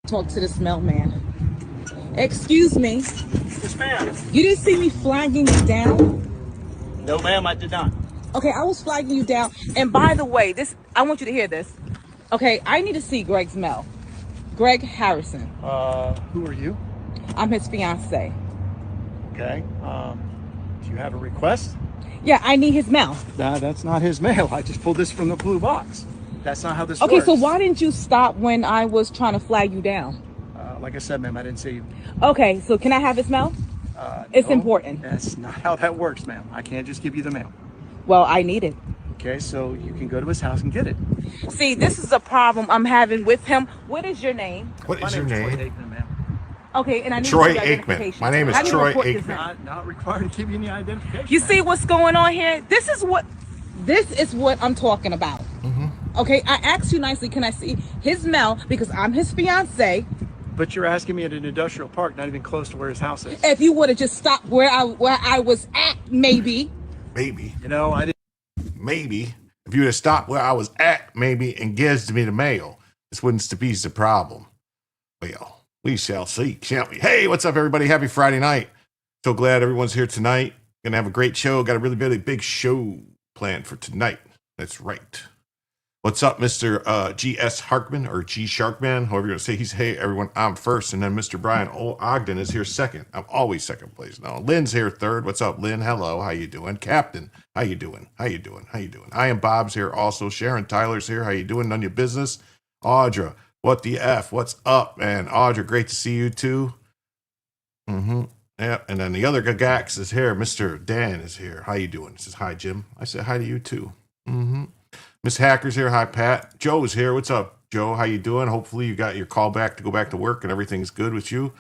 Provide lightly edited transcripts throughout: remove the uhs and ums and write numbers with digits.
Talk to this mailman. Excuse me. Yes, ma'am. You didn't see me flagging you down? No, ma'am, I did not. Okay, I was flagging you down. And by the way, I want you to hear this. Okay, I need to see Greg's mail. Greg Harrison. Who are you? I'm his fiance. Okay. Do you have a request? Yeah, I need his mail. Nah, that's not his mail. I just pulled this from the blue box. That's not how this works. Okay, so why didn't you stop when I was trying to flag you down? Like I said, ma'am, I didn't see you. Okay, so can I have his mail? It's No, important. That's not how that works, ma'am. I can't just give you the mail. Well, I need it. Okay, so you can go to his house and get it. See, this is a problem I'm having with him. What is your name? What My is your name is Troy name? Aikman, ma'am. Okay, and I need to see Troy your Aikman. identification. My name is How do you Troy report this Aikman. in? Not required to give you any identification. You see what's going on here? This is what I'm talking about. Okay, I asked you nicely, can I see his mail because I'm his fiance? But you're asking me at an industrial park, not even close to where his house is. If you would have just stopped where I was at, maybe. Maybe. You know, I didn't. Maybe. If you would have stopped where I was at, maybe, and gives me the mail, this wouldn't be the problem. Well, we shall see, shan't we? Hey, what's up, everybody? Happy Friday night. So glad everyone's here tonight. Gonna have a great show. Got a really big show planned for tonight. That's right. What's up, Mr. G.S. Harkman, or G. Sharkman, however you're going to say. He's, hey, everyone, I'm first. And then Mr. Brian Ogden is here second. I'm always second place now. Lynn's here third. What's up, Lynn? Hello. How you doing? Captain, how you doing? How you doing? How you doing? I am Bob's here also. Sharon Tyler's here. How you doing? None of your business. Audra, what the F? What's up, man? Audra, great to see you, too. Yeah, and then the other Gagax is here. Mr. Dan is here. How you doing? He says, hi, Jim. I said hi to you, too. Miss Hacker's here. Hi, Pat. Joe's here. What's up, Joe? How you doing? Hopefully you got your call back to go back to work and everything's good with you.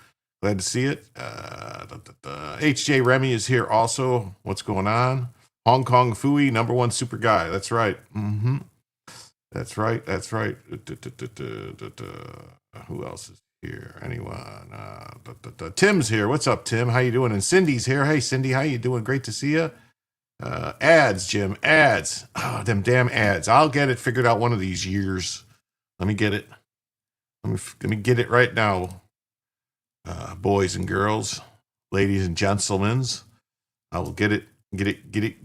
Glad to see it. HJ Remy is here also. What's going on? Hong Kong Fooey, #1 super guy. That's right. That's right. That's right. Who else is here? Anyone? Tim's here. What's up, Tim? How you doing? And Cindy's here. Hey, Cindy. How you doing? Great to see you. Ads, Jim, ads. Oh, them damn ads. I'll get it figured out one of these years. Let me get it. Let me get it right now. Boys and girls, ladies and gentlemen, I will get it,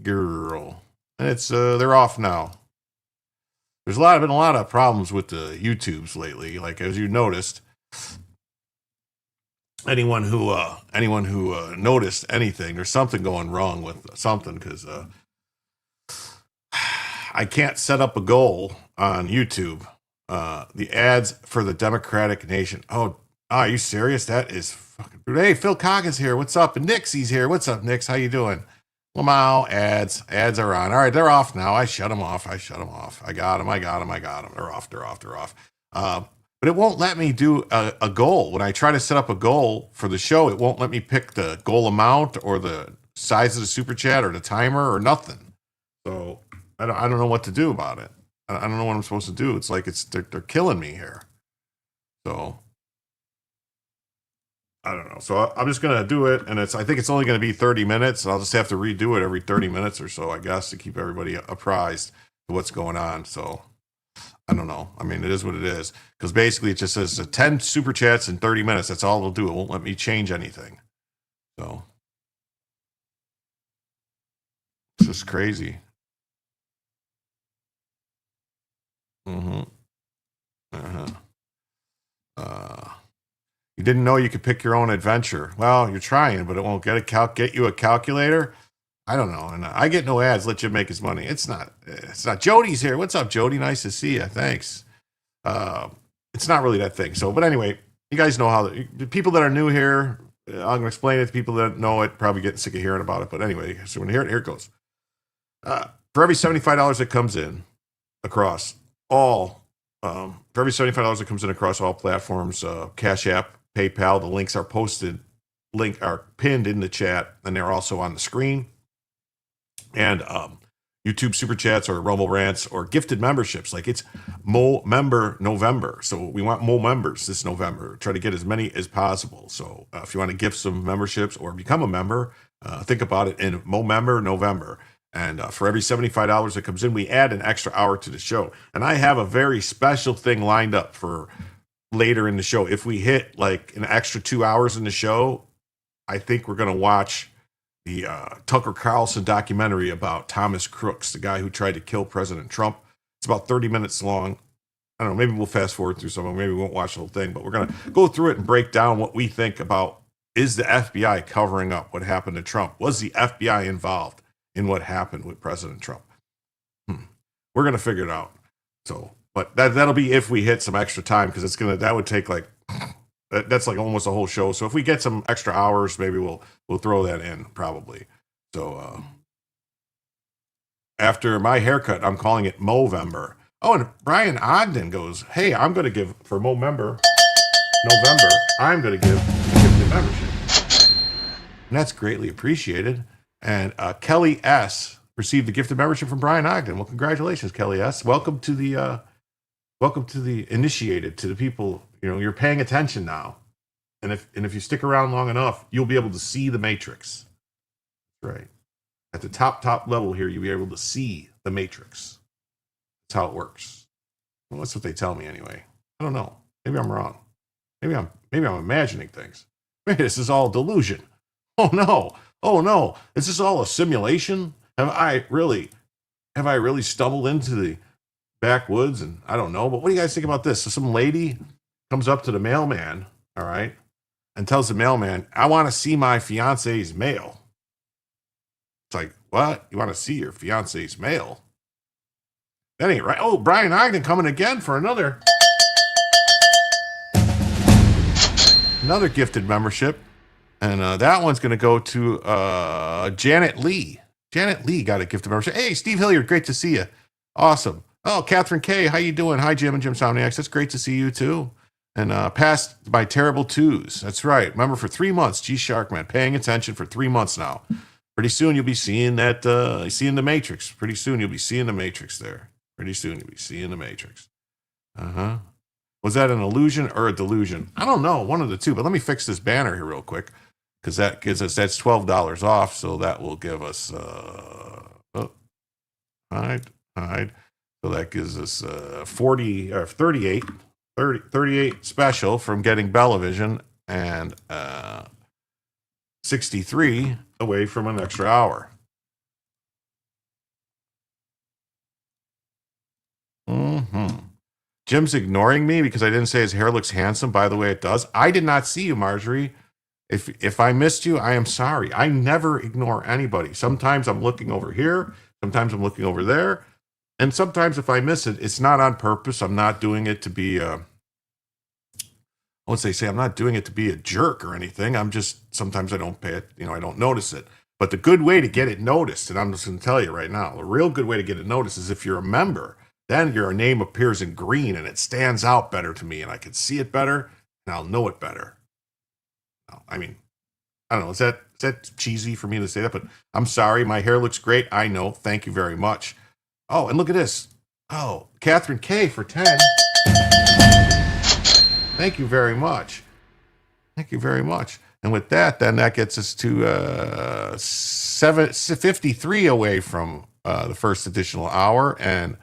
girl. And it's they're off now. There's been a lot of problems with the YouTubes lately. Like as you noticed, anyone who noticed anything, there's something going wrong with something because I can't set up a goal on YouTube. The ads for the Democratic Nation. Oh, are you serious? That is fucking brutal. Hey, Phil Coggins here. What's up? And Nixie's here. What's up, Nix? How you doing? Lamau, ads are on. All right, they're off now. I shut them off. I got them. They're off. But it won't let me do a goal. When I try to set up a goal for the show, it won't let me pick the goal amount or the size of the super chat or the timer or nothing. So I don't know what to do about it. I don't know what I'm supposed to do. It's like they're killing me here. So I don't know. So I'm just gonna do it, and I think it's only gonna be 30 minutes. I'll just have to redo it every 30 minutes or so, I guess, to keep everybody apprised of what's going on. So I don't know. I mean, it is what it is. Because basically it just says 10 super chats in 30 minutes. That's all it'll do. It won't let me change anything. So it's just crazy. You didn't know you could pick your own adventure. Well, you're trying, but it won't get you a calculator. I don't know. And I get no ads. Let Jim make his money. It's not. Jody's here. What's up, Jody? Nice to see you. Thanks. It's not really that thing. So, but anyway, you guys know how the people that are new here, I'm going to explain it to people that know it, probably getting sick of hearing about it. But anyway, so when here it goes. For every $75 that comes in across all, for every $75 that comes in across all platforms, Cash App, PayPal, the links are pinned in the chat, and they're also on the screen. And YouTube super chats or Rumble rants or gifted memberships. Like it's Mo Member November. So we want more members this November. Try to get as many as possible. So if you want to gift some memberships or become a member, think about it in Mo Member November. And for every $75 that comes in, we add an extra hour to the show. And I have a very special thing lined up for later in the show. If we hit like an extra 2 hours in the show, I think we're going to watch the Tucker Carlson documentary about Thomas Crooks, the guy who tried to kill President Trump. It's about 30 minutes long. I don't know, maybe we'll fast forward through some of it. Maybe we won't watch the whole thing, but we're going to go through it and break down what we think about, is the FBI covering up what happened to Trump? Was the FBI involved in what happened with President Trump? We're going to figure it out. So, but that'll be if we hit some extra time, because that would take like, that's like almost a whole show. So if we get some extra hours, maybe we'll throw that in probably. So After my haircut, I'm calling it Movember. Oh, and Brian Ogden goes, hey, I'm going to give, for November, I'm going to give a gifted membership. And that's greatly appreciated. And Kelly S. received a gifted membership from Brian Ogden. Well, congratulations, Kelly S. Welcome to the initiated, to the people. You're paying attention now. And if you stick around long enough, you'll be able to see the matrix. Right. At the top level here, you'll be able to see the matrix. That's how it works. Well, that's what they tell me anyway. I don't know. Maybe I'm wrong. Maybe I'm imagining things. Maybe this is all delusion. Oh no. Is this all a simulation? Have I really stumbled into the backwoods? And I don't know. But what do you guys think about this? So some lady comes up to the mailman, all right, and tells the mailman, I want to see my fiance's mail. It's like, what? You want to see your fiance's mail? That ain't right. Oh, Brian Ogden coming again for another gifted membership. And that one's going to go to Janet Lee. Janet Lee got a gifted membership. Hey, Steve Hilliard, great to see you. Awesome. Oh, Catherine K, how you doing? Hi, Jim and Jim Somniacs. That's great to see you, too. And past my terrible twos. That's right. Remember, for 3 months, G Sharkman, paying attention for 3 months now. Pretty soon you'll be seeing that, seeing the Matrix. Pretty soon you'll be seeing the Matrix there. Pretty soon you'll be seeing the Matrix. Uh-huh. Was that an illusion or a delusion? I don't know, one of the two. But let me fix this banner here real quick, because that gives us, that's $12 off. So that will give us, hide. So that gives us 38 special from getting Bellavision, and 63 away from an extra hour. Jim's ignoring me because I didn't say his hair looks handsome. By the way, it does. I did not see you, Marjorie. If I missed you, I am sorry. I never ignore anybody. Sometimes I'm looking over here. Sometimes I'm looking over there. And sometimes if I miss it, it's not on purpose. I'm not doing it to be once they say I'm not doing it to be a jerk or anything. I'm just, sometimes I don't pay it, I don't notice it. But the good way to get it noticed, and I'm just going to tell you right now, the real good way to get it noticed is if you're a member, then your name appears in green and it stands out better to me, and I can see it better and I'll know it better. I mean, I don't know. Is that cheesy for me to say that? But I'm sorry. My hair looks great. I know. Thank you very much. Oh, and look at this. Oh, Catherine K for 10. Thank you very much. Thank you very much. And with that, then that gets us to 53 away from the first additional hour and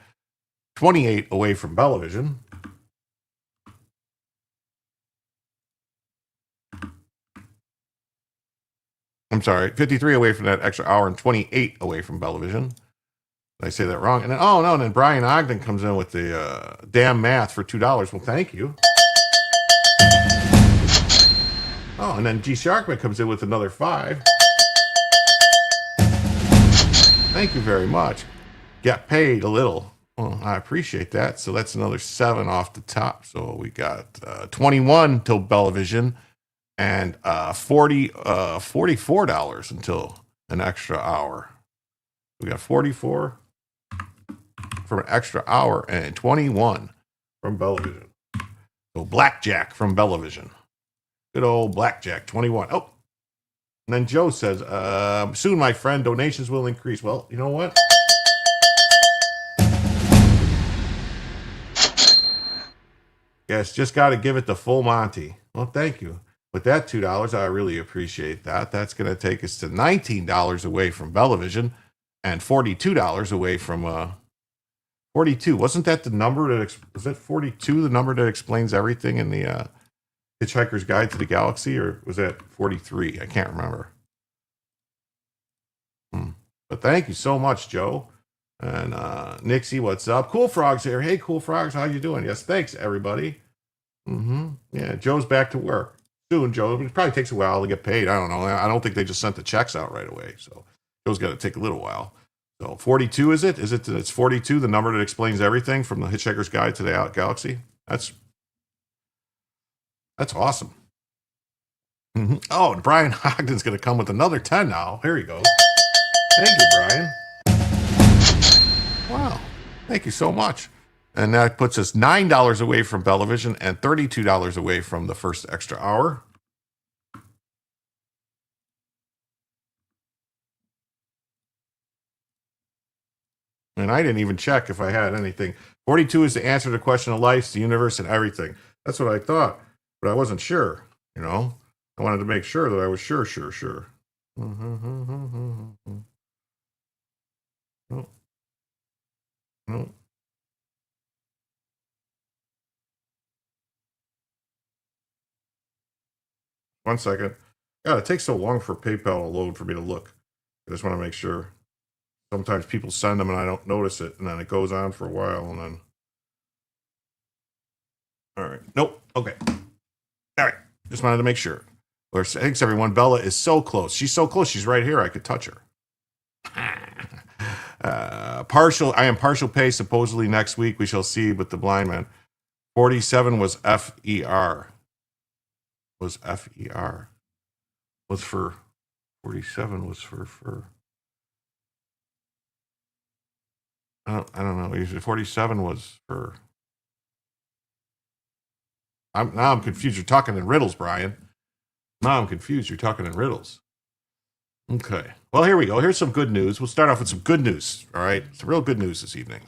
28 away from Bellavision. I'm sorry, 53 away from that extra hour and 28 away from Bellavision. Did I say that wrong? And then, and then Brian Ogden comes in with the damn math for $2. Well, thank you. Oh, and then G Sharkman comes in with another 5. Thank you very much. Got paid a little. Well, I appreciate that. So that's another 7 off the top. So we got 21 till Bellavision and $44 until an extra hour. We got 44 from an extra hour and 21 from Bellavision. So Blackjack from Bellavision. Good old Blackjack, 21. Oh, and then Joe says, soon, my friend, donations will increase. Well, you know what? Yes, just got to give it the full Monty. Well, thank you. With that $2, I really appreciate that. That's going to take us to $19 away from Bellavision and $42 away from 42. Wasn't that the number that, was that 42 the number that explains everything in the Hitchhiker's Guide to the Galaxy, or was that 43? I can't remember. But thank you so much, Joe. And Nixie, what's up? Cool Frog's here. Hey, Cool Frogs, how you doing? Yes, thanks, everybody. Yeah, Joe's back to work soon, Joe. It probably takes a while to get paid. I don't know. I don't think they just sent the checks out right away. So Joe's got to take a little while. So 42, is it? It's 42, the number that explains everything from the Hitchhiker's Guide to the Galaxy? That's awesome. Oh, and Brian Ogden's going to come with another 10 now. Here he goes. Thank you, Brian. Thank you so much. And that puts us $9 away from Bellavision and $32 away from the first extra hour. And I didn't even check if I had anything. 42 is the answer to the question of life, the universe, and everything. That's what I thought, but I wasn't sure, you know? I wanted to make sure that I was sure. No, no. One second. God, it takes so long for PayPal to load for me to look. I just want to make sure. Sometimes people send them and I don't notice it, and then it goes on for a while, and then. All right. Nope. Okay. All right. Just wanted to make sure. Thanks, everyone. Bella is so close. She's so close. She's right here. I could touch her. I am partial pay supposedly next week. We shall see with the blind man. 47 was FER. Was FER. Was for 47 was for. I don't know. Usually 47 was for. I'm confused. You're talking in riddles, Brian. Now I'm confused. You're talking in riddles. Okay. Well, here we go. Here's some good news. We'll start off with some good news. All right. Some real good news this evening.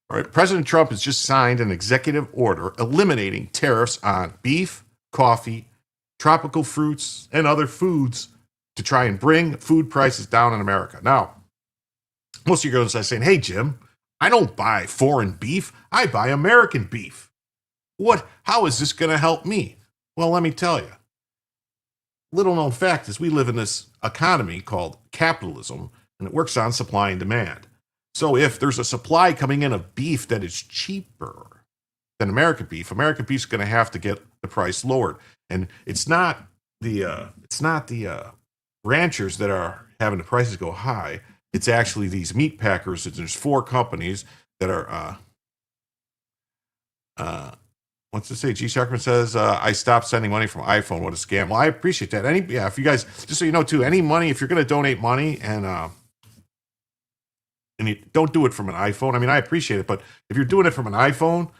All right. President Trump has just signed an executive order eliminating tariffs on beef, coffee, tropical fruits, and other foods to try and bring food prices down in America. Now, most of you guys are saying, hey, Jim, I don't buy foreign beef. I buy American beef. How is this going to help me? Well, let me tell you. Little known fact is we live in this economy called capitalism, and it works on supply and demand. So if there's a supply coming in of beef that is cheaper than American beef's going to have to get the price lowered. And it's not the ranchers that are having the prices go high. It's actually these meat packers. There's 4 companies that are what's it say? G. Sharkman says, I stopped sending money from iPhone. What a scam. Well, I appreciate that. If you guys, just so you know, too, any money, if you're going to donate money and you don't do it from an iPhone. I mean, I appreciate it, but if you're doing it from an iPhone,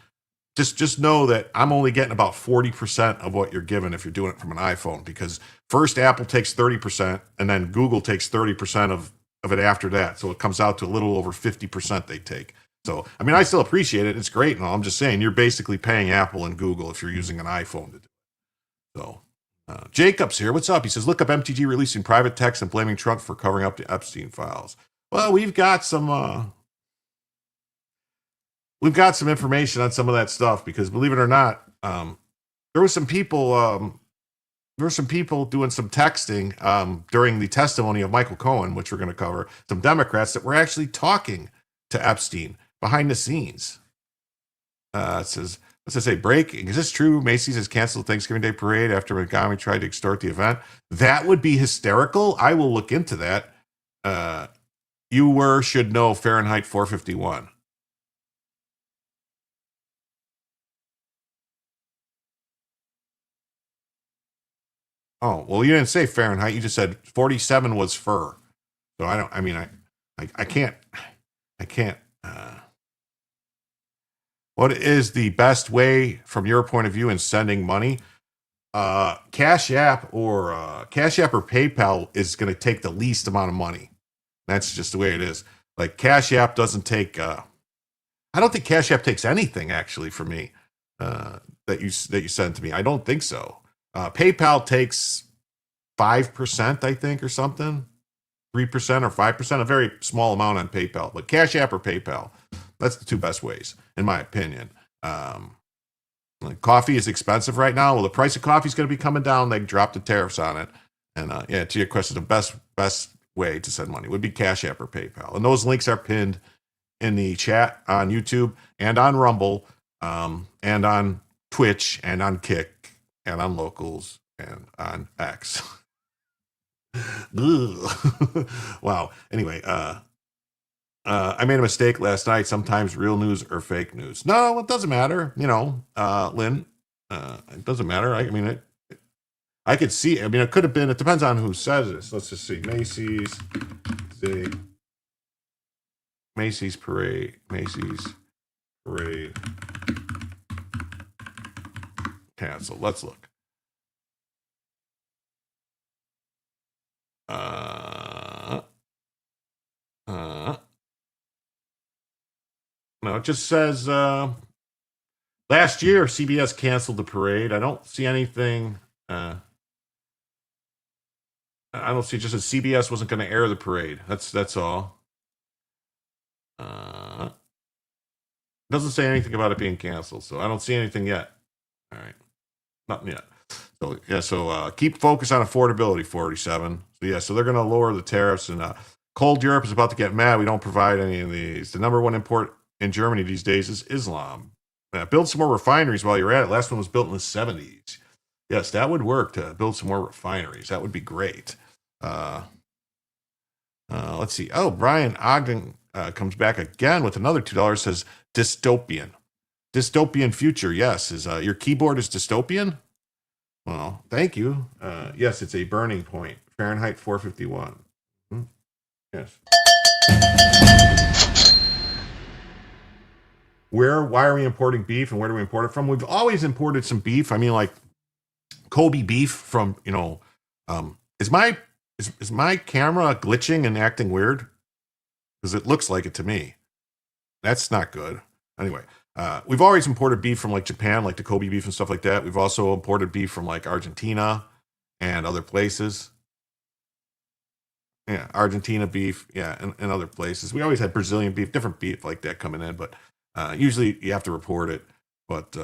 just know that I'm only getting about 40% of what you're given if you're doing it from an iPhone, because first Apple takes 30% and then Google takes 30% of it after that. So it comes out to a little over 50% they take. So, I mean, I still appreciate it. It's great and all. I'm just saying you're basically paying Apple and Google if you're using an iPhone to do it. So, Jacob's here. What's up? He says, look up MTG releasing private text and blaming Trump for covering up the Epstein files. Well, we've got some information on some of that stuff because, believe it or not, there were some people doing some texting during the testimony of Michael Cohen, which we're going to cover. Some Democrats that were actually talking to Epstein behind the scenes. It says, let's just say, breaking. Is this true? Macy's has canceled Thanksgiving Day parade after Montgomery tried to extort the event. That would be hysterical. I will look into that. Should know Fahrenheit 451. Oh, well, you didn't say Fahrenheit. You just said 47 was fur. So I can't. What is the best way from your point of view in sending money? Cash App or PayPal is going to take the least amount of money. That's just the way it is. Like Cash App doesn't take. I don't think Cash App takes anything actually for me that you send to me. I don't think so. PayPal takes 5%, I think, or something. 3% or 5%, a very small amount on PayPal. But Cash App or PayPal, that's the 2 best ways, in my opinion. Coffee is expensive right now. Well, the price of coffee is going to be coming down. They dropped the tariffs on it. And to your question, the best way to send money would be Cash App or PayPal. And those links are pinned in the chat on YouTube and on Rumble and on Twitch and on Kick and on Locals and on X. Wow. Anyway, I made a mistake last night. Sometimes real news or fake news. No, it doesn't matter. Lynn, it doesn't matter. I could see. I mean, it could have been. It depends on who says this. Let's just see. Macy's. See. Macy's Parade canceled. Let's look. No, it just says last year CBS canceled the parade. I don't see anything. I don't see, just that CBS wasn't going to air the parade. That's all. Doesn't say anything about it being canceled, so I don't see anything yet. All right, nothing yet. So yeah, so keep focus on affordability. 47. So yeah, so they're going to lower the tariffs, and cold Europe is about to get mad. We don't provide any of these. The number one import in Germany these days is Islam. Build some more refineries while you're at it. Last one was built in the 70s. Yes, that would work to build some more refineries. That would be great. Let's see. Oh, Brian Ogden comes back again with another $2. Says dystopian future. Yes, is your keyboard is dystopian? Well, thank you. Yes, it's a burning point. Fahrenheit 451. Yes. Why are we importing beef, and where do we import it from? We've always imported some beef. I mean, like Kobe beef from, is my camera glitching and acting weird? Because it looks like it to me. That's not good. Anyway, we've always imported beef from like Japan, like the Kobe beef and stuff like that. We've also imported beef from like Argentina and other places. Yeah, Argentina beef, yeah, and other places. We always had Brazilian beef, different beef like that coming in, but usually you have to report it. But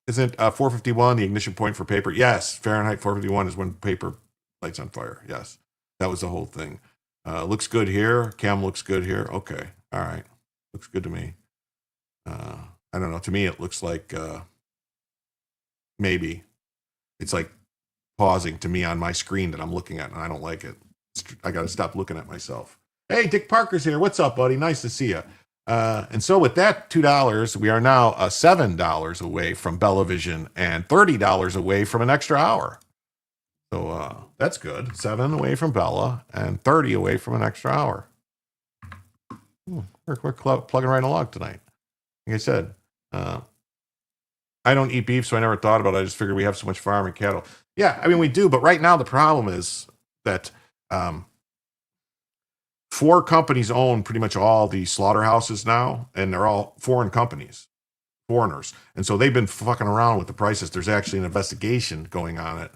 isn't 451 the ignition point for paper? Yes, Fahrenheit 451 is when paper lights on fire. Yes, that was the whole thing. Looks good here. Cam looks good here. Okay, all right, looks good to me. I don't know. To me, it looks like maybe it's like pausing to me on my screen that I'm looking at, and I don't like it. I got to stop looking at myself. Hey, Dick Parker's here. What's up, buddy? Nice to see you. And so with that $2, we are now $7 away from Bellavision and $30 away from an extra hour. So that's good. 7 away from Bella and 30 away from an extra hour. We're plugging right along tonight. Like I said, I don't eat beef, so I never thought about it. I just figured we have so much farm and cattle. Yeah, I mean, we do. But right now, the problem is that 4 companies own pretty much all the slaughterhouses now, and they're all foreign companies, foreigners. And so they've been fucking around with the prices. There's actually an investigation going on it.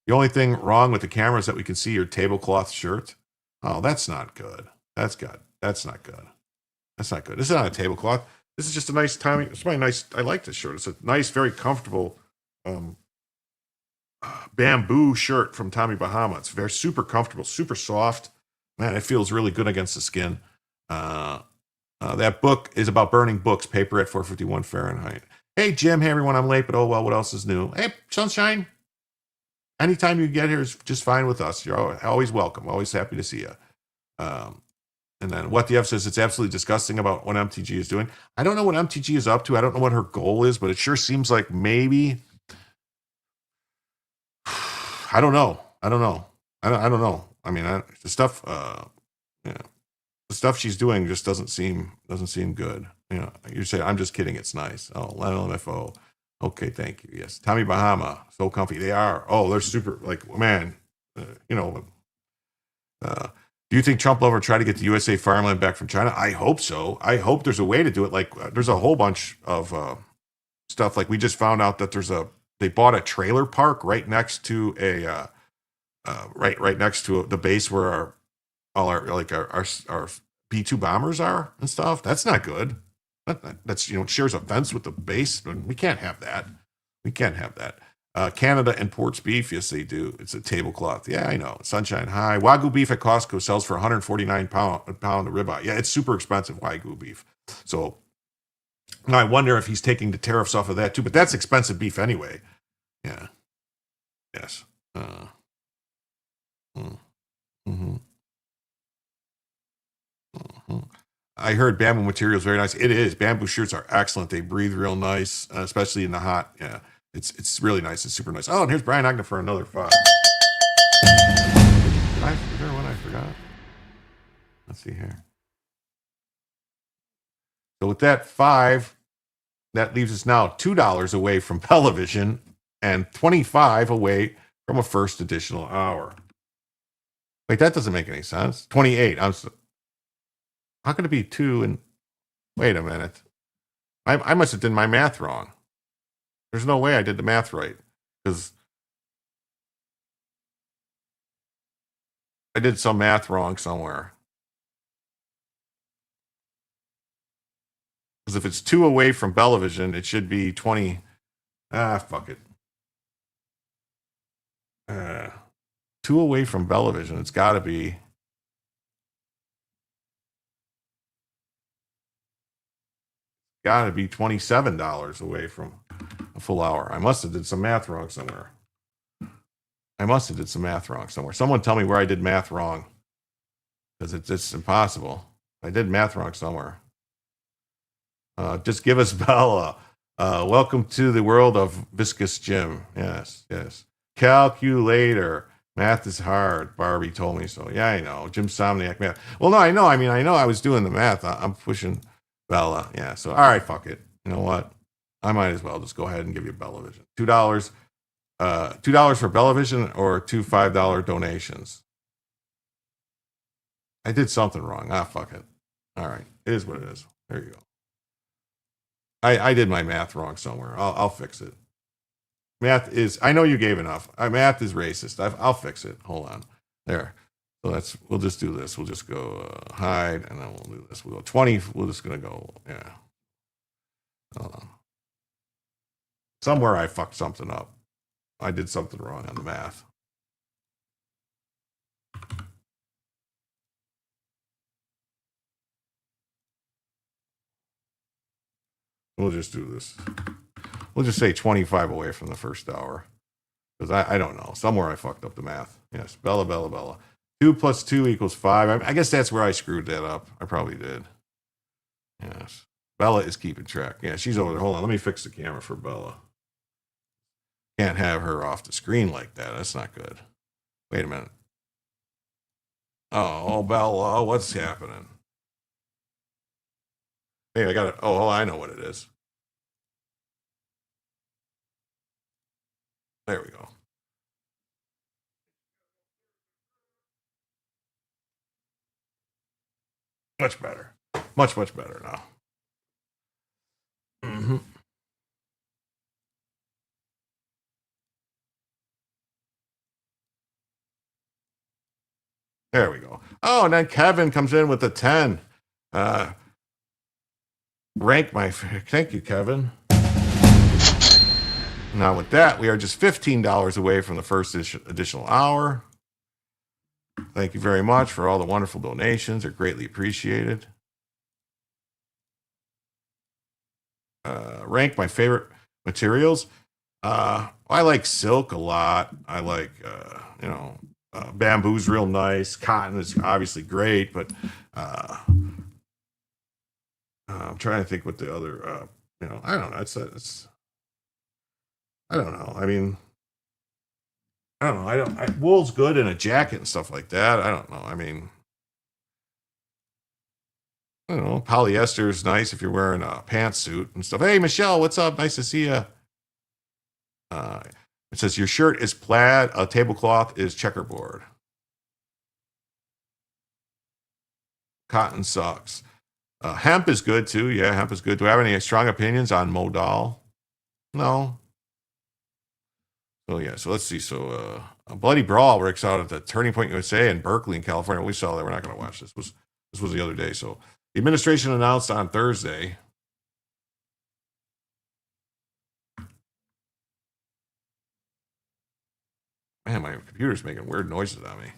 The only thing wrong with the camera is that we can see your tablecloth shirt. Oh, that's not good. That's good. That's not good. That's not good. This is not a tablecloth. This is just a nice Tommy. It's my nice. I like this shirt. It's a nice, very comfortable bamboo shirt from Tommy Bahama. It's very super comfortable, super soft. Man, it feels really good against the skin. That book is about burning books. Paper at 451 Fahrenheit. Hey, Jim. Hey, everyone. I'm late, but oh well. What else is new? Hey, Sunshine. Anytime you get here is just fine with us. You're always welcome. Always happy to see you. And then What the F says, it's absolutely disgusting about what MTG is doing. I don't know what MTG is up to. I don't know what her goal is, but it sure seems like maybe. I don't know. I don't know. I mean, the stuff, the stuff she's doing just doesn't seem good. You say, I'm just kidding. It's nice. Oh, LMFO. Okay, thank you. Yes, Tommy Bahama, so comfy. They are. Oh, they're super. Like, man, do you think Trump will ever try to get the USA farmland back from China? I hope so. I hope there's a way to do it. Like, there's a whole bunch of stuff. Like, we just found out that they bought a trailer park right next to right next to the base where all our B-2 bombers are and stuff. That's not good. That's shares a fence with the base. We can't have that. We can't have that. Canada imports beef. Yes, they do. It's a tablecloth. Yeah, I know. Sunshine High. Wagyu beef at Costco sells for $149 a pound of ribeye. Yeah, it's super expensive, Wagyu beef. So now I wonder if he's taking the tariffs off of that too. But that's expensive beef anyway. Yeah. Yes. I heard bamboo material is very nice. It is. Bamboo shirts are excellent. They breathe real nice, especially in the hot. Yeah. It's really nice. It's super nice. Oh, and here's Brian Agnew for another 5. Let's see here. So with that 5, that leaves us now $2 away from television and 25 away from a first additional hour. Wait, that doesn't make any sense. 28. How could it be 2 and wait a minute. I must have done my math wrong. There's no way I did the math right because I did some math wrong somewhere. Because if it's 2 away from Bellavision, it should be 20. Fuck it. 2 away from Bellavision, it's got to be. Got to be $27 away from a full hour. I must have did some math wrong somewhere. Someone tell me where I did math wrong. Because it's just impossible. I did math wrong somewhere. Just give us Bella. Welcome to the world of Viscous Jim. Yes. Calculator. Math is hard. Barbie told me so. Yeah, I know. Jim Somniac math. Well, no, I know. I know I was doing the math. I'm pushing Bella. Yeah. So, all right, fuck it. You know what? I might as well just go ahead and give you Bellavision. $2. $2 for Bellavision or 2 $5 donations. I did something wrong. Fuck it. All right. It is what it is. There you go. I did my math wrong somewhere. I'll fix it. Math is, I know you gave enough. Math is racist. I'll fix it. Hold on. There. So we'll just do this. We'll just go hide, and then we'll do this. We'll go 20. We're just going to go, yeah. Hold on. Somewhere I fucked something up. I did something wrong on the math. We'll just do this. We'll just say 25 away from the first hour. Because I don't know. Somewhere I fucked up the math. Yes, Bella. 2 plus 2 equals 5. I guess that's where I screwed that up. I probably did. Yes. Bella is keeping track. Yeah, she's over there. Hold on. Let me fix the camera for Bella. Can't have her off the screen like that. That's not good. Wait a minute. Oh, Bella, what's happening? Hey, I got it. Oh, I know what it is. There we go. Much better. Much better now. Mm-hmm. There we go. Oh, and then Kevin comes in with a 10. Thank you, Kevin. Now with that, we are just $15 away from the first additional hour. Thank you very much for all the wonderful donations. They're greatly appreciated. Rank my favorite materials. I like silk a lot. I like, bamboo's real nice. Cotton is obviously great, but I'm trying to think what the other, I don't know. It's I don't know. I mean, I don't know. Wool's good in a jacket and stuff like that. I don't know. I mean, I don't know. Polyester is nice if you're wearing a pantsuit and stuff. Hey, Michelle, what's up? Nice to see you. It says your shirt is plaid, a tablecloth is checkerboard. Cotton sucks. Hemp is good too. Yeah, hemp is good. Do I have any strong opinions on modal? No. Oh yeah. So let's see. So a Bloody Brawl works out at the Turning Point USA in Berkeley, in California. We saw that. We're not going to watch this. This was the other day. So the administration announced on Thursday. Man, my computer's making weird noises on me.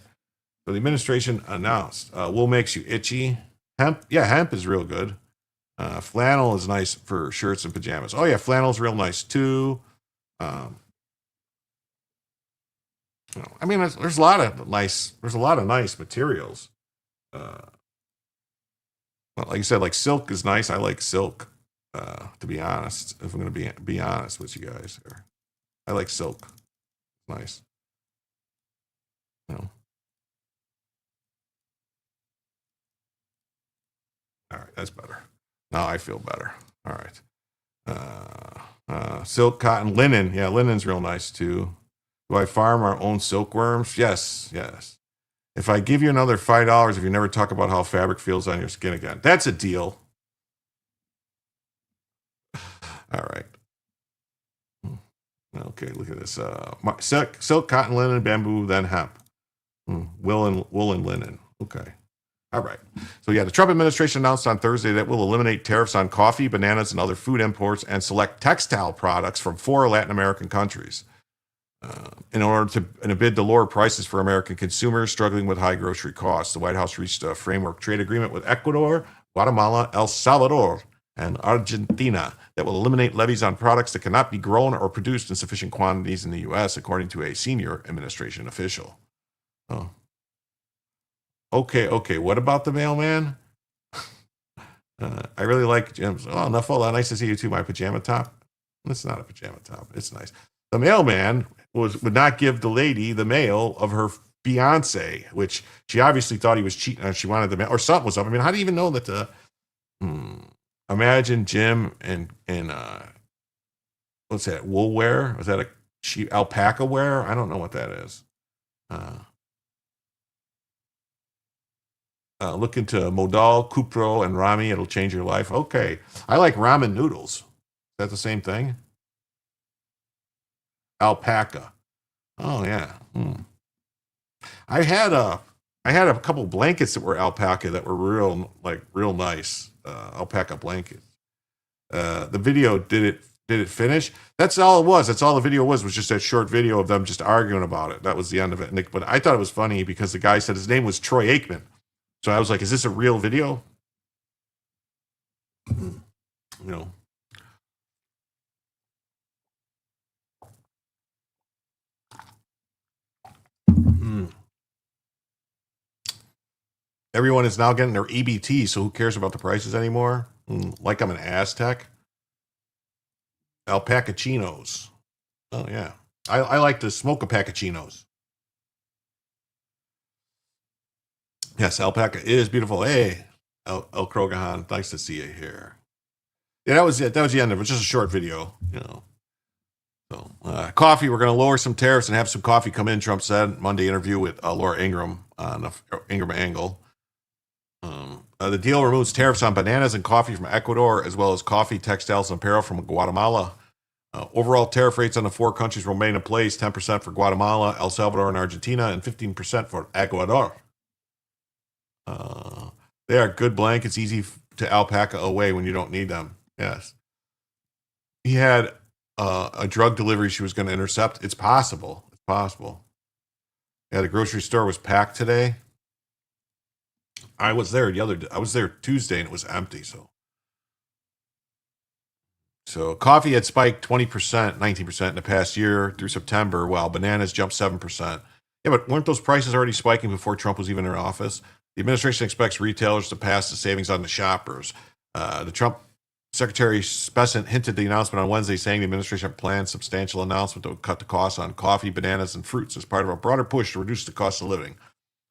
So the administration announced wool makes you itchy. Hemp is real good. Flannel is nice for shirts and pajamas. Oh yeah, flannel's real nice too. I mean, there's a lot of nice materials. Like you said, like silk is nice. I like silk. To be honest, if I'm going to be honest with you guys, I like silk. Nice. That's better. Now I feel better. All right. Silk, cotton, linen. Yeah, linen's real nice too. Do I farm our own silkworms? Yes, yes. If I give you another $5 if you never talk about how fabric feels on your skin again, that's a deal. All right. Okay, look at this. Silk, cotton, linen, bamboo, then hemp. Wool and linen. Okay. All right. So, yeah, the Trump administration announced on Thursday that will eliminate tariffs on coffee, bananas, and other food imports and select textile products from 4 Latin American countries in a bid to lower prices for American consumers struggling with high grocery costs. The White House reached a framework trade agreement with Ecuador, Guatemala, El Salvador, and Argentina that will eliminate levies on products that cannot be grown or produced in sufficient quantities in the U.S., according to a senior administration official. Oh. Okay. What about the mailman? I really like Jim's. Oh, Nuffle, nice to see you too. My pajama top. It's not a pajama top. It's nice. The mailman would not give the lady the mail of her fiance, which she obviously thought he was cheating on. She wanted the mail, or something was up. I mean, how do you even know that the? Imagine Jim and what's that? Wool wear? Was that a sheep alpaca wear? I don't know what that is. Look into Modal, Cupro, and Rami. It'll change your life. Okay. I like ramen noodles. Is that the same thing? Alpaca. Oh, yeah. I had a couple blankets that were alpaca that were real nice. Alpaca blankets. The video, did it finish? That's all it was. That's all the video was just that short video of them just arguing about it. That was the end of it. But I thought it was funny because the guy said his name was Troy Aikman. So I was like, is this a real video? You know. Everyone is now getting their EBT, so who cares about the prices anymore? Like I'm an Aztec. Alpacachinos. Oh, yeah. I like to smoke alpacachinos. Yes, alpaca is beautiful. Hey, El Krogahan, nice to see you here. Yeah, that was it. That was the end of it. It was just a short video, So, coffee, we're going to lower some tariffs and have some coffee come in, Trump said. Monday interview with Laura Ingraham on the Ingraham Angle. The deal removes tariffs on bananas and coffee from Ecuador, as well as coffee, textiles, and apparel from Guatemala. Overall tariff rates on the 4 countries remain in place, 10% for Guatemala, El Salvador, and Argentina, and 15% for Ecuador. They are good blankets, easy to alpaca away when you don't need them. Yes. He had a drug delivery she was going to intercept. It's possible. Yeah, the grocery store was packed today. I was there Tuesday and it was empty. So coffee had spiked 20%, 19% in the past year through September, while bananas jumped 7%. Yeah, but weren't those prices already spiking before Trump was even in office? The administration expects retailers to pass the savings on to shoppers. The Trump Secretary Spessant hinted the announcement on Wednesday, saying the administration planned substantial announcement that would cut the costs on coffee, bananas, and fruits as part of a broader push to reduce the cost of living.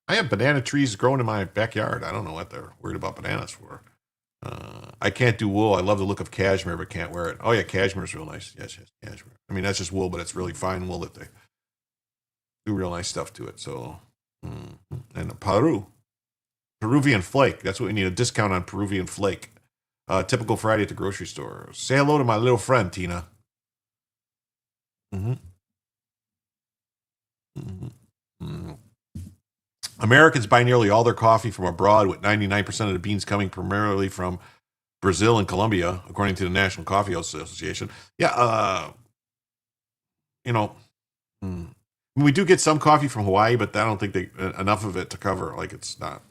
I have banana trees growing in my backyard. I don't know what they're worried about bananas for. I can't do wool. I love the look of cashmere, but can't wear it. Oh, yeah, cashmere is real nice. Yes, cashmere. I mean, that's just wool, but it's really fine wool that they do real nice stuff to it. So, and Peruvian flake. That's what we need, a discount on Peruvian flake. Typical Friday at the grocery store. Say hello to my little friend, Tina. Americans buy nearly all their coffee from abroad, with 99% of the beans coming primarily from Brazil and Colombia, according to the National Coffee Association. Yeah, we do get some coffee from Hawaii, but I don't think enough of it to cover. Like, it's not.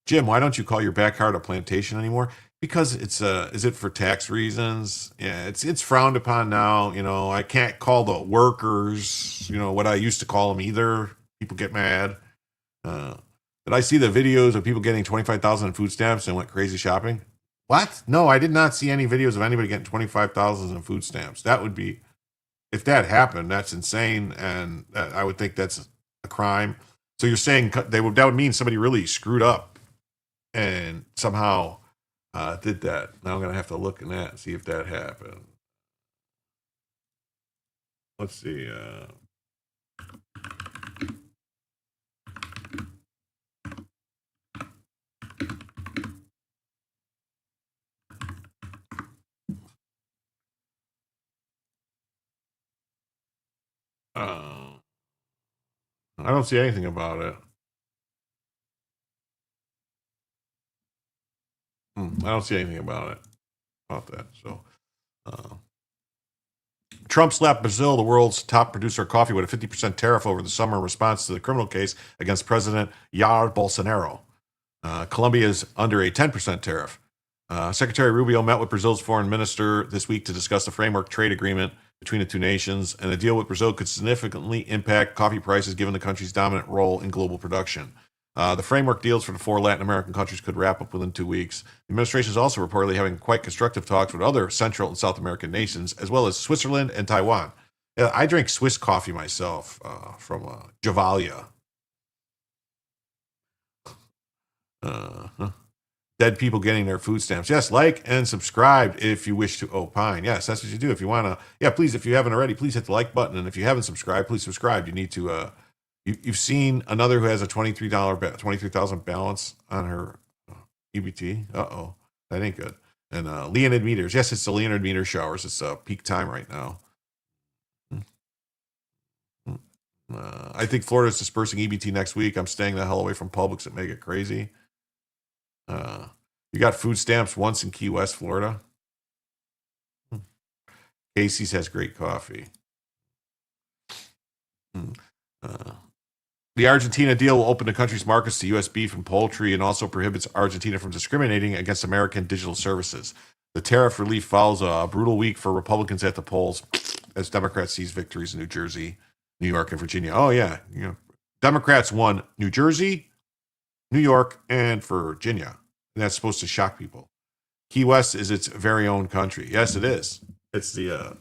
Jim, why don't you call your backyard a plantation anymore? Because it's is it for tax reasons? Yeah, it's frowned upon now. I can't call the workers, what I used to call them either. People get mad. Did I see the videos of people getting 25,000 in food stamps and went crazy shopping? What? No, I did not see any videos of anybody getting 25,000 in food stamps. That would be, if that happened, that's insane, and I would think that's a crime. So you're saying that would mean somebody really screwed up and somehow did that. Now I'm going to have to look in that and see if that happened. Let's see. I don't see anything about it. I don't see anything about that. So, uh, Trump slapped Brazil, the world's top producer of coffee, with a 50% tariff over the summer in response to the criminal case against President Jair Bolsonaro. Colombia is under a 10% tariff. Secretary Rubio met with Brazil's foreign minister this week to discuss the framework trade agreement between the two nations, and a deal with Brazil could significantly impact coffee prices given the country's dominant role in global production. The framework deals for the four Latin American countries could wrap up within 2 weeks. The administration is also reportedly having quite constructive talks with other Central and South American nations, as well as Switzerland and Taiwan. I drink Swiss coffee myself from Javalia. Uh, Dead people getting their food stamps. Yes, like and subscribe if you wish to opine. Yes, that's what you do. If you want to, yeah, please, if you haven't already, please hit the like button. And if you haven't subscribed, please subscribe. You need to, you've seen another who has a $23, 23,000 balance on her EBT. Uh-oh, that ain't good. And Leonid meters. Yes, it's the Leonid meter showers. It's peak time right now. I think Florida's dispersing EBT next week. I'm staying the hell away from Publix that make it crazy. You got food stamps once in Key West, Florida. Casey's has great coffee. The Argentina deal will open the country's markets to U.S. beef and poultry and also prohibits Argentina from discriminating against American digital services. The tariff relief follows a brutal week for Republicans at the polls as Democrats seize victories in New Jersey, New York, and Virginia. Oh, yeah. Democrats won New Jersey, New York, and Virginia. And that's supposed to shock people. Key West is its very own country. Yes, it is. It's the,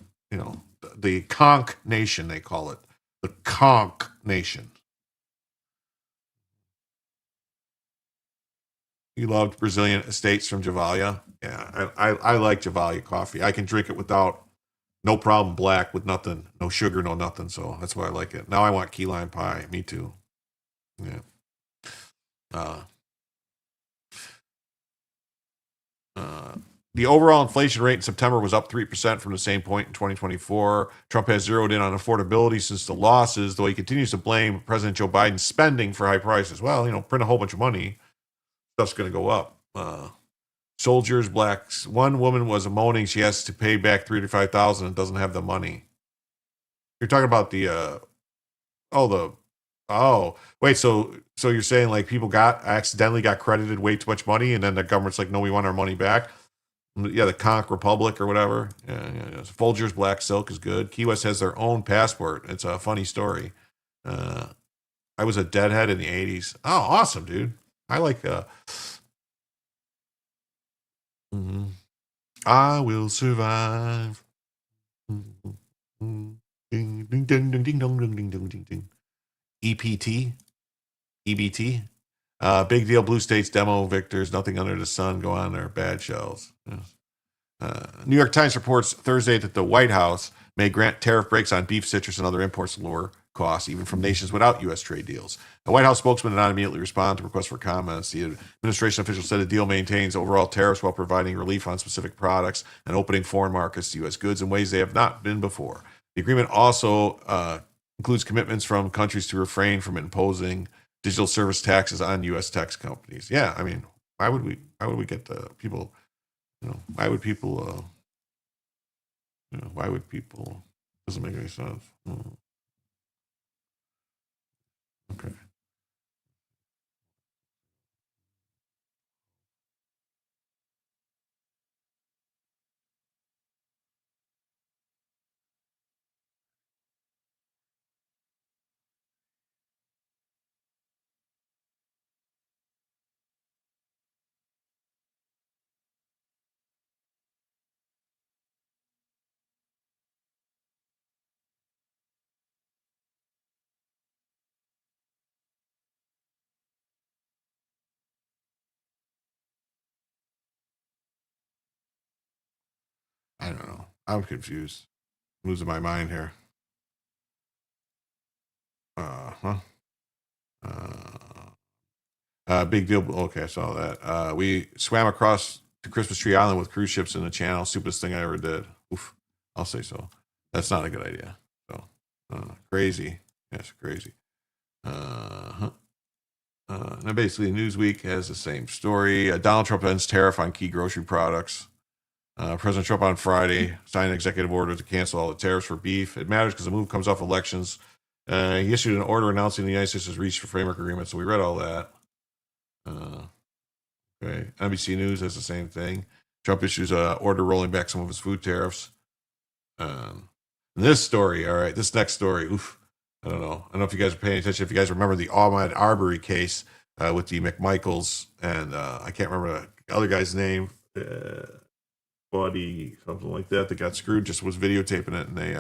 the Conch Nation, they call it. The Conch Nation. You loved Brazilian estates from Javalia. Yeah, I like Javalia coffee. I can drink it without, no problem, black with nothing, no sugar, no nothing. So that's why I like it. Now I want key lime pie. Me too. Yeah. The overall inflation rate in September was up 3% from the same point in 2024. Trump has zeroed in on affordability since the losses, though he continues to blame President Joe Biden's spending for high prices. Well, print a whole bunch of money, stuff's going to go up. Soldiers, blacks. One woman was moaning she has to pay back $35,000 and doesn't have the money. You're talking about wait, so you're saying like people accidentally got credited way too much money and then the government's like, no, we want our money back. Yeah, the Conch Republic or whatever. Yeah. Folgers Black Silk is good. Key West has their own passport. It's a funny story. I was a deadhead in the 80s. Oh, awesome, dude. I like I will survive. Ding, ding, ding, ding, ding, dong, ding, ding, ding, ding, ding. EPT, EBT. Big deal. Blue States demo victors. Nothing under the sun. Go on there. Bad shells. Yes. New York Times reports Thursday that the White House may grant tariff breaks on beef, citrus, and other imports to lower costs, even from nations without U.S. trade deals. The White House spokesman did not immediately respond to requests for comments. The administration official said the deal maintains overall tariffs while providing relief on specific products and opening foreign markets to U.S. goods in ways they have not been before. The agreement also includes commitments from countries to refrain from imposing digital service taxes on U.S. tech companies. Yeah, I mean, why would we get the people? Why would people? Why would people? Doesn't make any sense. Okay. I don't know. I'm confused. I'm losing my mind here. Huh. Big deal. Okay, I saw that. We swam across to Christmas Tree Island with cruise ships in the channel. Stupidest thing I ever did. Oof. I'll say so. That's not a good idea. So crazy. Yes, crazy. Huh. And basically, Newsweek has the same story. Donald Trump ends tariff on key grocery products. President Trump on Friday signed an executive order to cancel all the tariffs for beef. It matters because the move comes off elections. He issued an order announcing the United States has reached a framework agreement. So we read all that. Okay. NBC News has the same thing. Trump issues an order rolling back some of his food tariffs. This story, all right, this next story, oof. I don't know. I don't know if you guys are paying attention. If you guys remember the Ahmaud Arbery case with the McMichaels and I can't remember the other guy's name, Buddy, something like that got screwed, just was videotaping it. And they,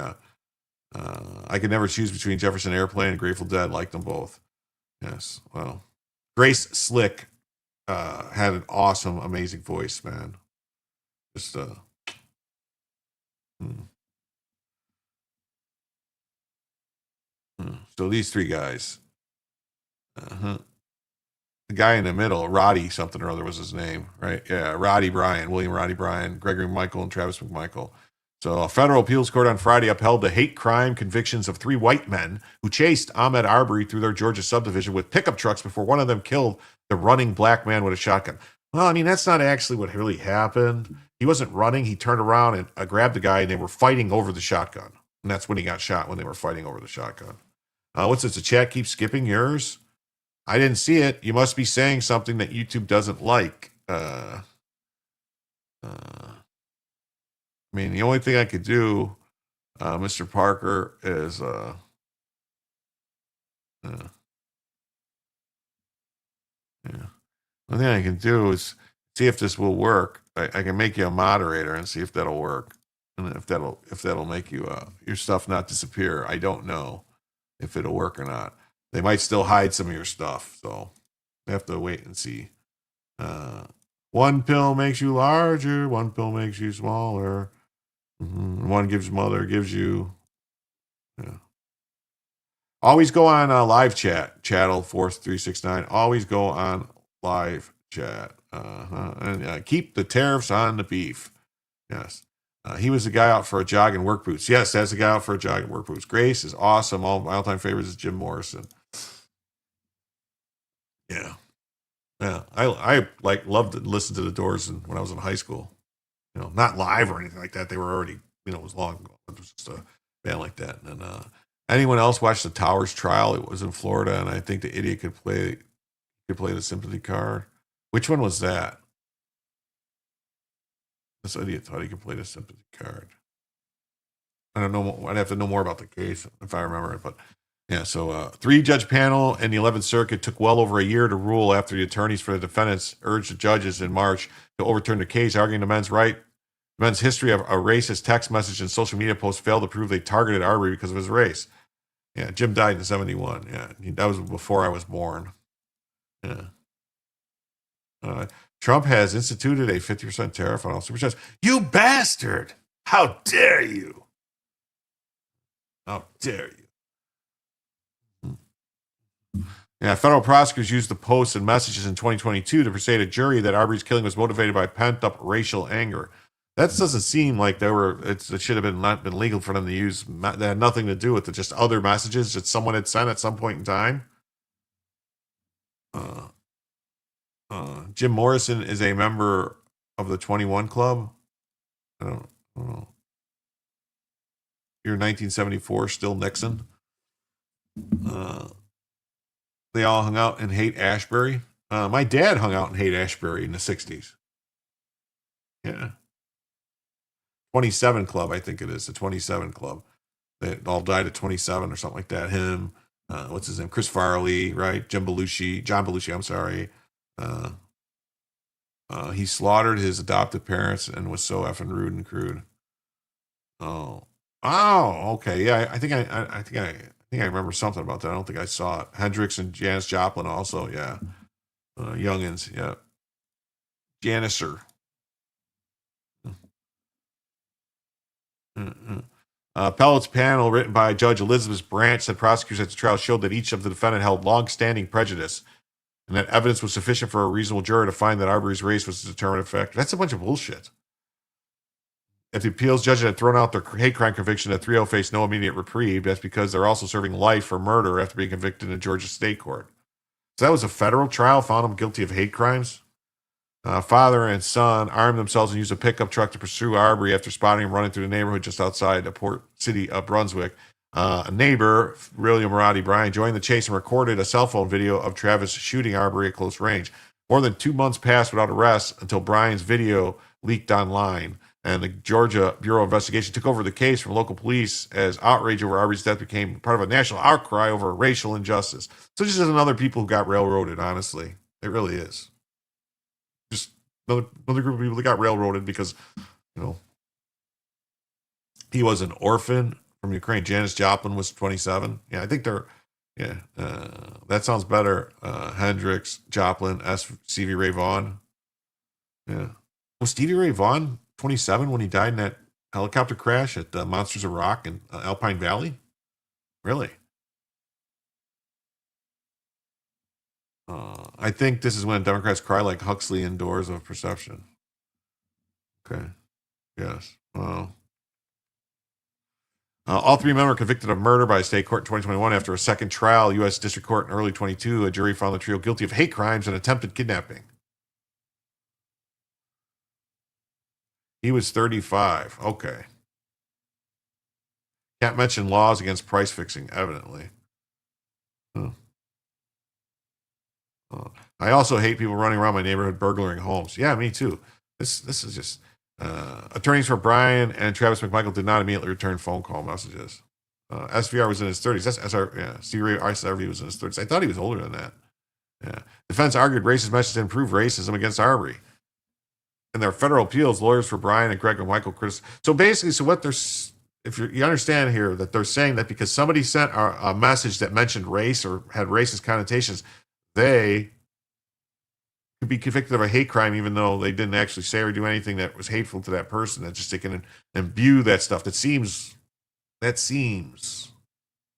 I could never choose between Jefferson Airplane and Grateful Dead. Liked them both. Yes. Well, Grace Slick had an awesome, amazing voice, man. Just, So these three guys. The guy in the middle, Roddy something or other was his name, right? Yeah, Roddy Bryan, William Roddy Bryan, Gregory Michael, and Travis McMichael. So a federal appeals court on Friday upheld the hate crime convictions of three white men who chased Ahmaud Arbery through their Georgia subdivision with pickup trucks before one of them killed the running black man with a shotgun. Well, I mean, that's not actually what really happened. He wasn't running. He turned around and grabbed the guy, and they were fighting over the shotgun. And that's when he got shot, when they were fighting over the shotgun. What's this? The chat keeps skipping yours? I didn't see it. You must be saying something that YouTube doesn't like. I mean, the only thing I could do, Mr. Parker, is the thing I can do is see if this will work. I can make you a moderator and see if that'll work, and if that'll make you your stuff not disappear. I don't know if it'll work or not. They might still hide some of your stuff, so we have to wait and see. One pill makes you larger. One pill makes you smaller. One gives you. Yeah. Always go on live chat, Chattel 4369. Always go on live chat. And keep the tariffs on the beef. Yes. He was the guy out for a jog in work boots. Yes, that's the guy out for a jog in work boots. Grace is awesome. All my all-time favorites is Jim Morrison. Yeah. Yeah. I like loved to listen to the Doors when I was in high school. You know, not live or anything like that. They were already, it was long ago. It was just a band like that. And anyone else watch the Towers trial? It was in Florida, and I think the idiot could play the sympathy card. Which one was that? This idiot thought he could play the sympathy card. I don't know. I'd have to know more about the case if I remember it. But yeah, so 3-judge panel in the 11th Circuit took well over a year to rule after the attorneys for the defendants urged the judges in March to overturn the case, arguing the men's history of a racist text message and social media posts failed to prove they targeted Arbery because of his race. Yeah, Jim died in 1971. Yeah, that was before I was born. Yeah. Trump has instituted a 50% tariff on all superchats. You bastard! How dare you? How dare you? Yeah, federal prosecutors used the posts and messages in 2022 to persuade a jury that Arbery's killing was motivated by pent-up racial anger. That doesn't seem like it should have not been legal for them to use. That had nothing to do with it, just other messages that someone had sent at some point in time. Jim Morrison is a member of the 21 Club. I don't know. You're 1974, still Nixon. They all hung out in Haight-Ashbury. My dad hung out in Haight-Ashbury in the 60s. Yeah. 27 Club, I think it is. The 27 Club. They all died at 27 or something like that. Him, what's his name? Chris Farley, right? John Belushi, I'm sorry. He slaughtered his adopted parents and was so effing rude and crude. Oh, okay. Yeah, I think I remember something about that. I don't think I saw it. Hendrix and Janis Joplin also. Yeah, youngins. Yeah, Janicer. Appellate's panel, written by Judge Elizabeth Branch, said prosecutors at the trial showed that each of the defendant held long-standing prejudice and that evidence was sufficient for a reasonable juror to find that Arbery's race was a determinative factor. That's a bunch of bullshit. If the appeals judge had thrown out their hate crime conviction, that 3-0 faced no immediate reprieve. That's because they're also serving life for murder after being convicted in Georgia State Court. So that was a federal trial, found them guilty of hate crimes. Father and son armed themselves and used a pickup truck to pursue Arbery after spotting him running through the neighborhood just outside the port city of Brunswick. A neighbor, William Roddy Bryan, joined the chase and recorded a cell phone video of Travis shooting Arbery at close range. More than 2 months passed without arrest until Bryan's video leaked online, and the Georgia Bureau of Investigation took over the case from local police as outrage over Arbery's death became part of a national outcry over racial injustice. So this is another people who got railroaded, honestly. It really is. Just another group of people that got railroaded because, he was an orphan from Ukraine. Janis Joplin was 27. Yeah, I think that sounds better. Hendricks, Joplin, Stevie Ray Vaughan. Yeah. Was Stevie Ray Vaughan 27 when he died in that helicopter crash at Monsters of Rock in Alpine Valley? Really? I think this is when Democrats cry like Huxley in Doors of Perception. Okay. Yes. All three men were convicted of murder by a state court in 2021 after a second trial. U.S. District Court in early 22, a jury found the trio guilty of hate crimes and attempted kidnapping. He was 35. Okay. Can't mention laws against price fixing, evidently. I also hate people running around my neighborhood burglaring homes. Yeah, me too. This is just... attorneys for Bryan and Travis McMichael did not immediately return phone call messages. SVR was in his 30s. That's SR. Yeah, SRV was in his 30s. I thought he was older than that. Yeah. Defense argued racist messages to improve racism against Arbery. In their federal appeals, lawyers for Bryan and Greg McMichael criticized. So basically, what they're, if you understand here, that they're saying that because somebody sent a message that mentioned race or had racist connotations, they could be convicted of a hate crime even though they didn't actually say or do anything that was hateful to that person. That just they can imbue that stuff. That seems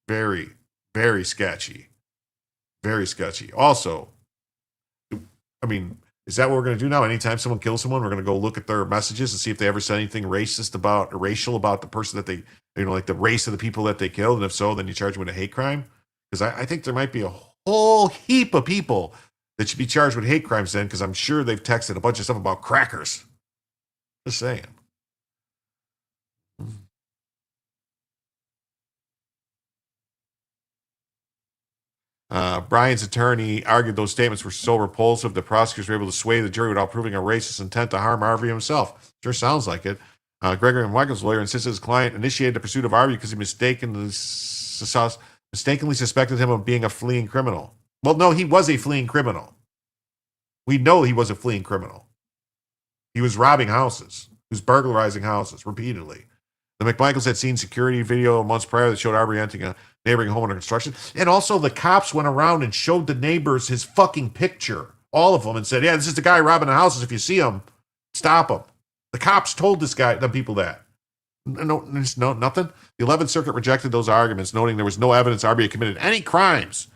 very, very sketchy. Very sketchy. Also, I mean, is that what we're going to do now? Anytime someone kills someone, we're going to go look at their messages and see if they ever said anything racist or racial about the person that they, like the race of the people that they killed. And if so, then you charge them with a hate crime. Because I think there might be a whole heap of people that should be charged with hate crimes then, because I'm sure they've texted a bunch of stuff about crackers. Just saying. Bryan's attorney argued those statements were so repulsive the prosecutors were able to sway the jury without proving a racist intent to harm Arbery himself. Sure sounds like it. Gregory McMichael's lawyer insisted his client initiated the pursuit of Arbery because he mistakenly suspected him of being a fleeing criminal. Well, no, he was a fleeing criminal. We know he was a fleeing criminal. He was robbing houses. He was burglarizing houses repeatedly. The McMichaels had seen security video months prior that showed Arbery entering a neighboring home under construction. And also the cops went around and showed the neighbors his fucking picture. All of them, and said, yeah, this is the guy robbing the houses. If you see him, stop him. The cops told the people that. No, nothing. The 11th Circuit rejected those arguments, noting there was no evidence Arbery had committed any crimes.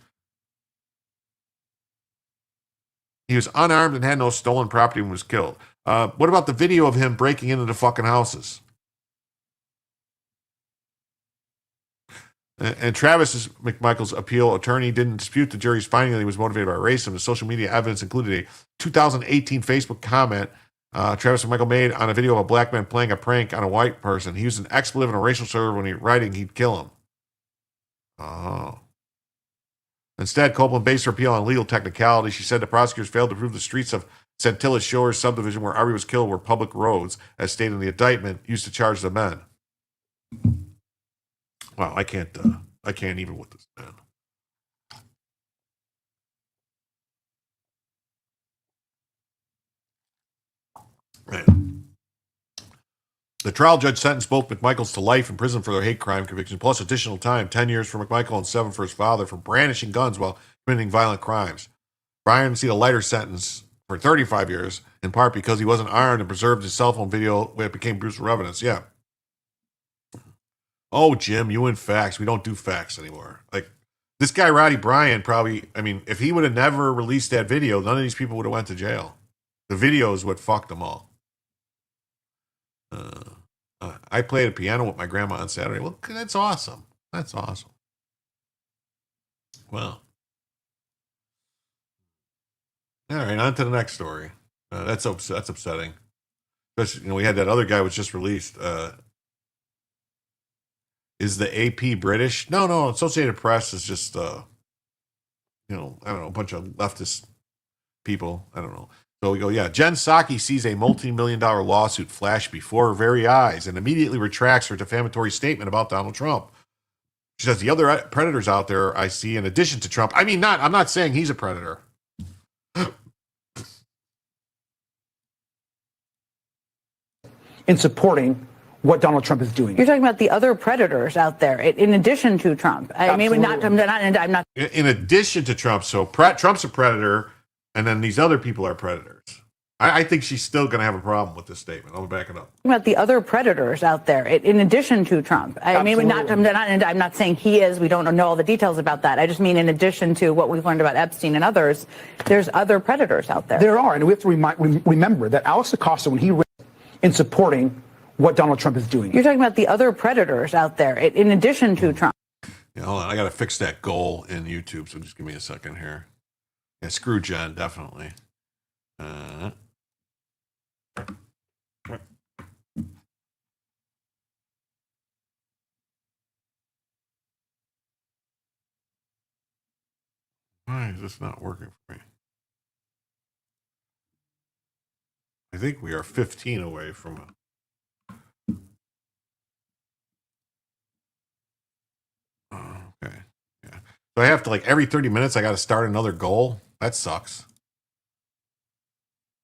He was unarmed and had no stolen property when he was killed. What about the video of him breaking into the fucking houses? And Travis McMichael's appeal attorney didn't dispute the jury's finding that he was motivated by racism. The social media evidence included a 2018 Facebook comment Travis McMichael made on a video of a black man playing a prank on a white person. He used an expletive and a racial slur when writing he'd kill him. Oh. Instead, Copeland based her appeal on legal technicality. She said the prosecutors failed to prove the streets of Centilla Shores subdivision where Arbery was killed were public roads, as stated in the indictment used to charge the men. Wow, I can't even with this, man. Man. The trial judge sentenced both McMichaels to life in prison for their hate crime conviction, plus additional time, 10 years for McMichael and 7 for his father, for brandishing guns while committing violent crimes. Bryan received a lighter sentence for 35 years, in part because he wasn't armed and preserved his cell phone video when it became brutal evidence. Yeah. Oh, Jim, you and facts. We don't do facts anymore. Like this guy, Roddy Bryan, probably. I mean, if he would have never released that video, none of these people would have went to jail. The video is what fucked them all. I played a piano with my grandma on Saturday. Well, that's awesome. That's awesome. Well, all right. On to the next story. That's upsetting. Especially, we had that other guy was just released. Is the AP British? No. Associated Press is just, I don't know, a bunch of leftist people. I don't know. So we go, yeah. Jen Psaki sees a multi-million-dollar lawsuit flash before her very eyes and immediately retracts her defamatory statement about Donald Trump. She says the other predators out there I see in addition to Trump. I'm not saying he's a predator. In supporting what Donald Trump is doing. You're talking about the other predators out there, in addition to Trump. I'm not. In addition to Trump, so Trump's a predator, and then these other people are predators. I think she's still going to have a problem with this statement. I'm back it up. About the other predators out there, in addition to Trump. I'm not saying he is. We don't know all the details about that. I just mean in addition to what we've learned about Epstein and others, there's other predators out there. There are, and we have to remember that Alex Acosta, when he in supporting what Donald Trump is doing. You're talking about the other predators out there, in addition to Trump. Yeah, hold on. I got to fix that goal in YouTube, so just give me a second here. Yeah, screw Jen, definitely. Why is this not working for me? I think we are 15 away from a... Okay. Yeah. So I have to, like, every 30 minutes, I got to start another goal. That sucks.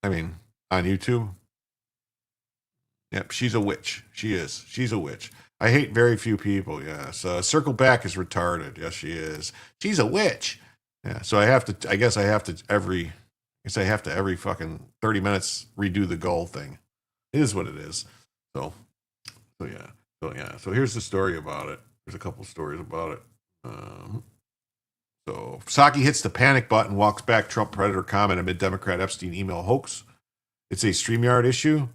I mean, on YouTube. Yep, she's a witch. She is. She's a witch. I hate very few people, yes. Circle Back is retarded. Yes, she is. She's a witch. Yeah, so I guess I have to every fucking 30 minutes redo the goal thing. It is what it is. So yeah. So here's the story about it. There's a couple stories about it. So Psaki hits the panic button, walks back Trump predator comment amid Democrat Epstein email hoax. It's a StreamYard issue.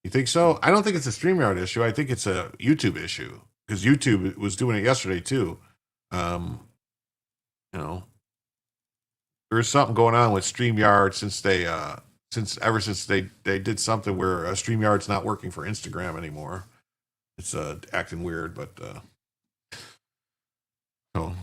You think so? I don't think it's a StreamYard issue. I think it's a YouTube issue because YouTube was doing it yesterday too. There's something going on with StreamYard since they did something where StreamYard's not working for Instagram anymore. It's acting weird, but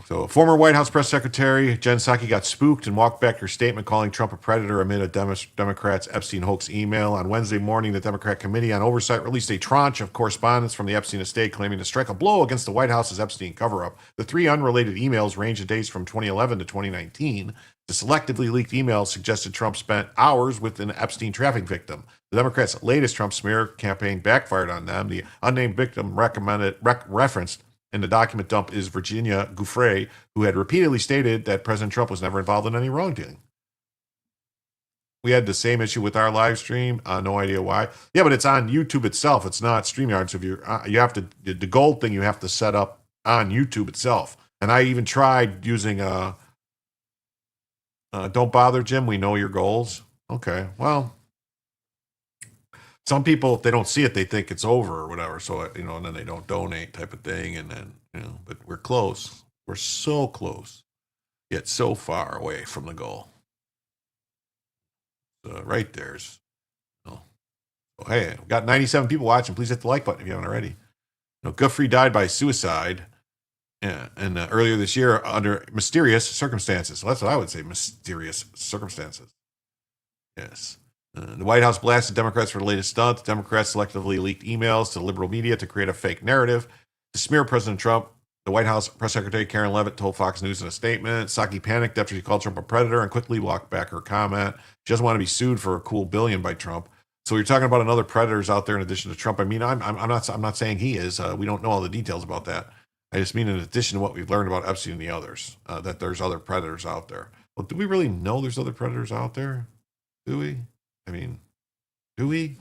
so former White House press secretary Jen Psaki got spooked and walked back her statement calling Trump a predator amid a Democrats Epstein hoax email. On Wednesday morning, the Democrat Committee on Oversight released a tranche of correspondence from the Epstein estate claiming to strike a blow against the White House's Epstein cover-up. The three unrelated emails range in dates from 2011 to 2019. The selectively leaked emails suggested Trump spent hours with an Epstein trafficking victim. The Democrats' latest Trump smear campaign backfired on them. The unnamed victim referenced in the document dump is Virginia Giuffre, who had repeatedly stated that President Trump was never involved in any wrongdoing. We had the same issue with our live stream. No idea why. Yeah, but it's on YouTube itself. It's not StreamYard. So if you have to, the gold thing you have to set up on YouTube itself. And I even tried using don't bother, Jim. We know your goals. Okay, well, some people, if they don't see it, they think it's over or whatever. So, and then they don't donate type of thing. And then, but we're close. We're so close, yet so far away from the goal. Right there's, hey, we've got 97 people watching. Please hit the like button if you haven't already. Guthrie died by suicide. Yeah, and earlier this year under mysterious circumstances. So that's what I would say, mysterious circumstances. Yes. The White House blasted Democrats for the latest stunt. The Democrats selectively leaked emails to the liberal media to create a fake narrative to smear President Trump. The White House press secretary Karen Leavitt told Fox News in a statement, Psaki panicked after she called Trump a predator and quickly walked back her comment. She doesn't want to be sued for a cool billion by Trump. So you're talking about another predators out there in addition to Trump. I mean, I'm not saying he is. We don't know all the details about that. I just mean in addition to what we've learned about Epstein and the others, that there's other predators out there. Well, do we really know there's other predators out there? Do we? I mean, do we?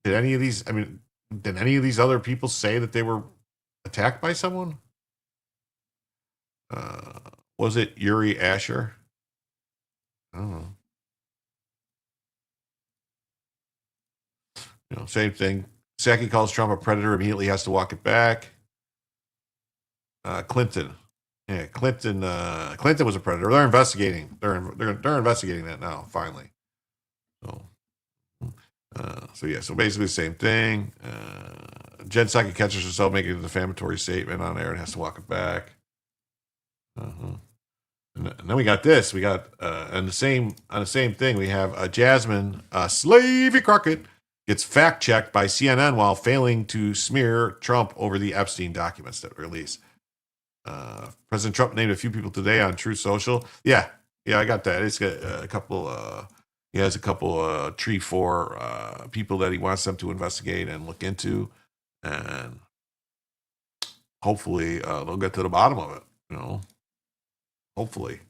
Did any of these? I mean, Did any of these other people say that they were attacked by someone? Was it Yuri Asher? I don't know. Same thing. Psaki calls Trump a predator, immediately has to walk it back. Clinton. Yeah, Clinton was a predator. They're investigating. They're investigating that now, finally. So basically the same thing. Jen Psaki catches herself making a defamatory statement on air and has to walk it back. And then we got this. We got on the same thing. We have Jasmine Slavy Crockett gets fact checked by CNN while failing to smear Trump over the Epstein documents that were released. President Trump named a few people today on Truth Social. Yeah, I got that. It's got a couple. He has a couple 4 people that he wants them to investigate and look into, and hopefully they'll get to the bottom of it. Hopefully.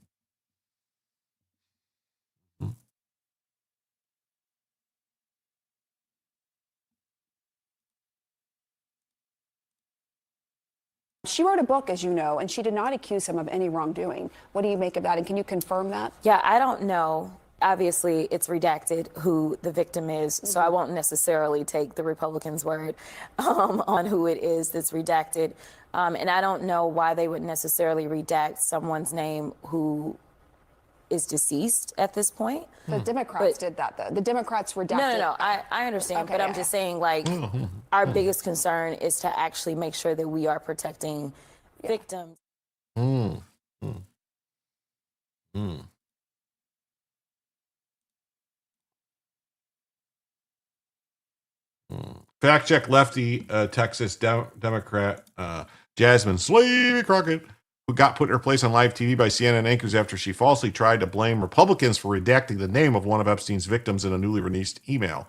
She wrote a book, as you know, and she did not accuse him of any wrongdoing. What do you make of that, and can you confirm that? Yeah, I don't know. Obviously, it's redacted who the victim is, so I won't necessarily take the Republicans' word on who it is that's redacted. And I don't know why they would necessarily redact someone's name who is deceased at this point. The Democrats did that, though. The Democrats redacted. No. I understand, Okay, but I'm yeah. just saying, like, our biggest concern is to actually make sure that we are protecting victims. Fact check lefty Texas Democrat Jasmine Slavy Crockett, who got put in her place on live TV by CNN anchors after she falsely tried to blame Republicans for redacting the name of one of Epstein's victims in a newly released email.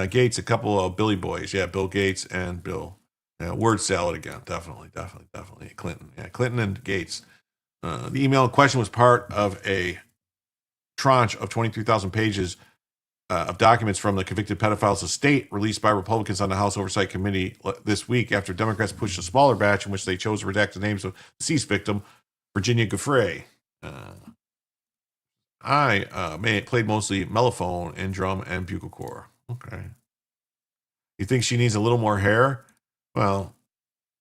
Gates, a couple of Billy boys. Yeah, Bill Gates and Bill. Yeah, word salad again. Definitely. Clinton. Yeah, Clinton and Gates. The email in question was part of a tranche of 23,000 pages of documents from the convicted pedophile's estate released by Republicans on the House Oversight Committee this week after Democrats pushed a smaller batch in which they chose to redact the names of the deceased victim, Virginia Giuffre. I played mostly mellophone and drum and bugle corps. Okay. You think she needs a little more hair? Well,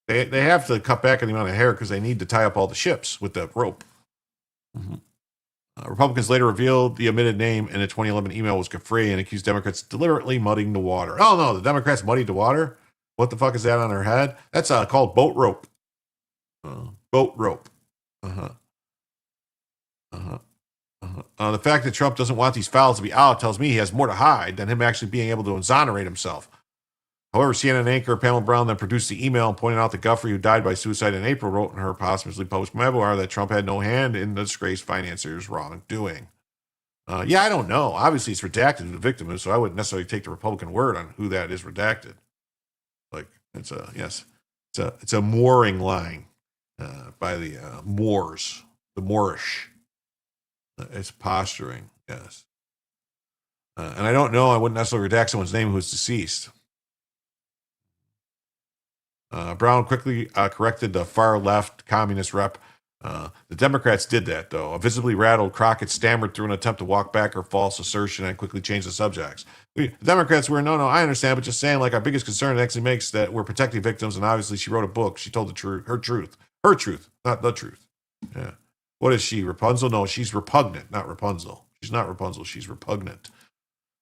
they have to cut back on the amount of hair because they need to tie up all the ships with the rope. Republicans later revealed the omitted name in a 2011 email was Giuffre and accused Democrats deliberately muddying the water. Oh, no, the Democrats muddied the water? What the fuck is that on her head? That's called boat rope. Boat rope. The fact that Trump doesn't want these files to be out tells me he has more to hide than him actually being able to exonerate himself. However, CNN anchor Pamela Brown then produced the email and pointed out that Giuffre, who died by suicide in April, wrote in her posthumously published memoir that Trump had no hand in the disgraced financier's wrongdoing. Yeah, I don't know. Obviously, it's redacted who the victim is, so I wouldn't necessarily take the Republican word on who that is redacted. Like, it's a mooring line by the Moors, the Moorish. It's posturing, yes. And I don't know. I wouldn't necessarily redact someone's name who's deceased. Brown quickly corrected the far left communist rep. The Democrats did that, though. A visibly rattled Crockett stammered through an attempt to walk back her false assertion and quickly changed the subjects. The Democrats were, no, I understand, but just saying, like, our biggest concern actually makes that we're protecting victims, and obviously she wrote a book. She told the truth, her truth, not the truth. Yeah. What is she, Rapunzel? No, she's repugnant, not Rapunzel. She's not Rapunzel, she's repugnant.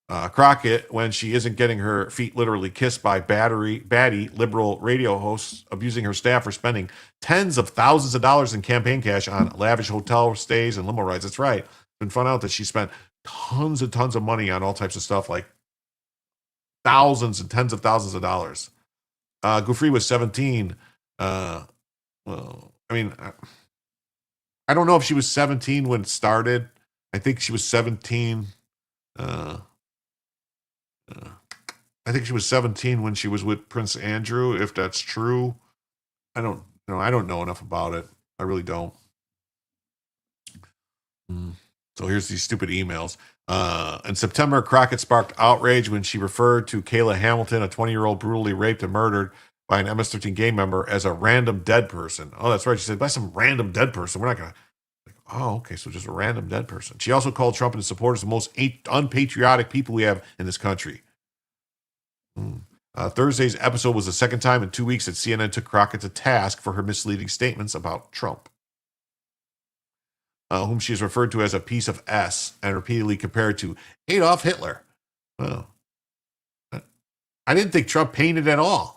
Crockett, when she isn't getting her feet literally kissed by batty liberal radio hosts, abusing her staff for spending tens of thousands of dollars in campaign cash on lavish hotel stays and limo rides. That's right. It's been found out that she spent tons and tons of money on all types of stuff, like thousands and tens of thousands of dollars. Giuffre was 17. I don't know if she was 17 when it started. I think she was 17. I think she was 17 when she was with Prince Andrew, if that's true. I don't know enough about it. I really don't. So here's these stupid emails. In September, Crockett sparked outrage when she referred to Kayla Hamilton, a 20-year-old brutally raped and murdered by an MS-13 gang member, as a random dead person. Oh, that's right. She said, by some random dead person. We're not going to. Oh, okay. So just a random dead person. She also called Trump and his supporters the most unpatriotic people we have in this country. Thursday's episode was the second time in 2 weeks that CNN took Crockett to task for her misleading statements about Trump, whom she is referred to as a piece of S and repeatedly compared to Adolf Hitler. Well, I didn't think Trump painted at all.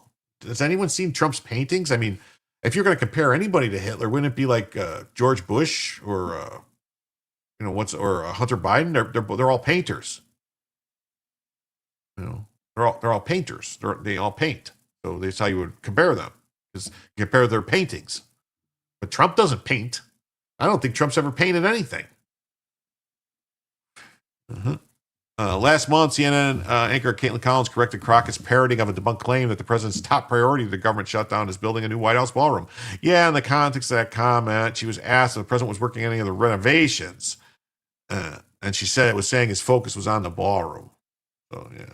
Has anyone seen Trump's paintings? I mean, if you're going to compare anybody to Hitler, wouldn't it be like George Bush or or Hunter Biden? They're all painters. They're all painters. They all paint. So that's how you would compare them. Is compare their paintings. But Trump doesn't paint. I don't think Trump's ever painted anything. Last month, CNN anchor Caitlin Collins corrected Crockett's parroting of a debunked claim that the president's top priority of the government shutdown is building a new White House ballroom. Yeah, in the context of that comment, she was asked if the president was working on any of the renovations. And she said it was saying his focus was on the ballroom. So, yeah.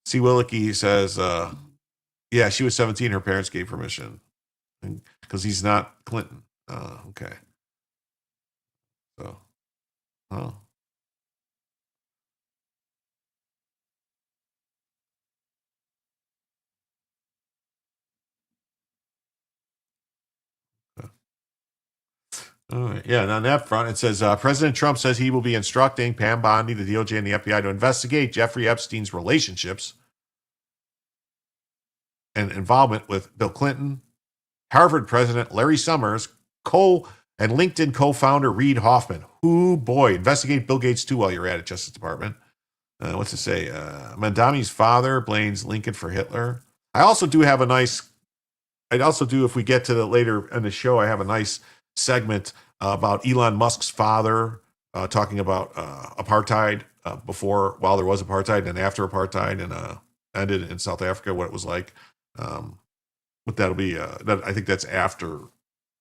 C. Willicke says, yeah, she was 17. Her parents gave permission because he's not Clinton. Okay. So, oh. All right. Yeah, and on that front, it says President Trump says he will be instructing Pam Bondi, the DOJ, and the FBI to investigate Jeffrey Epstein's relationships and involvement with Bill Clinton, Harvard President Larry Summers, and LinkedIn co-founder Reid Hoffman. Ooh, boy. Investigate Bill Gates, too, while you're at it, Justice Department. What's it say? Mandami's father blames Lincoln for Hitler. If we get to the later in the show, I have a nice segment about Elon Musk's father talking about apartheid while there was apartheid and after apartheid and ended in South Africa, what it was like. But that'll be, I think that's after,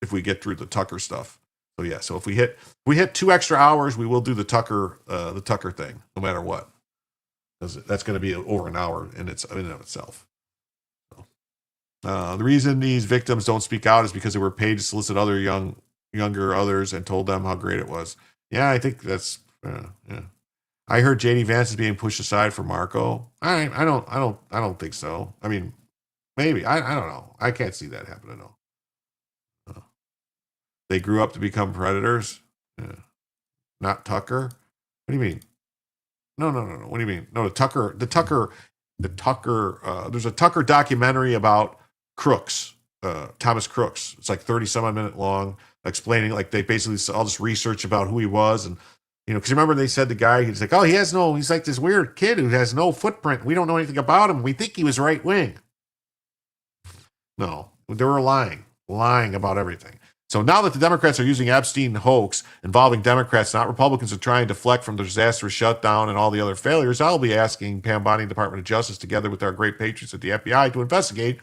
if we get through the Tucker stuff. So yeah, so if we hit 2 extra hours, we will do the Tucker thing, no matter what. That's going to be over an hour in and of itself. The reason these victims don't speak out is because they were paid to solicit other younger others and told them how great it was. Yeah, I think that's yeah. I heard JD Vance is being pushed aside for Marco. I don't think so. I mean, maybe I don't know. I can't see that happening though. They grew up to become predators. Yeah. Not Tucker. What do you mean? No. What do you mean? No, the Tucker. There's a Tucker documentary about Crooks, Thomas Crooks. It's like 30 some odd minute long, explaining like they basically all this research about who he was. And, because remember they said the guy, he's like, oh, he's like this weird kid who has no footprint. We don't know anything about him. We think he was right wing. No, they were lying about everything. So now that the Democrats are using Epstein hoax involving Democrats, not Republicans, to try and deflect from the disastrous shutdown and all the other failures, I'll be asking Pam Bondi, Department of Justice, together with our great patriots at the FBI, to investigate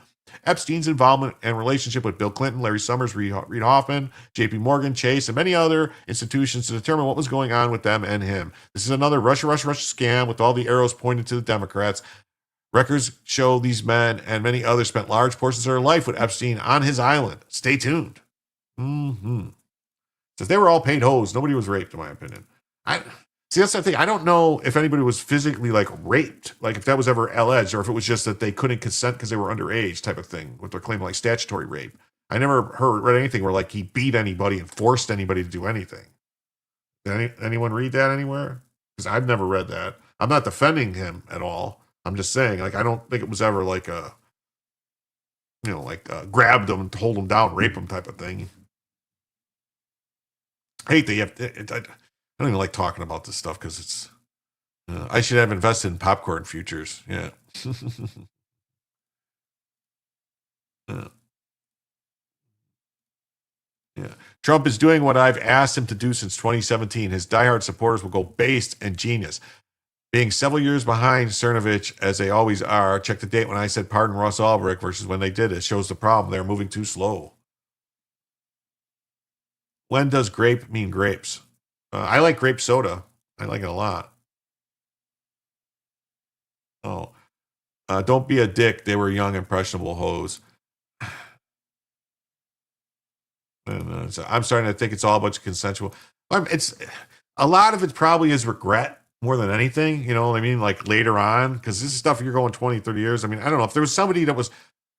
Epstein's involvement and relationship with Bill Clinton, Larry Summers, Reid Hoffman, J.P. Morgan, Chase, and many other institutions to determine what was going on with them and him. This is another Russia scam with all the arrows pointed to the Democrats. Records show these men and many others spent large portions of their life with Epstein on his island. Stay tuned. So they were all paid hoes. Nobody was raped, in my opinion. That's the thing. I don't know if anybody was physically like raped, like if that was ever alleged, or if it was just that they couldn't consent because they were underage type of thing, what they're claiming like statutory rape. I never read anything where like he beat anybody and forced anybody to do anything. Did anyone read that anywhere? Because I've never read that. I'm not defending him at all. I'm just saying, like, I don't think it was ever like grabbed him and hold him down, rape him type of thing. I hate that I don't even like talking about this stuff because it's. I should have invested in popcorn futures. Yeah. Yeah. Trump is doing what I've asked him to do since 2017. His diehard supporters will go based and genius. Being several years behind Cernovich, as they always are. Check the date when I said pardon Ross Ulbricht versus when they did it. Shows the problem. They're moving too slow. When does grape mean grapes? I like grape soda. I like it a lot. Oh, don't be a dick. They were young, impressionable hoes. And so I'm starting to think it's all a bunch of consensual. It's a lot of it probably is regret more than anything. You know what I mean? Like later on, because this is stuff you're going 20, 30 years. I mean, I don't know if there was somebody that was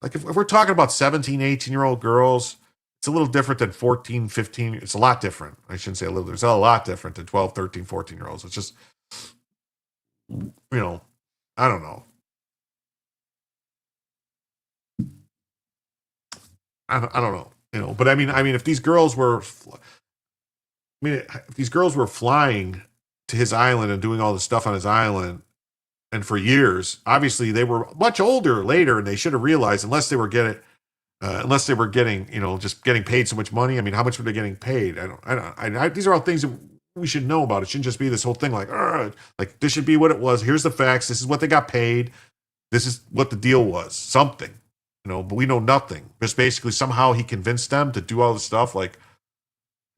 like, if we're talking about 17, 18-year-old girls, it's a little different than 14, 15. It's a lot different. I shouldn't say a little, it's a lot different than 12, 13, 14-year-olds. It's just, I don't know. I don't know, but I mean, if these girls were, if these girls were flying to his island and doing all this stuff on his island, and for years, obviously they were much older later, and they should have realized, unless they were getting, just getting paid so much money. I mean, how much were they getting paid? These are all things that we should know about. It shouldn't just be this whole thing like this should be what it was. Here's the facts. This is what they got paid. This is what the deal was. Something, but we know nothing. Just basically somehow he convinced them to do all the stuff. Like,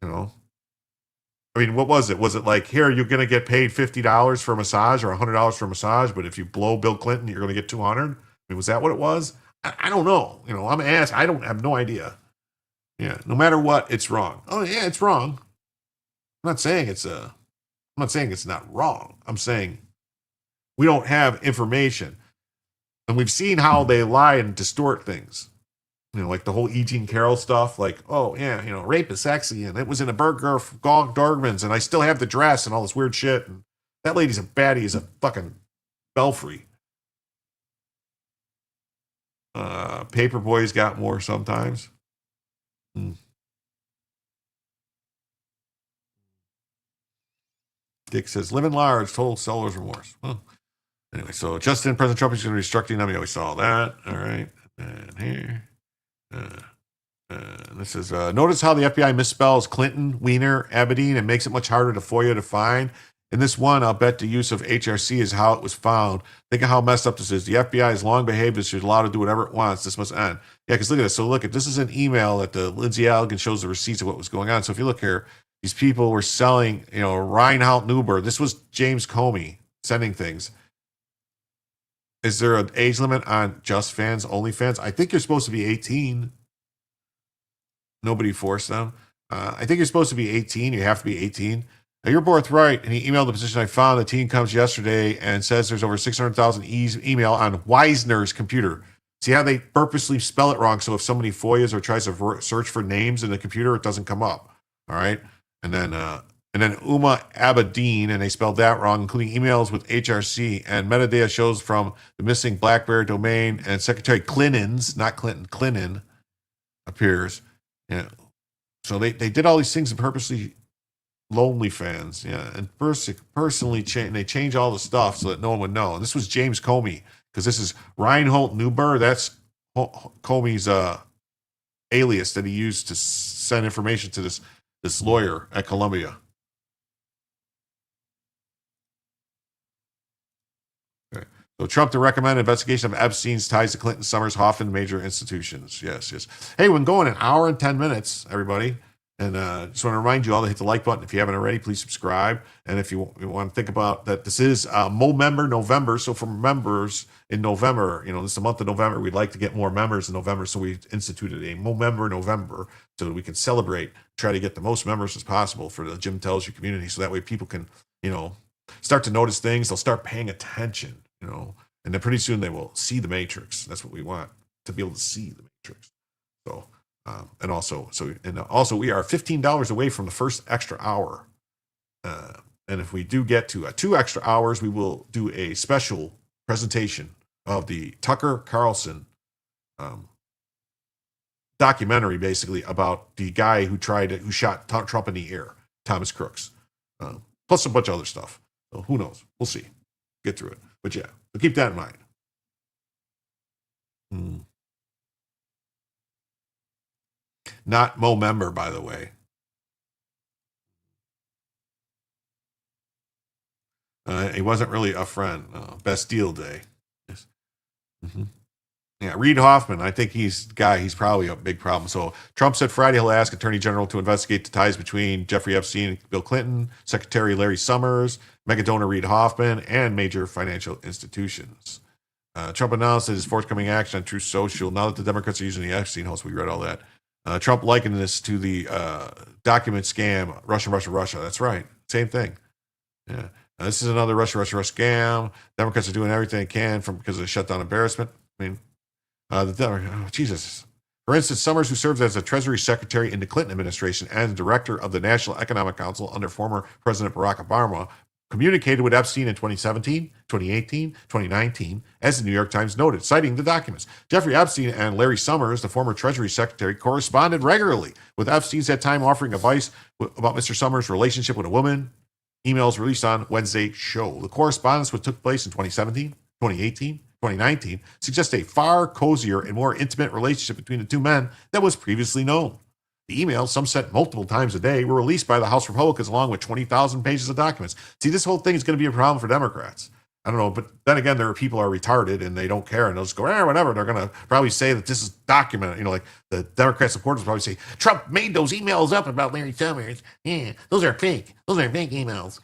I mean, what was it? Was it like, here, you're going to get paid $50 for a massage or $100 for a massage, but if you blow Bill Clinton, you're going to get 200? I mean, was that what it was? I don't know. I'm asked. I don't have no idea. Yeah, no matter what, it's wrong. Oh yeah, it's wrong. I'm not saying it's not wrong. I'm saying we don't have information, and we've seen how they lie and distort things. Like the whole E. Jean Carroll stuff, like, oh, yeah, rape is sexy, and it was in a burger of Dogman's, and I still have the dress and all this weird shit. And that lady's a baddie as a fucking belfry. Paperboy's got more sometimes. Dick says, living large, total seller's remorse. Well, anyway, so President Trump is going to be restructuring them. We saw that. All right. And here. This is notice how the FBI misspells Clinton, Wiener, Abedin, and makes it much harder to FOIA to find. In this one, I'll bet the use of HRC is how it was found. Think of how messed up this is. The FBI has long behaved as should allowed to do whatever it wants. This must end. Yeah, because look at this. So this is an email that the Lindsay Alligan shows the receipts of what was going on. So if you look here, these people were selling, Reinhold Neuber. This was James Comey sending things. Is there an age limit on Just Fans, Only Fans? I think you're supposed to be 18. Nobody forced them. I think you're supposed to be 18. You have to be 18. Now, you're both right. And he emailed the position I found. The team comes yesterday and says there's over 600,000 email on Wisner's computer. See how they purposely spell it wrong? So if somebody FOIAs or tries to search for names in the computer, it doesn't come up. All right. And then Uma Abedin, and they spelled that wrong, including emails with HRC and metadata shows from the missing BlackBerry domain, and Secretary Clinton's, not Clinton, Clinton appears. Yeah. So they did all these things and purposely lonely fans. Yeah. And personally they change all the stuff so that no one would know. And this was James Comey, because this is Reinhold Neuber. That's Comey's alias that he used to send information to this lawyer at Columbia. Okay. So Trump to recommend investigation of Epstein's ties to Clinton, Summers, Hoffman, major institutions. Yes. Hey, we're going an hour and 10 minutes, everybody. And just want to remind you all to hit the like button. If you haven't already, please subscribe. And if you want to think about that, this is Member November. So for members in November, this is the month of November, we'd like to get more members in November. So we instituted a Member November so that we can celebrate, try to get the most members as possible for the Jim Tells You community. So that way people can, start to notice things. They'll start paying attention, and then pretty soon they will see the Matrix. That's what we want, to be able to see the Matrix. So, and also we are $15 away from the first extra hour. And if we do get to 2 extra hours, we will do a special presentation of the Tucker Carlson documentary, basically about the guy who shot Trump in the ear, Thomas Crooks, plus a bunch of other stuff. So who knows? We'll see. Get through it. But yeah, so keep that in mind. Not Member, by the way. He wasn't really a friend. Bastille Day. Yes. Yeah, Reid Hoffman, I think he's probably a big problem. So Trump said Friday he'll ask Attorney General to investigate the ties between Jeffrey Epstein and Bill Clinton, Secretary Larry Summers, mega donor Reid Hoffman, and major financial institutions. Trump announced his forthcoming action on Truth Social. Now that the Democrats are using the Epstein host, we read all that. Trump likened this to the document scam, Russia, Russia, Russia. That's right. Same thing. Yeah. This is another Russia, Russia, Russia scam. Democrats are doing everything they can because of the shutdown embarrassment. I mean, Jesus. For instance, Summers, who served as a Treasury Secretary in the Clinton administration and director of the National Economic Council under former President Barack Obama, communicated with Epstein in 2017, 2018, 2019, as the New York Times noted, citing the documents. Jeffrey Epstein and Larry Summers, the former Treasury Secretary, corresponded regularly with Epstein's at time offering advice about Mr. Summers' relationship with a woman. Emails released on Wednesday show. The correspondence, which took place in 2017, 2018, 2019, suggests a far cozier and more intimate relationship between the two men than was previously known. The emails, some sent multiple times a day, were released by the House Republicans along with 20,000 pages of documents. See, this whole thing is going to be a problem for Democrats. I don't know, but then again, there are people who are retarded and they don't care and they'll just go, whatever. They're going to probably say that this is documented. You know, like the Democrat supporters probably say, Trump made those emails up about Larry Summers. Yeah, those are fake. Those are fake emails.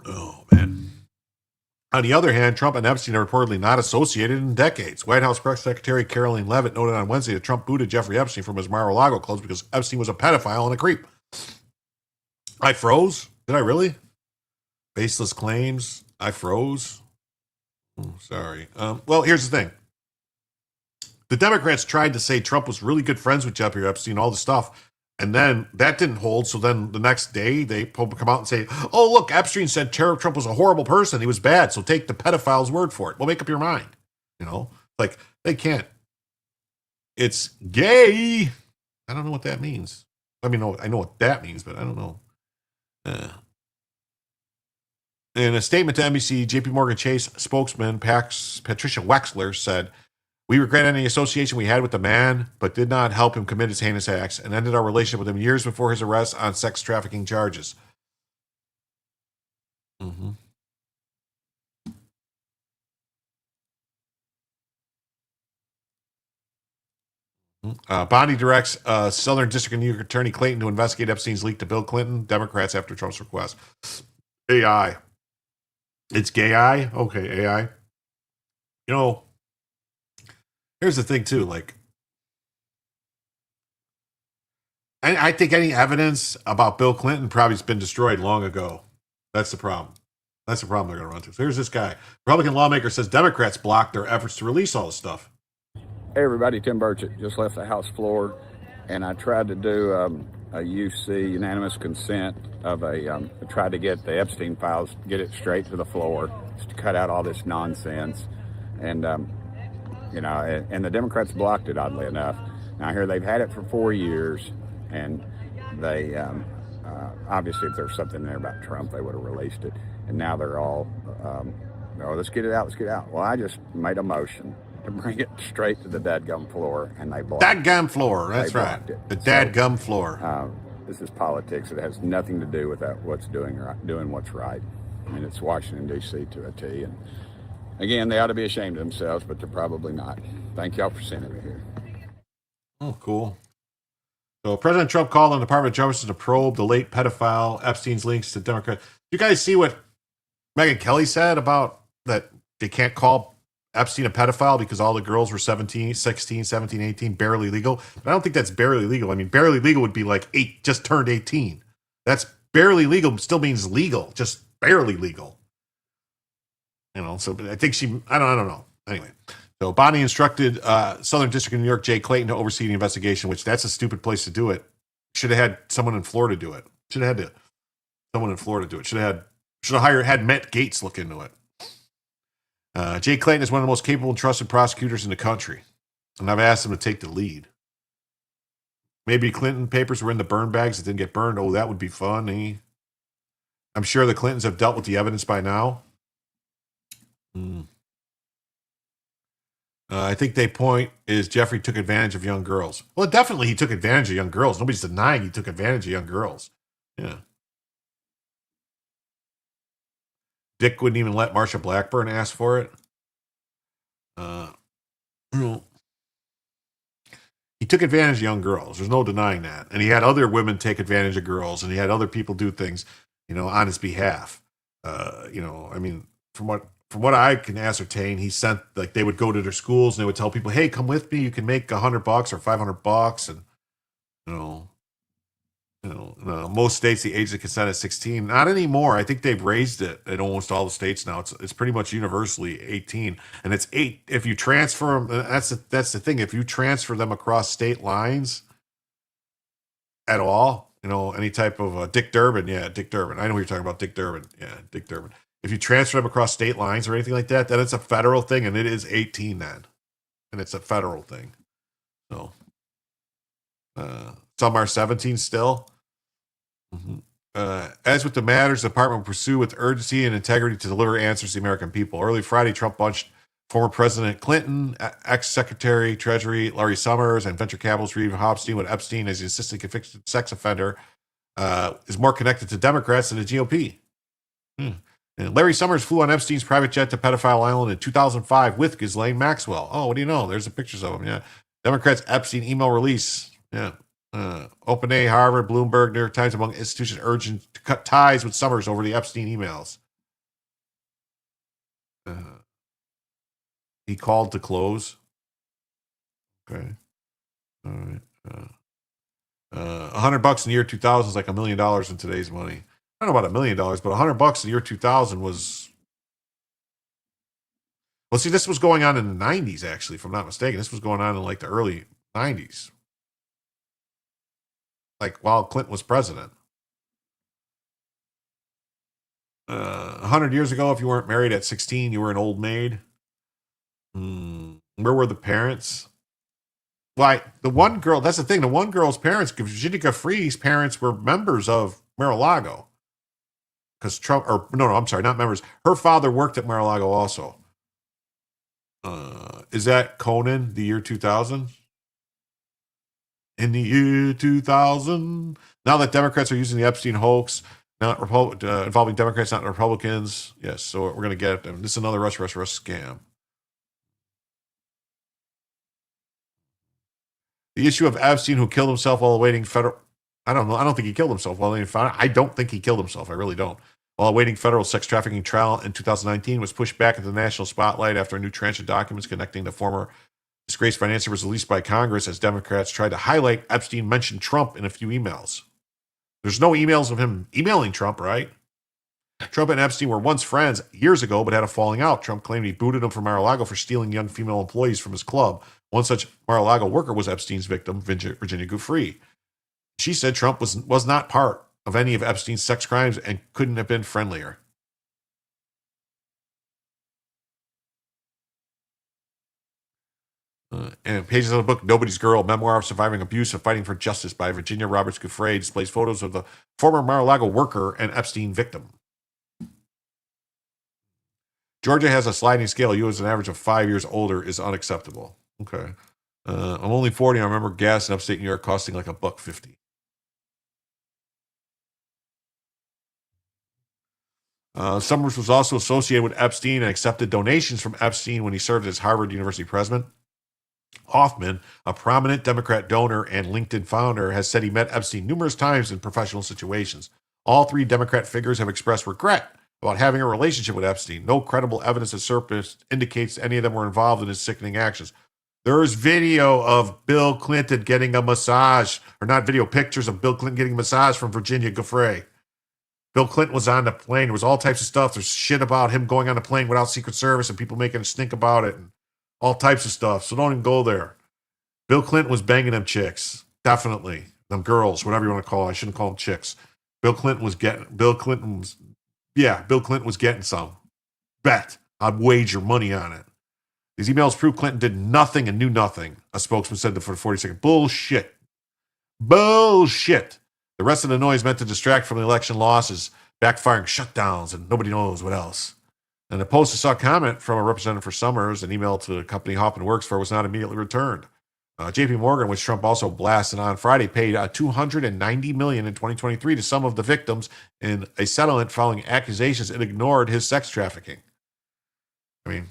Oh, man. On the other hand, Trump and Epstein are reportedly not associated in decades. White House Press Secretary Caroline Leavitt noted on Wednesday that Trump booted Jeffrey Epstein from his Mar-a-Lago clubs because Epstein was a pedophile and a creep. I froze? Did I really? Baseless claims. I froze? Oh, sorry. Well, here's the thing. The Democrats tried to say Trump was really good friends with Jeffrey Epstein, all the stuff. And then that didn't hold. So then the next day they come out and say, oh, look, Epstein said Trump was a horrible person. He was bad. So take the pedophile's word for it. Well, make up your mind. You know, like they can't. It's gay. I don't know what that means. I mean, I know what that means, but I don't know. In a statement to NBC, JP Morgan Chase spokesman Patricia Wexler said, we regret any association we had with the man, but did not help him commit his heinous acts and ended our relationship with him years before his arrest on sex trafficking charges. Mm-hmm. Bondi directs Southern District of New York Attorney Clayton to investigate Epstein's leak to Bill Clinton, Democrats after Trump's request. AI. It's gay eye? Okay, AI. You know, here's the thing, too. Like, I think any evidence about Bill Clinton probably has been destroyed long ago. That's the problem. That's the problem they're going to run into. So here's this guy. Republican lawmaker says Democrats blocked their efforts to release all this stuff. Hey, everybody. Tim Burchett just left the House floor, and I tried to do a UC, unanimous consent, of I tried to get the Epstein files, get it straight to the floor, just to cut out all this nonsense. And, you know, and the Democrats blocked it, oddly enough. Now, here they've had it for 4 years, and they, obviously, if there's something there about Trump, they would have released it. And now they're all, oh, let's get it out, let's get it out. Well, I just made a motion to bring it straight to the dadgum floor, and they blocked it. Dadgum floor, that's right. The dadgum floor. This is politics. It has nothing to do with that, what's doing what's right. I mean, it's Washington, D.C. to a T. And again, they ought to be ashamed of themselves, but they're probably not. Thank y'all for sending me here. Oh, cool. So President Trump called on the Department of Justice to probe the late pedophile Epstein's links to Democrats. You guys see what Megyn Kelly said about that they can't call Epstein a pedophile because all the girls were 17, 16, 17, 18, barely legal. But I don't think that's barely legal. I mean, barely legal would be like 8, just turned 18. That's barely legal, still means legal, just barely legal. You know, so I think I don't know. Anyway, so Bonnie instructed Southern District of New York, Jay Clayton, to oversee the investigation, which that's a stupid place to do it. Should have had someone in Florida do it. Should have had someone in Florida do it. Should have had Matt Gaetz look into it. Jay Clayton is one of the most capable and trusted prosecutors in the country, and I've asked him to take the lead. Maybe Clinton papers were in the burn bags that didn't get burned. Oh, that would be fun. I'm sure the Clintons have dealt with the evidence by now. I think they point is Jeffrey took advantage of young girls. Well, definitely he took advantage of young girls. Nobody's denying he took advantage of young girls. Yeah. Dick wouldn't even let Marsha Blackburn ask for it. He took advantage of young girls. There's no denying that. And he had other women take advantage of girls, and he had other people do things, on his behalf. I mean, from what I can ascertain, he sent, like, they would go to their schools and they would tell people, "Hey, come with me. You can make $100 or $500," and you know, most states the age of consent is 16. Not anymore. I think they've raised it in almost all the states now. It's pretty much universally 18, and it's 8 if you transfer them. That's the thing. If you transfer them across state lines at all, any type of Dick Durbin. Yeah, Dick Durbin. I know you're talking about Dick Durbin. Yeah, Dick Durbin. If you transfer them across state lines or anything like that, then it's a federal thing, and it is 18 then, and it's a federal thing. So some are 17 still. Mm-hmm. As with the matters, the department will pursue with urgency and integrity to deliver answers to the American people. Early Friday, Trump bunched former President Clinton, ex-Secretary Treasury Larry Summers, and venture capitalist Reed Hopstein with Epstein as the assistant convicted sex offender is more connected to Democrats than the GOP. And Larry Summers flew on Epstein's private jet to Pedophile Island in 2005 with Ghislaine Maxwell. Oh, what do you know? There's the pictures of him. Yeah. Democrats Epstein email release. Yeah. OpenAI, Harvard, Bloomberg, New York Times, among institutions urging to cut ties with Summers over the Epstein emails. He called to close. Okay. All right. $100 in the year 2000 is like $1 million in today's money. I don't know about $1 million, but $100 in the year 2000 was. Well, see, this was going on in the 90s, actually, if I'm not mistaken. This was going on in like the early 90s. Like while Clinton was president. 100 years ago, if you weren't married at 16, you were an old maid. Where were the parents? Why, the one girl, that's the thing. The one girl's parents, Virginia Giuffre's parents were members of Mar-a-Lago. Because Trump, or no, I'm sorry, not members. Her father worked at Mar-a-Lago also. Is that Conan, the year 2000? In the year 2000. Now that Democrats are using the Epstein hoax, not involving Democrats, not Republicans. Yes, so we're going to get them. This is another rush scam. The issue of Epstein, who killed himself while awaiting federal. I don't know. I don't think he killed himself while awaiting. I don't think he killed himself. I really don't. While awaiting federal sex trafficking trial in 2019, was pushed back into the national spotlight after a new tranche of documents connecting the former disgraced financier was released by Congress as Democrats tried to highlight Epstein mentioned Trump in a few emails. There's no emails of him emailing Trump, right? Trump and Epstein were once friends years ago, but had a falling out. Trump claimed he booted him from Mar-a-Lago for stealing young female employees from his club. One such Mar-a-Lago worker was Epstein's victim, Virginia Giuffre. She said Trump was not part of any of Epstein's sex crimes and couldn't have been friendlier. And pages of the book, Nobody's Girl, Memoir of Surviving Abuse and Fighting for Justice by Virginia Roberts Giuffre displays photos of the former Mar-a-Lago worker and Epstein victim. Georgia has a sliding scale. You as an average of 5 years older is unacceptable. Okay. I'm only 40. I remember gas in upstate New York costing like $1.50. Summers was also associated with Epstein and accepted donations from Epstein when he served as Harvard University president. Hoffman, a prominent Democrat donor and LinkedIn founder, has said he met Epstein numerous times in professional situations. All three Democrat figures have expressed regret about having a relationship with Epstein. No credible evidence has surfaced indicates any of them were involved in his sickening actions. There is video of Bill Clinton getting a massage, or not video, pictures of Bill Clinton getting a massage from Virginia Giuffre. Bill Clinton was on the plane. There was all types of stuff. There's shit about him going on the plane without Secret Service and people making a stink about it and all types of stuff. So don't even go there. Bill Clinton was banging them chicks. Definitely. Them girls, whatever you want to call them. I shouldn't call them chicks. Bill Clinton was getting some. Bet. I'd wager money on it. These emails prove Clinton did nothing and knew nothing, a spokesman said for 40 seconds. Bullshit. The rest of the noise meant to distract from the election losses, backfiring shutdowns, and nobody knows what else. And the Post saw a comment from a representative for Summers, an email to the company Hoffman works for was not immediately returned. JP Morgan, which Trump also blasted on Friday, paid $290 million in 2023 to some of the victims in a settlement following accusations it ignored his sex trafficking. I mean,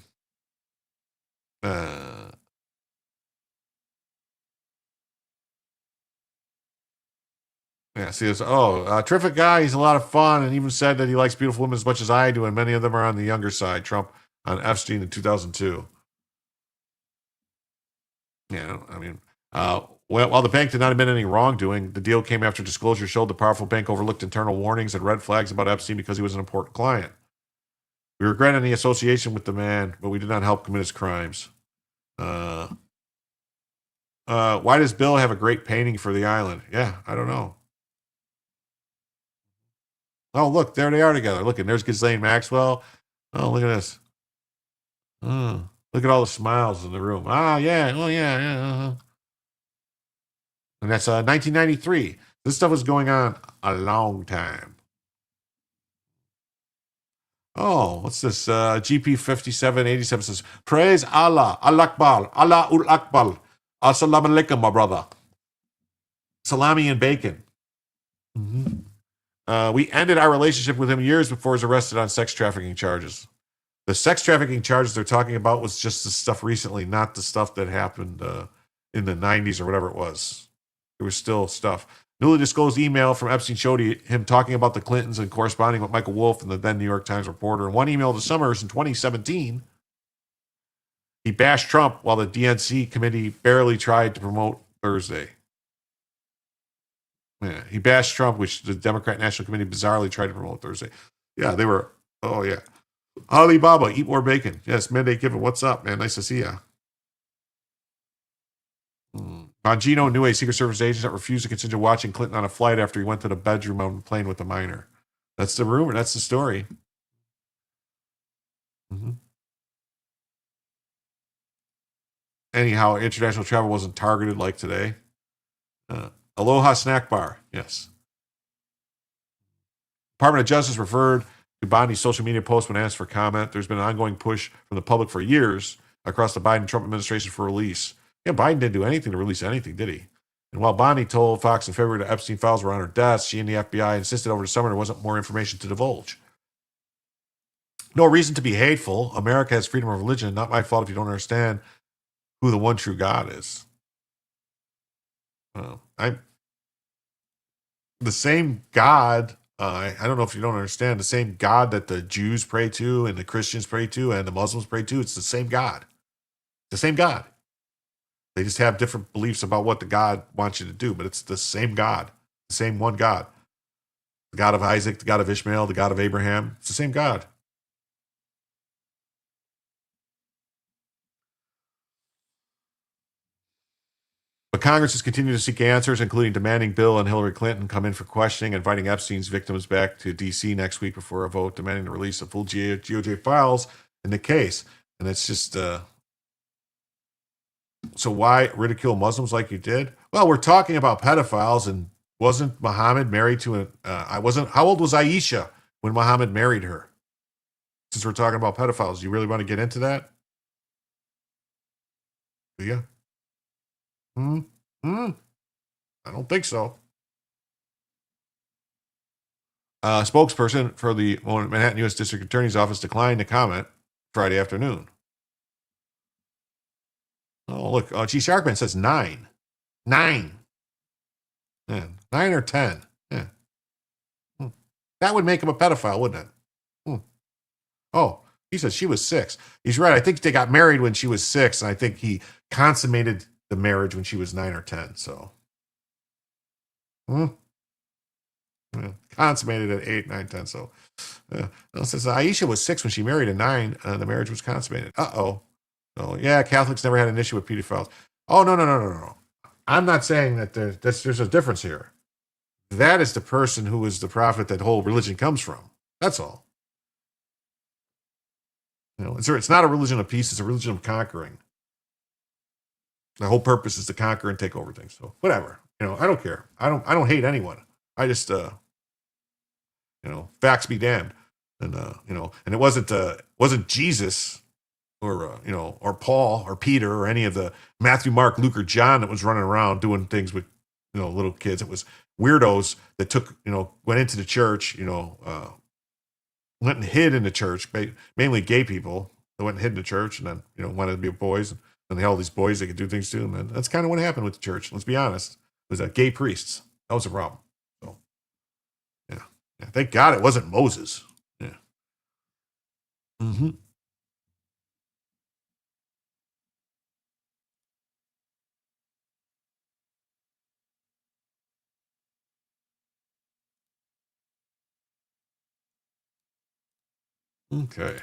yeah, see this. Terrific guy. He's a lot of fun, and even said that he likes beautiful women as much as I do, and many of them are on the younger side. Trump on Epstein in 2002. Yeah, I mean, while the bank did not admit any wrongdoing, the deal came after disclosure showed the powerful bank overlooked internal warnings and red flags about Epstein because he was an important client. We regret any association with the man, but we did not help commit his crimes. Why does Bill have a great painting for the island? Yeah, I don't know. Oh, look, there they are together. Look, and there's Ghislaine Maxwell. Oh, look at this. Look at all the smiles in the room. Ah, yeah. Oh, yeah, yeah. And that's 1993. This stuff was going on a long time. Oh, what's this? GP 5787 says, praise Allah, Allah Akbar, Allah ul Akbar. Assalamu alaikum, my brother. Salami and bacon. We ended our relationship with him years before he was arrested on sex trafficking charges. The sex trafficking charges they're talking about was just the stuff recently, not the stuff that happened in the 90s or whatever it was. There was still stuff. Newly disclosed email from Epstein showed him talking about the Clintons and corresponding with Michael Wolff and the then New York Times reporter. In one email to Summers in 2017, he bashed Trump while the DNC committee barely tried to promote Thursday. Yeah, he bashed Trump, which the Democrat National Committee bizarrely tried to promote Thursday. Yeah, they were, oh yeah. Alibaba, eat more bacon. Yes, Mandate Given, what's up, man? Nice to see ya. Bongino knew a Secret Service agent that refused to continue watching Clinton on a flight after he went to the bedroom on a plane with a minor. That's the rumor. That's the story. Anyhow, international travel wasn't targeted like today. Aloha Snack Bar. Yes. Department of Justice referred to Bondi's social media post when asked for comment. There's been an ongoing push from the public for years across the Biden-Trump administration for release. Yeah, Biden didn't do anything to release anything, did he? And while Bondi told Fox in February that Epstein files were on her desk, she and the FBI insisted over the summer there wasn't more information to divulge. No reason to be hateful. America has freedom of religion. Not my fault if you don't understand who the one true God is. The same God, I don't know if you don't understand, the same God that the Jews pray to and the Christians pray to and the Muslims pray to, it's the same God. The same God. They just have different beliefs about what the God wants you to do, but it's the same God, the same one God. The God of Isaac, the God of Ishmael, the God of Abraham. It's the same God. But Congress has continued to seek answers, including demanding Bill and Hillary Clinton come in for questioning, inviting Epstein's victims back to D.C. next week before a vote, demanding the release of full DOJ files in the case. And it's just, so why ridicule Muslims like you did? Well, we're talking about pedophiles, and wasn't Muhammad married to how old was Aisha when Muhammad married her? Since we're talking about pedophiles, you really want to get into that? Do you? I don't think so. Spokesperson for the Manhattan U.S. District Attorney's Office declined to comment Friday afternoon. Oh, look. G. Sharkman says 9. 9. Yeah, 9 or 10. Yeah. That would make him a pedophile, wouldn't it? Oh, he says she was 6. He's right. I think they got married when she was 6, and I think he consummated the marriage when she was 9 or 10. So, yeah, consummated at 8, 9, 10. So, since Aisha was 6 when she married, at 9, the marriage was consummated. So, yeah, Catholics never had an issue with pedophiles. Oh, no. I'm not saying that there's a difference here. That is the person who is the prophet that whole religion comes from. That's all. It's not a religion of peace. It's a religion of conquering. The whole purpose is to conquer and take over things. So whatever, I don't care. I don't hate anyone. I just, facts be damned. And and it wasn't Jesus or or Paul or Peter or any of the Matthew, Mark, Luke, or John that was running around doing things with little kids. It was weirdos that went into the church, went and hid in the church, mainly gay people that went and hid in the church, and then wanted to be boys, and they had all these boys they could do things to, and then that's kind of what happened with the church. Let's be honest, it was gay priests. That was a problem. So yeah, thank God it wasn't Moses. Yeah. Mm-hmm. Okay.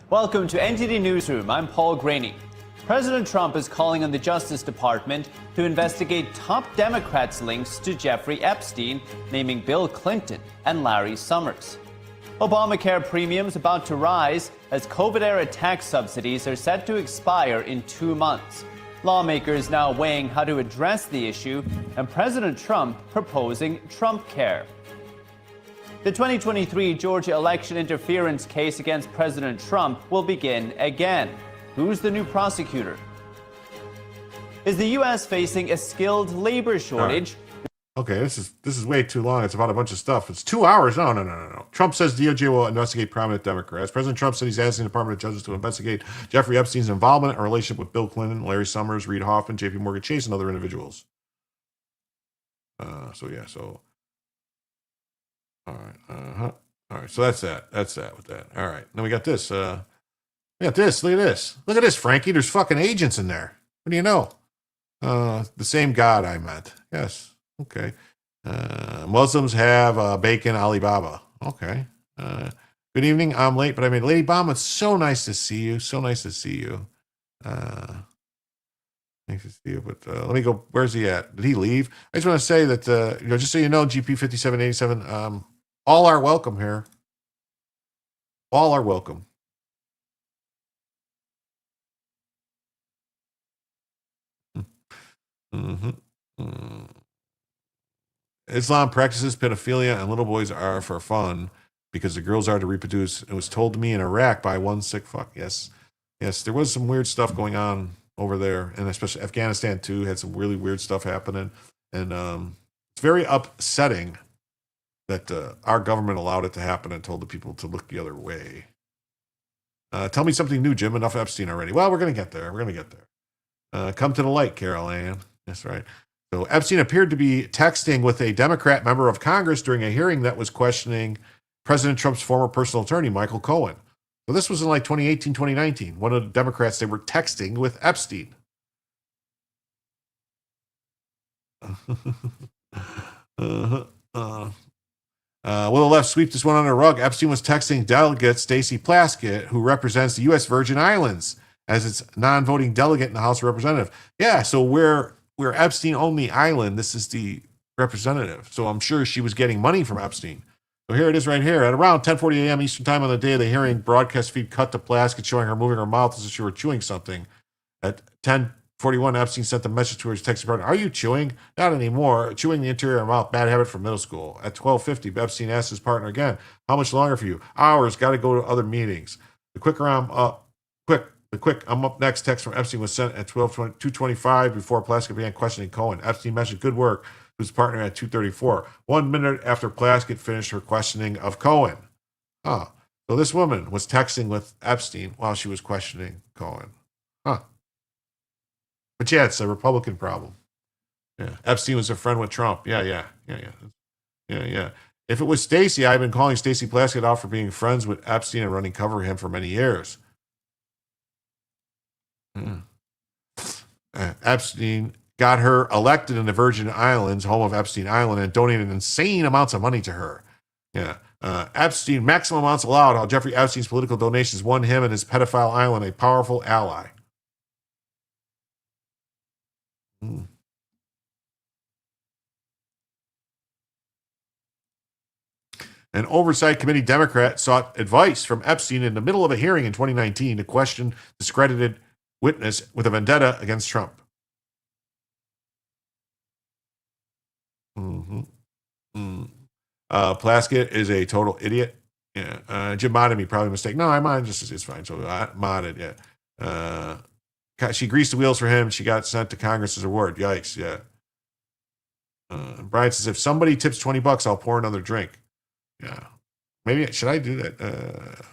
Welcome to NTD Newsroom. I'm Paul Graney. President Trump is calling on the Justice Department to investigate top Democrats' links to Jeffrey Epstein, naming Bill Clinton and Larry Summers. Obamacare premiums about to rise as COVID-era tax subsidies are set to expire in 2 months. Lawmakers now weighing how to address the issue, and President Trump proposing Trump Care. The 2023 Georgia election interference case against President Trump will begin again. Who's the new prosecutor? Is the U.S. facing a skilled labor shortage? Okay, this is way too long. It's about a bunch of stuff. It's 2 hours. No. Trump says DOJ will investigate prominent Democrats. President Trump said he's asking the Department of Justice to investigate Jeffrey Epstein's involvement or relationship with Bill Clinton, Larry Summers, Reid Hoffman, J.P. Morgan Chase, and other individuals. All right. All right. So that's that. That's that with that. All right. Then we got this. Look at this. Look at this, Frankie. There's fucking agents in there. What do you know? The same God I met. Yes. Okay. Muslims have bacon Alibaba. Okay. Good evening. I'm late, but I mean, Lady Bomb, it's so nice to see you. So nice to see you. Nice to see you. But let me go. Where's he at? Did he leave? I just want to say that, just so you know, GP 5787, all are welcome here. All are welcome. Mm-hmm. Islam practices pedophilia and little boys are for fun because the girls are to reproduce. It was told to me in Iraq by one sick fuck. Yes, there was some weird stuff going on over there, and especially Afghanistan too had some really weird stuff happening, and it's very upsetting that our government allowed it to happen and told the people to look the other way. Tell me something new, Jim. Enough Epstein already. Well, we're going to get there. Come to the light, Carol Ann. That's right. So Epstein appeared to be texting with a Democrat member of Congress during a hearing that was questioning President Trump's former personal attorney, Michael Cohen. So this was in like 2018, 2019. One of the Democrats, they were texting with Epstein. Will the left sweep this one under the rug? Epstein was texting delegate Stacey Plaskett, who represents the U.S. Virgin Islands, as its non-voting delegate in the House of Representatives. Yeah, so where Epstein owned the island, this is the representative. So I'm sure she was getting money from Epstein. So here it is right here. At around 10:40 a.m. Eastern Time on the day of the hearing, broadcast feed cut to Plaskett showing her moving her mouth as if she were chewing something. At 10:41, Epstein sent a message to his texting partner. Are you chewing? Not anymore. Chewing the interior of my mouth, bad habit from middle school. At 12:50, Epstein asked his partner again, how much longer for you? Hours, got to go to other meetings. The quick, I'm up next text from Epstein was sent at 2:25 before Plaskett began questioning Cohen. Epstein mentioned good work to his partner at 2:34, 1 minute after Plaskett finished her questioning of Cohen. So this woman was texting with Epstein while she was questioning Cohen. But yeah, it's a Republican problem. Yeah, Epstein was a friend with Trump. Yeah. If it was Stacey, I've been calling Stacey Plaskett out for being friends with Epstein and running cover for him for many years. Epstein got her elected in the Virgin Islands, home of Epstein Island, and donated insane amounts of money to her. Yeah. Epstein, maximum amounts allowed. How Jeffrey Epstein's political donations won him and his pedophile island a powerful ally. An oversight committee Democrat sought advice from Epstein in the middle of a hearing in 2019 to question discredited witness with a vendetta against Trump. Mm-hmm. Mm. Plaskett is a total idiot. Yeah. Jim modded me, probably a mistake. No, I modded just it's fine. So I modded, yeah. She greased the wheels for him. She got sent to Congress as a reward. Yikes, yeah. Brian says, if somebody tips $20, I'll pour another drink. Yeah. Maybe, should I do that?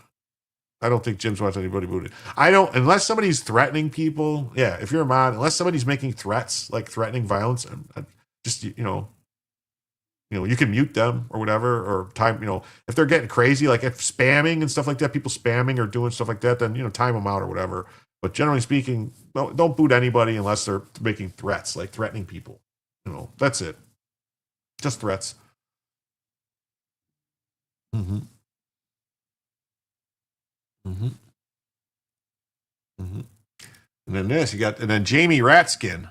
I don't think Jim's wants anybody booted. I don't, unless somebody's threatening people. Yeah, if you're a mod, unless somebody's making threats, like threatening violence, just, you can mute them or whatever, or time, if they're getting crazy, like if spamming and stuff like that, people spamming or doing stuff like that, then, time them out or whatever. But generally speaking, don't boot anybody unless they're making threats, like threatening people. That's it. Just threats. Mm-hmm. Mm-hmm. Mm-hmm. And then and then Jamie Ratskin.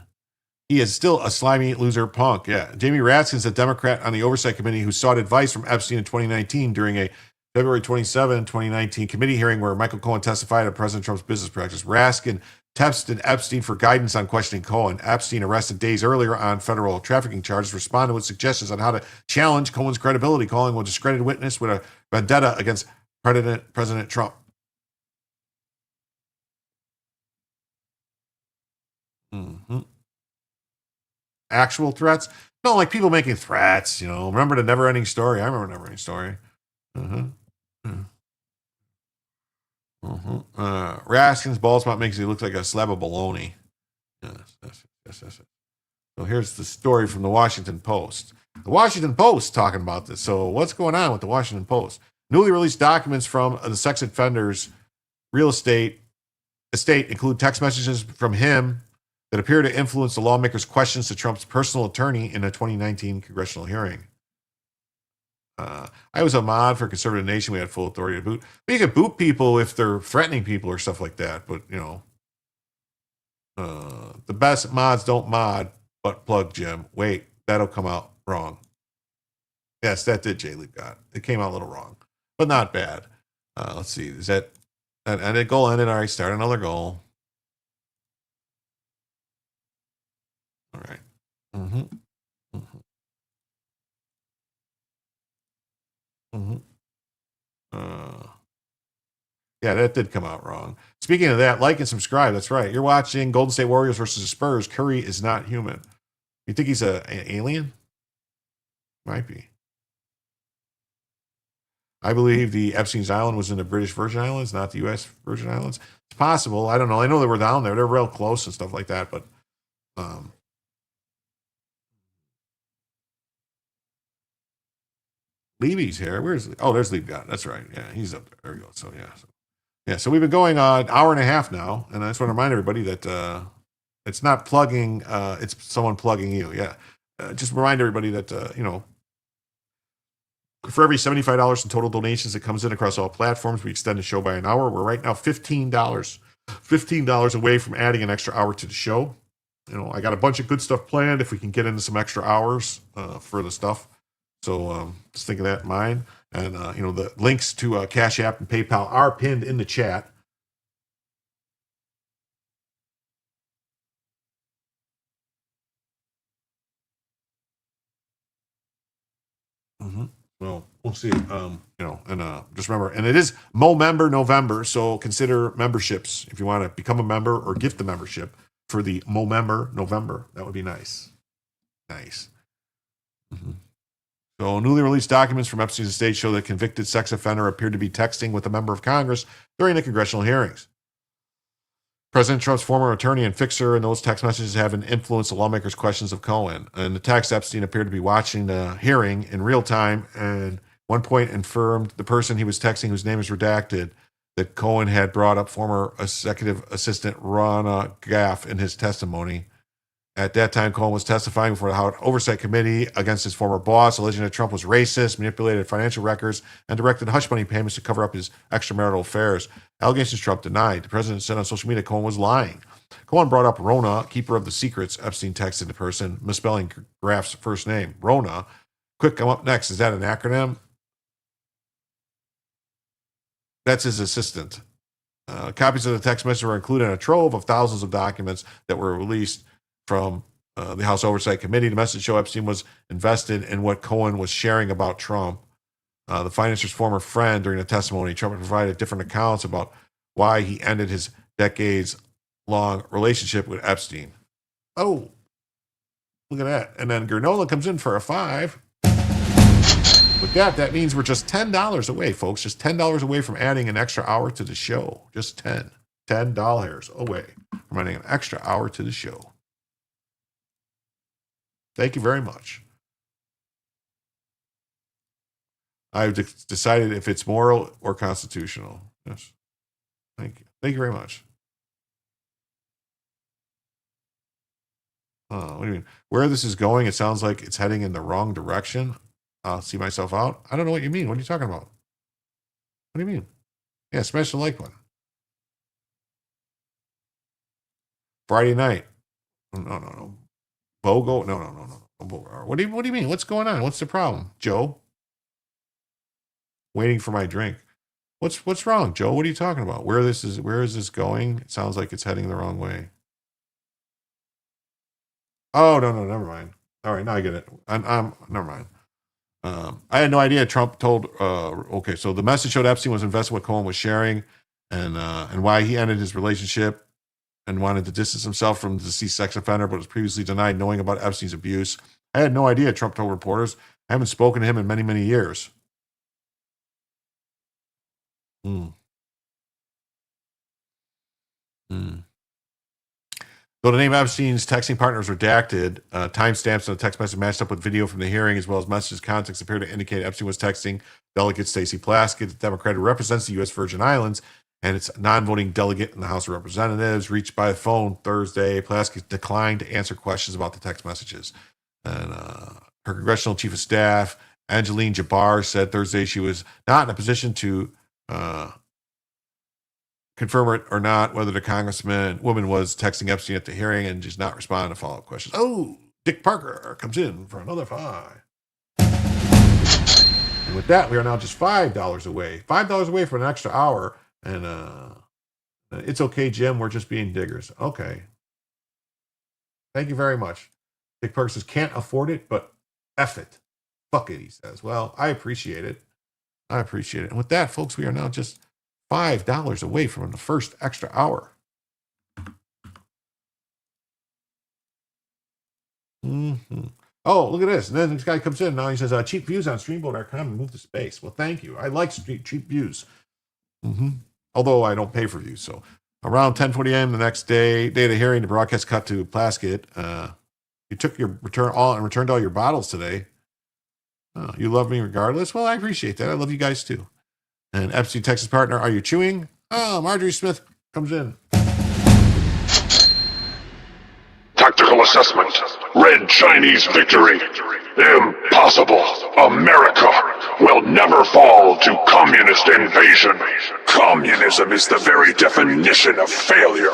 He is still a slimy loser punk. Yeah. Jamie Ratskin is a Democrat on the Oversight Committee who sought advice from Epstein in 2019 during a February 27, 2019 committee hearing where Michael Cohen testified on President Trump's business practice. Raskin tested Epstein for guidance on questioning Cohen. Epstein, arrested days earlier on federal trafficking charges, responded with suggestions on how to challenge Cohen's credibility, calling him a discredited witness with a vendetta against President Trump. Mm-hmm. Actual threats? No, like people making threats, Remember the Never Ending Story? I remember Never Ending Story. Raskin's bald spot makes it look like a slab of bologna. Yes. So here's the story from the Washington Post. The Washington Post talking about this. So what's going on with the Washington Post? Newly released documents from the sex offender's real estate include text messages from him that appear to influence the lawmaker's questions to Trump's personal attorney in a 2019 congressional hearing. I was a mod for Conservative Nation. We had full authority to boot. But you can boot people if they're threatening people or stuff like that. But, the best mods don't mod, but plug Jim. Wait, that'll come out wrong. Yes, that did Jay Leap got. It came out a little wrong, but not bad. Let's see. Is that a goal ended? All right, start another goal. All right. Mm-hmm. Mm-hmm. Mm-hmm. Yeah, that did come out wrong. Speaking of that, like and subscribe. That's right. You're watching Golden State Warriors versus the Spurs. Curry is not human. You think he's an alien? Might be. I believe the Epstein's Island was in the British Virgin Islands, not the U.S. Virgin Islands. It's possible. I don't know. I know they were down there. They're real close and stuff like that. But Levy's here. There's Levy got. That's right. Yeah, he's up there. There we go. So yeah. So we've been going an hour and a half now, and I just want to remind everybody that it's not plugging. It's someone plugging you. Yeah. Just remind everybody that for every $75 in total donations that comes in across all platforms, we extend the show by an hour. We're right now $15 away from adding an extra hour to the show. I got a bunch of good stuff planned if we can get into some extra hours for the stuff. So just think of that in mind. And, the links to Cash App and PayPal are pinned in the chat. Mm-hmm. Well, we'll see. Just remember, and it is Member November, so consider memberships if you want to become a member or gift the membership for the Member November. That would be nice. Nice. Mm-hmm. So, newly released documents from Epstein's estate show that convicted sex offender appeared to be texting with a member of Congress during the congressional hearings. President Trump's former attorney and fixer and those text messages have influenced the lawmakers' questions of Cohen. And the text, Epstein appeared to be watching the hearing in real time and one point informed the person he was texting, whose name is redacted, that Cohen had brought up former executive assistant Ronna Gaff in his testimony. At that time, Cohen was testifying before the House Oversight Committee against his former boss, alleging that Trump was racist, manipulated financial records, and directed hush money payments to cover up his extramarital affairs. Allegations Trump denied. The president said on social media Cohen was lying. Cohen brought up Ronna, keeper of the secrets, Epstein texted the person, misspelling Graff's first name. Ronna. Quick, come up next. Is that an acronym? That's his assistant. Copies of the text message were included in a trove of thousands of documents that were released from the House Oversight Committee. The message show Epstein was invested in what Cohen was sharing about Trump. The financer's former friend during the testimony, Trump provided different accounts about why he ended his decades-long relationship with Epstein. Oh, look at that. And then Granola comes in for a 5. With that, that means we're just $10 away, folks. Just $10 away from adding an extra hour to the show. Just $10 away from adding an extra hour to the show. Thank you very much. I've decided if it's moral or constitutional. Yes. Thank you. Thank you very much. What do you mean? Where this is going, it sounds like it's heading in the wrong direction. I'll see myself out. I don't know what you mean. What are you talking about? What do you mean? Yeah, smash the like button. Friday night. No. BOGO? No. What do you mean? What's going on? What's the problem? Joe? Waiting for my drink. What's wrong, Joe? What are you talking about? Where is this going? It sounds like it's heading the wrong way. Oh, no, never mind. All right, now I get it. I'm never mind. I had no idea Trump told, okay, so the message showed Epstein was invested in what Cohen was sharing and why he ended his relationship and wanted to distance himself from the deceased sex offender, but was previously denied knowing about Epstein's abuse. I had no idea, Trump told reporters. I haven't spoken to him in many, many years. Though the name Epstein's texting partner was redacted, timestamps on the text message matched up with video from the hearing, as well as messages context appear to indicate Epstein was texting Delegate Stacey Plaskett, the Democrat who represents the U.S. Virgin Islands, and its non-voting delegate in the House of Representatives. Reached by phone Thursday, Plaskett declined to answer questions about the text messages. And her congressional chief of staff, Angeline Jabbar, said Thursday she was not in a position to confirm it or not whether the woman was texting Epstein at the hearing and just not responding to follow-up questions. Oh, Dick Parker comes in for another 5. And with that, we are now just $5 away. $5 away for an extra hour. And it's okay, Jim. We're just being diggers. Okay. Thank you very much. Dick Parker says, can't afford it, but F it. Fuck it, he says. Well, I appreciate it. And with that, folks, we are now just $5 away from the first extra hour. Oh, look at this. And then this guy comes in now. He says, cheap views on streamboat.com and move to space. Well, thank you. I like cheap views. Although I don't pay for views. So around 10:40 a.m. the next day of the hearing, the broadcast cut to Plaskett. You took your returned all your bottles today. Oh, you love me regardless? Well, I appreciate that. I love you guys too. And Epstein, Texas partner, are you chewing? Oh, Marjorie Smith comes in. Tactical assessment. Red Chinese victory. Impossible. America will never fall to communist invasion. Communism is the very definition of failure.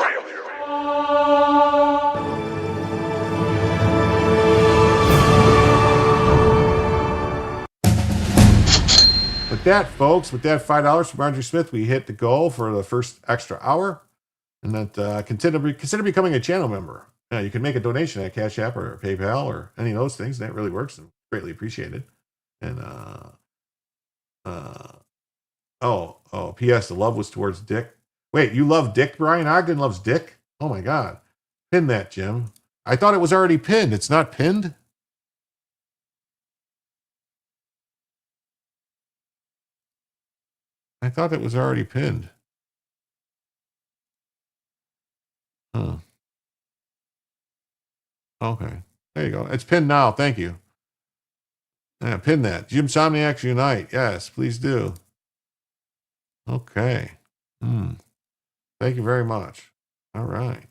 With that, folks, with that $5 from Marjorie Smith, we hit the goal for the first extra hour. And that consider becoming a channel member. You can make a donation at Cash App or PayPal or any of those things. That really works and greatly appreciated. And P.S. The love was towards Dick. Wait, you love Dick? Brian Ogden loves Dick? Oh my God. Pin that, Jim. I thought it was already pinned. It's not pinned? I thought it was already pinned. Huh. Okay. There you go. It's pinned now. Thank you. Yeah, pin that. Jim Somniacs Unite. Yes, please do. Okay. Thank you very much. All right.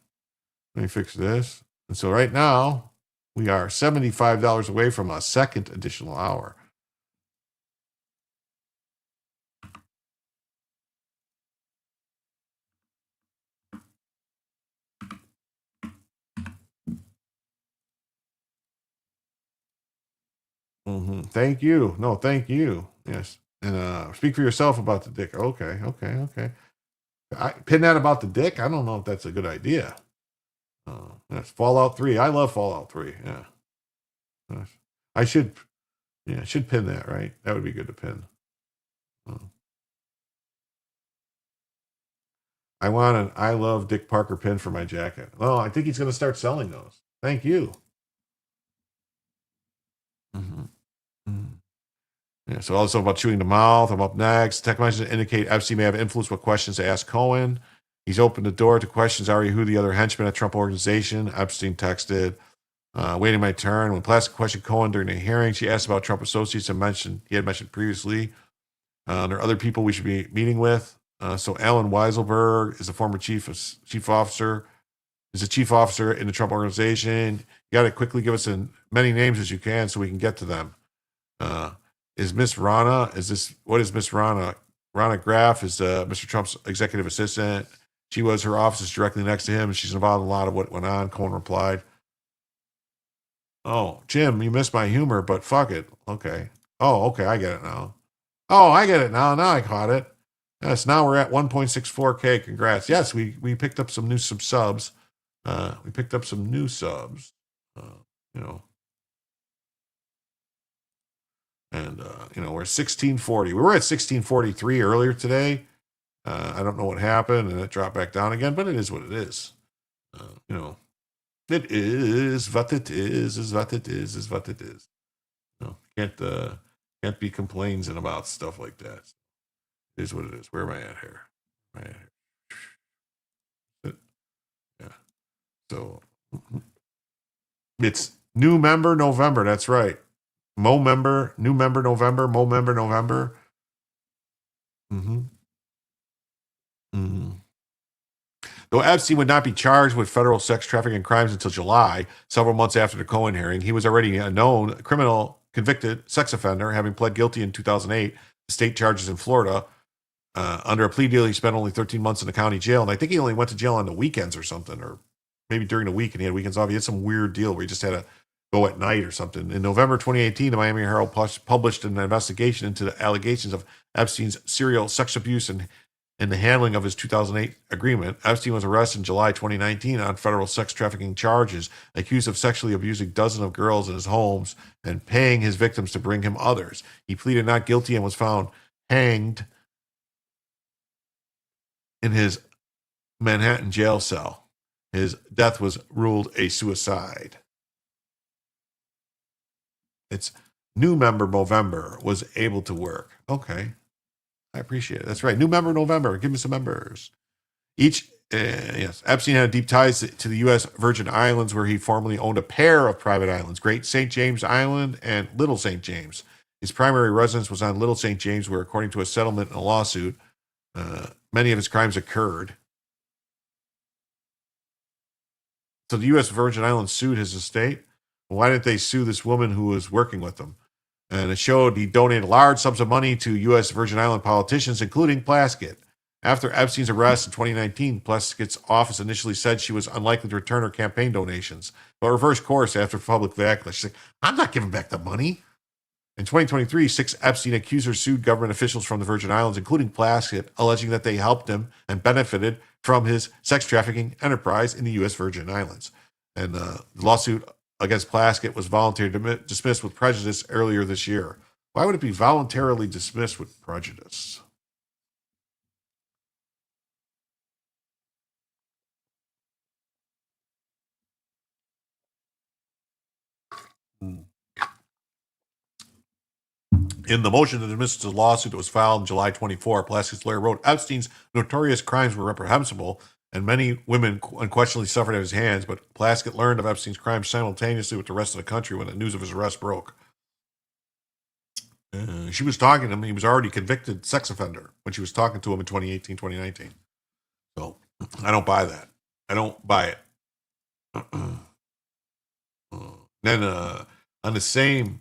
Let me fix this. And so right now, we are $75 away from a second additional hour. Thank you. No, thank you. Yes. And speak for yourself about the dick. Okay. Pin that about the dick? I don't know if that's a good idea. Yes, Fallout 3. I love Fallout 3. Yeah. I should pin that, right? That would be good to pin. I want an I love Dick Parker pin for my jacket. Oh, I think he's going to start selling those. Thank you. Yeah, so also about chewing the mouth. I'm up next. Tech messages indicate Epstein may have influenced what questions to ask Cohen. He's opened the door to questions already who the other henchmen at Trump Organization. Epstein texted, waiting my turn. When Plasky questioned Cohen during the hearing, she asked about Trump associates and he had mentioned previously. There are other people we should be meeting with. So Alan Weiselberg is a former chief officer in the Trump Organization. You got to quickly give us as many names as you can so we can get to them. Is Miss Rana? What is Miss Rana? Rana Graff is Mr. Trump's executive assistant. Her office is directly next to him. She's involved in a lot of what went on. Cohen replied, "Oh, Jim, you missed my humor, but fuck it. Okay. Oh, okay, I get it now. Oh, I get it now. Now I caught it. Yes, now we're at 1.64K. Congrats. Yes, we picked up some subs. We picked up some new subs. You know." And, we're at 1640. We were at 1643 earlier today. I don't know what happened, and it dropped back down again, but it is what it is. It is what it is what it is what it is. Can't be complaining about stuff like that. It is what it is. Where am I at here? Yeah. So it's new member November. That's right. New member November. Though Epstein would not be charged with federal sex trafficking crimes until July, several months after the Cohen hearing, he was already a known criminal convicted sex offender, having pled guilty in 2008 to state charges in Florida. Under a plea deal, he spent only 13 months in the county jail, and I think he only went to jail on the weekends or something, or maybe during the week, and he had weekends off. He had some weird deal where he just had to go at night or something. In November 2018, the Miami Herald published an investigation into the allegations of Epstein's serial sex abuse and the handling of his 2008 agreement. Epstein was arrested in July 2019 on federal sex trafficking charges, accused of sexually abusing dozens of girls in his homes and paying his victims to bring him others. He pleaded not guilty and was found hanged in his Manhattan jail cell. His death was ruled a suicide. It's new member Movember was able to work. Okay. I appreciate it. That's right. New member November. Give me some members. Yes. Epstein had deep ties to the U.S. Virgin Islands, where he formerly owned a pair of private islands, Great St. James Island and Little St. James. His primary residence was on Little St. James, where, according to a settlement and a lawsuit, many of his crimes occurred. So the U.S. Virgin Islands sued his estate. Why didn't they sue this woman who was working with them? And it showed he donated large sums of money to U.S. Virgin Island politicians, including Plaskett. After Epstein's arrest in 2019, Plaskett's office initially said she was unlikely to return her campaign donations, but reversed course after public backlash. She's like, I'm not giving back the money. In 2023, 6 Epstein accusers sued government officials from the Virgin Islands, including Plaskett, alleging that they helped him and benefited from his sex trafficking enterprise in the U.S. Virgin Islands. And the lawsuit against Plaskett was voluntarily dismissed with prejudice earlier this year. Why would it be voluntarily dismissed with prejudice? In the motion to dismiss the lawsuit that was filed on July 24, Plaskett's lawyer wrote, Epstein's notorious crimes were reprehensible, and many women unquestionably suffered at his hands, but Plaskett learned of Epstein's crimes simultaneously with the rest of the country when the news of his arrest broke. She was talking to him. He was already convicted sex offender when she was talking to him in 2018, 2019. So I don't buy that. I don't buy it. Then on the same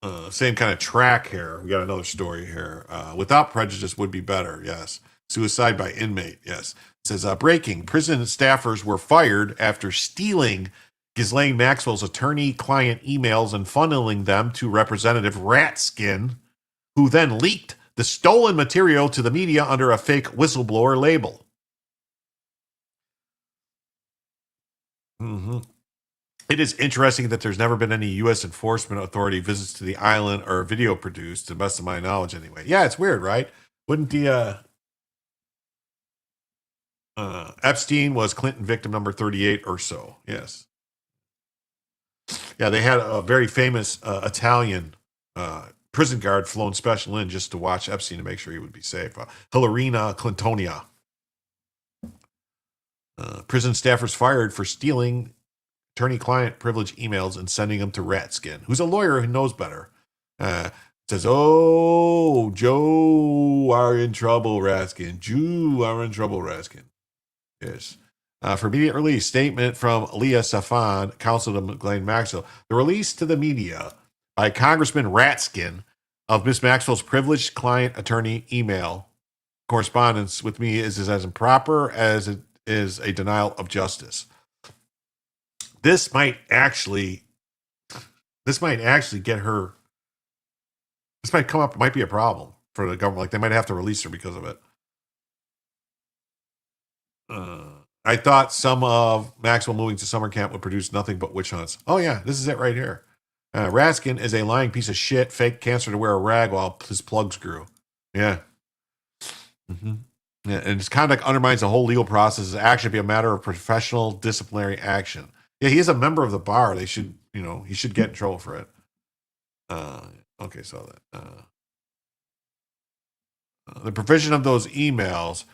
kind of track here, we got another story here. Without prejudice would be better. Yes. Suicide by inmate. Yes. It says, breaking. Prison staffers were fired after stealing Ghislaine Maxwell's attorney-client emails and funneling them to Representative Ratskin, who then leaked the stolen material to the media under a fake whistleblower label. Mm-hmm. It is interesting that there's never been any U.S. enforcement authority visits to the island or video produced, to the best of my knowledge, anyway. Yeah, it's weird, right? Wouldn't the Epstein was Clinton victim number 38 or so? Yes. Yeah, they had a very famous Italian prison guard flown special in just to watch Epstein to make sure he would be safe. Hilarina Clintonia. Prison staffers fired for stealing attorney-client privilege emails and sending them to Ratskin, who's a lawyer who knows better. Says, "Oh, Joe are in trouble, Raskin. Jew are in trouble, Raskin." Yes. For immediate release, statement from Leah Safan, counsel to Ghislaine Maxwell. The release to the media by Congressman Ratskin of Miss Maxwell's privileged client attorney email correspondence with me is as improper as it is a denial of justice. This might actually get her. This might come up. Might be a problem for the government. Like they might have to release her because of it. I thought some of Maxwell moving to summer camp would produce nothing but witch hunts. Oh yeah, this is it right here. Raskin is a lying piece of shit, fake cancer to wear a rag while his plugs grew. Yeah. Mm-hmm. Yeah, and his conduct undermines the whole legal process. It actually be a matter of professional disciplinary action. Yeah, he is a member of the bar. They should, he should get in trouble for it. Okay, so the provision of those emails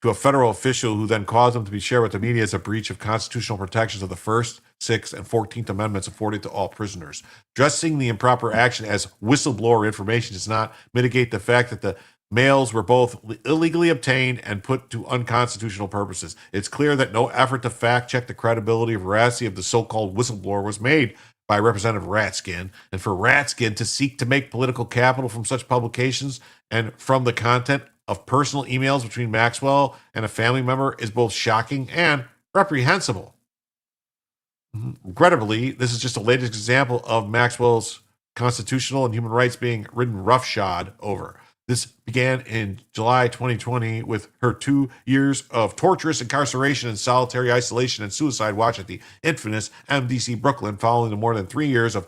to a federal official who then caused them to be shared with the media is a breach of constitutional protections of the First, Sixth, and 14th Amendments afforded to all prisoners. Dressing the improper action as whistleblower information does not mitigate the fact that the mails were both illegally obtained and put to unconstitutional purposes. It's clear that no effort to fact check the credibility or veracity of the so-called whistleblower was made by Representative Ratskin, and for Ratskin to seek to make political capital from such publications and from the content of personal emails between Maxwell and a family member is both shocking and reprehensible. Regrettably, this is just the latest example of Maxwell's constitutional and human rights being ridden roughshod over. This began in July 2020 with her 2 years of torturous incarceration and solitary isolation and suicide watch at the infamous MDC Brooklyn, followed by more than 3 years at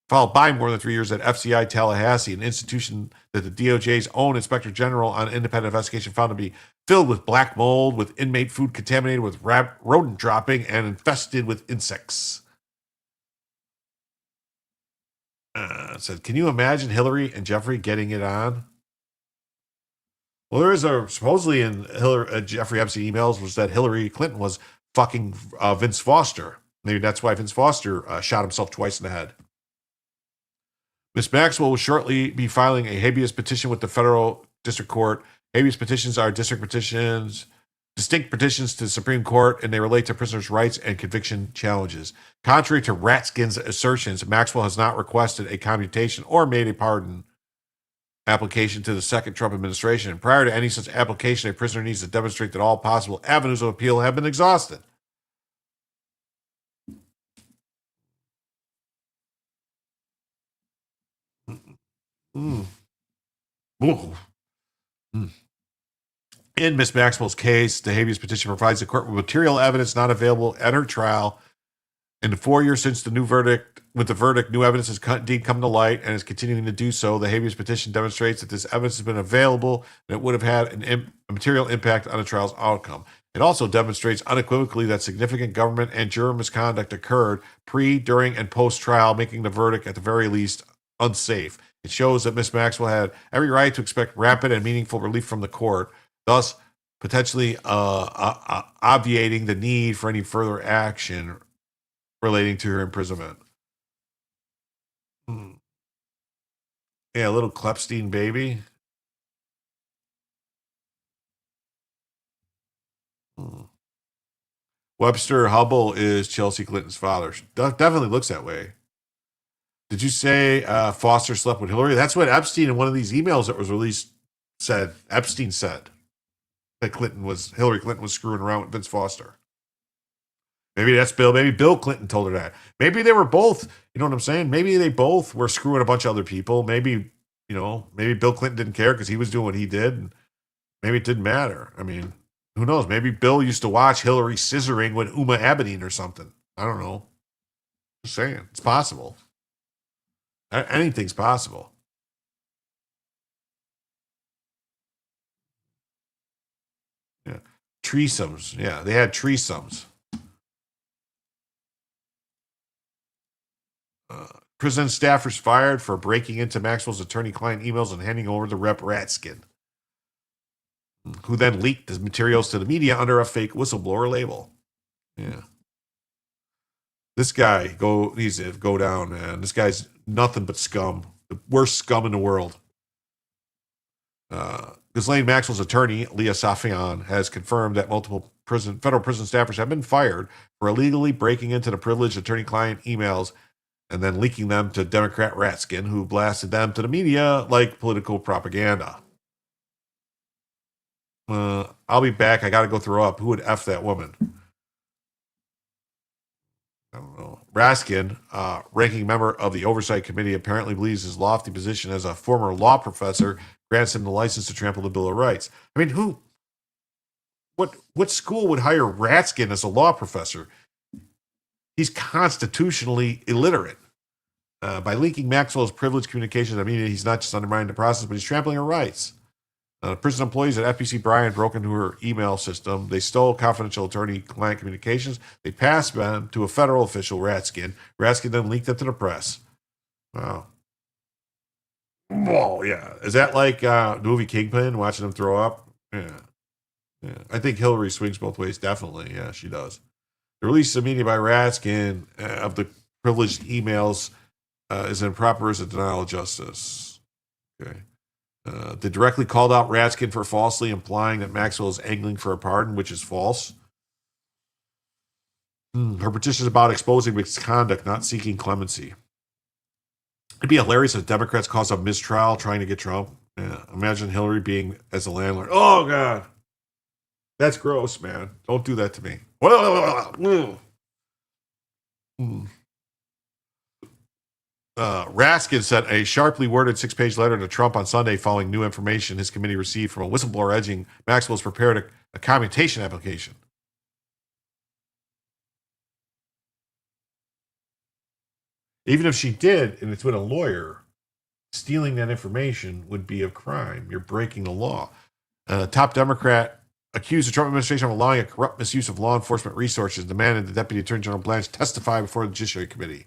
FCI Tallahassee, an institution that the DOJ's own Inspector General on independent investigation found to be filled with black mold, with inmate food contaminated with rodent dropping, and infested with insects. Said, can you imagine Hillary and Jeffrey getting it on? Well, there is supposedly in Jeffrey Epstein emails was that Hillary Clinton was fucking Vince Foster. Maybe that's why Vince Foster shot himself twice in the head. Ms. Maxwell will shortly be filing a habeas petition with the federal district court. Habeas petitions are distinct petitions to the Supreme Court, and they relate to prisoners' rights and conviction challenges. Contrary to Ratskin's assertions, Maxwell has not requested a commutation or made a pardon application to the second Trump administration. Prior to any such application, a prisoner needs to demonstrate that all possible avenues of appeal have been exhausted. Mm. Mm. In Ms. Maxwell's case, the habeas petition provides the court with material evidence not available at her trial. In the 4 years since new verdict, new evidence has indeed come to light and is continuing to do so. The habeas petition demonstrates that this evidence has been available and it would have had a material impact on the trial's outcome. It also demonstrates unequivocally that significant government and juror misconduct occurred pre, during, and post-trial, making the verdict at the very least unsafe. It shows that Ms. Maxwell had every right to expect rapid and meaningful relief from the court, thus potentially obviating the need for any further action relating to her imprisonment. Yeah, a little Klepstein baby. Webster Hubble is Chelsea Clinton's father. Definitely looks that way. Did you say Foster slept with Hillary? That's what Epstein, in one of these emails that was released, said. Epstein said that Hillary Clinton was screwing around with Vince Foster. Maybe that's Bill. Maybe Bill Clinton told her that. Maybe they were both, you know what I'm saying? Maybe they both were screwing a bunch of other people. Maybe Bill Clinton didn't care because he was doing what he did. And maybe it didn't matter. I mean, Who knows? Maybe Bill used to watch Hillary scissoring with Uma Abedin or something. I don't know. Just saying. It's possible. Anything's possible. Yeah. Threesomes. Yeah, they had threesomes. Prison staffers fired for breaking into Maxwell's attorney-client emails and handing over the rep Ratskin, who then leaked his materials to the media under a fake whistleblower label. Yeah. This guy, go down, man. This guy's nothing but scum. The worst scum in the world. Ghislaine Maxwell's attorney, Leah Safian, has confirmed that multiple federal prison staffers have been fired for illegally breaking into the privileged attorney-client emails and then leaking them to Democrat Ratskin, who blasted them to the media like political propaganda. I'll be back. I got to go throw up. Who would F that woman? I don't know. Raskin, ranking member of the Oversight Committee, apparently believes his lofty position as a former law professor grants him the license to trample the Bill of Rights. I mean, what school would hire Raskin as a law professor? He's constitutionally illiterate. By leaking Maxwell's privileged communications, I mean, he's not just undermining the process, but he's trampling her rights. Prison employees at FBC Bryant broke into her email system. They stole confidential attorney-client communications. They passed them to a federal official, Ratskin. Ratskin then leaked them to the press. Wow. Oh, yeah. Is that like the movie Kingpin, watching them throw up? Yeah. I think Hillary swings both ways, definitely. Yeah, she does. The release of media by Ratskin of the privileged emails is improper as a denial of justice. Okay. They directly called out Ratskin for falsely implying that Maxwell is angling for a pardon, which is false. Her petition is about exposing misconduct, not seeking clemency. It'd be hilarious if Democrats caused a mistrial trying to get Trump. Yeah. Imagine Hillary being as a landlord. Oh, God. That's gross, man. Don't do that to me. Raskin sent a sharply worded 6-page letter to Trump on Sunday following new information his committee received from a whistleblower alleging Maxwell's prepared a commutation application. Even if she did, and it's with a lawyer, stealing that information would be a crime. You're breaking the law. Top Democrat accused the Trump administration of allowing a corrupt misuse of law enforcement resources, demanded the Deputy Attorney General Blanche testify before the Judiciary Committee.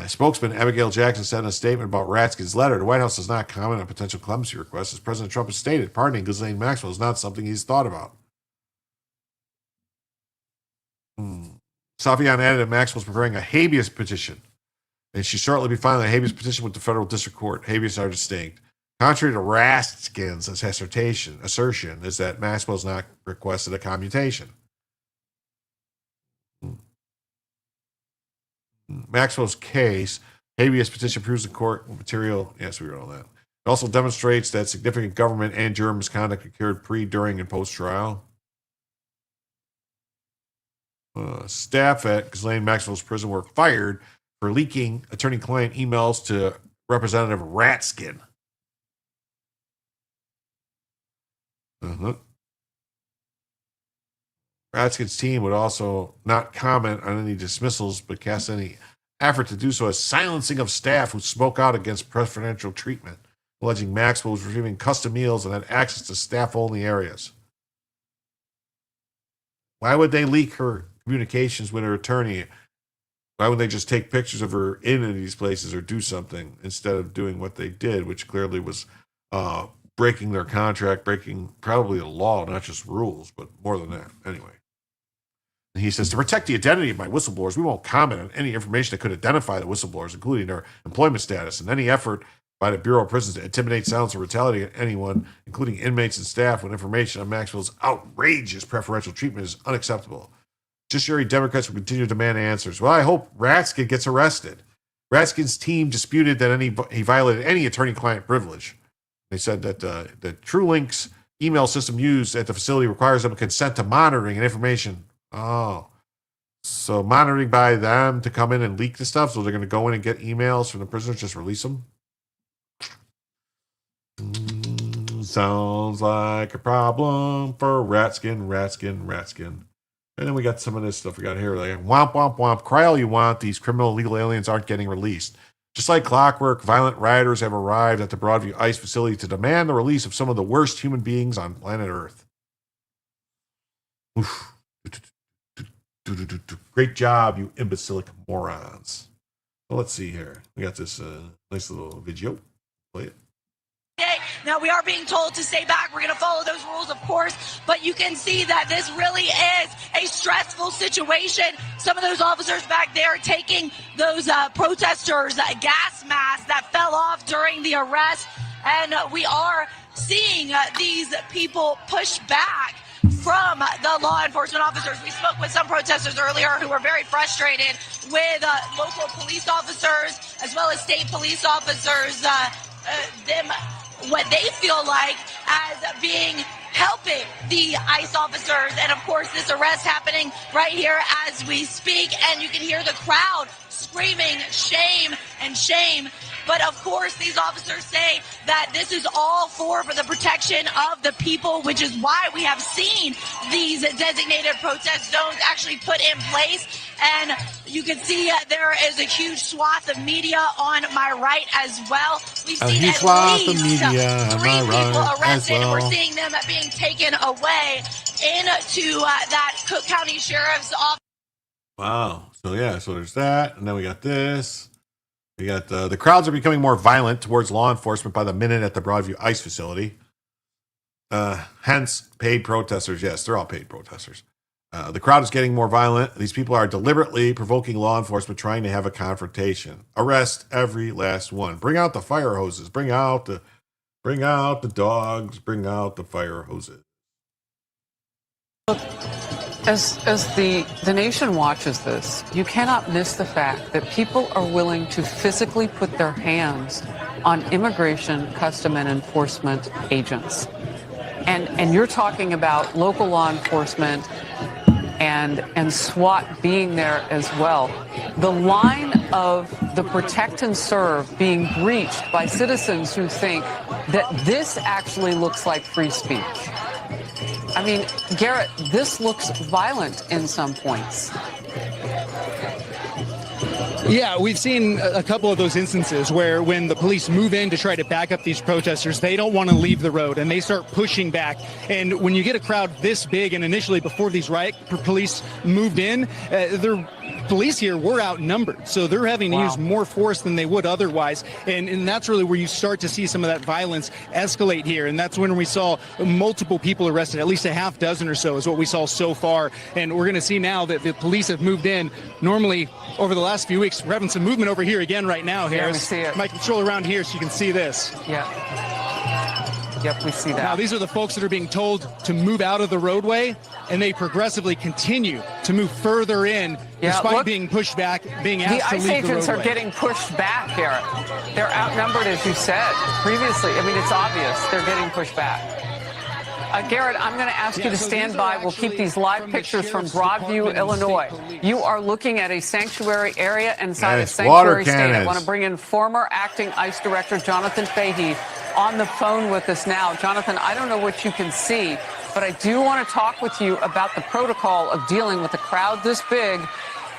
Spokesman Abigail Jackson said in a statement about Ratskin's letter, the White House does not comment on potential clemency requests. As President Trump has stated, pardoning Ghislaine Maxwell is not something he's thought about. Safian added that Maxwell is preparing a habeas petition, and she shortly be filing a habeas petition with the federal district court. Habeas are distinct. Contrary to Raskin's assertion is that Maxwell's not requested a commutation. Maxwell's case, habeas petition proves the court material. Yes, we read all that. It also demonstrates that significant government and juror misconduct occurred pre, during, and post-trial. Staff at Ghislaine Maxwell's prison were fired for leaking attorney-client emails to Representative Ratskin. Ratskin's team would also not comment on any dismissals, but cast any effort to do so as silencing of staff who spoke out against preferential treatment, alleging Maxwell was receiving custom meals and had access to staff-only areas. Why would they leak her communications with her attorney? Why would they just take pictures of her in these places or do something instead of doing what they did, which clearly was breaking their contract, breaking probably the law, not just rules, but more than that. Anyway. And he says, to protect the identity of my whistleblowers, we won't comment on any information that could identify the whistleblowers, including their employment status, and any effort by the Bureau of Prisons to intimidate, silence, or retaliate at anyone, including inmates and staff, when information on Maxwell's outrageous preferential treatment is unacceptable. Judiciary Democrats will continue to demand answers. Well, I hope Ratskin gets arrested. Ratskin's team disputed that he violated any attorney-client privilege. They said that the TrueLink's email system used at the facility requires them to consent to monitoring and information. Oh, so monitoring by them to come in and leak the stuff, so they're going to go in and get emails from the prisoners, just release them? Sounds like a problem for Ratskin. And then we got some of this stuff we got here. Like, womp, womp, womp. Cry all you want. These criminal illegal aliens aren't getting released. Just like clockwork, violent rioters have arrived at the Broadview ICE facility to demand the release of some of the worst human beings on planet Earth. Oof. Great job, you imbecilic morons. Well, let's see here. We got this nice little video. Play it. Now, we are being told to stay back. We're going to follow those rules, of course, but you can see that this really is a stressful situation. Some of those officers back there taking those protesters' gas masks that fell off during the arrest, and we are seeing these people push back from the law enforcement officers. We spoke with some protesters earlier who were very frustrated with local police officers as well as state police officers, what they feel like as being helping the ICE officers. And of course, this arrest happening right here as we speak. And you can hear the crowd screaming shame and shame. But of course, these officers say that this is all for the protection of the people, which is why we have seen these designated protest zones actually put in place. And you can see there is a huge swath of media on my right as well. We've seen at least 3 people arrested. We're seeing them being taken away into that Cook County Sheriff's office. Wow. So there's that. And then we got this. We got the crowds are becoming more violent towards law enforcement by the minute at the Broadview ICE facility. Hence, paid protesters. Yes, they're all paid protesters. The crowd is getting more violent. These people are deliberately provoking law enforcement, trying to have a confrontation. Arrest every last one. Bring out the fire hoses. Bring out the dogs. Bring out the fire hoses. As the nation watches this, you cannot miss the fact that people are willing to physically put their hands on immigration, custom, and enforcement agents. And you're talking about local law enforcement and SWAT being there as well. The line of the protect and serve being breached by citizens who think that this actually looks like free speech. I mean, Garrett, this looks violent in some points. Yeah, we've seen a couple of those instances where when the police move in to try to back up these protesters, they don't want to leave the road and they start pushing back. And when you get a crowd this big, and initially before these riot police moved in, the police here were outnumbered. So they're having to use more force than they would otherwise. And that's really where you start to see some of that violence escalate here. And that's when we saw multiple people arrested, at least a half dozen or so is what we saw so far. And we're going to see now that the police have moved in. Normally, over the last few weeks, we're having some movement over here again right now. Yeah, we see it. Might control around here so you can see this. Yeah. Yep, we see that. Now, these are the folks that are being told to move out of the roadway, and they progressively continue to move further in, despite being pushed back, being asked to leave the roadway. The ICE agents are getting pushed back, Garrett. They're outnumbered, as you said previously. I mean, it's obvious they're getting pushed back. Garrett, I'm going to ask you to stand by. We'll keep these live pictures from Broadview, Illinois. You are looking at a sanctuary area inside a sanctuary state. I want to bring in former acting ICE Director Jonathan Fahey on the phone with us now. Jonathan, I don't know what you can see, but I do want to talk with you about the protocol of dealing with a crowd this big.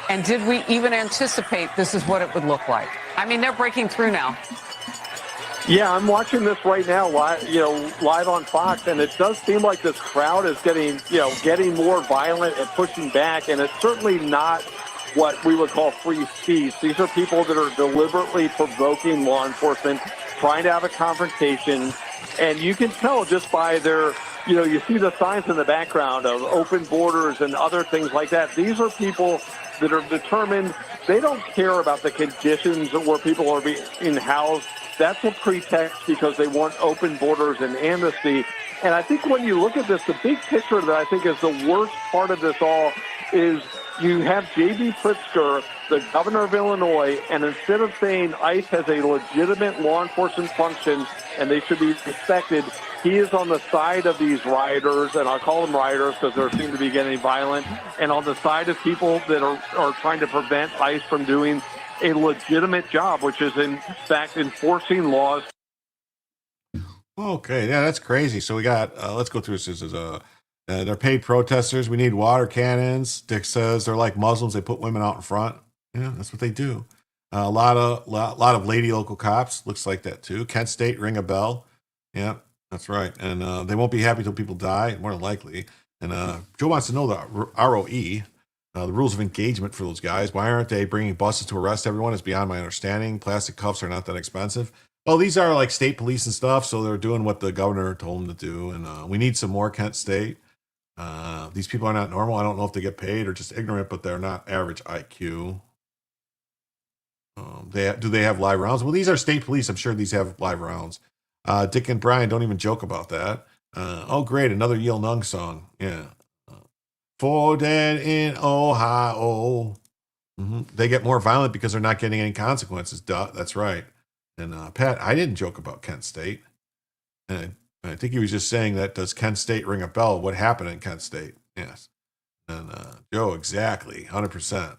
And did we even anticipate this is what it would look like? I mean, they're breaking through now. Yeah, I'm watching this right now, live on Fox, and it does seem like this crowd is getting more violent and pushing back, and it's certainly not what we would call free speech. These are people that are deliberately provoking law enforcement, trying to have a confrontation, and you can tell just by their, you see the signs in the background of open borders and other things like that. These are people that are determined. They don't care about the conditions where people are being housed. That's a pretext because they want open borders and amnesty. And I think when you look at this, the big picture that I think is the worst part of this all is you have J.B. Pritzker, the governor of Illinois, and instead of saying ICE has a legitimate law enforcement function and they should be respected, he is on the side of these rioters, and I'll call them rioters because they seem to be getting violent, and on the side of people that are trying to prevent ICE from doing a legitimate job, which is in fact enforcing laws. Okay, yeah, that's crazy. So we got, let's go through this. This is, they're paid protesters. We need water cannons. Dick says they're like Muslims. They put women out in front. Yeah, that's what they do. A lot of lady local cops. Looks like that too. Kent State, ring a bell. Yeah, that's right. And they won't be happy till people die, more than likely. And Joe wants to know the ROE, the rules of engagement for those guys. Why aren't they bringing buses to arrest everyone? Is beyond my understanding. Plastic cuffs are not that expensive. Well, these are like state police and stuff, so they're doing what the governor told them to do. And we need some more Kent State. These people are not normal. I don't know if they get paid or just ignorant, but they're not average IQ. Do they have live rounds? Well, these are state police. I'm sure these have live rounds. Dick and Brian don't even joke about that. Oh, great. Another Yale Nung song. Yeah. For dead in Ohio. They get more violent because they're not getting any consequences. Duh, that's right. And Pat, I didn't joke about Kent State. And I think he was just saying that, does Kent State ring a bell? What happened in Kent State? Yes. And Joe, exactly. 100%.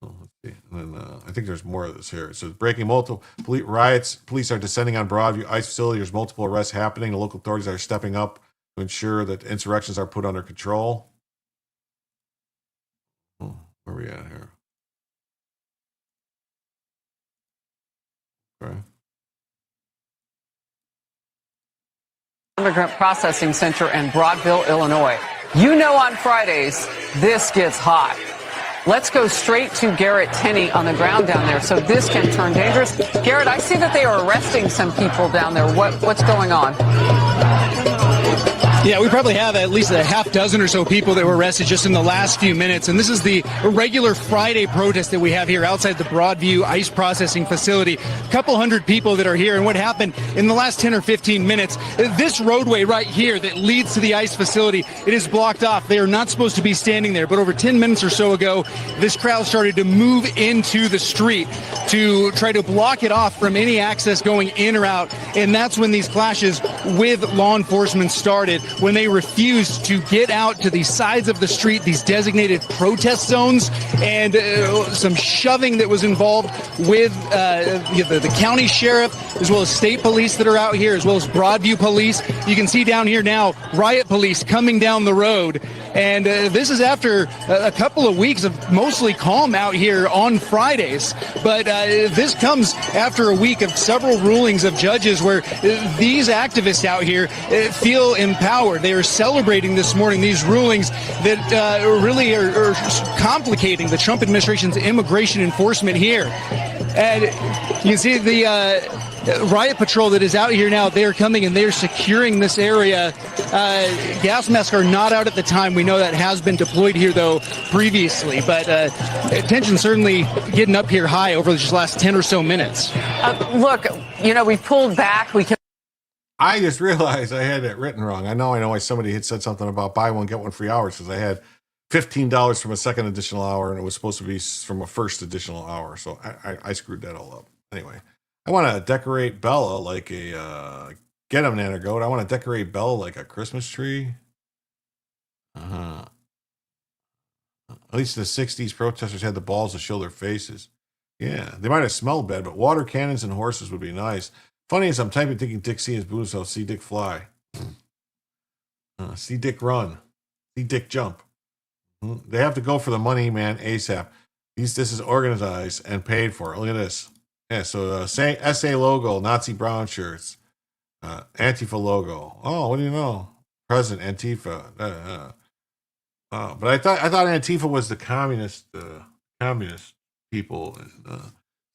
Let's see. And then I think there's more of this here. So breaking multiple riots. Police are descending on Broadview ICE facility. There's multiple arrests happening. The local authorities are stepping up to ensure that insurrections are put under control. Where are we at here? Okay. Immigrant Processing Center in Broadville, Illinois. You know, on Fridays, this gets hot. Let's go straight to Garrett Tenney on the ground down there, so this can turn dangerous. Garrett, I see that they are arresting some people down there. What's going on? Yeah, we probably have at least a half dozen or so people that were arrested just in the last few minutes. And this is the regular Friday protest that we have here outside the Broadview ICE processing facility. A couple hundred people that are here. And what happened in the last 10 or 15 minutes, this roadway right here that leads to the ICE facility, it is blocked off. They are not supposed to be standing there. But over 10 minutes or so ago, this crowd started to move into the street to try to block it off from any access going in or out. And that's when these clashes with law enforcement started, when they refused to get out to the sides of the street, these designated protest zones, and some shoving that was involved with the county sheriff, as well as state police that are out here, as well as Broadview police. You can see down here now, riot police coming down the road. And this is after a couple of weeks of mostly calm out here on Fridays. But this comes after a week of several rulings of judges where these activists out here feel empowered. They are celebrating this morning these rulings that really are complicating the Trump administration's immigration enforcement here. And you can see the riot patrol that is out here now. They are coming and they are securing this area. Gas masks are not out at the time. We know that has been deployed here, though, previously. But tension certainly getting up here high over the last 10 or so minutes. Look, you know, we pulled back. I just realized I had it written wrong. I know why somebody had said something about buy one, get one free hours, because I had $15 from a second additional hour, and it was supposed to be from a first additional hour. So I screwed that all up. Anyway, I want to decorate Bella like a, get him, Nanner Goat. I want to decorate Bella like a Christmas tree. At least in the 60s, protesters had the balls to show their faces. Yeah, they might have smelled bad, but water cannons and horses would be nice. Funny as I'm typing, thinking Dick see his boots, so see Dick fly. See Dick run. See Dick jump. They have to go for the money, man, ASAP. This is organized and paid for. Look at this. Yeah, so SA logo, Nazi brown shirts. Antifa logo. Oh, what do you know? President Antifa. But I thought Antifa was the communist people and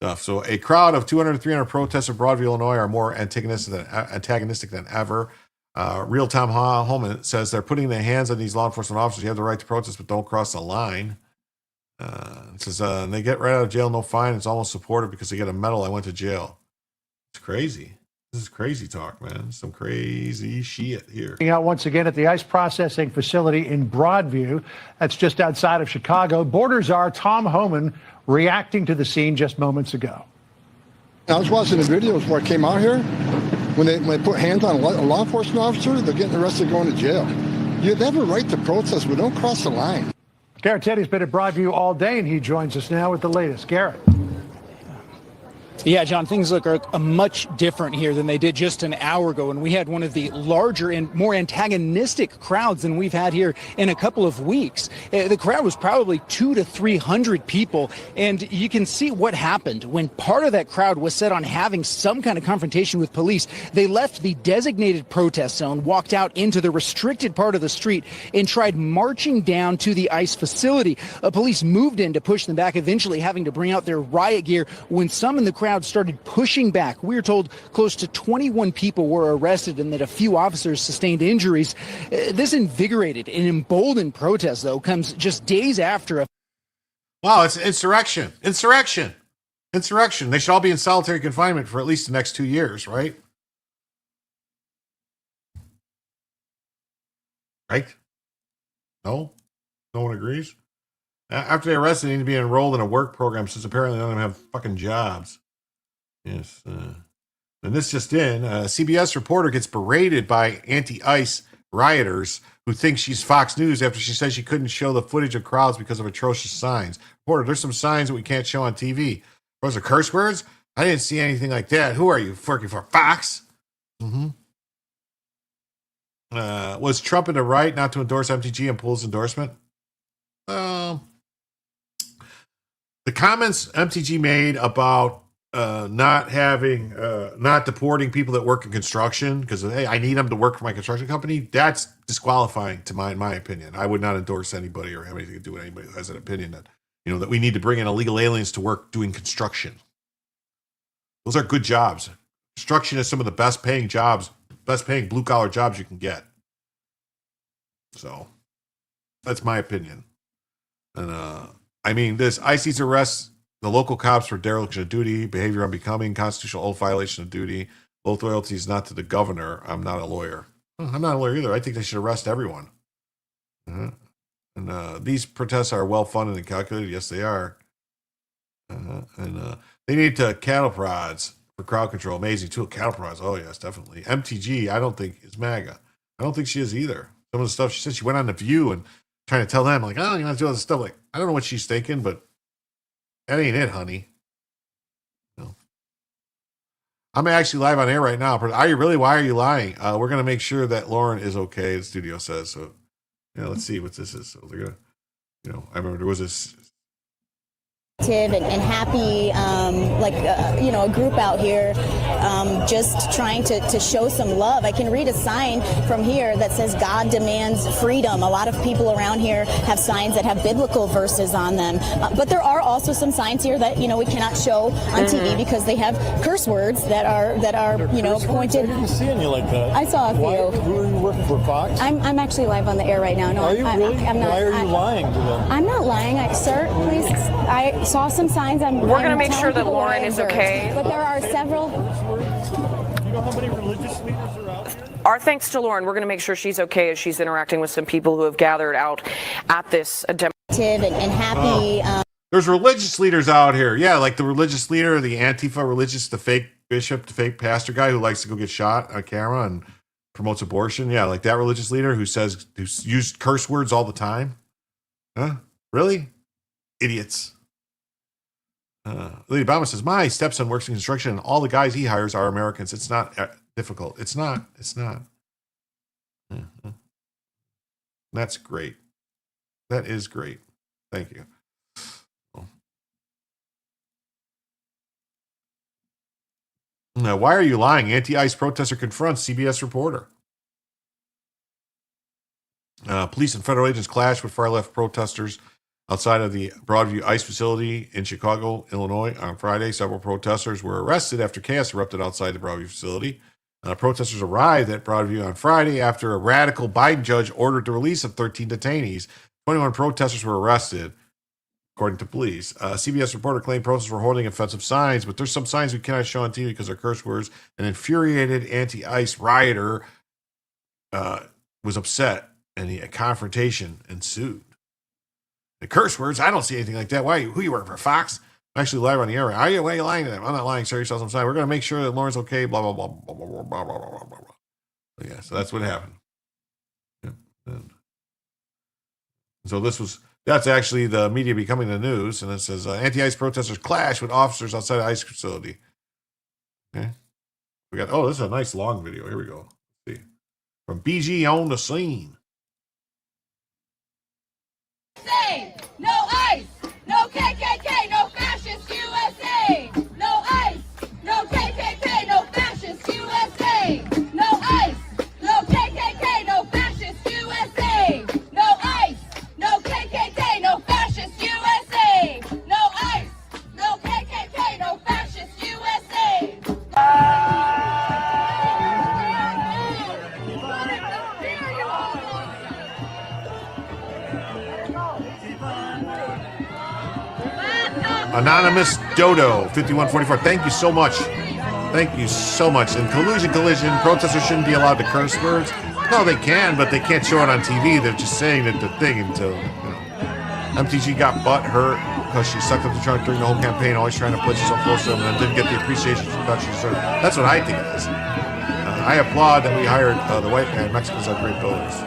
stuff. So a crowd of 200 to 300 protesters in Broadview, Illinois are more antagonistic than ever. Real Tom Holman says they're putting their hands on these law enforcement officers. You have the right to protest, but don't cross the line. It says they get right out of jail, no fine. It's almost supportive because they get a medal. I went to jail. It's crazy. This is crazy talk, man. Some crazy shit here. Out once again at the ICE processing facility in Broadview. That's just outside of Chicago. Border czar Tom Homan reacting to the scene just moments ago. I was watching the videos where I came out here. When they put hands on a law enforcement officer, they're getting arrested, going to jail. You have a right to protest, but don't cross the line. Garrett Teddy's been at Broadview all day, and he joins us now with the latest. Garrett. Yeah, John, things look much different here than they did just an hour ago. And we had one of the larger and more antagonistic crowds than we've had here in a couple of weeks. The crowd was probably 200 to 300 people. And you can see what happened when part of that crowd was set on having some kind of confrontation with police. They left the designated protest zone, walked out into the restricted part of the street, and tried marching down to the ICE facility. Police moved in to push them back, eventually having to bring out their riot gear when some in the crowd started pushing back. We are told close to 21 people were arrested and that a few officers sustained injuries. This invigorated and emboldened protest, though, comes just days after. Wow, it's insurrection. Insurrection. Insurrection. They should all be in solitary confinement for at least the next 2 years, right? Right? No? No one agrees? After they arrested, they need to be enrolled in a work program since apparently none of them have fucking jobs. Yes. And this just in, a CBS reporter gets berated by anti-ICE rioters who think she's Fox News after she says she couldn't show the footage of crowds because of atrocious signs. Reporter, there's some signs that we can't show on TV. Those are curse words? I didn't see anything like that. Who are you, working for Fox? Was Trump in the right not to endorse MTG and pull his endorsement? The comments MTG made about not deporting people that work in construction because, hey, I need them to work for my construction company, that's disqualifying in my opinion. I would not endorse anybody or have anything to do with anybody who has an opinion that, that we need to bring in illegal aliens to work doing construction. Those are good jobs. Construction is some of the best paying blue collar jobs you can get. So that's my opinion. And this ICE's arrests the local cops for dereliction of duty, behavior unbecoming, constitutional oath violation of duty, oath loyalties not to the governor. I'm not a lawyer. I'm not a lawyer either. I think they should arrest everyone. And these protests are well funded and calculated. Yes, they are. And they need to cattle prods for crowd control. Amazing too. Cattle prods. Oh yes, definitely. MTG, I don't think is MAGA. I don't think she is either. Some of the stuff she said, she went on The View and trying to tell them, like, oh, you have to do all this stuff. Like, I don't know what she's thinking, but that ain't it, honey. No. I'm actually live on air right now. Are you really? Why are you lying? We're going to make sure that Lauren is okay, the studio says. So, let's see what this is. So they're going to, I remember there was this and happy, a group out here just trying to show some love. I can read a sign from here that says God demands freedom. A lot of people around here have signs that have biblical verses on them. But there are also some signs here that, we cannot show on TV because they have curse words that are pointed. I didn't see any like that. I saw a few. Who are you working for, Fox? I'm actually live on the air right now. No, are you really? I'm not. Why are you lying to them? I'm not lying. Sir, please. I saw some signs. We're going to make sure that Lauren is okay. But there are several. Do you know how many religious leaders are out there? Our thanks to Lauren. We're going to make sure she's okay as she's interacting with some people who have gathered out at this and happy. There's religious leaders out here. Yeah, like the religious leader, the Antifa religious, the fake bishop, the fake pastor guy who likes to go get shot on camera and promotes abortion. Yeah, like that religious leader who's used curse words all the time. Huh? Really? Idiots. Lady Obama says, my stepson works in construction and all the guys he hires are Americans. It's not difficult. It's not. That's great. That is great. Thank you. Now, why are you lying? Anti-ICE protester confronts CBS reporter. Police and federal agents clash with far-left protesters outside of the Broadview ICE facility in Chicago, Illinois. On Friday, several protesters were arrested after chaos erupted outside the Broadview facility. Protesters arrived at Broadview on Friday after a radical Biden judge ordered the release of 13 detainees. 21 protesters were arrested, according to police. CBS reporter claimed protesters were holding offensive signs, but there's some signs we cannot show on TV because they're curse words. An infuriated anti-ICE rioter was upset, and a confrontation ensued. The curse words, I don't see anything like that. Who you working for, Fox? I'm actually live on the air. Why are you lying to them? I'm not lying, sir. You saw some sign. We're going to make sure that Lauren's okay, blah, blah, blah, blah, blah, blah, blah, blah, blah, blah. Yeah, so that's what happened. Yeah. So this was That's actually the media becoming the news. And it says anti-ICE protesters clash with officers outside the ICE facility. Okay. We got, this is a nice long video. Here we go. Let's see. From BG on the scene. No ICE, no KKK, no fascist USA. No ICE, no KKK, no fascist USA. No ICE, no KKK, no fascist USA. No ICE, no KKK, no fascist USA. No ICE, no KKK, no fascist USA. Anonymous Dodo 5144. Thank you so much. Thank you so much. In collusion, protesters shouldn't be allowed to curse words. No, they can, but they can't show it on TV. They're just saying it the thing until, MTG got butt hurt because she sucked up the trunk during the whole campaign, always trying to put herself close to them and didn't get the appreciation she thought she deserved. That's what I think it is. I applaud that we hired the white man. Mexicans are great voters.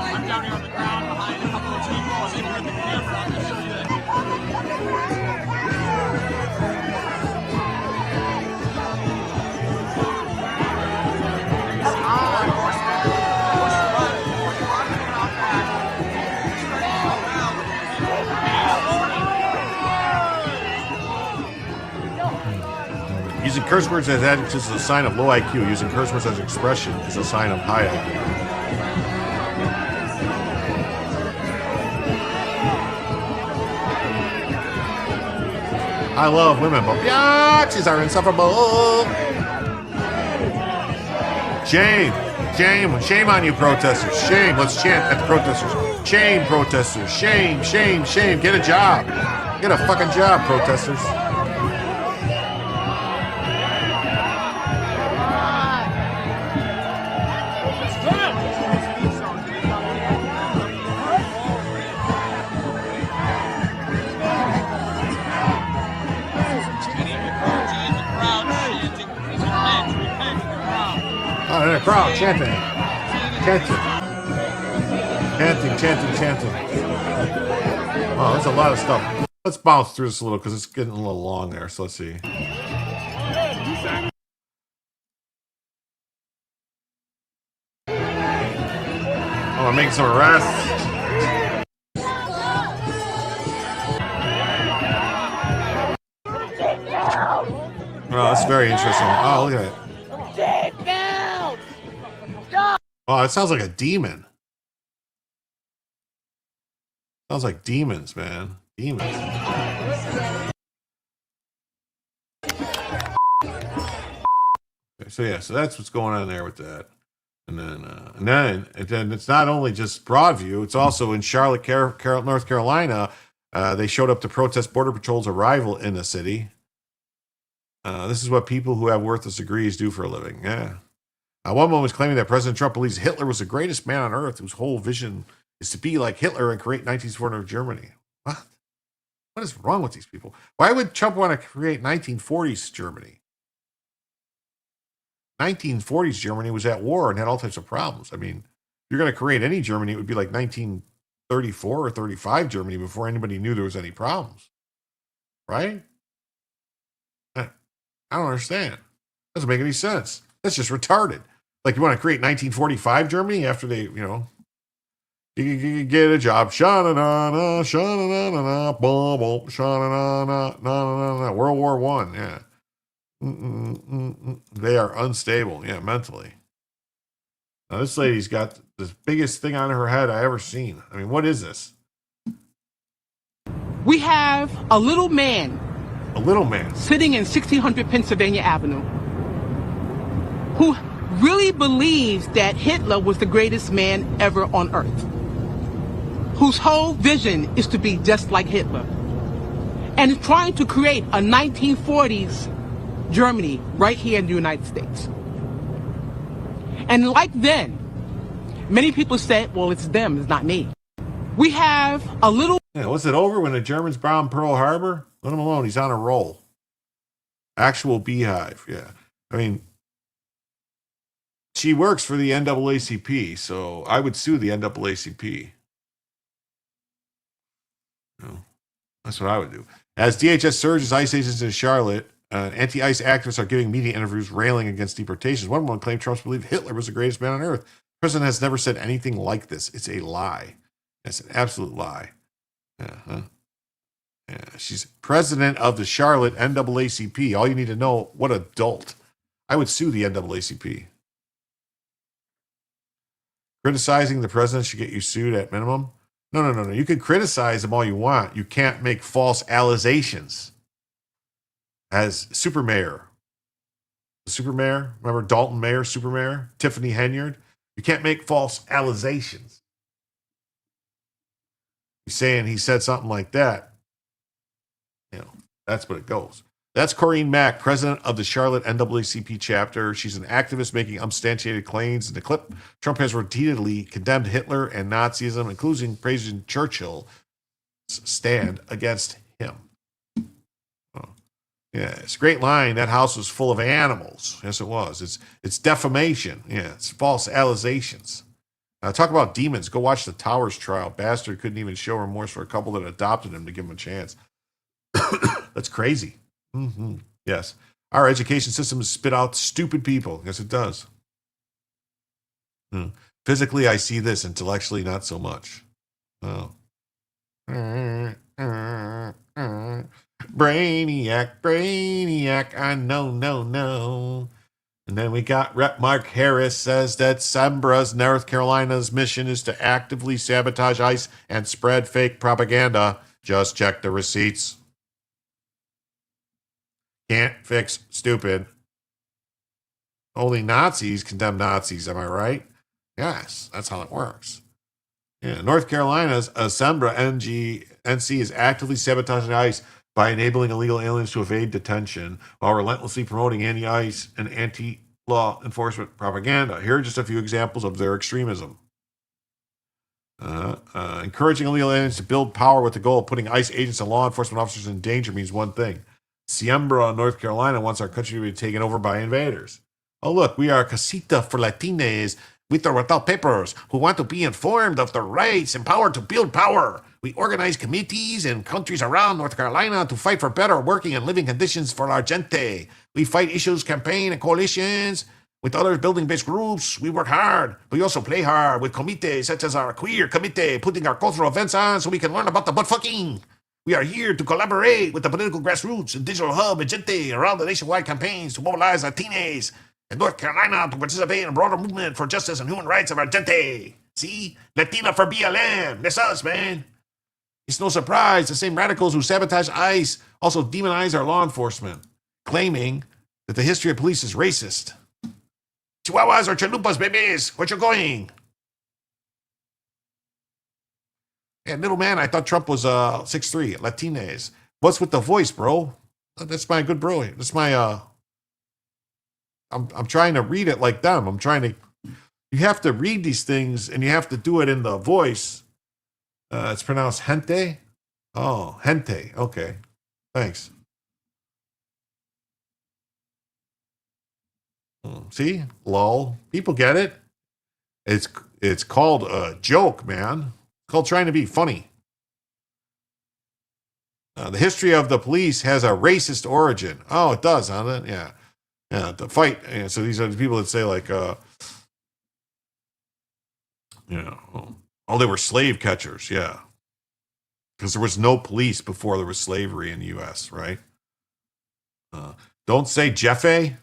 I'm down here on the ground behind a couple of people. I was able to get the camera. I'll show you Using curse words as adjectives is a sign of low IQ. Using curse words as expression is a sign of high IQ. I love women, but biatches are insufferable. Shame. Shame on you, protesters. Shame. Let's chant at the protesters. Shame, protesters. Shame. Get a job. Get a fucking job, protesters. Oh, in a crowd, chanting. Oh, there's a lot of stuff. Let's bounce through this a little because it's getting a little long there. So let's see. Oh, I'm making some arrests. Oh, that's very interesting. Oh, look at it. Oh, it sounds like a demon. Sounds like demons, man. Demons. Okay, so that's what's going on there with that. And then it's not only just Broadview, it's also in Charlotte, North Carolina. They showed up to protest Border Patrol's arrival in the city. This is what people who have worthless degrees do for a living. Yeah. One woman was claiming that President Trump believes Hitler was the greatest man on earth whose whole vision is to be like Hitler and create 1940s Germany. What? What is wrong with these people? Why would Trump want to create 1940s Germany? 1940s Germany was at war and had all types of problems. I mean, if you're going to create any Germany, it would be like 1934 or 35 Germany before anybody knew there was any problems. Right? I don't understand. Doesn't make any sense. That's just retarded. Like, you want to create 1945 Germany after they, you get a job. Sha-na-na-na, sha-na-na-na-na, boom, sha-na-na-na, World War I, yeah. They are unstable, yeah, mentally. Now, this lady's got the biggest thing on her head I ever seen. I mean, what is this? We have a little man. A little man. Sitting in 1600 Pennsylvania Avenue, who really believes that Hitler was the greatest man ever on earth, whose whole vision is to be just like Hitler, and is trying to create a 1940s Germany right here in the United States. And like then, many people said, well, it's them, it's not me. We have a little... Yeah, was it over when the Germans bombed Pearl Harbor? Let him alone, he's on a roll. Actual beehive, yeah. I mean, she works for the NAACP, so I would sue the NAACP. That's what I would do. As DHS surges ICE agents in Charlotte, anti-ICE activists are giving media interviews railing against deportations. One woman claimed Trump believed Hitler was the greatest man on earth. The president has never said anything like this. It's a lie. It's an absolute lie. Uh-huh. Yeah, she's president of the Charlotte NAACP. All you need to know, what adult. I would sue the NAACP. Criticizing the president should get you sued at minimum. No. You can criticize them all you want. You can't make false allegations. As super mayor, remember Dalton Mayor, super mayor, Tiffany Henyard? You can't make false allegations. He's saying he said something like that. That's what it goes. That's Corinne Mack, president of the Charlotte NAACP chapter. She's an activist making unsubstantiated claims. In the clip, Trump has repeatedly condemned Hitler and Nazism, including praising Churchill's stand against him. Oh. Yeah, it's a great line. That house was full of animals. Yes, it was. It's defamation. Yeah, it's false allegations. Talk about demons. Go watch the Towers trial. Bastard couldn't even show remorse for a couple that adopted him to give him a chance. That's crazy. Mm-hmm. Yes. Our education system has spit out stupid people. Yes, it does. Physically, I see this. Intellectually, not so much. Oh. Brainiac. I know, no. And then we got Rep. Mark Harris says that Sembra's, North Carolina's mission is to actively sabotage ICE and spread fake propaganda. Just check the receipts. Can't fix stupid. Only Nazis condemn Nazis, am I right? Yes, that's how it works. Yeah, North Carolina's Sembra NC is actively sabotaging ICE by enabling illegal aliens to evade detention while relentlessly promoting anti-ICE and anti-law enforcement propaganda. Here are just a few examples of their extremism. Encouraging illegal aliens to build power with the goal of putting ICE agents and law enforcement officers in danger means one thing. Siembra, North Carolina, wants our country to be taken over by invaders. Oh, look, we are casita for Latinas with or without papers who want to be informed of their rights, empowered to build power. We organize committees in countries around North Carolina to fight for better working and living conditions for our gente. We fight issues, campaign, and coalitions with other building-based groups. We work hard, but we also play hard with committees such as our queer committee, putting our cultural events on so we can learn about the butt fucking. We are here to collaborate with the political grassroots and digital hub and gente around the nationwide campaigns to mobilize Latinas in North Carolina to participate in a broader movement for justice and human rights of our gente. See? Latina for BLM. That's us, man. It's no surprise the same radicals who sabotage ICE also demonize our law enforcement, claiming that the history of police is racist. Chihuahuas or chalupas, babies. Where you going? Yeah, little man, I thought Trump was 6'3", Latinas. What's with the voice, bro? That's my good bro. That's my I'm trying to read it like them. You have to read these things and you have to do it in the voice. It's pronounced gente. Oh, gente. Okay. Thanks. See? Lol. People get it. It's called a joke, man. It's called trying to be funny. The history of the police has a racist origin. Oh, it does, huh? Yeah. Yeah, the fight. Yeah, so these are the people that say, like, oh, they were slave catchers. Yeah. Because there was no police before there was slavery in the U.S., right? Don't say Jeffe.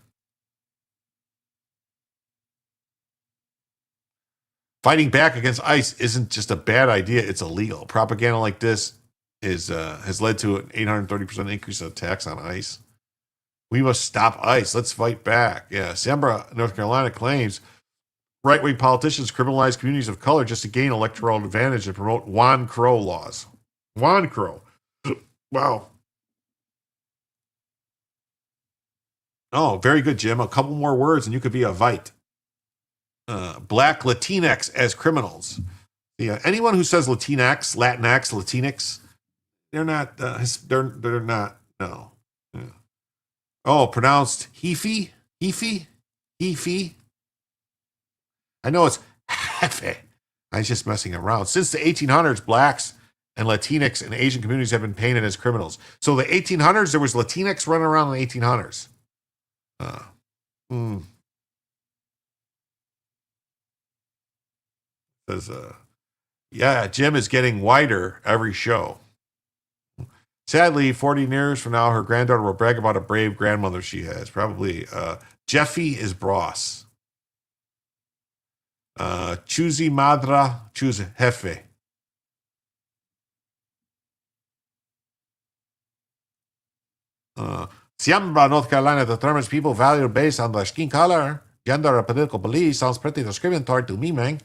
Fighting back against ICE isn't just a bad idea, it's illegal. Propaganda like this has led to an 830% increase in attacks on ICE. We must stop ICE. Let's fight back. Yeah, Sembra, North Carolina claims right-wing politicians criminalize communities of color just to gain electoral advantage and promote Juan Crow laws. Juan Crow. Wow. Oh, very good, Jim. A couple more words and you could be a Vite. Black Latinx as criminals. Yeah, anyone who says Latinx, Latinx, they're not. They're not. No. Yeah. Oh, pronounced Heafy. Hefe? Hefe? I know it's Hefe. I was just messing around. Since the 1800s, blacks and Latinx and Asian communities have been painted as criminals. So the 1800s, there was Latinx running around in the 1800s. Says, yeah, Jim is getting whiter every show. Sadly, 40 years from now, her granddaughter will brag about a brave grandmother she has. Probably Jeffy is Bros. Choosy Madra, choose Jefe. Siembra, North Carolina determines people valued based on their skin color, gender, or political beliefs. Sounds pretty discriminatory to me, man.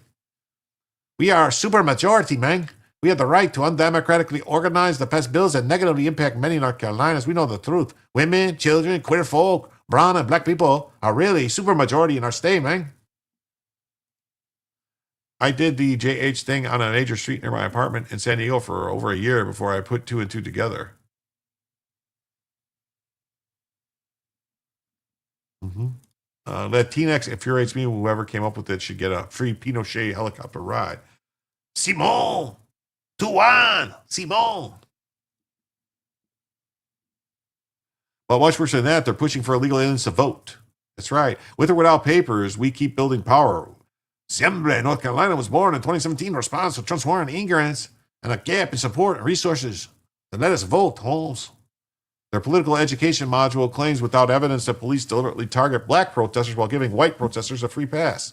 We are a super majority, man. We have the right to undemocratically organize the pass bills that negatively impact many North Carolinas. We know the truth. Women, children, queer folk, brown and black people are really super majority in our state, man. I did the JH thing on a major street near my apartment in San Diego for over a year before I put two and two together. Latinx infuriates me. Whoever came up with it should get a free Pinochet helicopter ride. Simon! Tuan! Simon! But much worse than that, they're pushing for illegal aliens to vote. That's right. With or without papers, we keep building power. Siembre, North Carolina was born in 2017 in response to Trump's war on ignorance and a gap in support and resources. Then let us vote, Holmes. Their political education module claims without evidence that police deliberately target black protesters while giving white protesters a free pass.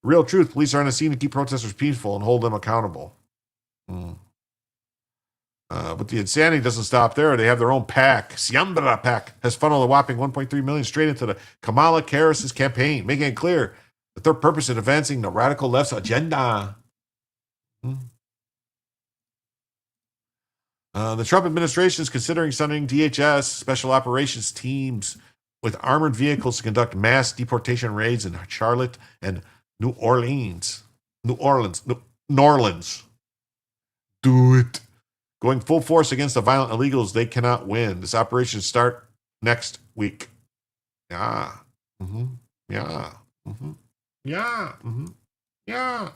Real truth, police are on the scene to keep protesters peaceful and hold them accountable. But the insanity doesn't stop there. They have their own PAC. Siembra PAC has funneled a whopping $1.3 million straight into the Kamala Harris's campaign, making it clear that their purpose in advancing the radical left's agenda. The Trump administration is considering sending DHS special operations teams with armored vehicles to conduct mass deportation raids in Charlotte and New Orleans. Do it. Going full force against the violent illegals, they cannot win. This operation start next week. Yeah. Yeah. Yeah. Yeah.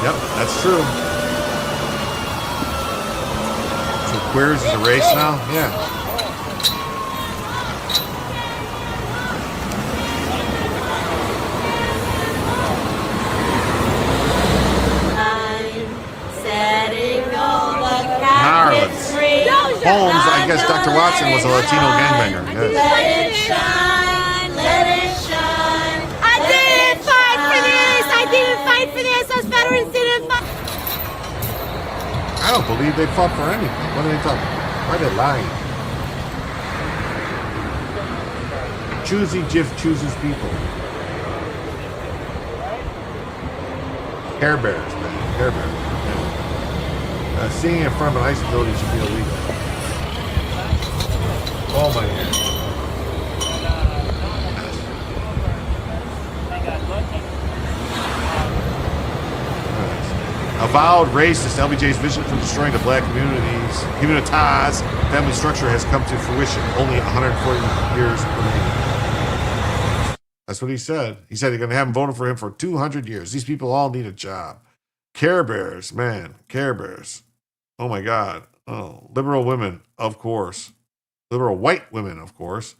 Yep, that's true. So queers is a race now? Yeah. Marlins. Holmes, I guess Dr. Watson was a Latino gangbanger. Yes. Let it shine, let it shine. I didn't fight for this. I didn't fight for this. Us veterans didn't fight. I don't believe they fought for anything. What are they talking about? Why are they lying? Choosy Jiff chooses people. Care Bears, man. Care Bears. Yeah. Singing in front of an ice building should be illegal. Oh my God. Avowed racist, LBJ's vision for destroying the black communities, family structure has come to fruition. Only 140 years remaining. That's what he said. He said they're going to have him voting for him for 200 years. These people all need a job. Care Bears, man. Care Bears. Oh my God. Oh, liberal women, of course. Liberal white women, of course.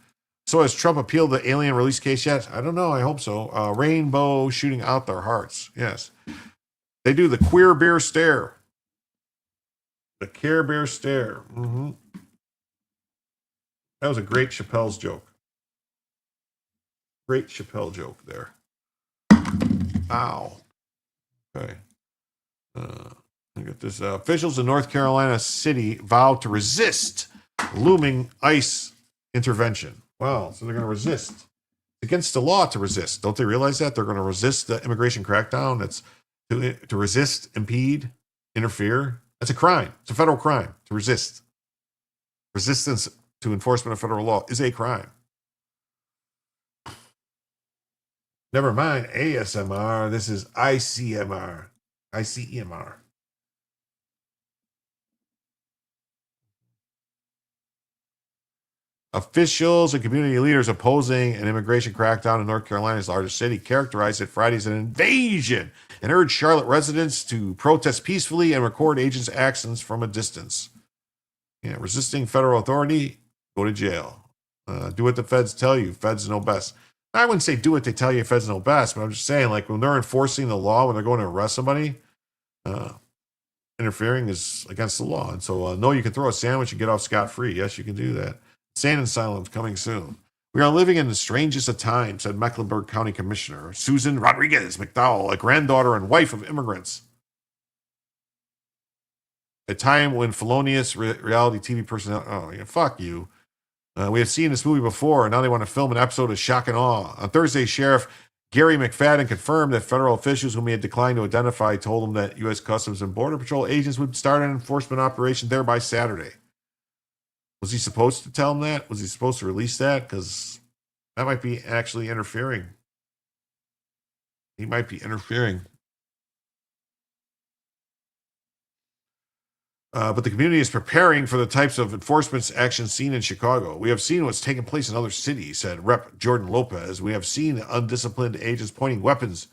So has Trump appealed the alien release case yet? I don't know. I hope so. Rainbow shooting out their hearts. Yes. They do the queer bear stare. The Care Bear stare. That was a great Chappelle's joke. Great Chappelle joke there. Ow. Okay. Look at this. Officials in North Carolina City vowed to resist looming ICE intervention. Wow. So they're going to resist against the law to resist. Don't they realize that? They're going to resist the immigration crackdown. That's to resist, impede, interfere. That's a crime. It's a federal crime to resist. Resistance to enforcement of federal law is a crime. Never mind ASMR. This is ICMR. ICEMR. Officials and community leaders opposing an immigration crackdown in North Carolina's largest city characterized it Friday as an invasion and urged Charlotte residents to protest peacefully and record agents' actions from a distance. Yeah, resisting federal authority, go to jail. Do what the feds tell you. Feds know best. I wouldn't say do what they tell you. Feds know best, but I'm just saying, like, when they're enforcing the law, when they're going to arrest somebody, interfering is against the law. And so, no, you can throw a sandwich and get off scot-free. Yes, you can do that. Sand and silence coming soon. We are living in the strangest of times, said Mecklenburg County Commissioner Susan Rodriguez McDowell, a granddaughter and wife of immigrants. A time when felonious reality TV personnel, oh, yeah, fuck you. We have seen this movie before, and now they want to film an episode of Shock and Awe. On Thursday, Sheriff Gary McFadden confirmed that federal officials whom he had declined to identify told him that U.S. Customs and Border Patrol agents would start an enforcement operation there by Saturday. Was he supposed to tell him that? Was he supposed to release that? Because that might be actually interfering. He might be interfering. But the community is preparing for the types of enforcement actions seen in Chicago. We have seen what's taken place in other cities, said Rep. Jordan Lopez. We have seen undisciplined agents pointing weapons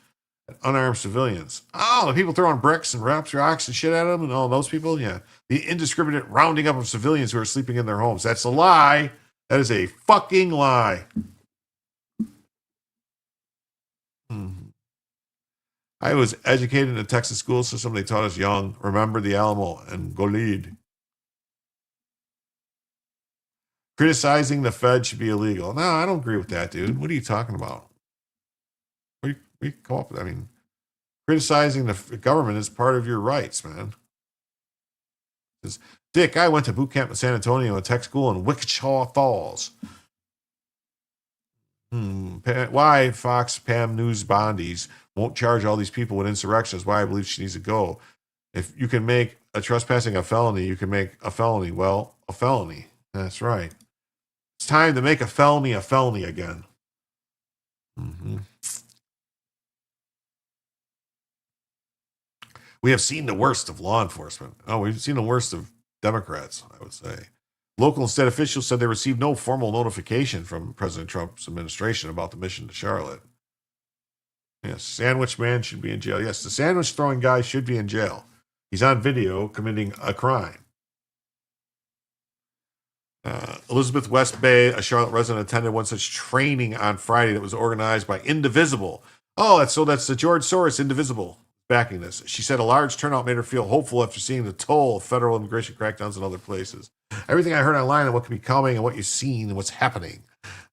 at unarmed civilians. Oh, the people throwing bricks and rocks and shit at them and all those people? Yeah. The indiscriminate rounding up of civilians who are sleeping in their homes. That's a lie. That is a fucking lie. I was educated in the Texas school system. They taught us young, remember the Alamo and go lead. Criticizing the Fed should be illegal. No, I don't agree with that, dude. What are you talking about? We come up with, I mean, criticizing the government is part of your rights, man. Dick, I went to boot camp in San Antonio, a tech school in Wichita Falls. Why Fox Pam News Bondies won't charge all these people with insurrections? Why I believe she needs to go. If you can make a trespassing a felony, you can make a felony. Well, a felony. That's right. It's time to make a felony again. We have seen the worst of law enforcement. Oh, we've seen the worst of Democrats, I would say. Local and state officials said they received no formal notification from President Trump's administration about the mission to Charlotte. Yes, sandwich man should be in jail. Yes, the sandwich throwing guy should be in jail. He's on video committing a crime. Elizabeth West Bay, a Charlotte resident, attended one such training on Friday that was organized by Indivisible. Oh, that's the George Soros Indivisible backing this. She said a large turnout made her feel hopeful after seeing the toll of federal immigration crackdowns in other places. Everything I heard online and what could be coming and what you've seen and what's happening.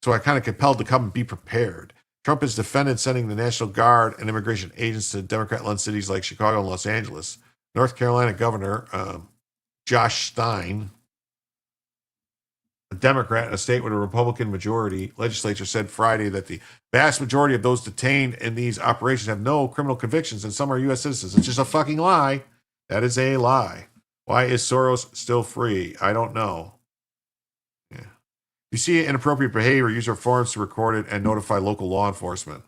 So I kind of compelled to come and be prepared. Trump has defended sending the National Guard and immigration agents to Democrat-led cities like Chicago and Los Angeles. North Carolina Governor Josh Stein, a Democrat in a state with a Republican majority legislature, said Friday that the vast majority of those detained in these operations have no criminal convictions and some are U.S. citizens. It's just a fucking lie. That is a lie. Why is Soros still free? I don't know. Yeah. If you see inappropriate behavior, use our forms to record it and notify local law enforcement.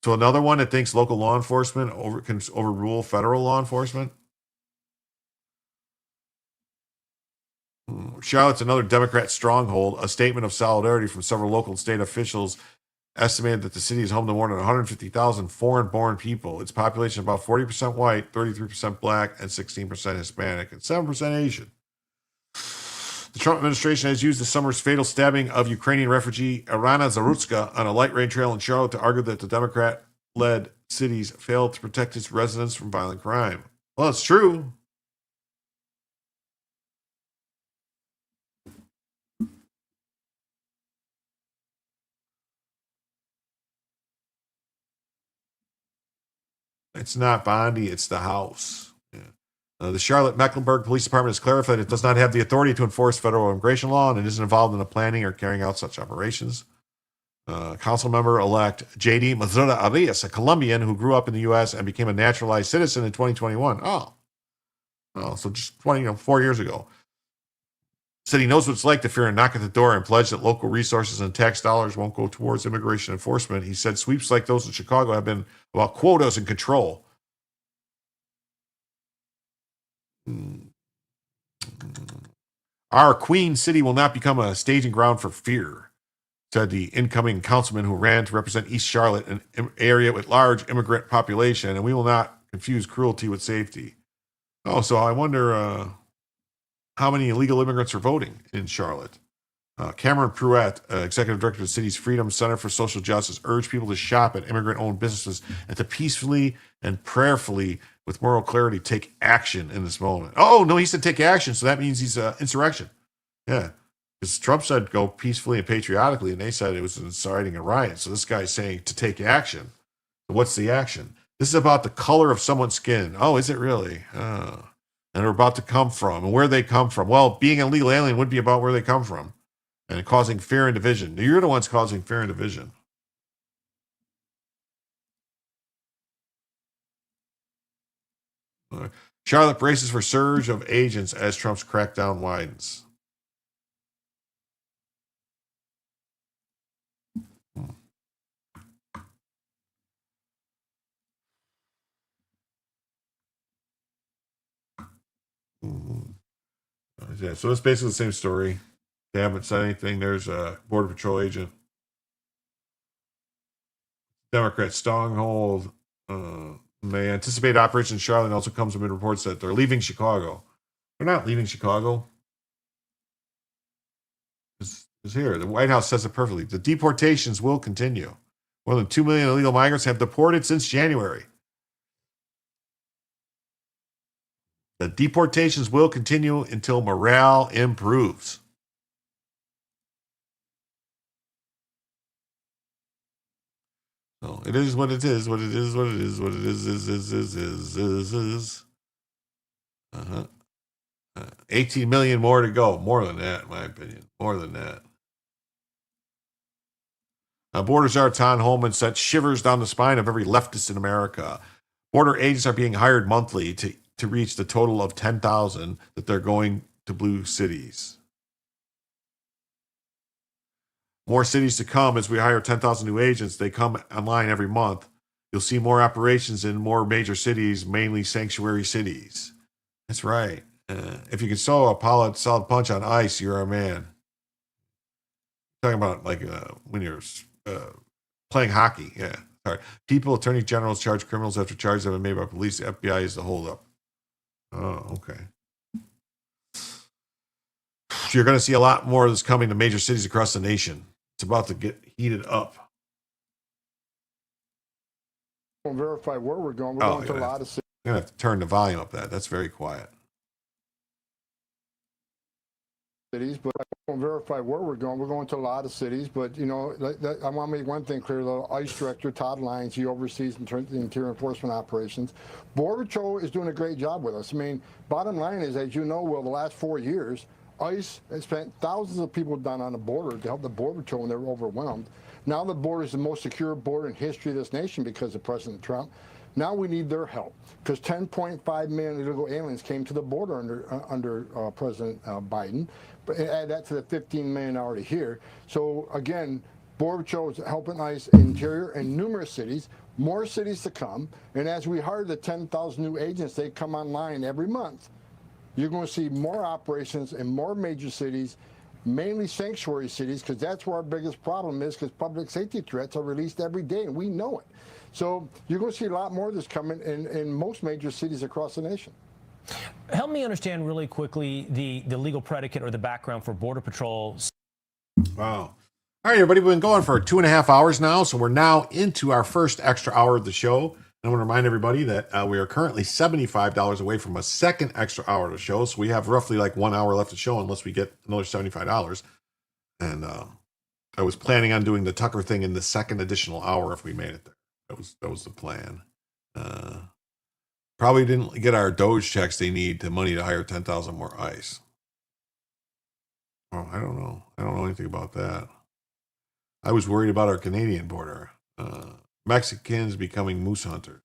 So another one that thinks local law enforcement can overrule federal law enforcement. Charlotte's another Democrat stronghold. A statement of solidarity from several local and state officials estimated that the city is home to more than 150,000 foreign-born people. Its population is about 40% white, 33% black, and 16% Hispanic, and 7% Asian. The Trump administration has used the summer's fatal stabbing of Ukrainian refugee Irana Zarutska on a light rain trail in Charlotte to argue that the Democrat-led cities failed to protect its residents from violent crime. Well, it's true. It's not Bondi, it's the House. Yeah. The Charlotte Mecklenburg Police Department has clarified it does not have the authority to enforce federal immigration law and it isn't involved in the planning or carrying out such operations. Council member-elect J.D. Mazzulla Arias, a Colombian who grew up in the U.S. and became a naturalized citizen in 2021. So just 4 years ago. Said he knows what it's like to fear a knock at the door and pledge that local resources and tax dollars won't go towards immigration enforcement. He said sweeps like those in Chicago have been about quotas and control. Our Queen City will not become a staging ground for fear, said the incoming councilman who ran to represent East Charlotte, an area with large immigrant population, and we will not confuse cruelty with safety. Oh, so I wonder how many illegal immigrants are voting in Charlotte. Cameron Pruitt, executive director of the city's Freedom Center for Social Justice, urged people to shop at immigrant-owned businesses and to peacefully and prayerfully, with moral clarity, take action in this moment. Oh, no, he said take action, so that means he's insurrection. Yeah, because Trump said go peacefully and patriotically, and they said it was inciting a riot. So this guy's saying to take action. What's the action? This is about the color of someone's skin. Oh, is it really? And they're about to come from, and where they come from. Well, being an illegal alien would be about where they come from and causing fear and division. You're the ones causing fear and division. Charlotte braces for surge of agents as Trump's crackdown widens. Yeah, so it's basically the same story. They haven't said anything. There's a Border Patrol agent. Democrat stronghold. They anticipate Operation Charlotte also comes amid reports that they're leaving Chicago. They're not leaving Chicago. It's here. The White House says it perfectly. The deportations will continue. More than 2 million illegal migrants have deported since January. The deportations will continue until morale improves. So it is what it is. What it is. What it is. What it is. 18 million more to go. More than that, in my opinion. More than that. Border Czar Tom Homan sent shivers down the spine of every leftist in America. Border agents are being hired monthly to reach the total of 10,000 that they're going to blue cities. More cities to come as we hire 10,000 new agents. They come online every month. You'll see more operations in more major cities, mainly sanctuary cities. That's right. If you can sew a solid punch on ice, you're a man. Talking about like when you're playing hockey. Yeah. Sorry. People, attorney generals charge criminals after charges have been made by police. The FBI is the holdup. Oh, okay. You're going to see a lot more of this coming to major cities across the nation. It's about to get heated up. We'll verify where we're going. We're going to a lot of cities. I'm going to have to turn the volume up. That's very quiet. But I won't verify where we're going. We're going to a lot of cities, but I want to make one thing clear. The ICE director, Todd Lyons, he oversees the interior enforcement operations. Border Patrol is doing a great job with us. I mean, bottom line is, as you know, well, the last 4 years, ICE has spent thousands of people down on the border to help the Border Patrol, and they're overwhelmed. Now the border is the most secure border in history of this nation because of President Trump. Now we need their help because 10.5 million illegal aliens came to the border under President Biden. But add that to the 15 million already here. So again, Border Patrol is helping ICE interior and numerous cities, more cities to come. And as we hire the 10,000 new agents, they come online every month. You're going to see more operations in more major cities, mainly sanctuary cities, because that's where our biggest problem is, because public safety threats are released every day, and we know it. So you're going to see a lot more of this coming in most major cities across the nation. Help me understand really quickly the legal predicate or the background for Border Patrol. Wow. All right, everybody, we've been going for 2.5 hours now, so we're now into our first extra hour of the show. And I want to remind everybody that we are currently $75 away from a second extra hour of the show, so we have roughly like 1 hour left to show unless we get another $75. And I was planning on doing the Tucker thing in the second additional hour if we made it there. That was the plan. Probably didn't get our Doge checks they need the money to hire 10,000 more ICE. Oh, I don't know. I don't know anything about that. I was worried about our Canadian border. Mexicans becoming moose hunters.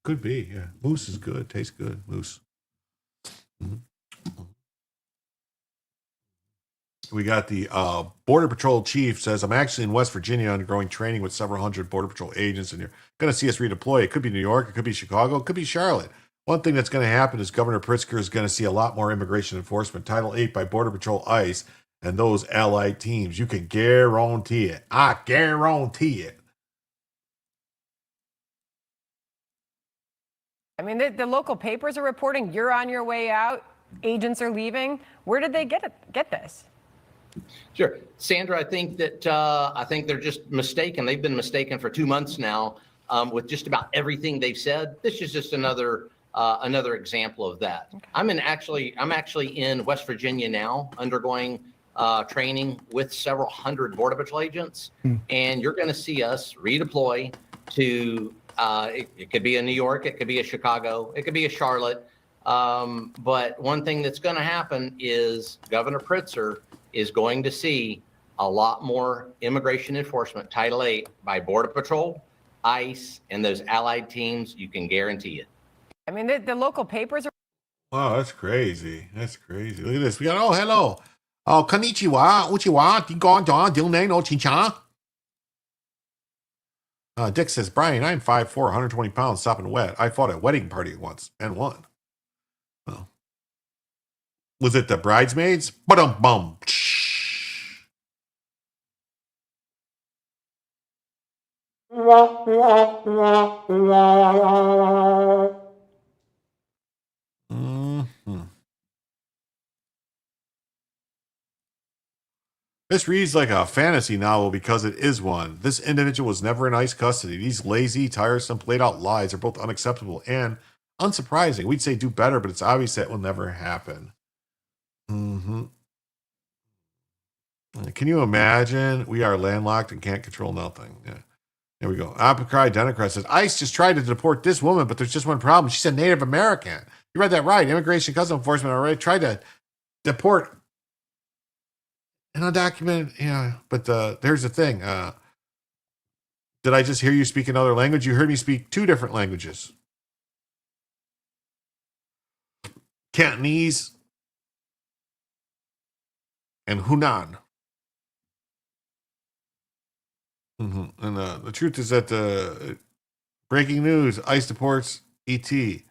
Could be, yeah. Moose is good. Tastes good. Moose. Mm-hmm. We got the Border Patrol chief says, I'm actually in West Virginia undergoing training with several hundred Border Patrol agents, and you're going to see us redeploy. It could be New York. It could be Chicago. It could be Charlotte. One thing that's going to happen is Governor Pritzker is going to see a lot more immigration enforcement. Title 8 by Border Patrol ICE and those allied teams. You can guarantee it. I guarantee it. I mean, the local papers are reporting you're on your way out. Agents are leaving. Where did they get this? Sure, Sandra. I think they're just mistaken. They've been mistaken for 2 months now with just about everything they've said. This is just another example of that. Okay. I'm actually in West Virginia now, undergoing training with several hundred Border Patrol agents, and you're going to see us redeploy to. It could be a New York, it could be a Chicago, it could be a Charlotte. But one thing that's going to happen is Governor Pritzker is going to see a lot more immigration enforcement, Title 8, by Border Patrol, ICE, and those allied teams. You can guarantee it. I mean, the local papers are. Wow, that's crazy. That's crazy. Look at this. We got, oh, hello. Oh, konnichiwa, uchiwa, digon, dilne, no chicha. Dick says, Brian, I'm 5'4", 120 pounds, sopping wet. I fought at a wedding party once and won. Oh. Was it the bridesmaids? Ba-dum-bum. Mm-hmm. This reads like a fantasy novel because it is one. This individual was never in ICE custody. These lazy, tiresome, played-out lies are both unacceptable and unsurprising. We'd say do better, but it's obvious that will never happen. Mm-hmm. Can you imagine? We are landlocked and can't control nothing. Yeah. There we go. Apocry Democrat says, ICE just tried to deport this woman, but there's just one problem. She's a Native American. You read that right. Immigration Customs Enforcement already tried to deport an undocumented, yeah. But there's the thing. Did I just hear you speak another language? You heard me speak 2 different languages. Cantonese and Hunan. Mm-hmm. And the truth is that breaking news, ICE deports ET. Yeah,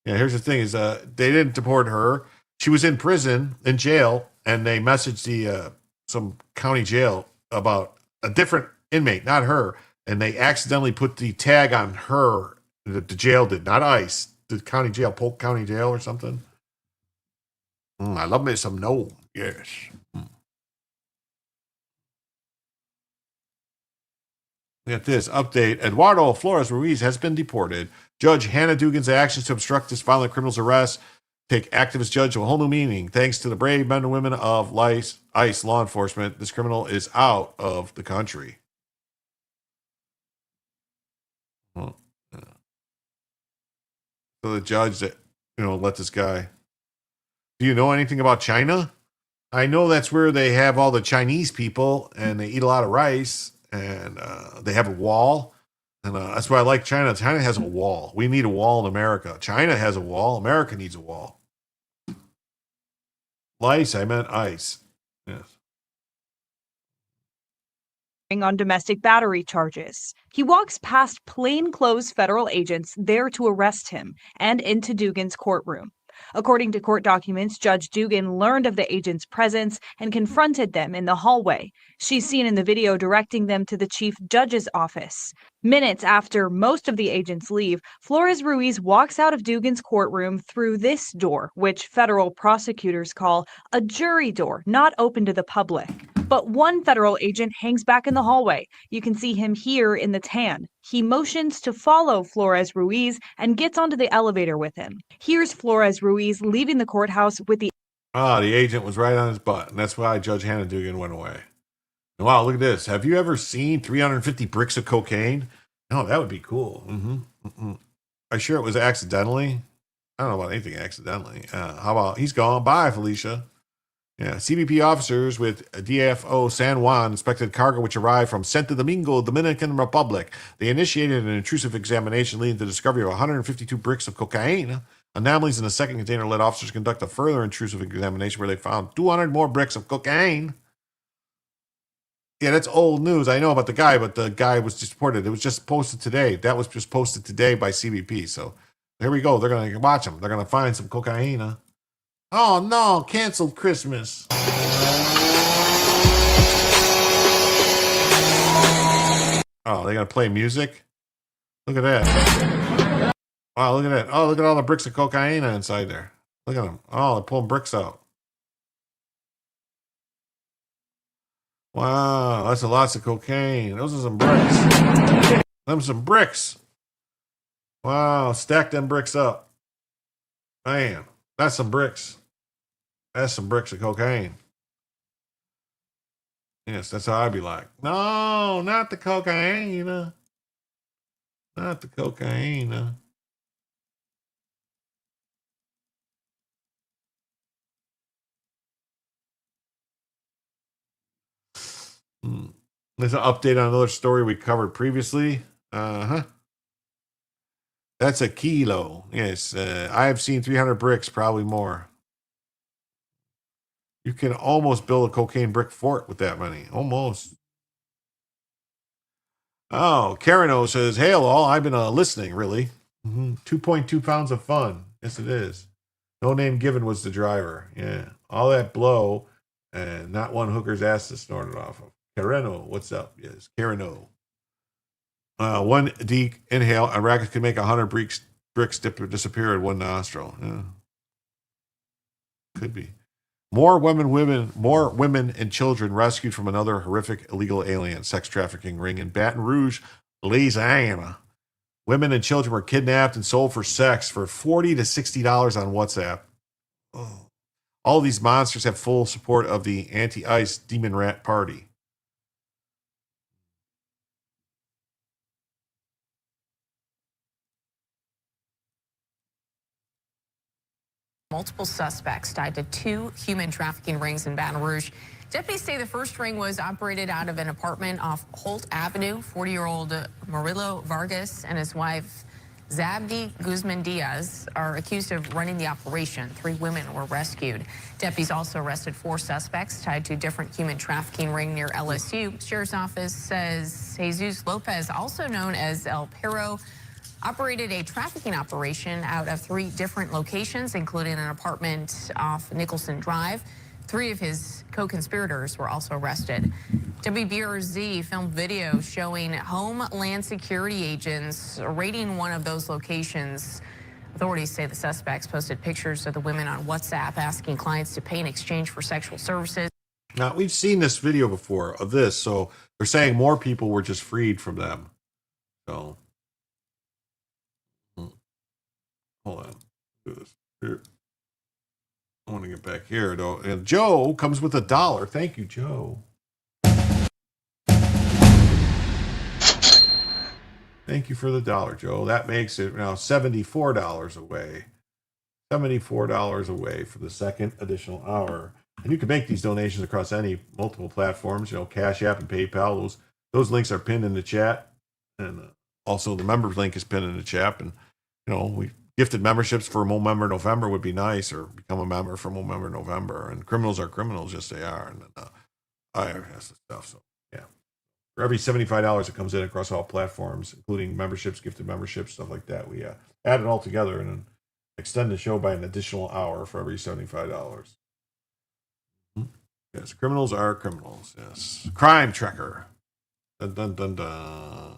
here's the thing is they didn't deport her. She was in prison, in jail, and they messaged the some county jail about a different inmate, not her. And they accidentally put the tag on her that the jail did, not ICE. The county jail, Polk County Jail or something. I love me some gnome. Yes. At this update, Eduardo Flores Ruiz has been deported. Judge Hannah Dugan's actions to obstruct this violent criminal's arrest take activist judge to a whole new meaning. Thanks to the brave men and women of ICE law enforcement, this criminal is out of the country. Well, yeah. So the judge that let this guy. Do you know anything about China? I know that's where they have all the Chinese people, and they eat a lot of rice, and they have a wall. And that's why I like China. China has a wall. We need a wall in America. China has a wall. America needs a wall. Lice, I meant ice. Yes. On domestic battery charges. He walks past plainclothes federal agents there to arrest him and into Dugan's courtroom. According to court documents, Judge Dugan learned of the agents' presence and confronted them in the hallway. She's seen in the video directing them to the chief judge's office. Minutes after most of the agents leave, Flores Ruiz walks out of Dugan's courtroom through this door, which federal prosecutors call a jury door, not open to the public. But one federal agent hangs back in the hallway. You can see him here in the tan. He motions to follow Flores Ruiz and gets onto the elevator with him. Here's Flores Ruiz leaving the courthouse with the agent was right on his butt, and that's why Judge Hannah Dugan went away. Wow, look at this. Have you ever seen 350 bricks of cocaine? No, that would be cool. I'm sure it was accidentally. I don't know about anything accidentally. How about he's gone? Bye, Felicia. Yeah, CBP officers with DFO San Juan inspected cargo which arrived from Santo Domingo, Dominican Republic. They initiated an intrusive examination leading to the discovery of 152 bricks of cocaine. Anomalies in the second container led officers conduct a further intrusive examination where they found 200 more bricks of cocaine. Yeah, that's old news. I know about the guy, but the guy was just reported. It was just posted today. That was just posted today by CBP. So here we go. They're going to watch them. They're going to find some cocaine. Huh? Oh, no. Canceled Christmas. Oh, they going to play music? Look at that. Wow, look at that. Oh, look at all the bricks of cocaine inside there. Look at them. Oh, they're pulling bricks out. Wow, that's lots of cocaine. Those are some bricks. Them some bricks. Wow, stack them bricks up. Man, that's some bricks. That's some bricks of cocaine. Yes, that's how I'd be like. No, not the cocaine. Not the cocaine. There's an update on another story we covered previously. That's a kilo. Yes, I have seen 300 bricks, probably more. You can almost build a cocaine brick fort with that many. Almost. Oh, Karen says, "Hey, all. I've been listening, really. 2.2 pounds of fun. Yes, it is. No name given was the driver. Yeah. All that blow, and not one hooker's ass to snort it off of. Karen, what's up? Yes, Karen. One deep inhale, a racket could make 100 bricks disappear at one nostril. Yeah. Could be. More women and children rescued from another horrific illegal alien sex trafficking ring in Baton Rouge, Louisiana. Women and children were kidnapped and sold for sex for $40 to $60 on WhatsApp. Oh. All these monsters have full support of the anti-ICE Demon Rat Party. Multiple suspects tied to 2 human trafficking rings in Baton Rouge. Deputies say the first ring was operated out of an apartment off Holt Avenue. 40-year-old Murillo Vargas and his wife Zabdi Guzman Diaz are accused of running the operation. 3 women were rescued. Deputies also arrested 4 suspects tied to a different human trafficking ring near LSU. Sheriff's office says Jesus Lopez, also known as El Perro, operated a trafficking operation out of 3 different locations, including an apartment off Nicholson Drive. 3 of his co-conspirators were also arrested. WBRZ filmed video showing Homeland Security agents raiding one of those locations. Authorities say the suspects posted pictures of the women on WhatsApp asking clients to pay in exchange for sexual services. Now, we've seen this video before of this, so they're saying more people were just freed from them. So, hold on. Do this here. I want to get back here, though. And Joe comes with $1. Thank you, Joe. Thank you for the $1, Joe. That makes it now $74 away. $74 away for the second additional hour. And you can make these donations across multiple platforms, Cash App and PayPal. Those links are pinned in the chat. And also the members link is pinned in the chat. And, we gifted memberships for Member November would be nice, or become a member for Member November. And criminals are criminals, yes they are. And IRS and stuff. So, yeah. For every $75 that comes in across all platforms, including memberships, gifted memberships, stuff like that, we add it all together and then extend the show by an additional hour for every $75. Yes, criminals are criminals. Yes. Crime Tracker. Dun, dun, dun, dun.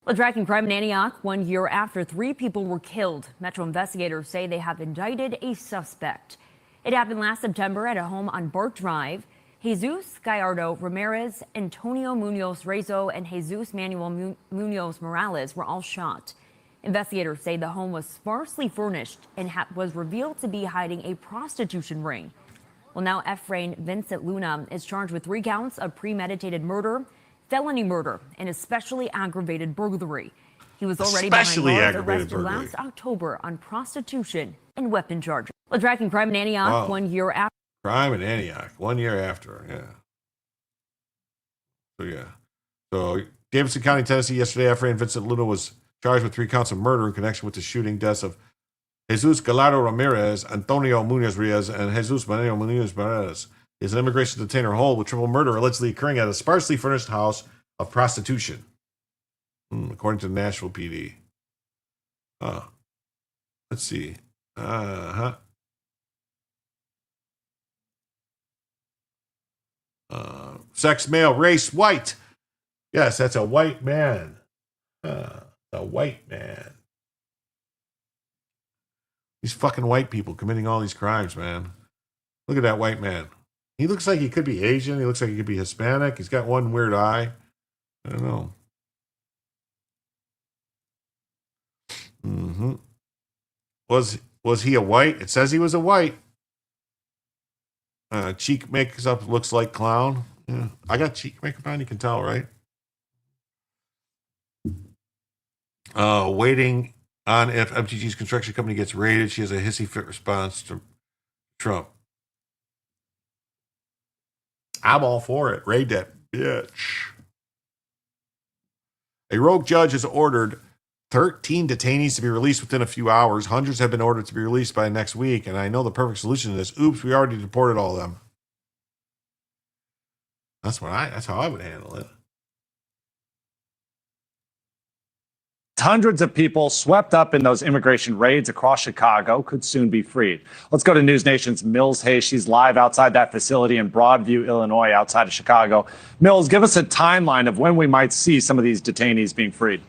Well, tracking crime in Antioch 1 year after 3 people were killed. Metro investigators say they have indicted a suspect. It happened last September at a home on Bart Drive. Jesus Gallardo Ramirez, Antonio Munoz Rezo, and Jesus Manuel Munoz Morales were all shot. Investigators say the home was sparsely furnished and was revealed to be hiding a prostitution ring. Well, now Efrain Vincent Luna is charged with 3 counts of premeditated murder, felony murder, and especially aggravated burglary. He was already behind bars, arrested last October on prostitution and weapon charges. Well, tracking crime in Antioch Wow. 1 year after. Crime in Antioch, 1 year after. Yeah. So Davidson County, Tennessee, yesterday, Efrain Vincent Luna was charged with 3 counts of murder in connection with the shooting deaths of Jesus Gallardo Ramirez, Antonio Munoz Riaz, and Jesus Manuel Munoz Perez. Is an immigration detainer hold with triple murder allegedly occurring at a sparsely furnished house of prostitution, according to the Nashville PD. Let's see. Sex, male, race, white. Yes, that's a white man. A white man. These fucking white people committing all these crimes, man. Look at that white man. He looks like he could be Asian. He looks like he could be Hispanic. He's got one weird eye. I don't know. Was he a white? It says he was a white. Cheek makeup looks like clown. Yeah. I got cheek makeup on. You can tell, right? Waiting on if MTG's construction company gets raided. She has a hissy fit response to Trump. I'm all for it. Raid that bitch. A rogue judge has ordered 13 detainees to be released within a few hours. Hundreds have been ordered to be released by next week. And I know the perfect solution to this. Oops, we already deported all of them. That's how I would handle it. Hundreds of people swept up in those immigration raids across Chicago could soon be freed. Let's go to News Nation's Mills Hayes. She's live outside that facility in Broadview, Illinois, outside of Chicago. Mills, give us a timeline of when we might see some of these detainees being freed.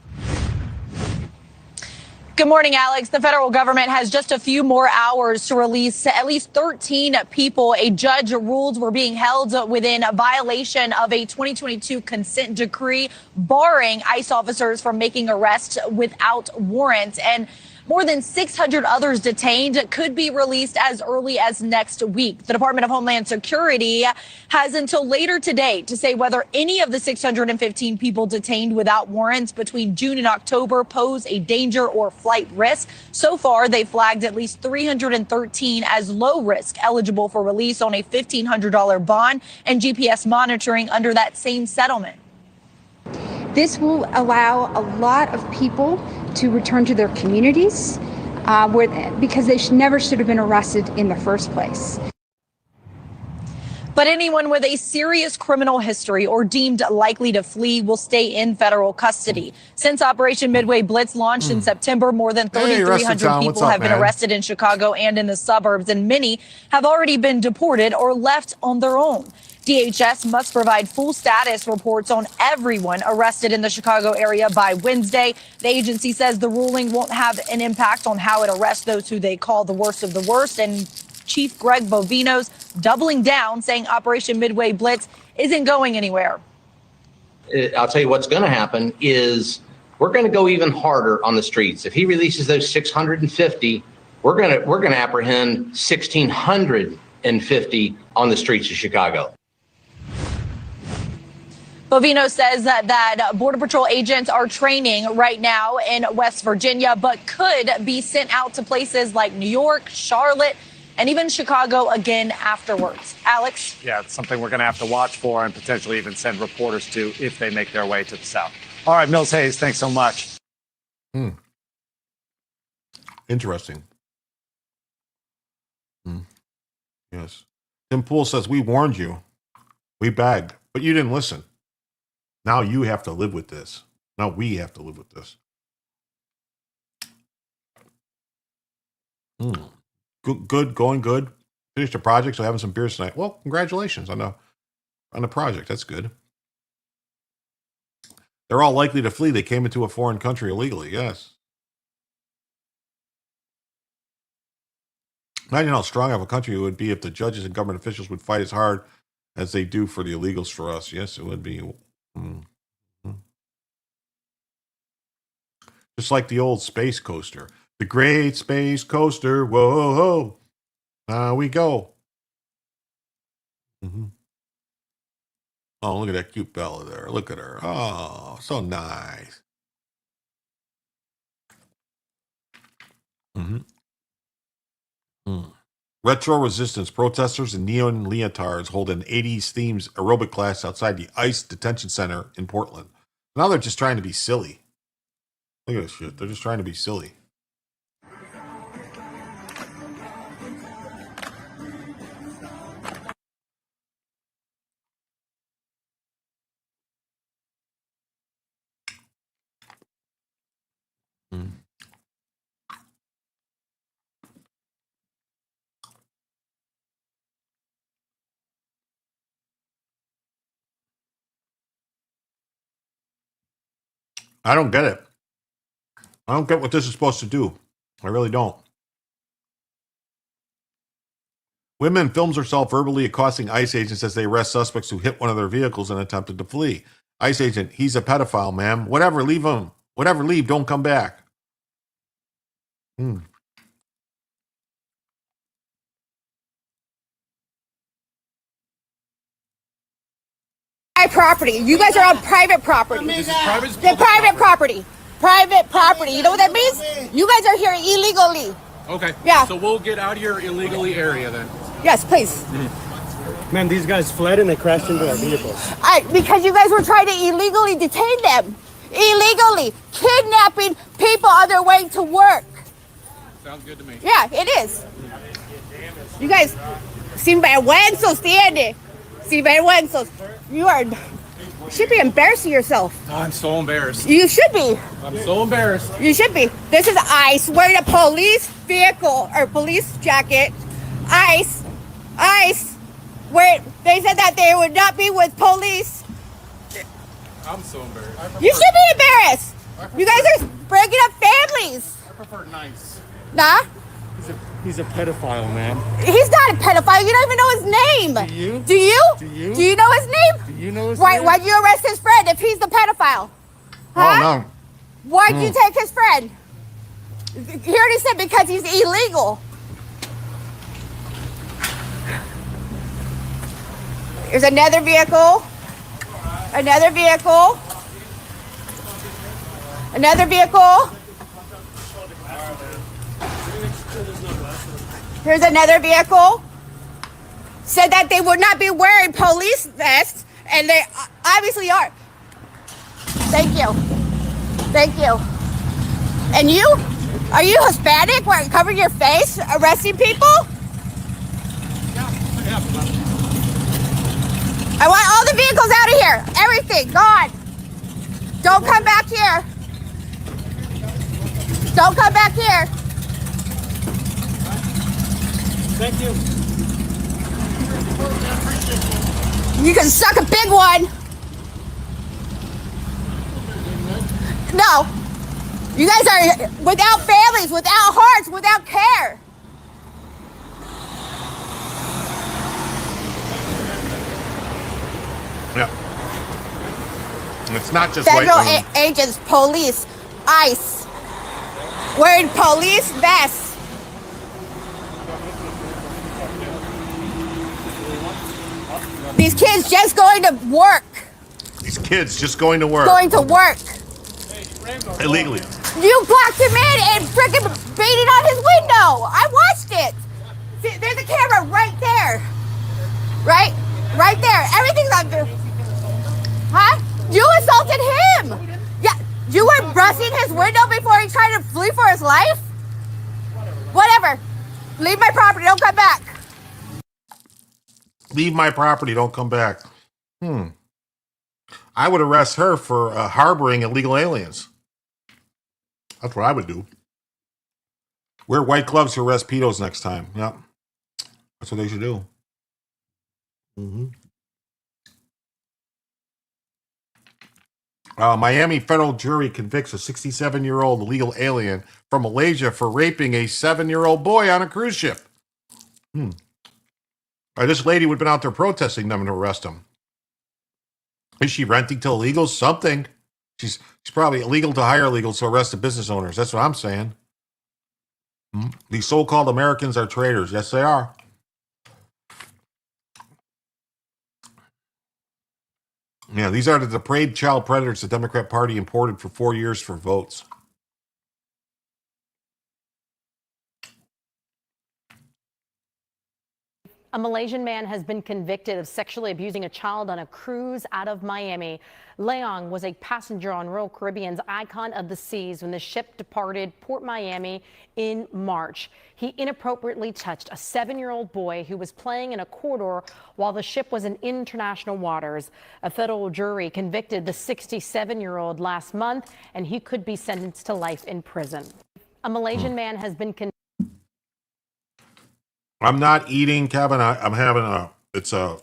Good morning, Alex. The federal government has just a few more hours to release at least 13 people a judge ruled were being held within a violation of a 2022 consent decree barring ICE officers from making arrests without warrants. And more than 600 others detained could be released as early as next week. The Department of Homeland Security has until later today to say whether any of the 615 people detained without warrants between June and October pose a danger or flight risk. So far, they flagged at least 313 as low risk, eligible for release on a $1,500 bond and GPS monitoring under that same settlement. This will allow a lot of people to return to their communities because they never should have been arrested in the first place. But anyone with a serious criminal history or deemed likely to flee will stay in federal custody. Since Operation Midway Blitz launched in September, more than 3,300 people have been arrested in Chicago and in the suburbs, and many have already been deported or left on their own. DHS must provide full status reports on everyone arrested in the Chicago area by Wednesday. The agency says the ruling won't have an impact on how it arrests those who they call the worst of the worst. And Chief Greg Bovino's doubling down, saying Operation Midway Blitz isn't going anywhere. I'll tell you what's going to happen is we're going to go even harder on the streets. If he releases those 650, we're going to apprehend 1,650 on the streets of Chicago. Bovino says that Border Patrol agents are training right now in West Virginia, but could be sent out to places like New York, Charlotte, and even Chicago again afterwards. Alex? Yeah, it's something we're going to have to watch for and potentially even send reporters to if they make their way to the South. All right, Mills Hayes, thanks so much. Interesting. Yes. Tim Pool says, we warned you. We begged, but you didn't listen. Now you have to live with this. Now we have to live with this. Good, going good. Finished a project, so having some beers tonight. Well, congratulations on the project. That's good. They're all likely to flee. They came into a foreign country illegally. Yes. Imagine how strong of a country it would be if the judges and government officials would fight as hard as they do for the illegals for us. Yes, it would be. Just like the old space coaster. The great space coaster. Whoa. Now we go. Oh, look at that cute Bella there. Look at her. Oh, so nice. Retro resistance protesters in neon leotards hold an 80s themes aerobic class outside the ICE detention center in Portland. Now they're just trying to be silly. Look at this shit. They're just trying to be silly. I don't get it. I don't get what this is supposed to do. I really don't. Women films herself verbally accosting ICE agents as they arrest suspects who hit one of their vehicles and attempted to flee. ICE agent, he's a pedophile, ma'am. Whatever, leave him. Whatever, leave. Don't come back. Property. You guys are on private property. This is private. The private property. Private property. You know what that means? You guys are here illegally. Okay. Yeah. So we'll get out of your illegally area then. Yes, please. Man, these guys fled and they crashed into our vehicles. Because you guys were trying to illegally detain them. Illegally kidnapping people on their way to work. Sounds good to me. Yeah, it is. You guys, sinvergüenzos tiene. Sinvergüenzos. You should be embarrassing yourself. Oh, I'm so embarrassed. You should be. I'm so embarrassed. You should be. This is ICE wearing a police vehicle or police jacket. ICE. Where they said that they would not be with police. I'm so embarrassed. You should be embarrassed. You guys are breaking up families. I prefer nice. Nah? He's a pedophile, man. He's not a pedophile. You don't even know his name. Do you? Do you? Do you? Do you know his name? Do you know his name? Why'd you arrest his friend if he's the pedophile? Huh? Oh, no. Why'd you take his friend? He already said because he's illegal. There's another vehicle. Another vehicle. Another vehicle. Here's another vehicle. Said that they would not be wearing police vests, and they obviously are. Thank you. Thank you. And you? Are you Hispanic? Where covering your face, arresting people? I want all the vehicles out of here. Everything gone. Don't come back here. Don't come back here. Thank you. You can suck a big one. No. You guys are without families, without hearts, without care. Yeah. It's not just Federal white agents, police, ICE, wearing police vests. These kids just going to work. These kids just going to work. Going to work. Illegally. You blocked him in and freaking beating on his window. I watched it. See, there's a camera right there. Right? Right there. Everything's on there. Huh? You assaulted him. Yeah. You were brushing his window before he tried to flee for his life? Whatever. Leave my property. Don't come back. Leave my property. Don't come back. I would arrest her for harboring illegal aliens. That's what I would do. Wear white gloves to arrest pedos next time. Yep. That's what they should do. Miami federal jury convicts a 67-year-old illegal alien from Malaysia for raping a 7-year-old boy on a cruise ship. This lady would have been out there protesting them to arrest him. Is she renting to illegals? Something. She's probably illegal to hire illegals to arrest the business owners. That's what I'm saying. These so-called Americans are traitors. Yes, they are. Yeah, these are the depraved child predators the Democrat Party imported for 4 years for votes. A Malaysian man has been convicted of sexually abusing a child on a cruise out of Miami. Leong was a passenger on Royal Caribbean's Icon of the Seas when the ship departed Port Miami in March. He inappropriately touched a 7-year-old boy who was playing in a corridor while the ship was in international waters. A federal jury convicted the 67-year-old last month, and he could be sentenced to life in prison. A Malaysian man has been convicted. I'm not eating, Kevin. I'm having it's a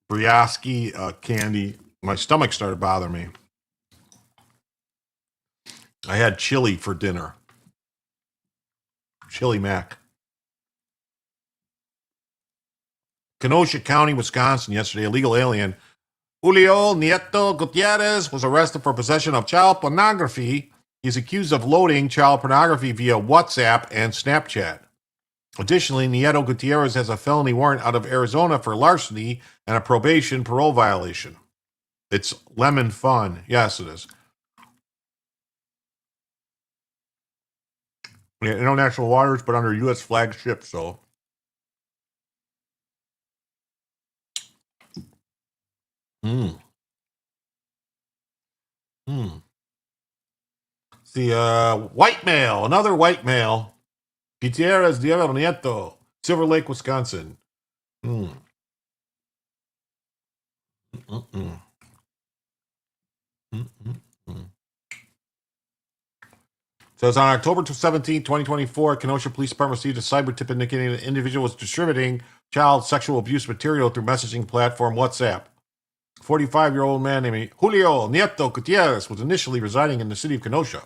brioche candy. My stomach started bothering me. I had chili for dinner. Chili mac. Kenosha County, Wisconsin, yesterday, a legal alien, Julio Nieto Gutierrez, was arrested for possession of child pornography. He's accused of loading child pornography via WhatsApp and Snapchat. Additionally, Nieto Gutierrez has a felony warrant out of Arizona for larceny and a probation parole violation. It's lemon fun. Yes, it is. Yeah, international waters, but under U.S. flagship, so. The white male, another white male, Gutierrez Diego Nieto, Silver Lake, Wisconsin. Says on October 17, 2024, Kenosha Police Department received a cyber tip indicating an individual was distributing child sexual abuse material through messaging platform WhatsApp. 45-year-old man named Julio Nieto Gutierrez was initially residing in the city of Kenosha.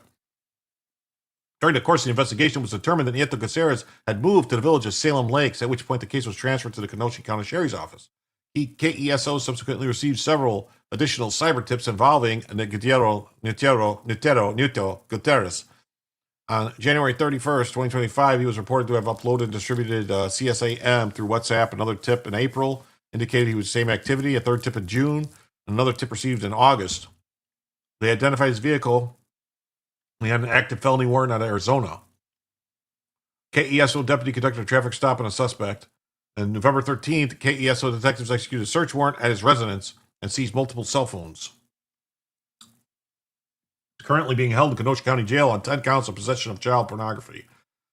During the course of the investigation, it was determined that Nieto Gutierrez had moved to the village of Salem Lakes, at which point the case was transferred to the Kenosha County Sheriff's Office. KESO subsequently received several additional cyber tips involving Nieto Gutierrez. On January 31st, 2025, he was reported to have uploaded and distributed CSAM through WhatsApp. Another tip in April indicated he was the same activity. A third tip in June. Another tip received in August. They identified his vehicle. He had an active felony warrant out of Arizona. KESO deputy conducted a traffic stop on a suspect. On November 13th, KESO detectives executed a search warrant at his residence and seized multiple cell phones. He's currently being held in Kenosha County Jail on 10 counts of possession of child pornography.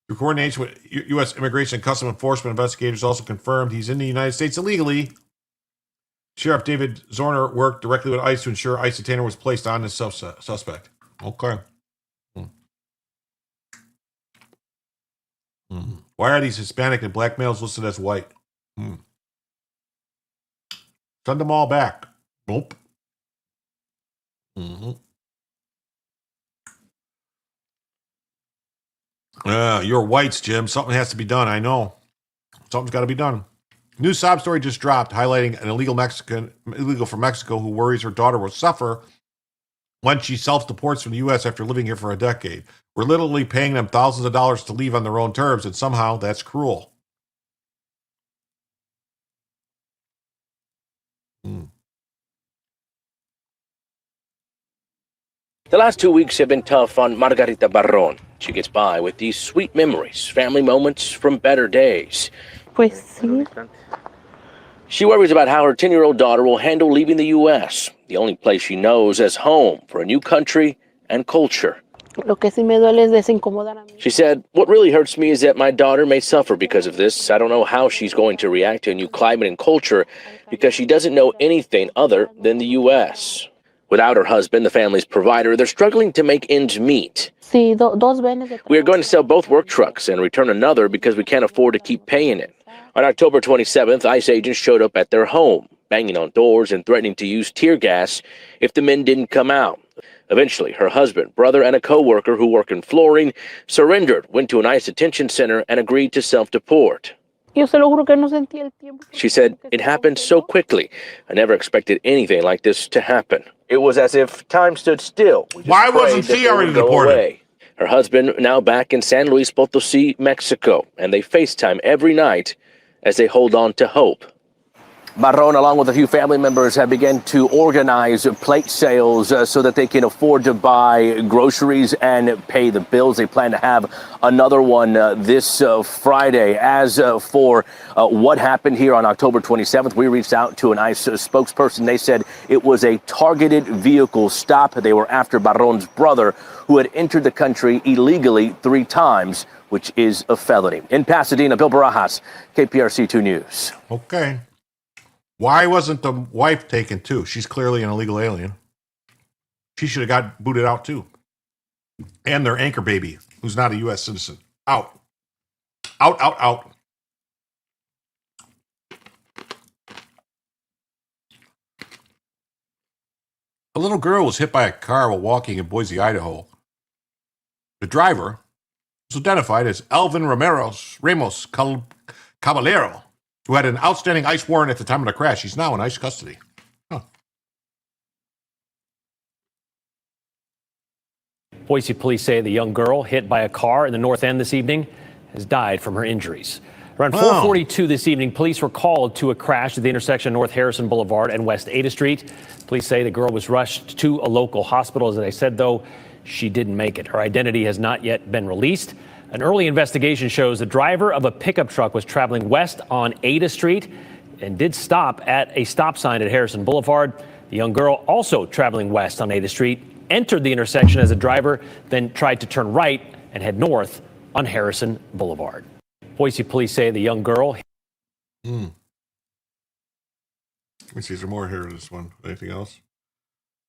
Through coordination with U.S. Immigration and Customs Enforcement investigators also confirmed he's in the United States illegally. Sheriff David Zorner worked directly with ICE to ensure ICE detainer was placed on this suspect. Okay. Why are these Hispanic and black males listed as white? Send them all back. Nope. You're whites, Jim. Something has to be done. I know. Something's got to be done. New sob story just dropped, highlighting an illegal from Mexico who worries her daughter will suffer when she self-deports from the U.S. after living here for a decade. We're literally paying them thousands of dollars to leave on their own terms, and somehow that's cruel. The last 2 weeks have been tough on Margarita Barron. She gets by with these sweet memories, family moments from better days. Pues sí. She worries about how her 10-year-old daughter will handle leaving the U.S., the only place she knows as home for a new country and culture. Lo que sí me duele es desincomodar a mí. She said, "What really hurts me is that my daughter may suffer because of this. I don't know how she's going to react to a new climate and culture because she doesn't know anything other than the U.S." Without her husband, the family's provider, they're struggling to make ends meet. Sí, dos venes de We are going to sell both work trucks and return another because we can't afford to keep paying it. On October 27th, ICE agents showed up at their home, banging on doors and threatening to use tear gas if the men didn't come out. Eventually, her husband, brother, and a co-worker who work in flooring surrendered, went to an ICE detention center, and agreed to self-deport. Yo se lo juro que no sentí el tiempo. She said, "It happened so quickly. I never expected anything like this to happen. It was as if time stood still." Why wasn't she already deported? Her husband now back in San Luis Potosí, Mexico, and they FaceTime every night as they hold on to hope. Barron, along with a few family members, have begun to organize plate sales so that they can afford to buy groceries and pay the bills. They plan to have another one this Friday. As for what happened here on October 27th, we reached out to an ICE spokesperson. They said it was a targeted vehicle stop. They were after Barron's brother, who had entered the country illegally 3 times, which is a felony. In Pasadena, Bill Barajas, KPRC 2 News. Okay. Why wasn't the wife taken too? She's clearly an illegal alien. She should have got booted out too. And their anchor baby, who's not a U.S. citizen. Out. Out, out, out. A little girl was hit by a car while walking in Boise, Idaho. The driver was identified as Alvin Ramos Caballero, who had an outstanding ICE warrant at the time of the crash. He's now in ICE custody. Huh. Boise police say the young girl hit by a car in the North End this evening has died from her injuries. Around 4:42 this evening, police were called to a crash at the intersection of North Harrison Boulevard and West Ada Street. Police say the girl was rushed to a local hospital. As they said, though, she didn't make it. Her identity has not yet been released. An early investigation shows the driver of a pickup truck was traveling west on Ada Street and did stop at a stop sign at Harrison Boulevard. The young girl, also traveling west on Ada Street, entered the intersection as a driver, then tried to turn right and head north on Harrison Boulevard. Boise police say the young girl. Let me see, is there more here in this one? Anything else?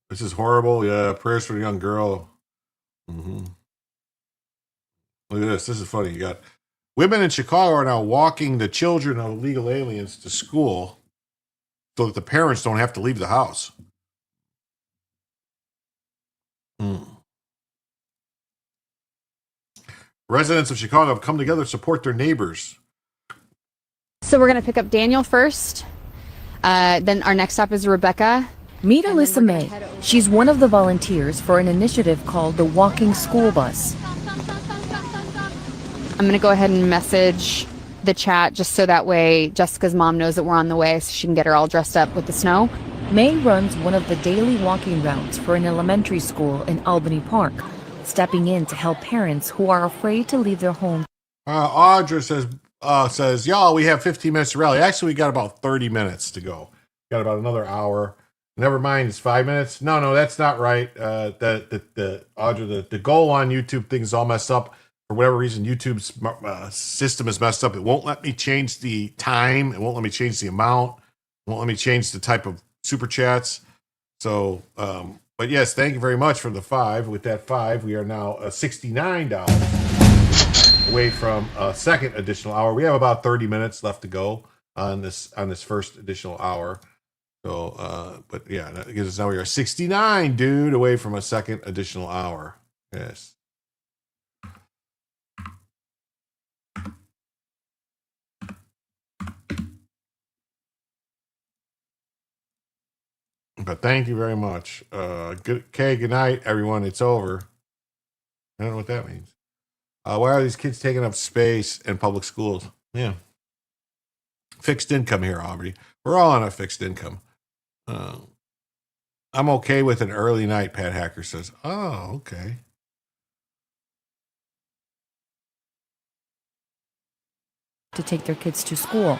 This is horrible. Yeah, prayers for the young girl. Look at this. This is funny. You got women in Chicago are now walking the children of illegal aliens to school so that the parents don't have to leave the house. Residents of Chicago have come together to support their neighbors. So we're going to pick up Daniel first. Then our next stop is Rebecca. Meet Alyssa May. She's one of the volunteers for an initiative called the Walking School Bus. I'm going to go ahead and message the chat just so that way Jessica's mom knows that we're on the way so she can get her all dressed up with the snow. May runs one of the daily walking routes for an elementary school in Albany Park, stepping in to help parents who are afraid to leave their home. Audra says, y'all, we have 15 minutes to rally. Actually, we got about 30 minutes to go. Got about another hour. Never mind, it's 5 minutes. No, that's not right. Audra, the goal on YouTube thing is all messed up. For whatever reason, YouTube's system is messed up. It won't let me change the time. It won't let me change the amount. It won't let me change the type of super chats. So, but yes, thank you very much for the 5. With that 5, we are now $69 away from a second additional hour. We have about 30 minutes left to go on this first additional hour. So, but yeah, that gives us now we are 69, dude, away from a second additional hour. Yes. But thank you very much. Good night, everyone. It's over. I don't know what that means. Why are these kids taking up space in public schools? Yeah. Fixed income here, Aubrey. We're all on a fixed income. I'm okay with an early night, Pat Hacker says. Oh, okay. To take their kids to school.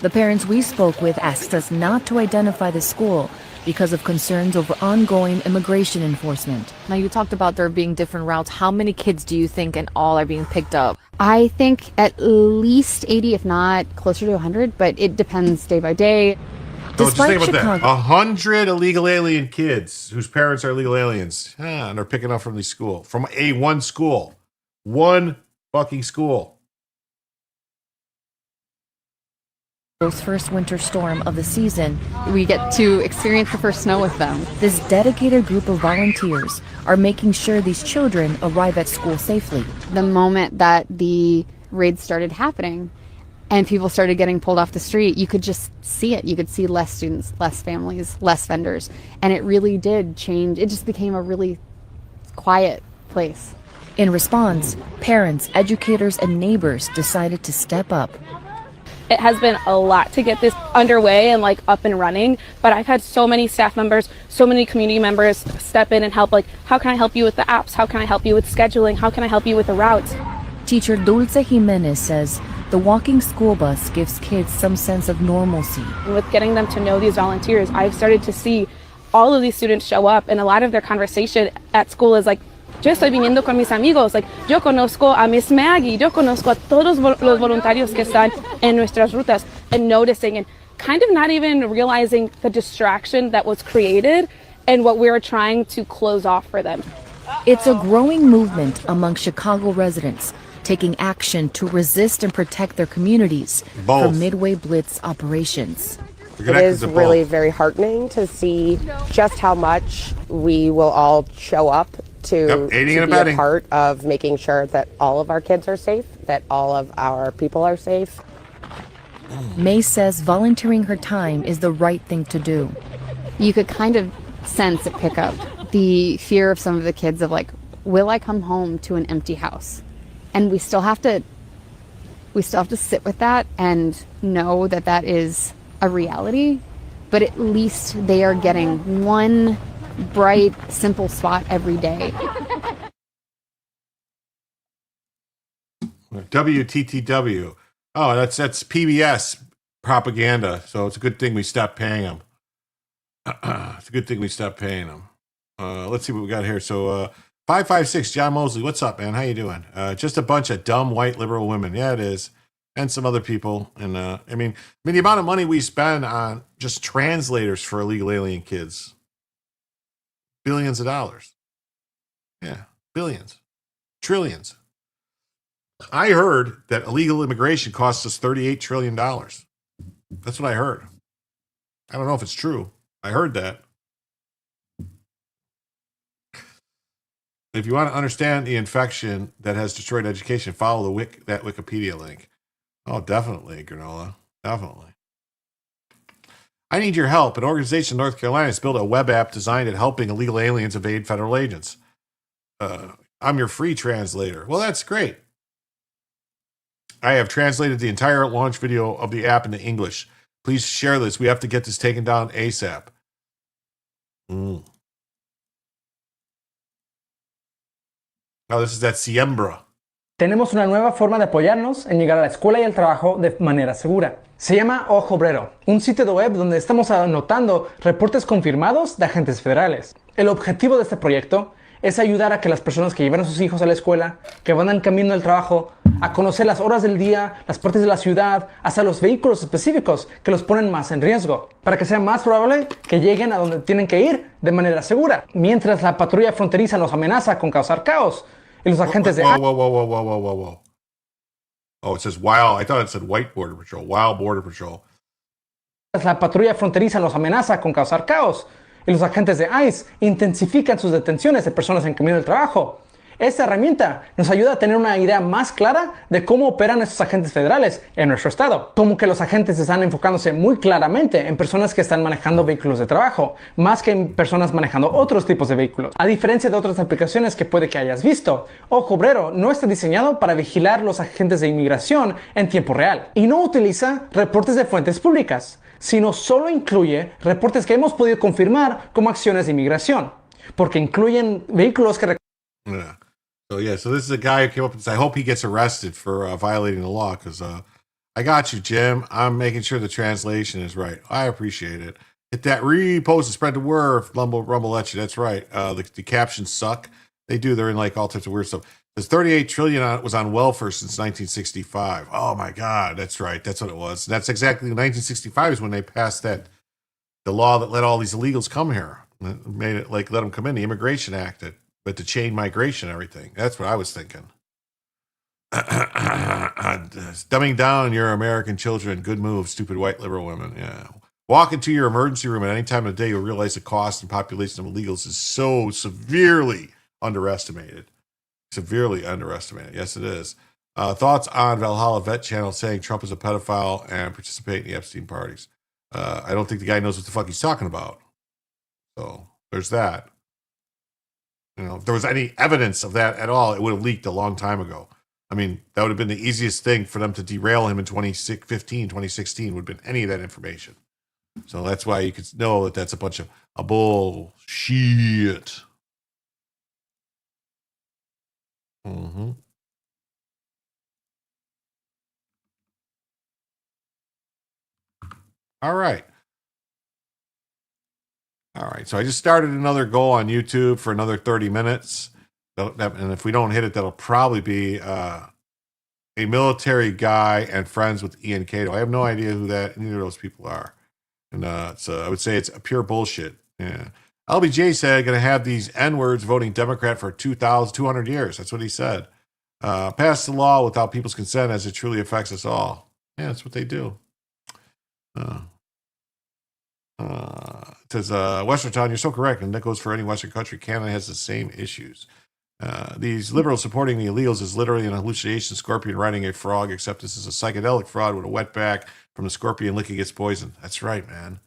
The parents we spoke with asked us not to identify the school because of concerns over ongoing immigration enforcement. Now, you talked about there being different routes. How many kids do you think in all are being picked up? I think at least 80, if not closer to 100, but it depends day by day. So just think about that. 100 illegal alien kids whose parents are illegal aliens. And they're picking up from the school. From one school. One fucking school. First winter storm of the season. We get to experience the first snow with them. This dedicated group of volunteers are making sure these children arrive at school safely. The moment that the raids started happening and people started getting pulled off the street, you could just see it. You could see less students, less families, less vendors. And it really did change. It just became a really quiet place. In response, parents, educators, and neighbors decided to step up. It has been a lot to get this underway and like up and running, but I've had so many staff members, so many community members step in and help. Like, how can I help you with the apps? How can I help you with scheduling? How can I help you with the routes? Teacher Dulce Jimenez says the walking school bus gives kids some sense of normalcy. And with getting them to know these volunteers, I've started to see all of these students show up, and a lot of their conversation at school is like, yo estoy viniendo con mis amigos, like, yo conozco a Miss Maggie, yo conozco a todos los voluntarios que están en nuestras rutas, and noticing and kind of not even realizing the distraction that was created and what we were trying to close off for them. It's a growing movement among Chicago residents taking action to resist and protect their communities from Midway Blitz operations. It is really very heartening to see just how much we will all show up to be a part of making sure that all of our kids are safe, that all of our people are safe. May says volunteering her time is the right thing to do. You could kind of sense it pick up the fear of some of the kids of like, will I come home to an empty house? And we still have to sit with that and know that that is a reality, but at least they are getting one bright, simple spot every day. WTTW. Oh, that's PBS propaganda. So it's a good thing we stopped paying them. It's a good thing we stopped paying them. Let's see what we got here. So 556, John Mosley. What's up, man? How you doing? Just a bunch of dumb white liberal women. Yeah, it is. And some other people. And I mean, the amount of money we spend on just translators for illegal alien kids. Billions of dollars. Yeah, billions. Trillions. I heard that illegal immigration costs us $38 trillion. That's what I heard. I don't know if it's true. I heard that. If you want to understand the infection that has destroyed education, follow that Wikipedia link. Oh, definitely, Granola. Definitely. I need your help. An organization in North Carolina has built a web app designed at helping illegal aliens evade federal agents. I'm your free translator. Well, that's great. I have translated the entire launch video of the app into English. Please share this. We have to get this taken down ASAP. Oh, this is that Siembra. Tenemos una nueva forma de apoyarnos en llegar a la escuela y al trabajo de manera segura. Se llama Ojo Obrero, un sitio de web donde estamos anotando reportes confirmados de agentes federales. El objetivo de este proyecto es ayudar a que las personas que llevan a sus hijos a la escuela, que van en camino al trabajo, a conocer las horas del día, las partes de la ciudad, hasta los vehículos específicos que los ponen más en riesgo, para que sea más probable que lleguen a donde tienen que ir de manera segura. Mientras la patrulla fronteriza los amenaza con causar caos, y los agentes de... Whoa. Oh, it says wild. I thought it said white border patrol. Wild border patrol. La patrulla fronteriza los amenaza con causar caos, y los agentes de ICE intensifican sus detenciones de personas en camino del trabajo. Esta herramienta nos ayuda a tener una idea más clara de cómo operan estos agentes federales en nuestro estado. Como que los agentes están enfocándose muy claramente en personas que están manejando vehículos de trabajo, más que en personas manejando otros tipos de vehículos. A diferencia de otras aplicaciones que puede que hayas visto, Ojo Obrero no está diseñado para vigilar los agentes de inmigración en tiempo real y no utiliza reportes de fuentes públicas, sino solo incluye reportes que hemos podido confirmar como acciones de inmigración, porque incluyen vehículos que... Yeah. So this is a guy who came up and said, I hope he gets arrested for violating the law because I got you, Jim. I'm making sure the translation is right. I appreciate it. Hit that repost and spread the word. Rumble let you. That's right. The captions suck. They do. They're in like all types of weird stuff. There's 38 trillion was on welfare since 1965. Oh my God, that's right. That's what it was. That's exactly 1965 is when they passed the law that let all these illegals come here. It made it like let them come in. The Immigration Act, but the chain migration, everything. That's what I was thinking. Dumbing down your American children. Good move, stupid white liberal women. Yeah. Walk into your emergency room at any time of the day, you'll realize the cost and population of illegals is so severely underestimated. Severely underestimated. Yes, it is. Thoughts on Valhalla Vet Channel saying Trump is a pedophile and participate in the Epstein parties. I don't think the guy knows what the fuck he's talking about. So there's that. You know, if there was any evidence of that at all, it would have leaked a long time ago. I mean, that would have been the easiest thing for them to derail him in 2015, 2016 would have been any of that information. So that's why you could know that that's a bunch of bullshit. Mm-hmm. All right. All right. So I just started another goal on YouTube for another 30 minutes. And if we don't hit it, that'll probably be a military guy and friends with Ian Cato. I have no idea who neither of those people are. And so I would say it's a pure bullshit. Yeah. LBJ said, going to have these N-words voting Democrat for 200 years. That's what he said. Pass the law without people's consent as it truly affects us all. Yeah, that's what they do. It says, Westertown, you're so correct. And that goes for any Western country. Canada has the same issues. These liberals supporting the illegals is literally an hallucination scorpion riding a frog, except this is a psychedelic fraud with a wet back from the scorpion licking its poison. That's right, man.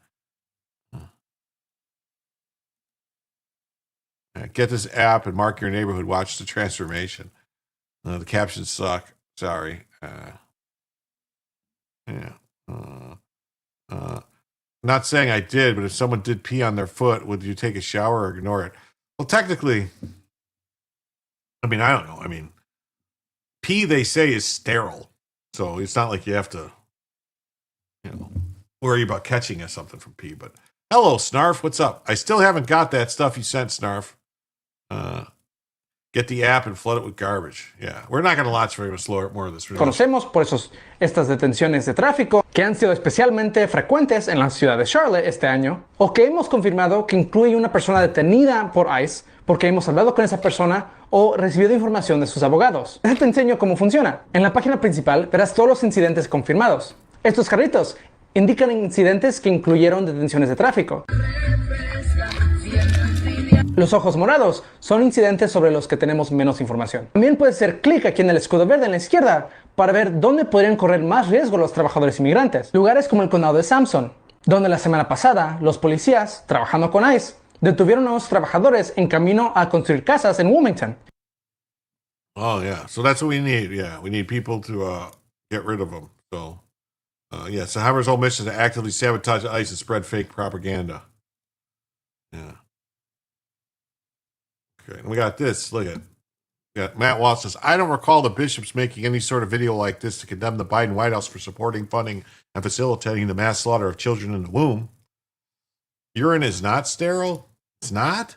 Get this app and mark your neighborhood. Watch the transformation. The captions suck. Sorry. Not saying I did, but if someone did pee on their foot, would you take a shower or ignore it? Well, technically, I mean, I don't know. I mean, pee, they say, is sterile. So it's not like you have to, worry about catching something from pee. But hello, Snarf. What's up? I still haven't got that stuff you sent, Snarf. Get the app and flood it with garbage. Yeah, we're not going to launch very much more of this. Conocemos por estas detenciones de tráfico que han sido especialmente frecuentes en la ciudad de Charlotte este año, o que hemos confirmado que incluye una persona detenida por ICE porque hemos hablado con esa persona o recibido información de sus abogados. Te enseño cómo funciona. En la página principal verás todos los incidentes confirmados. Estos carritos indican incidentes que incluyeron detenciones de tráfico. Los ojos morados son incidentes sobre los que tenemos menos información. También puedes hacer clic aquí en el escudo verde en la izquierda para ver dónde podrían correr más riesgo los trabajadores inmigrantes. Lugares como el condado de Sampson, donde la semana pasada los policías, trabajando con ICE, detuvieron a unos trabajadores en camino a construir casas en Wilmington. Oh, yeah. So that's what we need. Yeah, we need people to get rid of them. So, so Hammer's whole mission is to actively sabotage ICE and spread fake propaganda. Yeah. Okay, and we got this. Look at Matt Walsh says, I don't recall the bishops making any sort of video like this to condemn the Biden White House for supporting, funding, and facilitating the mass slaughter of children in the womb. Urine is not sterile? It's not?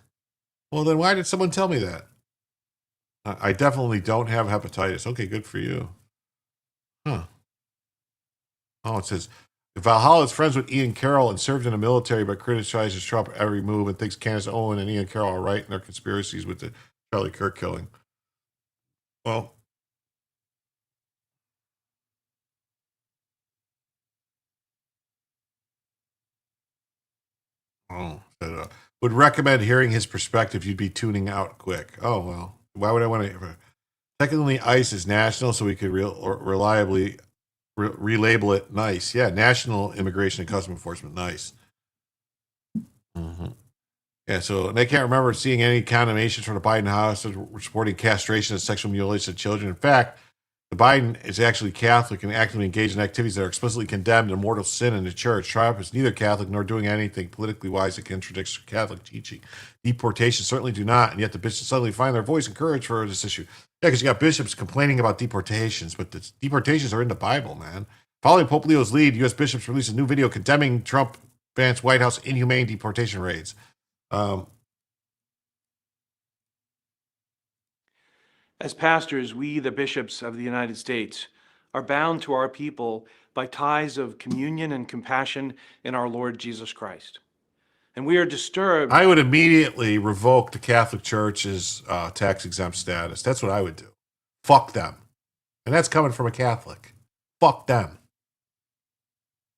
Well, then why did someone tell me that? I definitely don't have hepatitis. Okay, good for you. Huh. Oh, it says, Valhalla is friends with Ian Carroll and served in the military but criticizes Trump every move and thinks Candace Owen and Ian Carroll are right in their conspiracies with the Charlie Kirk killing. Well, would recommend hearing his perspective. You'd be tuning out quick. Oh, well, why would I want to? Secondly, ICE is national, so we could reliably relabel it nice. Yeah, National Immigration and Customs Enforcement, nice. Mm-hmm. Yeah, so they can't remember seeing any condemnations from the Biden House supporting castration and sexual mutilation of children. In fact, the Biden is actually Catholic and actively engaged in activities that are explicitly condemned and mortal sin in the church. Trump is neither Catholic nor doing anything politically wise that contradicts Catholic teaching. Deportations certainly do not, and yet the bishops suddenly find their voice and courage for this issue. Yeah, because you got bishops complaining about deportations, but the deportations are in the Bible, man. Following Pope Leo's lead, U.S. bishops released a new video condemning Trump-Vance White House inhumane deportation raids. As pastors, we, the bishops of the United States, are bound to our people by ties of communion and compassion in our Lord Jesus Christ. And we are disturbed. I would immediately revoke the Catholic Church's tax-exempt status. That's what I would do. Fuck them. And that's coming from a Catholic. Fuck them.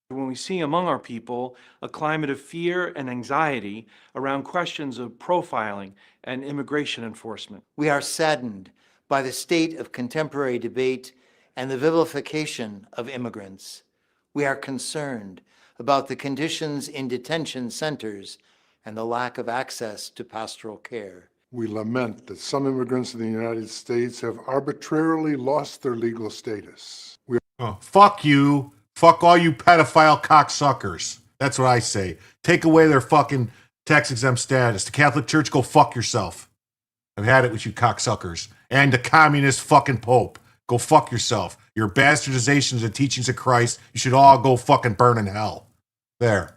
When we see among our people a climate of fear and anxiety around questions of profiling and immigration enforcement. We are saddened by the state of contemporary debate and the vilification of immigrants. We are concerned about the conditions in detention centers and the lack of access to pastoral care. We lament that some immigrants in the United States have arbitrarily lost their legal status. Oh, fuck you. Fuck all you pedophile cocksuckers. That's what I say. Take away their fucking tax-exempt status. The Catholic Church, go fuck yourself. I've had it with you cocksuckers. And the communist fucking Pope. Go fuck yourself. Your bastardizations of the teachings of Christ, you should all go fucking burn in hell. There.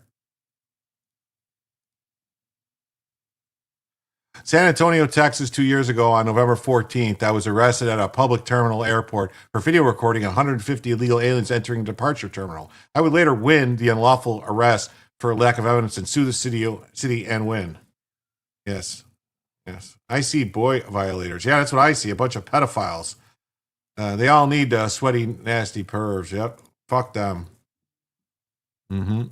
San Antonio, Texas, 2 years ago on November 14th, I was arrested at a public terminal airport for video recording 150 illegal aliens entering the departure terminal. I would later win the unlawful arrest for lack of evidence and sue the city and win. Yes. Yes. I see boy violators. Yeah, that's what I see. A bunch of pedophiles. They all need sweaty, nasty pervs. Yep. Fuck them. Mm-hmm.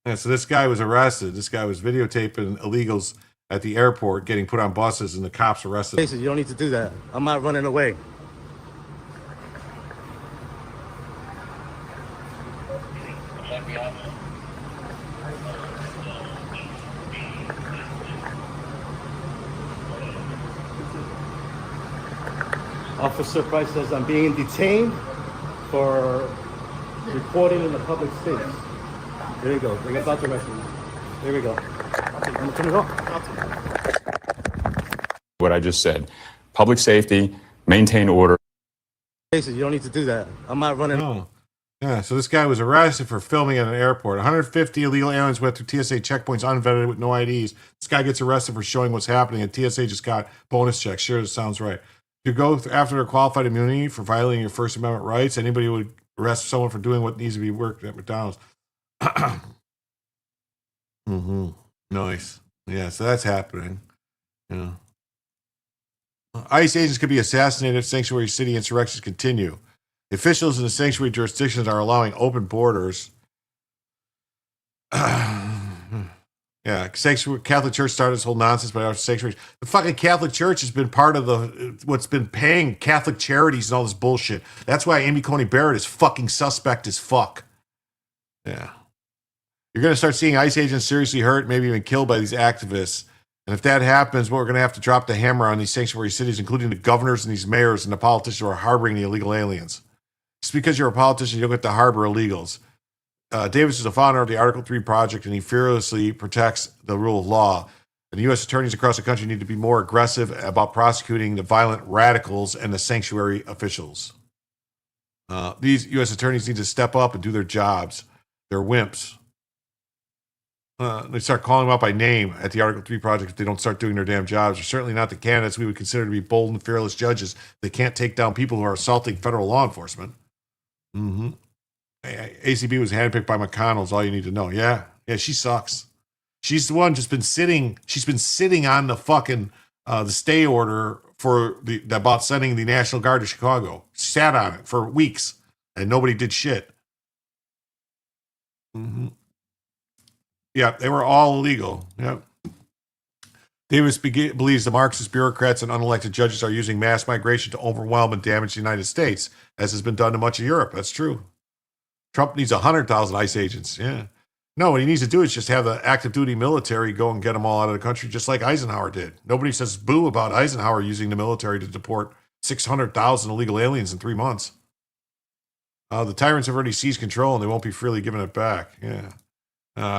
Yeah, so this guy was arrested. This guy was videotaping illegals at the airport getting put on buses, and the cops arrested him. You don't need to do that. I'm not running away. Officer Price says I'm being detained for reporting in the public space. There you go. We're about to arrest you. There we go. I'm going to go. What I just said. Public safety, maintain order. You don't need to do that. I'm not running. Oh. Yeah, so this guy was arrested for filming at an airport. 150 illegal aliens went through TSA checkpoints unvetted with no IDs. This guy gets arrested for showing what's happening, and TSA just got bonus checks. Sure, that sounds right. You go after their qualified immunity for violating your First Amendment rights. Anybody would arrest someone for doing what needs to be worked at McDonald's. Mm-hmm. Nice. Yeah, so that's happening. Yeah. ICE agents could be assassinated if sanctuary city insurrections continue. The officials in the sanctuary jurisdictions are allowing open borders. Yeah, sanctuary, Catholic Church started this whole nonsense by our sanctuaries. The fucking Catholic Church has been part of what's been paying Catholic charities and all this bullshit. That's why Amy Coney Barrett is fucking suspect as fuck. Yeah. You're going to start seeing ICE agents seriously hurt, maybe even killed by these activists. And if that happens, we're going to have to drop the hammer on these sanctuary cities, including the governors and these mayors and the politicians who are harboring the illegal aliens. Just because you're a politician, you don't get to harbor illegals. Davis is the founder of the Article 3 Project, and he fearlessly protects the rule of law. And U.S. attorneys across the country need to be more aggressive about prosecuting the violent radicals and the sanctuary officials. These U.S. attorneys need to step up and do their jobs. They're wimps. They start calling them out by name at the Article 3 Project if they don't start doing their damn jobs. They're certainly not the candidates we would consider to be bold and fearless judges. They can't take down people who are assaulting federal law enforcement. Mm-hmm. ACB was handpicked by McConnell is all you need to know. Yeah, she sucks. She's the one just been sitting. She's been sitting on the fucking the stay order for about sending the National Guard to Chicago. She sat on it for weeks, and nobody did shit. Mm-hmm. Yeah, they were all illegal. Yep. Davis believes the Marxist bureaucrats and unelected judges are using mass migration to overwhelm and damage the United States, as has been done to much of Europe. That's true. Trump needs 100,000 ICE agents. Yeah. No, what he needs to do is just have the active duty military go and get them all out of the country, just like Eisenhower did. Nobody says boo about Eisenhower using the military to deport 600,000 illegal aliens in 3 months. The tyrants have already seized control and they won't be freely giving it back. Yeah.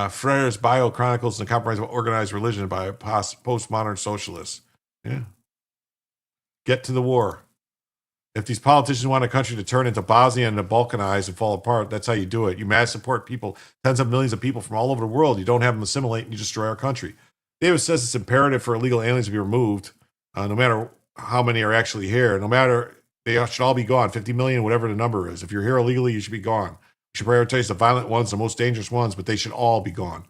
Frere's Bio chronicles the compromise of organized religion by postmodern socialists. Yeah. Get to the war. If these politicians want a country to turn into Bosnia and to balkanize and fall apart, that's how you do it. You mass support people, tens of millions of people from all over the world. You don't have them assimilate and you destroy our country. Davis says it's imperative for illegal aliens to be removed, no matter how many are actually here. No matter, they should all be gone. 50 million, whatever the number is. If you're here illegally, you should be gone. You should prioritize the violent ones, the most dangerous ones, but they should all be gone.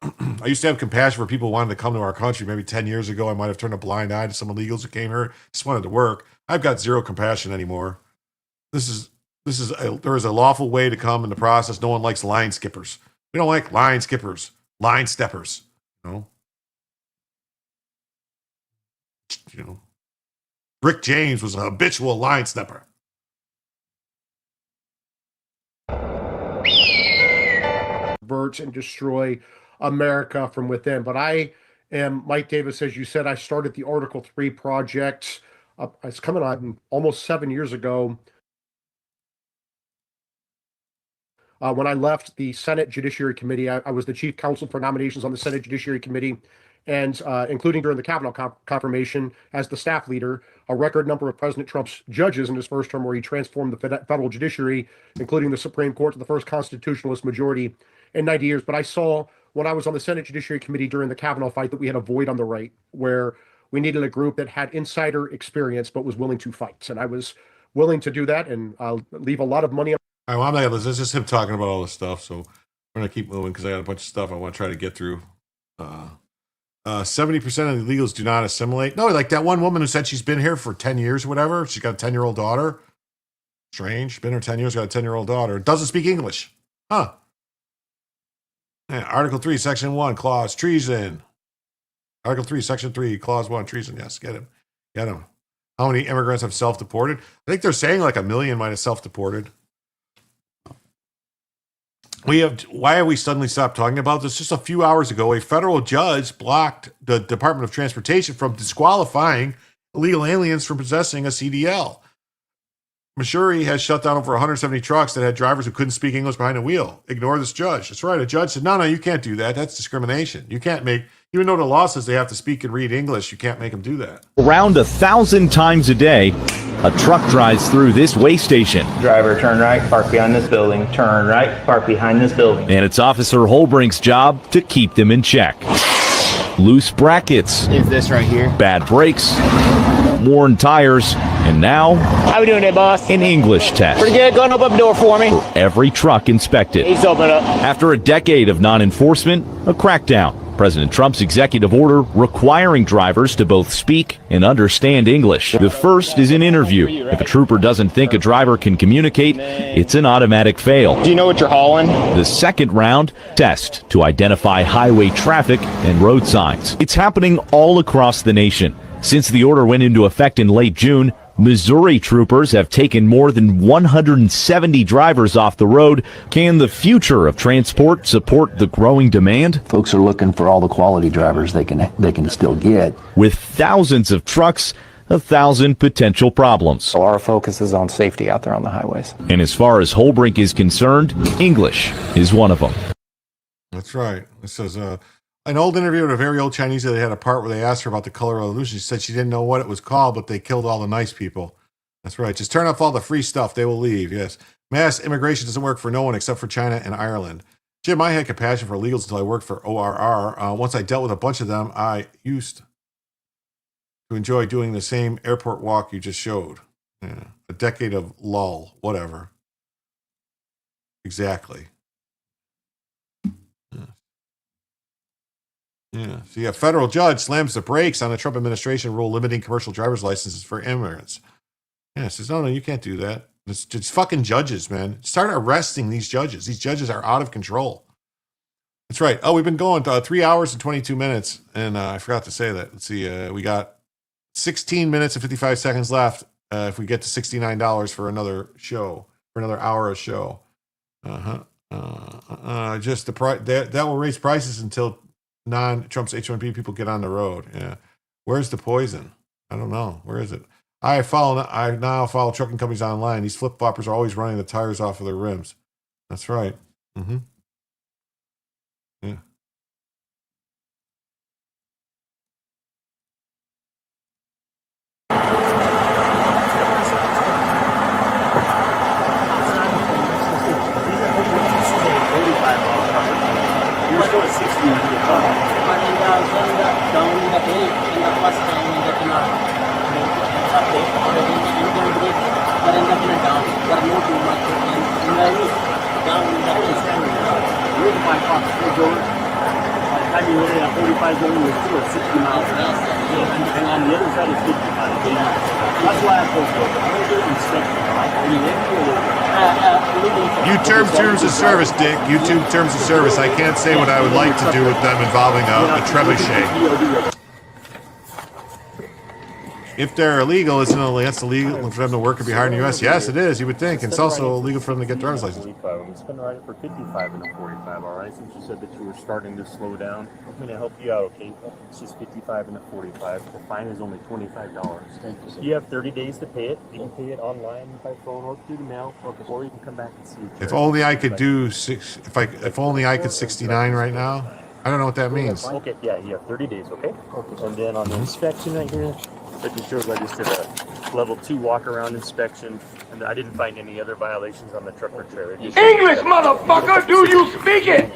I used to have compassion for people who wanted to come to our country. Maybe 10 years ago, I might have turned a blind eye to some illegals who came here, just wanted to work. I've got zero compassion anymore. There is a lawful way to come in the process. No one likes line skippers. We don't like line skippers, line steppers. You know, Rick James was a habitual line stepper. And destroy America from within. But I And Mike Davis, as you said, I started the Article 3 project. It's coming on almost 7 years ago. When I left the Senate Judiciary Committee, I was the chief counsel for nominations on the Senate Judiciary Committee, and including during the Kavanaugh confirmation as the staff leader, a record number of President Trump's judges in his first term where he transformed the federal judiciary, including the Supreme Court, to the first constitutionalist majority in 90 years. But I saw when I was on the Senate Judiciary Committee during the Kavanaugh fight that we had a void on the right where we needed a group that had insider experience but was willing to fight. And I was willing to do that, and I'll leave a lot of money. All right, well, I'm not gonna listen. It's just him talking about all this stuff. So we're gonna keep moving because I got a bunch of stuff I want to try to get through. 70% of the illegals do not assimilate. No, like that one woman who said she's been here for 10 years or whatever. She's got a 10-year-old daughter. Strange. Been here 10 years, got a 10-year-old daughter. Doesn't speak English. Huh. Yeah, Article 3, Section 1, Clause Treason. Article 3, Section 3, Clause 1, Treason. Yes, get him. Get him. How many immigrants have self-deported? I think they're saying like 1 million might have self-deported. Why have we suddenly stopped talking about this? Just a few hours ago, a federal judge blocked the Department of Transportation from disqualifying illegal aliens from possessing a CDL. Missouri has shut down over 170 trucks that had drivers who couldn't speak English behind the wheel. Ignore this judge. That's right. A judge said, no, you can't do that. That's discrimination. You can't make, even though the law says they have to speak and read English, you can't make them do that. Around 1,000 times a day, a truck drives through this weigh station. Driver, turn right, park behind this building. Turn right, park behind this building. And it's Officer Holbrink's job to keep them in check. Loose brackets. Is this right here? Bad brakes. Worn tires. And now, how we doing there, boss? An English test. Pretty good. Go and open up the door for me. For every truck inspected. Please open it up. After a decade of non-enforcement, a crackdown. President Trump's executive order requiring drivers to both speak and understand English. The first is an interview. If a trooper doesn't think a driver can communicate, it's an automatic fail. Do you know what you're hauling? The second round, test to identify highway traffic and road signs. It's happening all across the nation. Since the order went into effect in late June, Missouri troopers have taken more than 170 drivers off the road. Can the future of transport support the growing demand? Folks are looking for all the quality drivers they can still get. With thousands of trucks, 1,000 potential problems. So our focus is on safety out there on the highways. And as far as Holbrink is concerned, English is one of them. That's right. This is an old interview with a very old Chinese. They had a part where they asked her about the color revolution. She said she didn't know what it was called, but they killed all the nice people. That's right. Just turn off all the free stuff. They will leave. Yes. Mass immigration doesn't work for no one except for China and Ireland. Jim, I had compassion for illegals until I worked for ORR. Once I dealt with a bunch of them, I used to enjoy doing the same airport walk you just showed. Yeah. A decade of lull, whatever. Exactly. Yeah. So a federal judge slams the brakes on the Trump administration rule limiting commercial driver's licenses for immigrants. Yeah, says, no, you can't do that. It's fucking judges, man. Start arresting these judges. These judges are out of control. That's right. Oh, we've been going 3 hours and 22 minutes. And I forgot to say that. Let's see. We got 16 minutes and 55 seconds left if we get to $69 for another show, for another hour of show. Just the price that will raise prices until non-Trump's H-1B people get on the road. Yeah. Where's the poison? I don't know. Where is it? I now follow trucking companies online. These flip-floppers are always running the tires off of their rims. That's right. Mm-hmm. Yeah. YouTube terms of service, Dick. YouTube terms of service. I can't say what I would like to do with them involving a trebuchet. If they're illegal, isn't it that's illegal for them to work and be hired in the U.S.? Yes, it is. You would think. It's also illegal for them to get driver's license. It's been riding for 55 and a 45, all right? Since you said that you were starting to slow down, I'm going to help you out, okay? It's just 55 and a 45. The fine is only $25. Thank you, sir. You have 30 days to pay it. You can pay it online, by phone, or through the mail, or you can come back and see it. If only I could do if only I could 69 right now. I don't know what that means. Okay, yeah, you have 30 days, okay? And then on the inspection right here, that just shows I just did a level 2 walk-around inspection, and I didn't find any other violations on the truck or trailer. English, motherfucker! Do you speak it?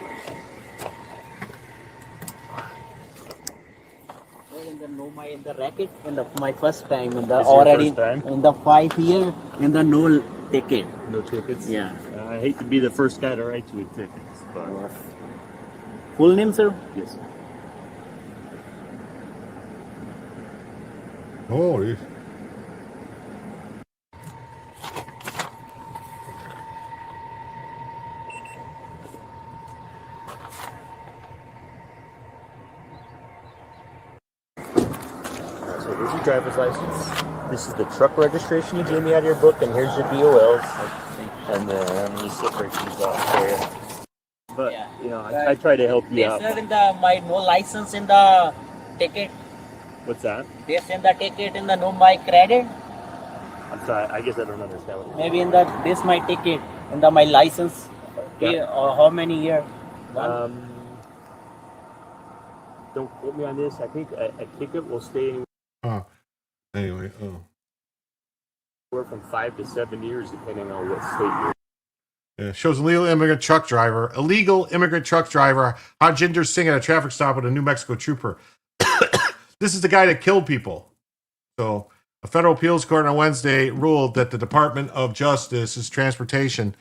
In the racket, in my first time, in the already in the 5 year, in the no ticket. No tickets? Yeah. I hate to be the first guy to write you a ticket, but... Full name, sir? Yes. Oh, So here's your driver's license. This is the truck registration you gave me out of your book, and here's your DOLs. And then I'm going to separate these off for you. But, you know, I try to help you out. This in the my no license in the ticket. What's that? This in the ticket in the no my credit. I'm sorry, I guess I don't understand what Maybe in the this my ticket in the my license. Yeah. Or how many year? Don't quote me on this. I think a ticket will stay anyway, anywhere from 5 to 7 years, depending on what state you're in. Yeah, shows illegal immigrant truck driver. Hajinder Singh at a traffic stop with a New Mexico trooper. This is the guy that killed people. So a federal appeals court on Wednesday ruled that the Department of Justice's transportation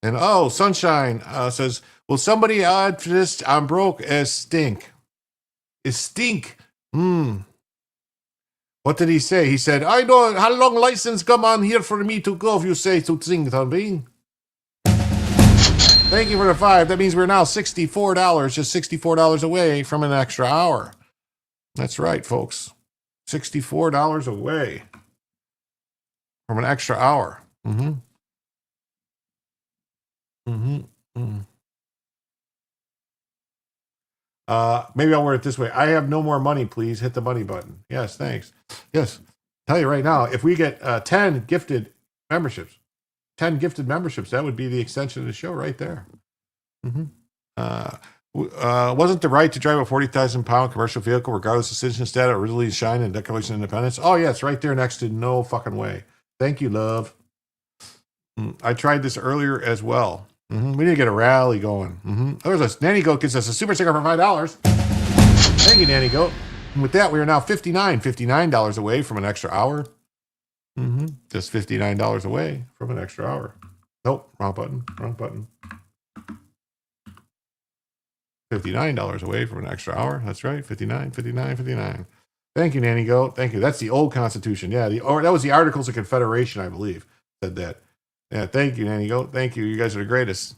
and Sunshine says, will somebody add for this? I'm broke as stink. Is stink. What did he say? He said, I know how long license come on here for me to go if you say to sing something. Thank you for the 5. That means we're now $64, just $64 away from an extra hour. That's right, folks. $64 away from an extra hour. Maybe I'll word it this way. I have no more money, please. Hit the money button. Yes, thanks. Yes. Tell you right now, if we get 10 gifted memberships, that would be the extension of the show right there. Wasn't the right to drive a 40,000-pound commercial vehicle, regardless of citizen status, originally shine in the Declaration of Independence? Oh, yeah, it's right there next to no fucking way. Thank you, love. I tried this earlier as well. We need to get a rally going. There's a Nanny Goat gives us a super sticker for $5. Thank you, Nanny Goat. And with that, we are now $59 away from an extra hour. Just $59 away from an extra hour. Nope, wrong button. $59 away from an extra hour. That's right, 59. Thank you, Nanny Goat. Thank you. That's the old Constitution. Yeah, that was the Articles of Confederation, I believe, said that. Yeah, thank you, Nanny Goat. Thank you. You guys are the greatest.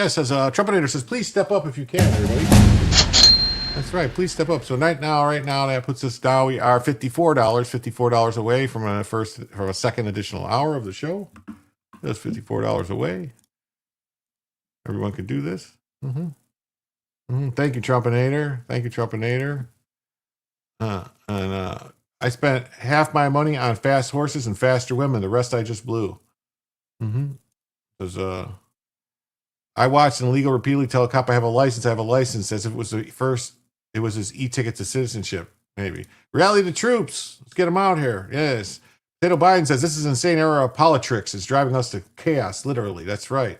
Says Trumpinator says, please step up if you can, everybody. That's right. Please step up. So right now, that puts us down. We are $54 away from a second additional hour of the show. That's $54 away. Everyone can do this. Thank you, Trumpinator. I spent half my money on fast horses and faster women. The rest I just blew. Because I watched an illegal repeatedly tell a cop I have a license, as if it was his e-ticket to citizenship, maybe. Rally the troops. Let's get them out here. Yes. Potato Biden says this is an insane era of politics. It's driving us to chaos, literally. That's right.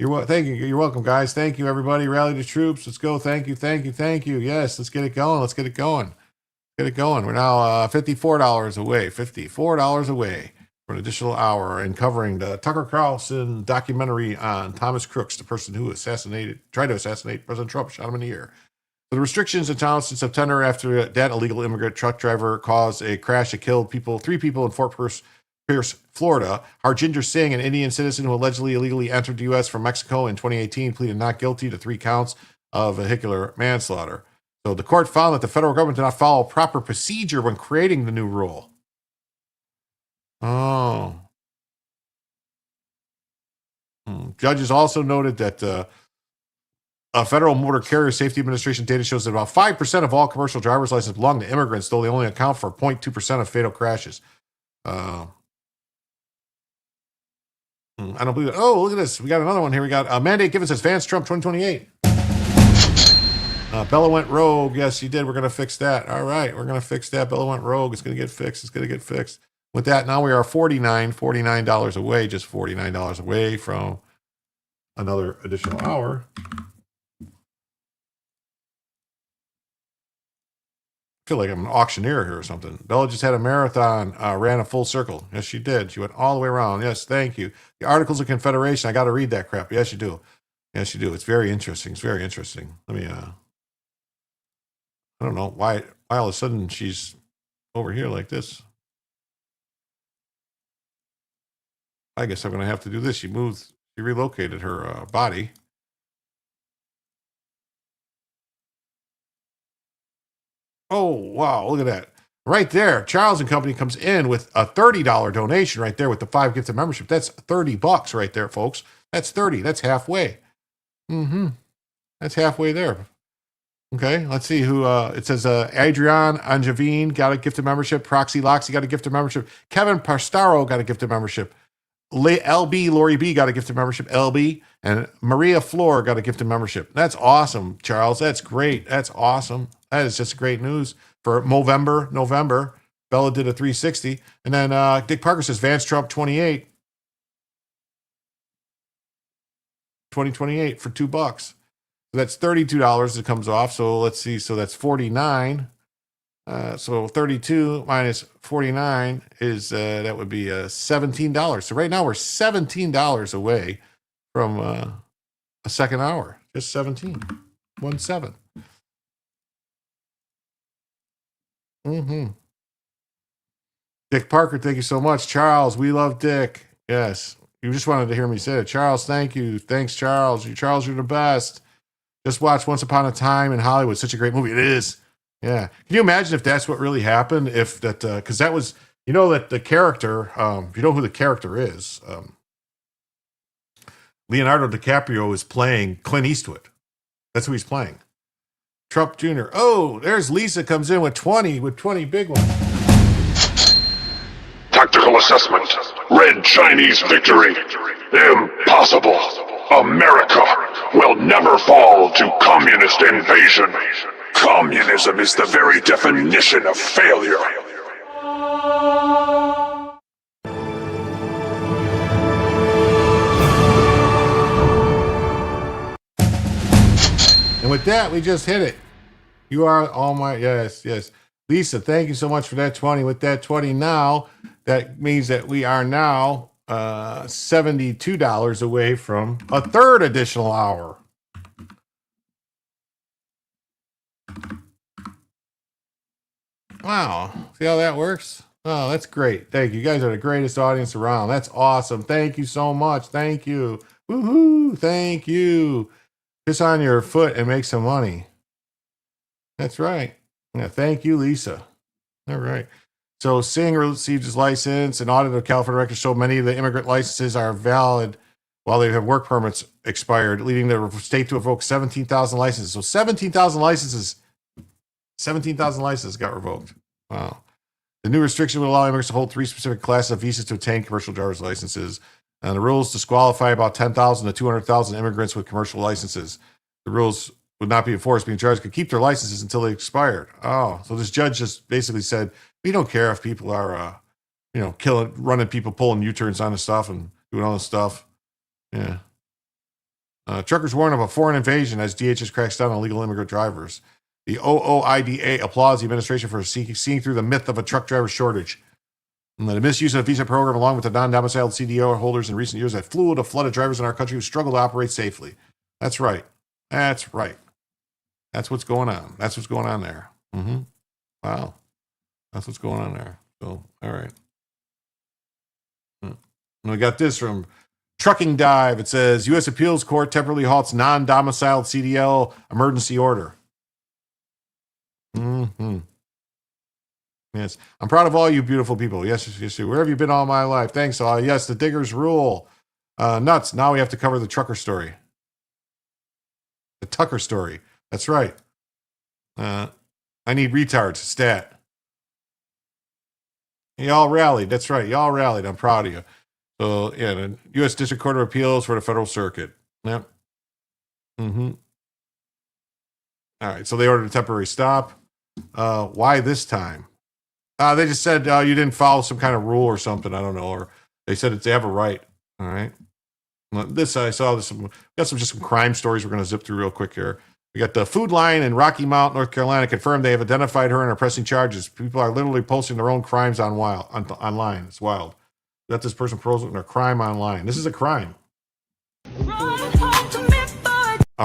Thank you. You're welcome, guys. Thank you, everybody. Rally the troops. Let's go. Thank you. Yes, let's get it going. We're now $54 away. $54 away for an additional hour and covering the Tucker Carlson documentary on Thomas Crooks, the person who tried to assassinate President Trump, shot him in the ear. The restrictions in town since September after that illegal immigrant truck driver caused a crash that killed 3 people in Fort Pierce Pierce, Florida. Harjinder Singh, an Indian citizen who allegedly illegally entered the U.S. from Mexico in 2018, pleaded not guilty to 3 counts of vehicular manslaughter. So the court found that the federal government did not follow proper procedure when creating the new rule. Oh. Judges also noted that a Federal Motor Carrier Safety Administration data shows that about 5% of all commercial driver's licenses belong to immigrants, though they only account for 0.2% of fatal crashes. I don't believe it. Oh, look at this. We got another one here. We got a mandate given says Vance Trump 2028. Bella went rogue. Yes, she did. We're going to fix that. All right. We're going to fix that. Bella went rogue. It's going to get fixed. It's going to get fixed. With that, now we are $49 away, just $49 away from another additional hour. I feel like I'm an auctioneer here or something. Bella just had a marathon, ran a full circle. Yes, she did. She went all the way around. Yes, thank you. The Articles of Confederation, I got to read that crap. Yes, you do. Yes, you do. It's very interesting. It's very interesting. Let me, I don't know why all of a sudden she's over here like this. I guess I'm going to have to do this. She relocated her body. Oh, wow. Look at that. Right there. Charles and Company comes in with a $30 donation right there with the 5 gifted membership. That's $30 right there, folks. That's 30. That's halfway. That's halfway there. Okay, let's see who, it says Adrian Angevine got a gifted membership. Proxy Loxy got a gifted membership. Kevin Pastaro got a gifted membership. LB, Lori B got a gifted membership. LB. And Maria Floor got a gifted membership. That's awesome, Charles. That's great. That's awesome. That is just great news for November. Bella did a 360. And then Dick Parker says Vance Trump 2028 for $2. So that's $32 that comes off. So let's see. So that's 49. So 32 minus 49 is that would be $17. So right now we're $17 away from a second hour. Just 17. 1-7. Dick Parker, thank you so much. Charles, we love Dick. Yes. You just wanted to hear me say it. Charles, thank you. Thanks, Charles. Charles, you're the best. Just watch Once Upon a Time in Hollywood. Such a great movie. It is. Yeah. Can you imagine if that's what really happened? If that, because that was, you know, that the character, if you know who the character is, Leonardo DiCaprio is playing Clint Eastwood. That's who he's playing. Trump Jr. Oh, there's Lisa comes in with 20 big ones. Tactical assessment. Red Chinese victory. Impossible. America will never fall to communist invasion. Communism is the very definition of failure. And with that, we just hit it. You are all my, yes. Lisa, thank you so much for that 20. With that 20 now, that means that we are now $72 away from a third additional hour. Wow. See how that works? Oh, that's great. Thank you. You guys are the greatest audience around. That's awesome. Thank you so much. Thank you. Woohoo. Thank you. Piss on your foot and make some money. That's right. Yeah, thank you, Lisa. All right. So Singh received his license. An audit of California records showed many of the immigrant licenses are valid while they have work permits expired, leading the state to revoke 17,000 licenses. So 17,000 licenses got revoked. Wow. The new restriction would allow immigrants to hold 3 specific classes of visas to obtain commercial driver's licenses. And the rules disqualify about 10,000 to 200,000 immigrants with commercial licenses. The rules would not be enforced, being charged could keep their licenses until they expired. Oh, so this judge just basically said, we don't care if people are, running people, pulling U-turns on the stuff and doing all this stuff. Yeah. Truckers warn of a foreign invasion as DHS cracks down on illegal immigrant drivers. The OOIDA applauds the administration for seeing through the myth of a truck driver shortage. And the misuse of the visa program, along with the non-domiciled CDO holders in recent years, have fueled a flood of drivers in our country who struggle to operate safely. That's right. That's right. That's what's going on. That's what's going on there. Wow. That's what's going on there. So, all right. And we got this from Trucking Dive. It says, U.S. Appeals Court temporarily halts non-domiciled CDL emergency order. Mm-hmm. Yes. I'm proud of all you beautiful people. Yes, yes. Where have you been all my life? Thanks. Yes, the diggers rule. Nuts. Now we have to cover the trucker story. The Tucker story. That's right. I need retards. Stat. Y'all rallied. That's right. Y'all rallied. I'm proud of you. So, yeah, the U.S. District Court of Appeals for the Federal Circuit. Yep. Mm-hmm. All right. So they ordered a temporary stop. Why this time? They just said you didn't follow some kind of rule or something. I don't know. Or they said they have a right. All right. This I saw this. We got some crime stories we're going to zip through real quick here. We got the Food Line in Rocky Mount, North Carolina, confirmed they have identified her and are pressing charges. People are literally posting their own crimes online. It's wild. We got this person posting their crime online. This is a crime. All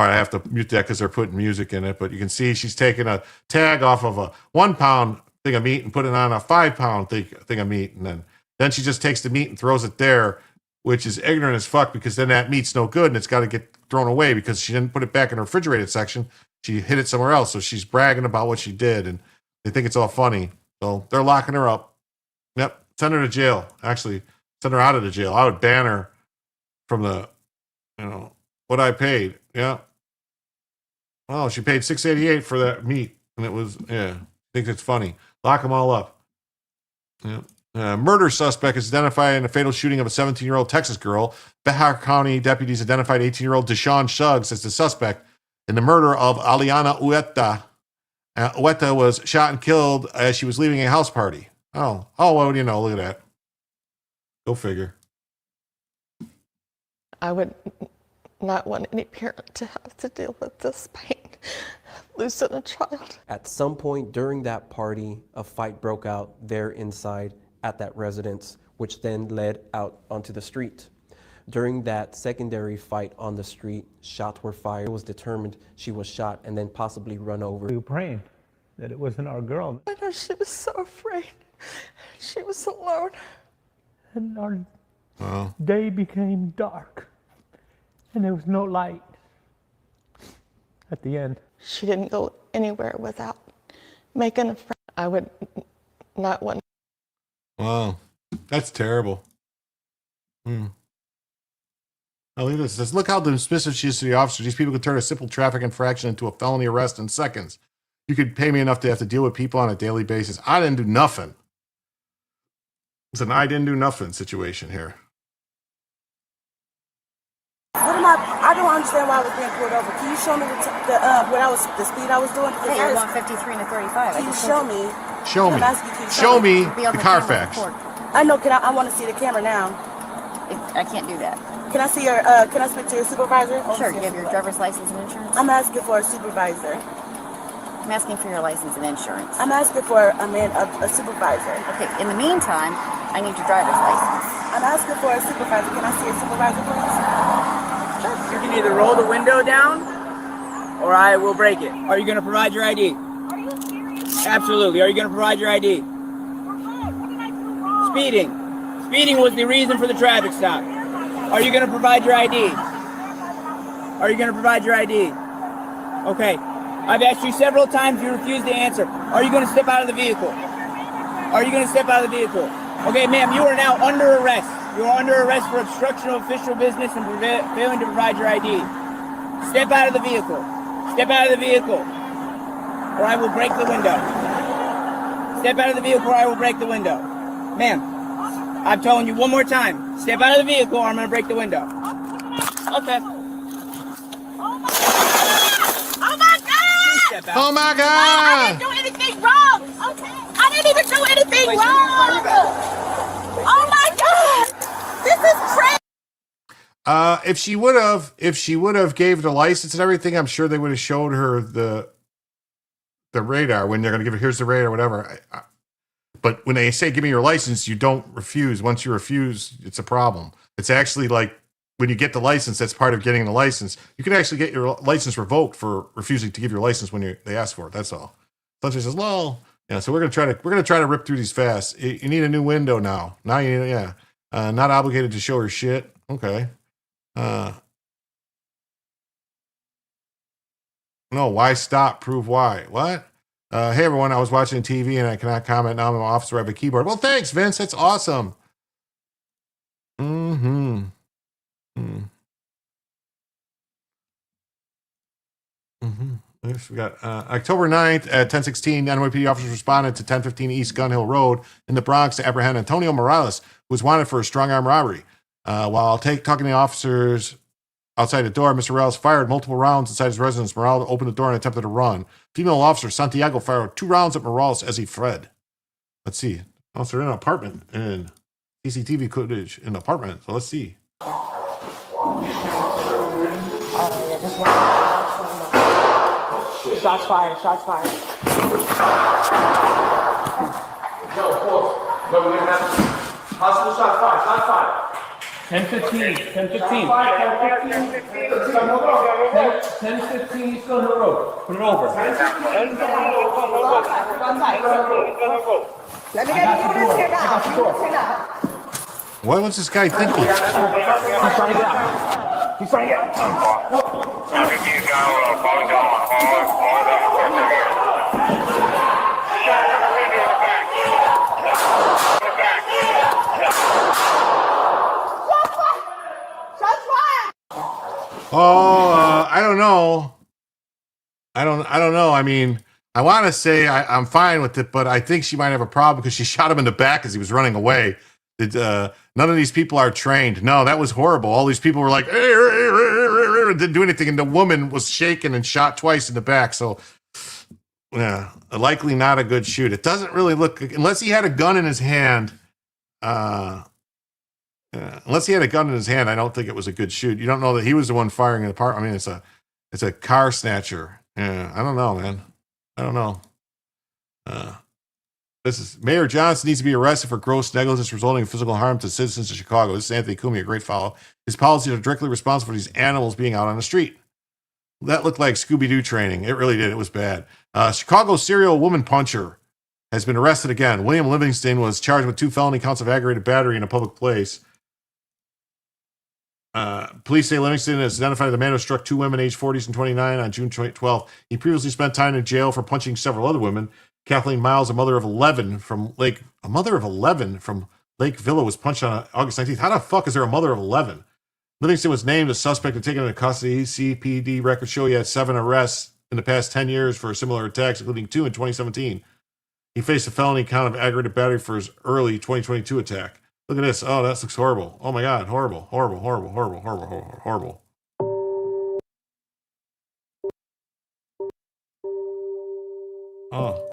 right, I have to mute that because they're putting music in it. But you can see she's taking a tag off of a 1 pound thing of meat and put it on a 5 pound thing of meat, and then she just takes the meat and throws it there, which is ignorant as fuck, because then that meat's no good and it's got to get thrown away because she didn't put it back in the refrigerated section. She hid it somewhere else. So she's bragging about what she did, and they think it's all funny. So they're locking her up. Yep. Send her to jail. Actually, send her out of the jail. I would ban her from the, what I paid. Yeah. Well, she paid $6.88 for that meat. And it was, I think it's funny. Lock them all up. Yeah. Murder suspect is identified in a fatal shooting of a 17-year-old Texas girl. Bahia County deputies identified 18-year-old Deshaun Suggs as the suspect in the murder of Aliana Ueta. Ueta was shot and killed as she was leaving a house party. Oh, what do you know? Look at that. Go figure. I would not want any parent to have to deal with this pain, losing a child. At some point during that party, a fight broke out there inside at that residence, which then led out onto the street. During that secondary fight on the street, shots were fired. It was determined she was shot and then possibly run over. We were praying that it wasn't our girl. I know she was so afraid. She was alone. And our day became dark, and there was no light at the end. She didn't go anywhere without making a friend. I would not want. Wow, that's terrible. Oh, look at this. It says, look how dismissive she is to the officer. These people can turn a simple traffic infraction into a felony arrest in seconds. You could pay me enough to have to deal with people on a daily basis. I didn't do nothing. It's an I didn't do nothing situation here. I don't understand why I was being pulled over. Can you show me the speed I was doing? Yeah, you're going 53 and a 35. Can you show me? Show me the Carfax. I know. I want to see the camera now. I can't do that. Can I see your? Can I speak to your supervisor? Sure. Do you have your driver's license and insurance? I'm asking for a supervisor. I'm asking for your license and insurance. I'm asking for a supervisor. Okay. In the meantime, I need your driver's license. I'm asking for a supervisor. Can I see a supervisor, please? You can either roll the window down or I will break it. Are you going to provide your ID? Are you serious? Absolutely. Are you going to provide your ID? Speeding. Speeding was the reason for the traffic stop. Are you going to provide your ID? Are you going to provide your ID? Okay. I've asked you several times. You refuse to answer. Are you going to step out of the vehicle? Are you going to step out of the vehicle? Okay, ma'am, you are now under arrest. You are under arrest for obstruction of official business and failing to provide your ID. Step out of the vehicle. Step out of the vehicle, or I will break the window. Step out of the vehicle, or I will break the window. Ma'am, I'm telling you one more time. Step out of the vehicle, or I'm going to break the window. Okay. Oh my God! Oh my God! I didn't do anything wrong. Okay. I didn't even do anything wrong. Oh my God! This is crazy. If she would have gave the license and everything, I'm sure they would have showed her the radar when they're going to give her, here's the radar, whatever. But when they say, give me your license, you don't refuse. Once you refuse, it's a problem. It's actually like when you get the license, that's part of getting the license. You can actually get your license revoked for refusing to give your license when they ask for it. That's all. Somebody says, well, yeah. So we're gonna try to rip through these fast. You need a new window now. Now you need, yeah. Not obligated to show her shit. Okay. No, why stop? Prove why. What? Hey, everyone. I was watching TV and I cannot comment. Now I'm an officer. I have a keyboard. Well, thanks, Vince. That's awesome. Mm-hmm. Mm-hmm. We got October 9th at 10:16, NYPD officers responded to 1015 East Gun Hill Road in the Bronx to apprehend Antonio Morales, who was wanted for a strong arm robbery. While talking to the officers outside the door, Mr. Morales fired multiple rounds inside his residence. Morales opened the door and attempted to run. Female officer Santiago fired 2 rounds at Morales as he fled. Let's see. Oh, so they're in an apartment and CCTV footage in an apartment. So let's see. Shots fired, shots fired. No, close. No, we didn't have hospital shots fired, shots fired. 10:15, 10:15. 10:15 East Gun Hill Road. Put it over. Let me get the units here now. Units here now. What was this guy thinking? He's trying to get out. He's trying to get out. I don't know. I don't know. I mean, I want to say I'm fine with it, but I think she might have a problem because she shot him in the back as he was running away. None of these people are trained. No, that was horrible. All these people were like, didn't do anything, and the woman was shaken and shot twice in the back. So, yeah, likely not a good shoot. It doesn't really look, unless he had a gun in his hand. Unless he had a gun in his hand, I don't think it was a good shoot. You don't know that he was the one firing in the park. I mean, it's a car snatcher. Yeah, I don't know, man. I don't know. This is Mayor Johnson needs to be arrested for gross negligence resulting in physical harm to citizens of Chicago. This is Anthony Cumia, a great follow. His policies are directly responsible for these animals being out on the street. That looked like Scooby-Doo training. It really did. It was bad. Chicago serial woman puncher has been arrested again. William Livingston was charged with 2 felony counts of aggravated battery in a public place. Police say Livingston has identified the man who struck 2 women aged 40s and 29 on June 12th. He previously spent time in jail for punching several other women. Kathleen Miles, a mother of 11 from Lake Villa, was punched on August 19th. How the fuck is there a mother of 11? Livingston was named a suspect and taken into custody. CPD records show he had 7 arrests in the past 10 years for similar attacks, including 2 in 2017. He faced a felony count of aggravated battery for his early 2022 attack. Look at this. Oh, that looks horrible. Oh my God. Horrible. Horrible. Horrible. Horrible. Horrible. Horrible. Oh.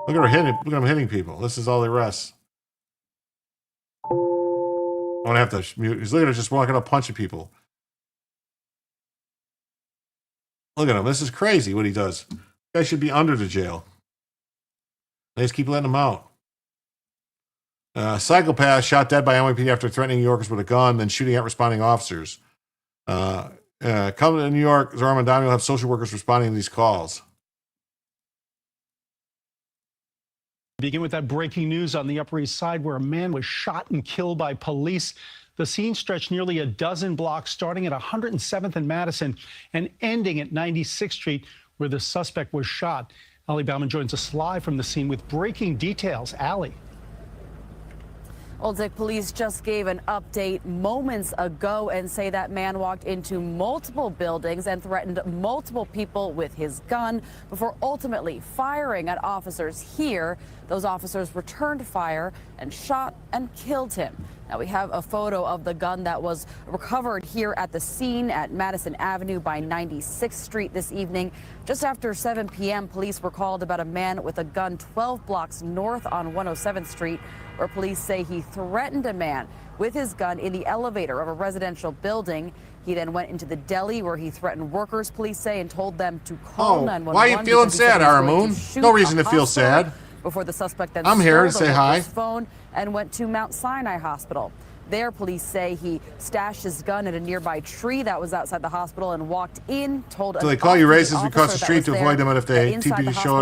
Look at him hitting people. This is all the arrests. I'm gonna have to mute. He's literally just walking up punching people. Look at him. This is crazy what he does. This guy should be under the jail. They just keep letting him out. Psychopath shot dead by NYPD after threatening New Yorkers with a gun, then shooting at responding officers. Coming to New York, Zora Mondani will have social workers responding to these calls. Begin with that breaking news on the Upper East Side where a man was shot and killed by police. The scene stretched nearly a dozen blocks, starting at 107th and Madison and ending at 96th Street, where the suspect was shot. Ali Bauman joins us live from the scene with breaking details. Ali. Old Dick police just gave an update moments ago and say that man walked into multiple buildings and threatened multiple people with his gun before ultimately firing at officers here. Those officers returned fire and shot and killed him. Now we have a photo of the gun that was recovered here at the scene at Madison Avenue by 96th Street this evening. Just after 7 p.m., police were called about a man with a gun 12 blocks north on 107th Street, where police say he threatened a man with his gun in the elevator of a residential building. He then went into the deli where he threatened workers, police say, and told them to call 911. Why are you feeling sad, Aramoon? No reason to feel sad. Before the suspect then I'm here to say hi. His phone and went to Mount Sinai Hospital. There, police say he stashed his gun in a nearby tree that was outside the hospital and walked in, told So they call you racist across the street to avoid them, and if they TP show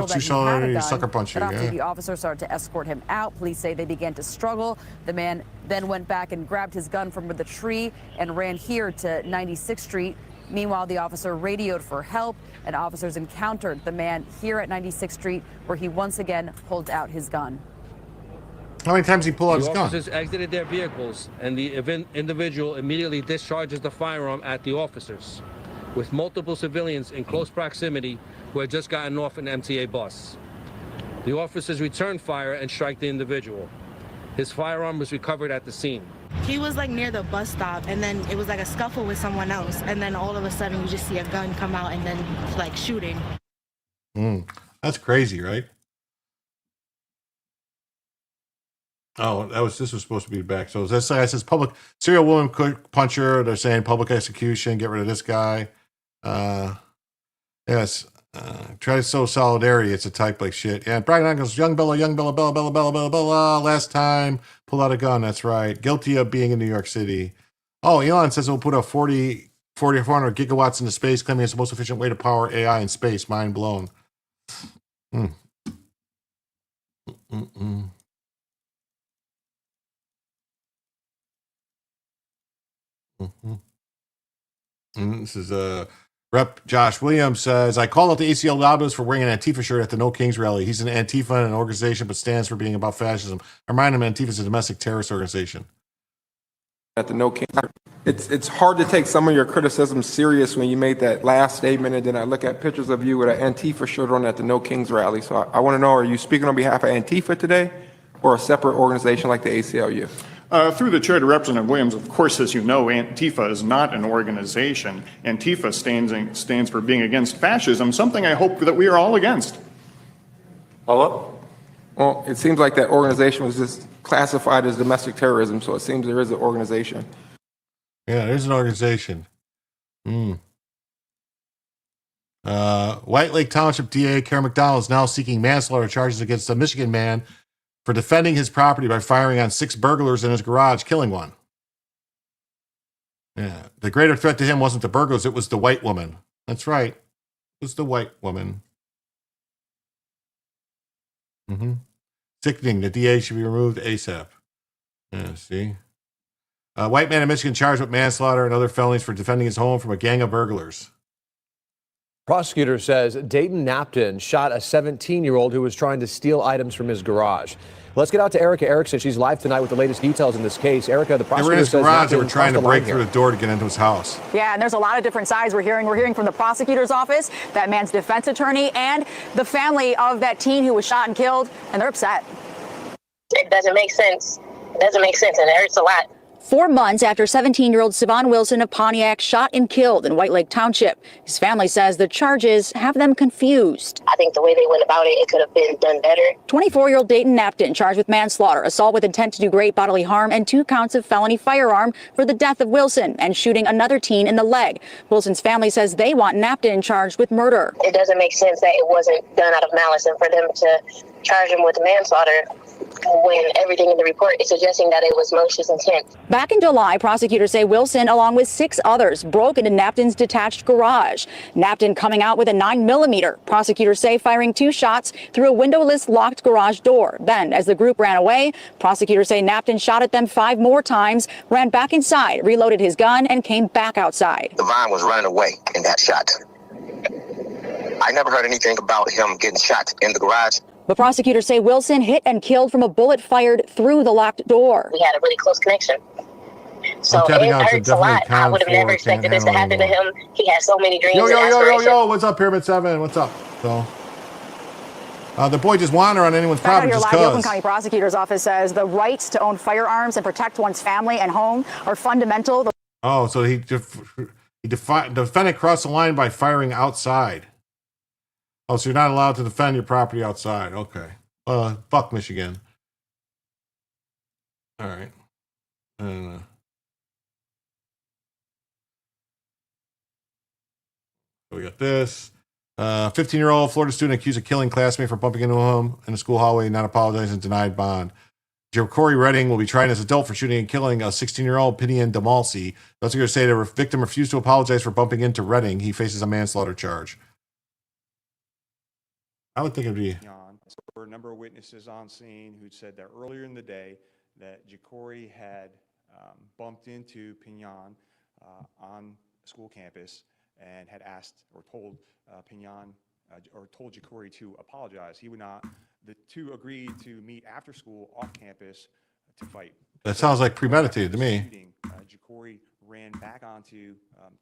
you sucker punch you. But after Yeah. the officer started to escort him out, police say they began to struggle. The man then went back and grabbed his gun from the tree and ran here to 96th Street. Meanwhile, the officer radioed for help, and officers encountered the man here at 96th Street, where he once again pulled out his gun. How many times did he pull out his The gun? officers exited their vehicles, and the individual immediately discharges the firearm at the officers, with multiple civilians in close proximity who had just gotten off an MTA bus. The officers returned fire and strike the individual. His firearm was recovered at the scene. He was like near the bus stop, and then it was like a scuffle with someone else, and then all of a sudden you just see a gun come out and then like shooting. That's crazy, right? Oh, this was supposed to be back. So this guy says public serial woman puncher. They're saying public execution. Get rid of this guy. Yes. Try to sow solidarity. It's a type like shit. Yeah. Brian goes, young Bella, Bella. Last time, pulled out a gun. That's right. Guilty of being in New York City. Oh, Elon says we'll put a 400 gigawatts into space, claiming it's the most efficient way to power AI in space. Mind blown. This is Rep. Josh Williams says, I called out the ACL lobbyists for wearing an Antifa shirt at the No Kings rally. He's an Antifa and an organization, but stands for being about fascism. I remind him Antifa is a domestic terrorist organization. At the No Kings, it's hard to take some of your criticism serious when you made that last statement, and then I look at pictures of you with an Antifa shirt on at the No Kings rally. So I want to know, are you speaking on behalf of Antifa today, or a separate organization like the ACLU? Through the chair to Representative Williams, of course, as you know, Antifa is not an organization. Antifa stands for being against fascism, something I hope that we are all against. Hello? Well, it seems like that organization was just classified as domestic terrorism, so it seems there is an organization. Yeah, there's an organization. White Lake Township DA Karen McDonald is now seeking manslaughter charges against a Michigan man for defending his property by firing on 6 burglars in his garage, killing one. Yeah, the greater threat to him wasn't the burglars, it was the white woman. That's right. It was the white woman. Sickening. The DA should be removed ASAP. Yeah, see? White man in Michigan charged with manslaughter and other felonies for defending his home from a gang of burglars. Prosecutor says Dayton Napton shot a 17-year-old who was trying to steal items from his garage. Let's get out to Erica Erickson. She's live tonight with the latest details in this case. Erica, the prosecutor They were in his says garage. They were Napton trying to crossed the break line through here. the door to get into his house. Yeah, and there's a lot of different sides we're hearing. We're hearing from the prosecutor's office, that man's defense attorney, and the family of that teen who was shot and killed, and they're upset. It doesn't make sense. It doesn't make sense, and it hurts a lot. 4 months after 17-year-old Savon Wilson of Pontiac shot and killed in White Lake Township. His family says the charges have them confused. I think the way they went about it, it could have been done better. 24-year-old Dayton Napton charged with manslaughter, assault with intent to do great bodily harm, and 2 counts of felony firearm for the death of Wilson and shooting another teen in the leg. Wilson's family says they want Napton charged with murder. It doesn't make sense that it wasn't done out of malice, and for them to charge him with manslaughter when everything in the report is suggesting that it was malicious intent. Back in July, prosecutors say Wilson, along with 6 others, broke into Napton's detached garage. Napton coming out with a 9mm. Prosecutors say firing 2 shots through a windowless locked garage door. Then, as the group ran away, prosecutors say Napton shot at them 5 more times, ran back inside, reloaded his gun, and came back outside. Devon was running away in that shot. I never heard anything about him getting shot in the garage. But prosecutors say Wilson hit and killed from a bullet fired through the locked door. We had a really close connection. So it hurts a lot. I would have never expected this to happen to him. He has so many dreams and aspirations. What's up, Pyramid 7? What's up? So, the boy just wander on anyone's property just The Oakland because. County Prosecutor's Office says the rights to own firearms and protect one's family and home are fundamental. Oh, so he defended crossed the line by firing outside. Oh, so you're not allowed to defend your property outside. Okay. Fuck Michigan. All right. So we got this. 15-year-old Florida student accused of killing classmate for bumping into him in the school hallway, not apologizing, denied bond. Corey Redding will be tried as adult for shooting and killing a 16-year-old Pinion DeMalcy. Investigators say the victim refused to apologize for bumping into Redding. He faces a manslaughter charge. I would think it'd be. There were a number of witnesses on scene who said that earlier in the day that Jacory had bumped into Pinion on school campus and had asked or told Pinion or told Jacory to apologize. He would not. The two agreed to meet after school off campus to fight. That sounds like premeditated to me. Jacory ran back onto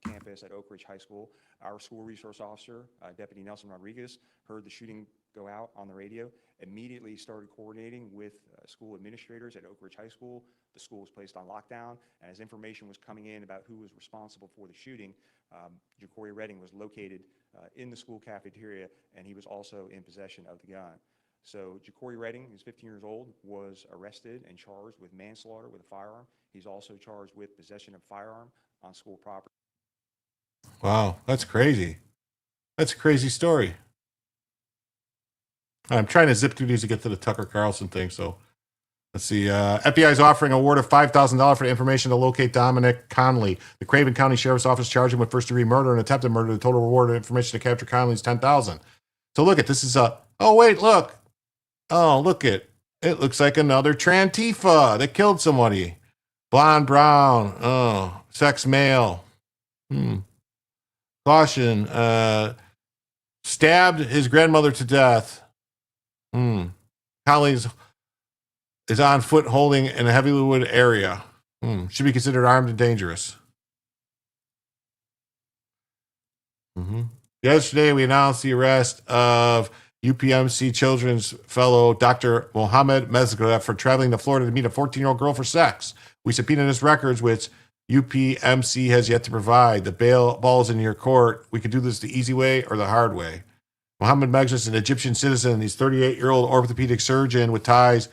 campus at Oak Ridge High School. Our school resource officer, Deputy Nelson Rodriguez, heard the shooting go out on the radio, immediately started coordinating with school administrators at Oak Ridge High School. The school was placed on lockdown, and as information was coming in about who was responsible for the shooting, Jacory Redding was located in the school cafeteria, and he was also in possession of the gun. So Jacory Redding, who's 15 years old, was arrested and charged with manslaughter with a firearm. He's also charged with possession of firearm on school property. Wow, that's crazy. That's a crazy story. I'm trying to zip through these to get to the Tucker Carlson thing. So let's see. FBI is offering a award of $5,000 for information to locate Dominic Conley. The Craven County Sheriff's Office charged him with first-degree murder and attempted murder. The total reward of information to capture Conley is $10,000. So look at this is a. Oh wait, look. Oh, look it. It looks like another Trantifa that killed somebody. Blonde brown. Oh, sex male. Caution. Stabbed his grandmother to death. Conley is on foot holding in a Heavywood area. Should be considered armed and dangerous. Yesterday, we announced the arrest of UPMC Children's Fellow Dr. Mohammed Mezgrev for traveling to Florida to meet a 14-year-old girl for sex. We subpoenaed his records, which UPMC has yet to provide. The ball is in your court. We could do this the easy way or the hard way. Mohammed Mezgrev is an Egyptian citizen. He's 38-year-old orthopedic surgeon with ties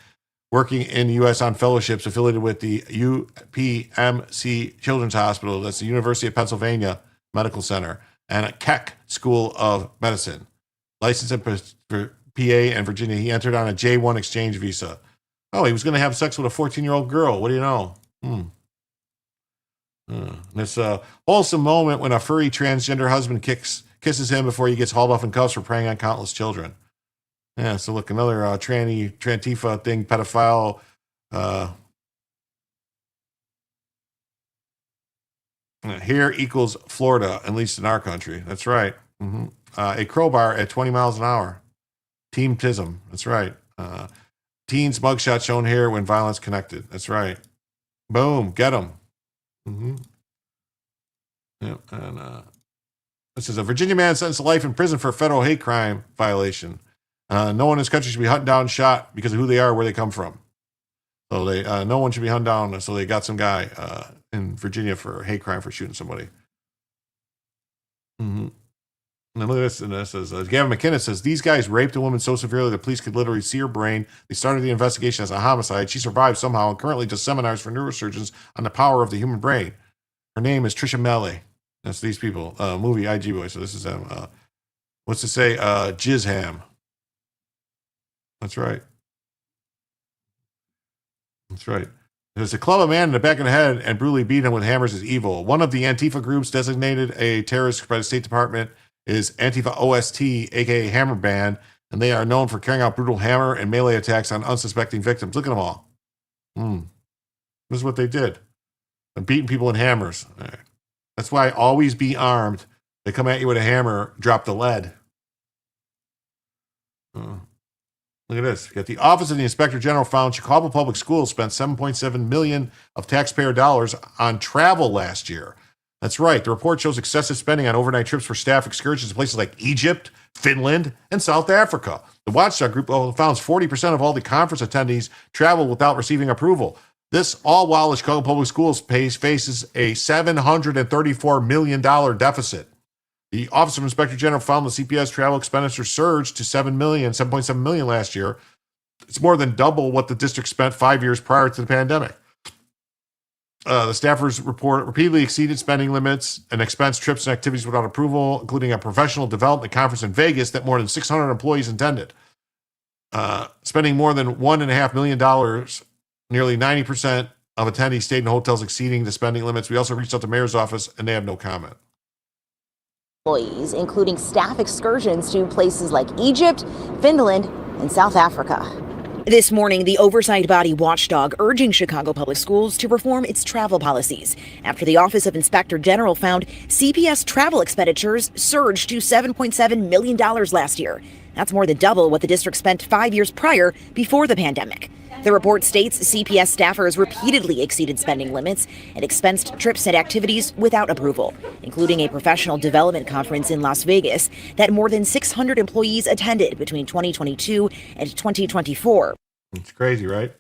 working in the U.S. on fellowships affiliated with the UPMC Children's Hospital. That's the University of Pennsylvania Medical Center and a Keck School of Medicine. Licensed for PA and Virginia. He entered on a J1 exchange visa. Oh, he was going to have sex with a 14-year-old girl. What do you know? It's a wholesome moment when a furry transgender husband kisses him before he gets hauled off in cuffs for preying on countless children. Yeah, so look, another Trantifa thing, pedophile. Here equals Florida, at least in our country. That's right. A crowbar at 20 miles an hour. Team Tism. That's right. Teens mugshot shown here when violence connected. That's right. Boom. Get them. Yeah, and this is a Virginia man sentenced to life in prison for a federal hate crime violation. No one in this country should be hunted down and shot because of who they are, where they come from. So no one should be hunted down. So they got some guy in Virginia for a hate crime for shooting somebody. And look at this. And this says Gavin McKinnon says these guys raped a woman so severely the police could literally see her brain. They started the investigation as a homicide. She survived somehow and currently does seminars for neurosurgeons on the power of the human brain. Her name is Trisha Melly. That's these people. Movie IG Boy. So this is them. What's to say? Jizham. That's right. That's right. There's a club a man in the back of the head and brutally beat him with hammers is evil. One of the Antifa groups designated a terrorist by the State Department is Antifa OST, aka Hammer Band, and they are known for carrying out brutal hammer and melee attacks on unsuspecting victims. Look at them all. This is what they did. And beating people with hammers. That's why always be armed. They come at you with a hammer, drop the lead. Look at this. You got the Office of the Inspector General found Chicago Public Schools spent $7.7 million of taxpayer dollars on travel last year. That's right. The report shows excessive spending on overnight trips for staff excursions to places like Egypt, Finland, and South Africa. The Watchdog Group found 40% of all the conference attendees traveled without receiving approval. This all while the Chicago Public Schools faces a $734 million deficit. The Office of Inspector General found the CPS travel expenditure surged to $7.7 million last year. It's more than double what the district spent 5 years prior to the pandemic. The staffers report repeatedly exceeded spending limits and expensed trips and activities without approval, including a professional development conference in Vegas that more than 600 employees attended. Spending more than $1.5 million Nearly 90% of attendees stayed in hotels exceeding the spending limits. We also reached out to the mayor's office, and they have no comment. Employees, including staff excursions to places like Egypt, Finland, and South Africa. This morning, the oversight body Watchdog urging Chicago Public Schools to reform its travel policies after the Office of Inspector General found CPS travel expenditures surged to $7.7 million last year. That's more than double what the district spent 5 years prior before the pandemic. The report states CPS staffers repeatedly exceeded spending limits and expensed trips and activities without approval, including a professional development conference in Las Vegas that more than 600 employees attended between 2022 and 2024. It's crazy, right?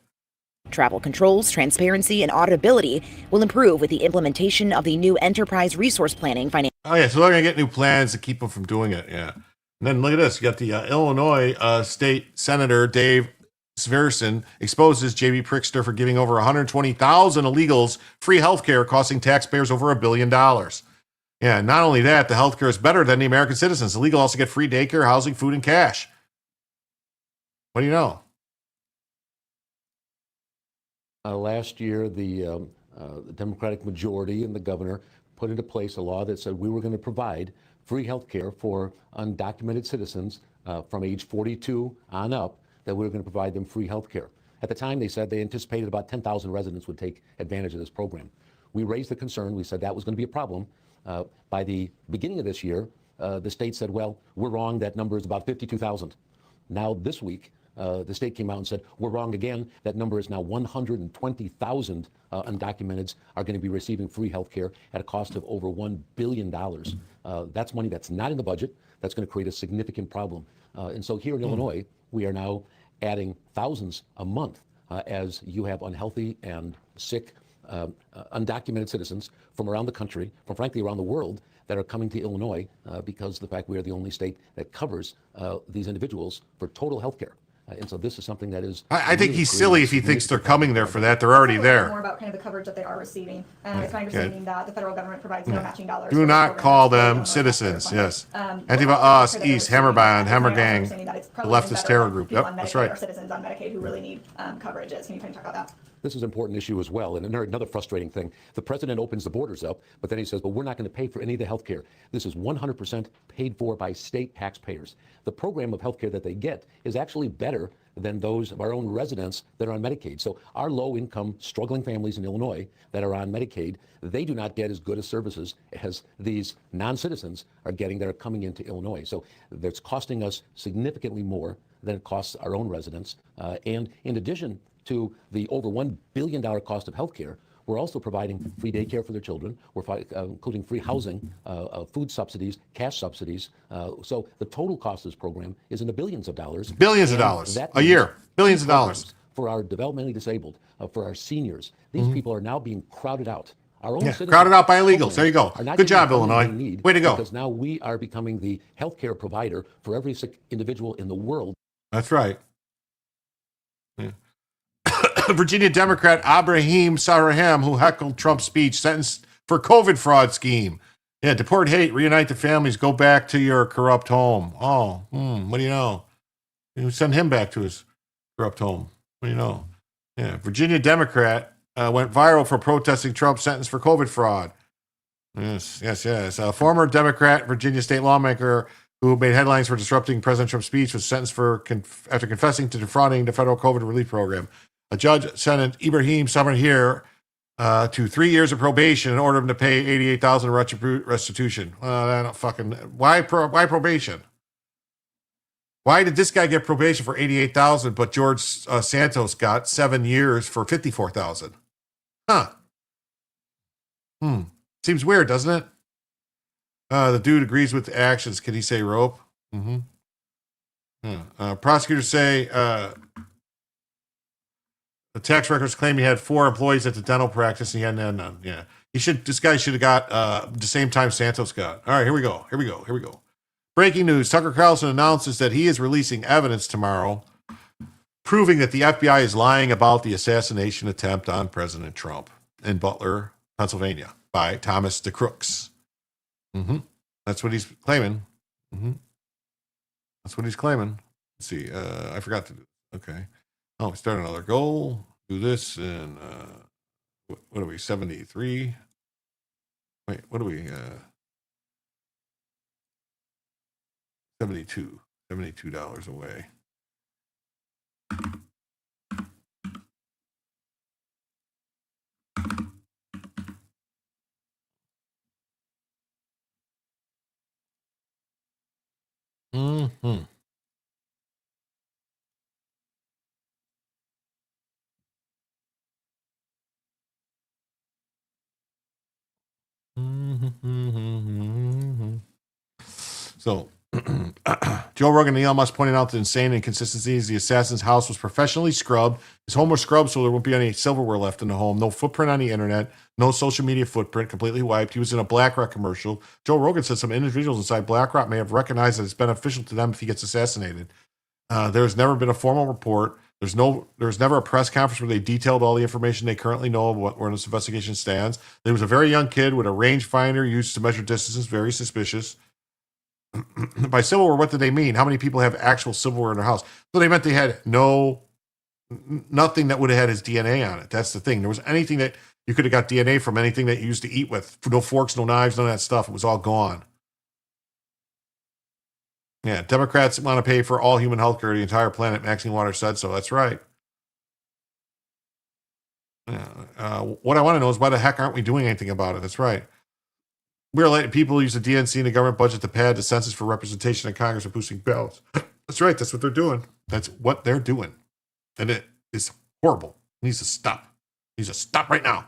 Travel controls, transparency, and auditability will improve with the implementation of the new enterprise resource planning financial. Oh, yeah, so they're going to get new plans to keep them from doing it, yeah. And then look at this. You got the Illinois State Senator Dave Sverson exposes J.B. Prickster for giving over 120,000 illegals free health care, costing taxpayers over $1 billion. Yeah, not only that, the health care is better than the American citizens. Illegal also get free daycare, housing, food, and cash. What do you know? Last year, the Democratic majority and the governor put into place a law that said we were going to provide free health care for undocumented citizens from age 42 on up, that we were going to provide them free health care. At the time, they said they anticipated about 10,000 residents would take advantage of this program. We raised the concern. We said that was going to be a problem. By the beginning of this year, the state said, well, we're wrong. That number is about 52,000. Now, this week, the state came out and said, we're wrong again. That number is now 120,000 undocumenteds are going to be receiving free health care at a cost of over $1 billion. That's money that's not in the budget. That's going to create a significant problem. And so here in Illinois, we are now adding thousands a month as you have unhealthy and sick undocumented citizens from around the country, from frankly around the world, that are coming to Illinois because of the fact we are the only state that covers these individuals for total health care. And so this is something that is... I think he's silly if he thinks they're coming there for that. They're already there. More about kind of the coverage that they are receiving. It's my understanding that the federal government provides no matching dollars. Do not call them citizens, yes. Antifa, us, East, Hammerband, Hammer Gang, the leftist terror group. Yep, that's right. Citizens on Medicaid who really need coverages. Can you kind of talk about that? This is an important issue as well. And another frustrating thing, the president opens the borders up, but then he says, but we're not going to pay for any of the health care. This is 100% paid for by state taxpayers. The program of health care that they get is actually better than those of our own residents that are on Medicaid. So our low-income, struggling families in Illinois that are on Medicaid, they do not get as good a services as these non-citizens are getting that are coming into Illinois. So that's costing us significantly more than it costs our own residents. And in addition to the over $1 billion cost of health care, we're also providing free daycare for their children. We're including free housing, food subsidies, cash subsidies. So the total cost of this program is in the billions of dollars. Billions of dollars a year. Billions of dollars. For our developmentally disabled, for our seniors. These people are now being crowded out. Our own citizens, crowded out by illegals. There you go. Good job, Illinois. Way to go. Because now we are becoming the healthcare provider for every sick individual in the world. That's right. Yeah. Virginia Democrat Abraham Sarahem, who heckled Trump's speech, sentenced for COVID fraud scheme. Yeah, deport hate, reunite the families, go back to your corrupt home. Oh, what do you know? You send him back to his corrupt home. What do you know? Yeah, Virginia Democrat went viral for protesting Trump's sentence for COVID fraud. Yes. A former Democrat Virginia state lawmaker who made headlines for disrupting President Trump's speech was sentenced for after confessing to defrauding the federal COVID relief program. A judge sentenced Ibrahim Samahir to 3 years of probation and ordered him to pay $88,000 restitution. Why probation? Why did this guy get probation for $88,000, but George Santos got 7 years for $54,000? Huh. Seems weird, doesn't it? The dude agrees with the actions. Can he say rope? Prosecutors say the tax records claim he had 4 employees at the dental practice and he hadn't had none. Yeah. This guy should have got the same time Santos got. All right, here we go. Breaking news. Tucker Carlson announces that he is releasing evidence tomorrow proving that the FBI is lying about the assassination attempt on President Trump in Butler, Pennsylvania by Thomas DeCrooks. That's what he's claiming. That's what he's claiming. Let's see. I forgot to do. Okay. Oh, we start another goal. do this in, what are we, 73? Wait, what are we, 72, $72 away. Mm-hmm. So, Joe Rogan and Elon Musk pointed out the insane inconsistencies. The assassin's house was professionally scrubbed. His home was scrubbed so there won't be any silverware left in the home. No footprint on the internet. No social media footprint. Completely wiped. He was in a BlackRock commercial. Joe Rogan said some individuals inside BlackRock may have recognized that it's beneficial to them if he gets assassinated. There's never been a formal report. There's never a press conference where they detailed all the information they currently know of where this investigation stands. There was a very young kid with a rangefinder used to measure distances. Very suspicious. By silverware, what did they mean? How many people have actual silverware in their house? So they meant they had nothing that would have had his DNA on it. That's the thing. There was anything that you could have got DNA from, anything that you used to eat with. No forks, no knives, none of that stuff. It was all gone. Yeah, Democrats want to pay for all human health care to the entire planet. Maxine Waters said so. That's right. Yeah. What I want to know is why the heck aren't we doing anything about it? That's right. We're letting people use the DNC and the government budget to pad the census for representation in Congress and boosting ballots. That's right. That's what they're doing. That's what they're doing. And it is horrible. It needs to stop. It needs to stop right now.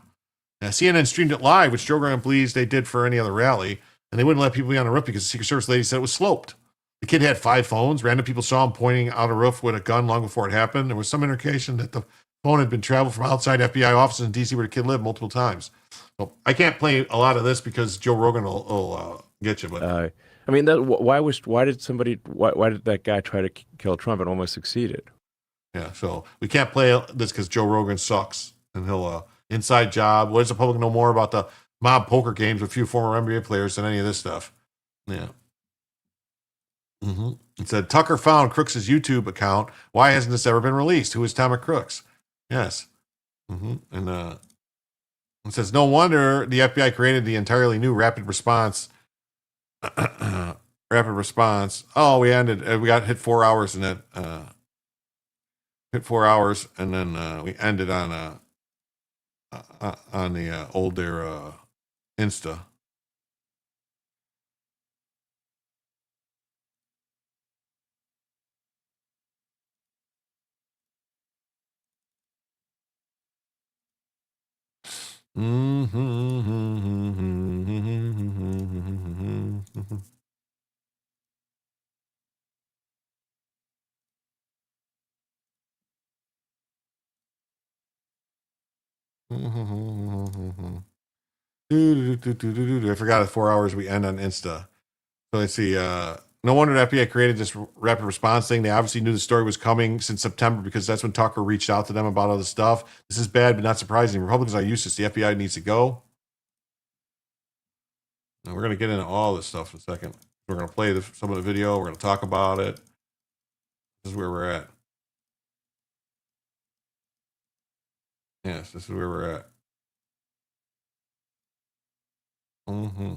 Now, CNN streamed it live, which Joe Rogan believes they did for any other rally, and they wouldn't let people be on the roof because the Secret Service lady said it was sloped. The kid had 5 phones. Random people saw him pointing out a roof with a gun long before it happened. There was some indication that the phone had been traveled from outside FBI offices in D.C. where the kid lived multiple times. Well, I can't play a lot of this because Joe Rogan will get you. But I mean, why did that guy try to kill Trump and almost succeeded? Yeah, so we can't play this because Joe Rogan sucks, and he'll inside job. What does the public know more about the mob poker games with a few former NBA players than any of this stuff? Yeah. Mm-hmm. It said Tucker found Crooks' YouTube account. Why hasn't this ever been released? Who is Tom Crooks? Yes. Mm-hmm. And it says no wonder the FBI created the entirely new rapid response. Rapid response. Oh, we got hit 4 hours and then hit 4 hours and then we ended on the old Insta. I forgot 4 hours we end on Insta. So let's see. No wonder the FBI created this rapid response thing. They obviously knew the story was coming since September because that's when Tucker reached out to them about all this stuff. This is bad, but not surprising. Republicans are useless. The FBI needs to go. And we're going to get into all this stuff in a second. We're going to play some of the video. We're going to talk about it. This is where we're at. Yes, this is where we're at. Mm-hmm.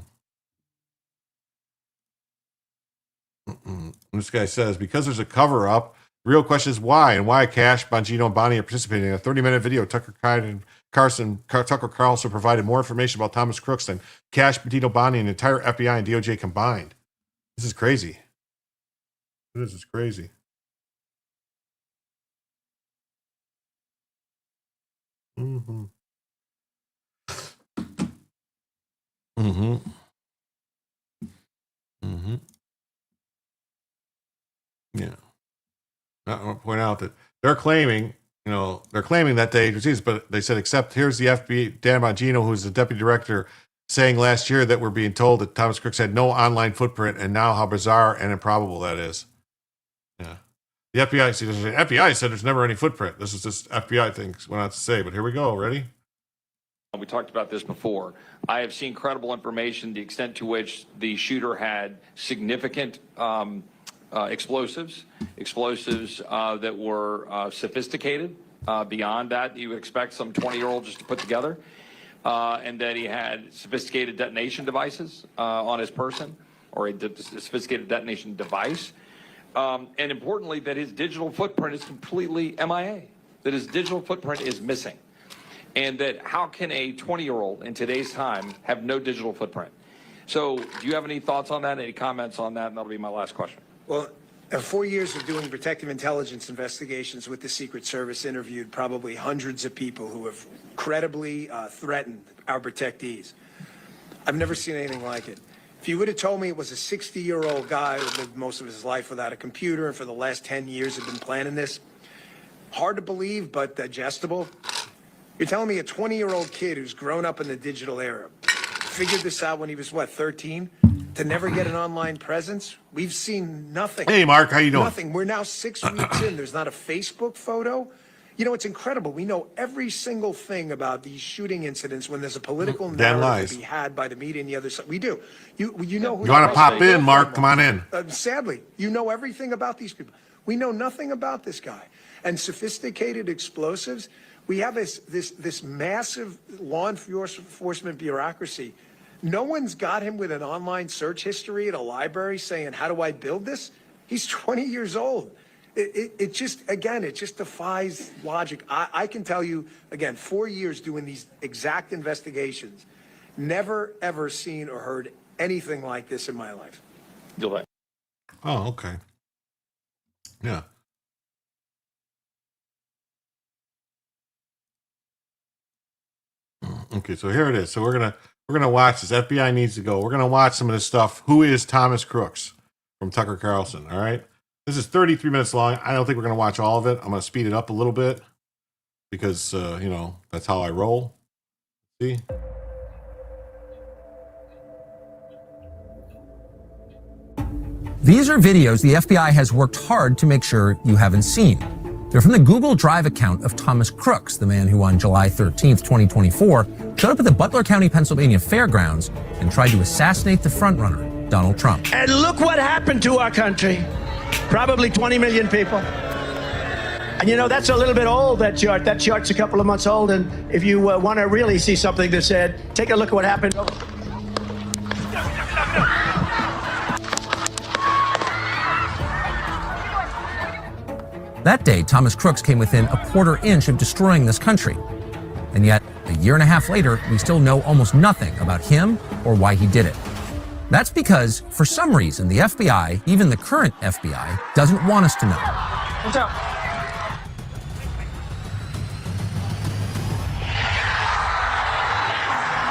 This guy says, because there's a cover up, the real question is why, and why Cash, Bongino, and Bonnie are participating in a 30-minute video. Tucker Carlson provided more information about Thomas Crooks than Cash, Bongino, Bonnie, and the entire FBI and DOJ combined. This is crazy. This is crazy. Mm-hmm. Mm-hmm. Mm-hmm. Yeah. I want to point out that they're claiming that they received, but they said, except here's the FBI, Dan Bongino, who's the deputy director, saying last year that we're being told that Thomas Crooks had no online footprint, and now how bizarre and improbable that is. Yeah. The FBI said there's never any footprint. This is just FBI things went on to say, but here we go. Ready? We talked about this before. I have seen credible information, the extent to which the shooter had significant explosives that were sophisticated, beyond that you would expect some 20-year-old just to put together, and that he had sophisticated detonation devices on his person, or a sophisticated detonation device. And importantly, that his digital footprint is completely MIA, that his digital footprint is missing. And that how can a 20-year-old in today's time have no digital footprint? So do you have any thoughts on that, any comments on that? And that'll be my last question. Well, 4 years of doing protective intelligence investigations with the Secret Service, interviewed probably hundreds of people who have credibly threatened our protectees. I've never seen anything like it. If you would have told me it was a 60-year-old guy who lived most of his life without a computer and for the last 10 years had been planning this, hard to believe, but digestible. You're telling me a 20-year-old kid who's grown up in the digital era figured this out when he was, 13? To never get an online presence? We've seen nothing. Hey, Mark, how you doing? Nothing. We're now 6 weeks in. There's not a Facebook photo. You know, it's incredible. We know every single thing about these shooting incidents when there's a political narrative to be had by the media and the other side. We do. You know who You want to pop in, Mark? Come on in. Sadly, you know everything about these people. We know nothing about this guy. And sophisticated explosives, we have this massive law enforcement bureaucracy. No one's got him with an online search history at a library saying, how do I build this? He's 20 years old. It just defies logic. I can tell you, again, 4 years doing these exact investigations, never, ever seen or heard anything like this in my life. Oh, okay. Yeah. Okay, so here it is. So we're gonna watch this. FBI needs to go. We're gonna watch some of this stuff. Who is Thomas Crooks from Tucker Carlson? All right. This is 33 minutes long. I don't think we're gonna watch all of it. I'm gonna speed it up a little bit because that's how I roll. See. These are videos the FBI has worked hard to make sure you haven't seen. They're from the Google Drive account of Thomas Crooks, the man who on July 13th, 2024, showed up at the Butler County, Pennsylvania fairgrounds and tried to assassinate the frontrunner, Donald Trump. And look what happened to our country. Probably 20 million people. And that's a little bit old, that chart. That chart's a couple of months old. And if you want to really see something that's said, take a look at what happened. That day, Thomas Crooks came within a quarter inch of destroying this country. And yet, a year and a half later, we still know almost nothing about him or why he did it. That's because, for some reason, the FBI, even the current FBI, doesn't want us to know. What's up?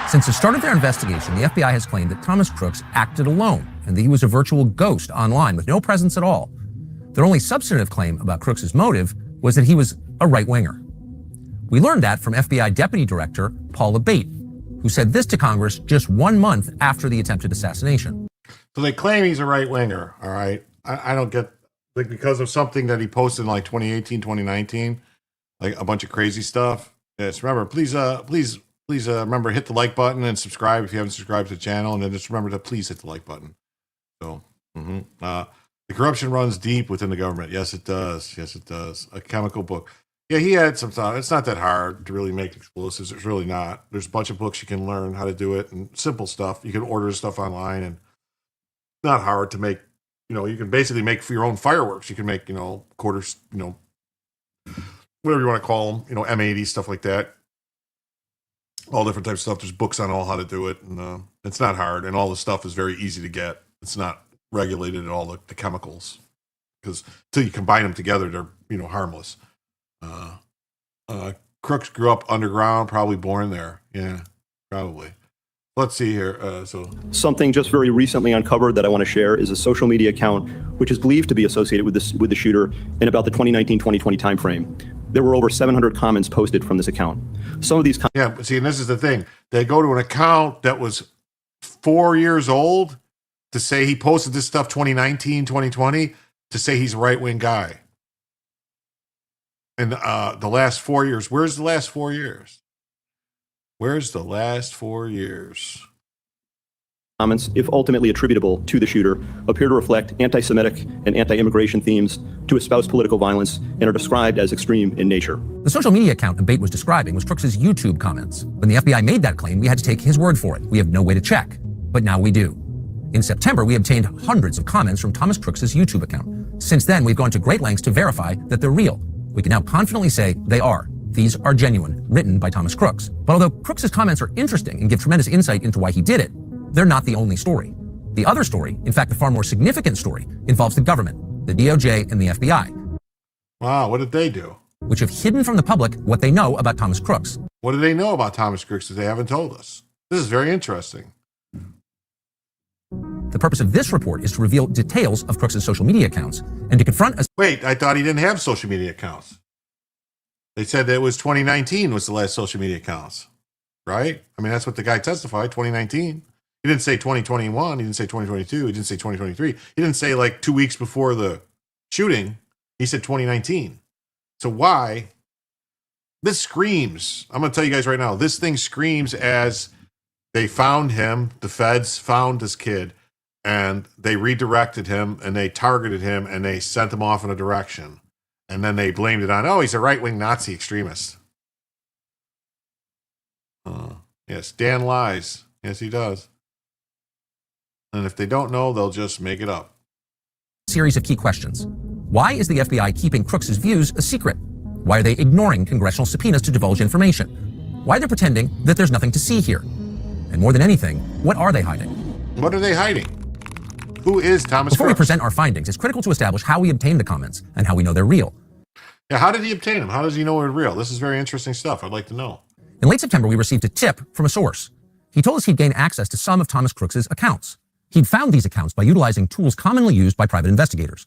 Since the start of their investigation, the FBI has claimed that Thomas Crooks acted alone and that he was a virtual ghost online with no presence at all. Their only substantive claim about Crooks' motive was that he was a right-winger. We learned that from FBI Deputy Director Paula Bate, who said this to Congress just 1 month after the attempted assassination. So they claim he's a right-winger, all right? I don't get, because of something that he posted in 2018, 2019, like a bunch of crazy stuff. Yes, remember, please remember, hit the like button and subscribe if you haven't subscribed to the channel, and then just remember to please hit the like button. So, the corruption runs deep within the government. Yes, it does. Yes, it does. A chemical book. Yeah, he had some thought. It's not that hard to really make explosives. It's really not. There's a bunch of books you can learn how to do it, and simple stuff. You can order stuff online, and not hard to make. You can basically make for your own fireworks. You can make, quarters, whatever you want to call them, M80, stuff like that. All different types of stuff. There's books on all how to do it, and it's not hard, and all the stuff is very easy to get. It's not regulated at all, the chemicals, because until you combine them together, they're harmless. Crooks grew up underground, probably born there. Yeah, probably. Let's see here. Something just very recently uncovered that I want to share is a social media account which is believed to be associated with the shooter in about the 2019-2020 timeframe. There were over 700 comments posted from this account. Some of these but see, and this is the thing. They go to an account that was 4 years old to say he posted this stuff 2019, 2020, to say he's a right-wing guy. And the last 4 years, where's the last 4 years? Where's the last 4 years? comments, if ultimately attributable to the shooter, appear to reflect anti-Semitic and anti-immigration themes, to espouse political violence, and are described as extreme in nature. The social media account Abate was describing was Crooks's YouTube comments. When the FBI made that claim, we had to take his word for it. We have no way to check, but now we do. In September, we obtained hundreds of comments from Thomas Crooks's YouTube account. Since then, we've gone to great lengths to verify that they're real. We can now confidently say they are. These are genuine, written by Thomas Crooks. But although Crooks's comments are interesting and give tremendous insight into why he did it, they're not the only story. The other story, in fact, the far more significant story, involves the government, the DOJ, and the FBI. Wow, what did they do? Which have hidden from the public what they know about Thomas Crooks. What do they know about Thomas Crooks that they haven't told us? This is very interesting. The purpose of this report is to reveal details of Crooks's social media accounts and to confront us. Wait, I thought he didn't have social media accounts. They said that it was 2019 was the last social media accounts, right? I mean, that's what the guy testified, 2019. He didn't say 2021. He didn't say 2022. He didn't say 2023. He didn't say like 2 weeks before the shooting. He said 2019. So why? This screams, I'm going to tell you guys right now, this thing screams as they found him, the feds found this kid, and they redirected him, and they targeted him, and they sent him off in a direction. And then they blamed it on, oh, he's a right-wing Nazi extremist. Yes, Dan lies. Yes, he does. And if they don't know, they'll just make it up. Series of key questions. Why is the FBI keeping Crooks's views a secret? Why are they ignoring congressional subpoenas to divulge information? Why are they pretending that there's nothing to see here? And more than anything, what are they hiding? What are they hiding? Who is Thomas Before Crooks? we present our findings, it's critical to establish how we obtained the comments and how we know they're real. Yeah, how did he obtain them? How does he know they're real? This is very interesting stuff. I'd like to know. In late September, we received a tip from a source. He told us he'd gained access to some of Thomas Crooks's accounts. He'd found these accounts by utilizing tools commonly used by private investigators.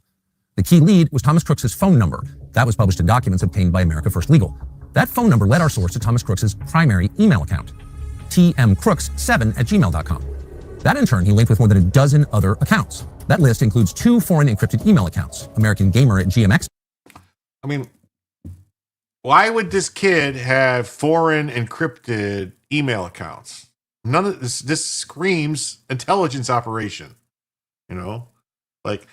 The key lead was Thomas Crooks's phone number. That was published in documents obtained by America First Legal. That phone number led our source to Thomas Crooks's primary email account, tmcrooks7@gmail.com. That in turn, he linked with more than a dozen other accounts. That list includes 2 foreign encrypted email accounts, American Gamer at GMX. I mean, why would this kid have foreign encrypted email accounts? None of this screams intelligence operation. You know, like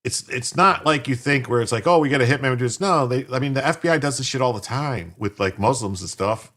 it's not like you think where it's like, oh, we got a hitman to do this. No, the FBI does this shit all the time with like Muslims and stuff.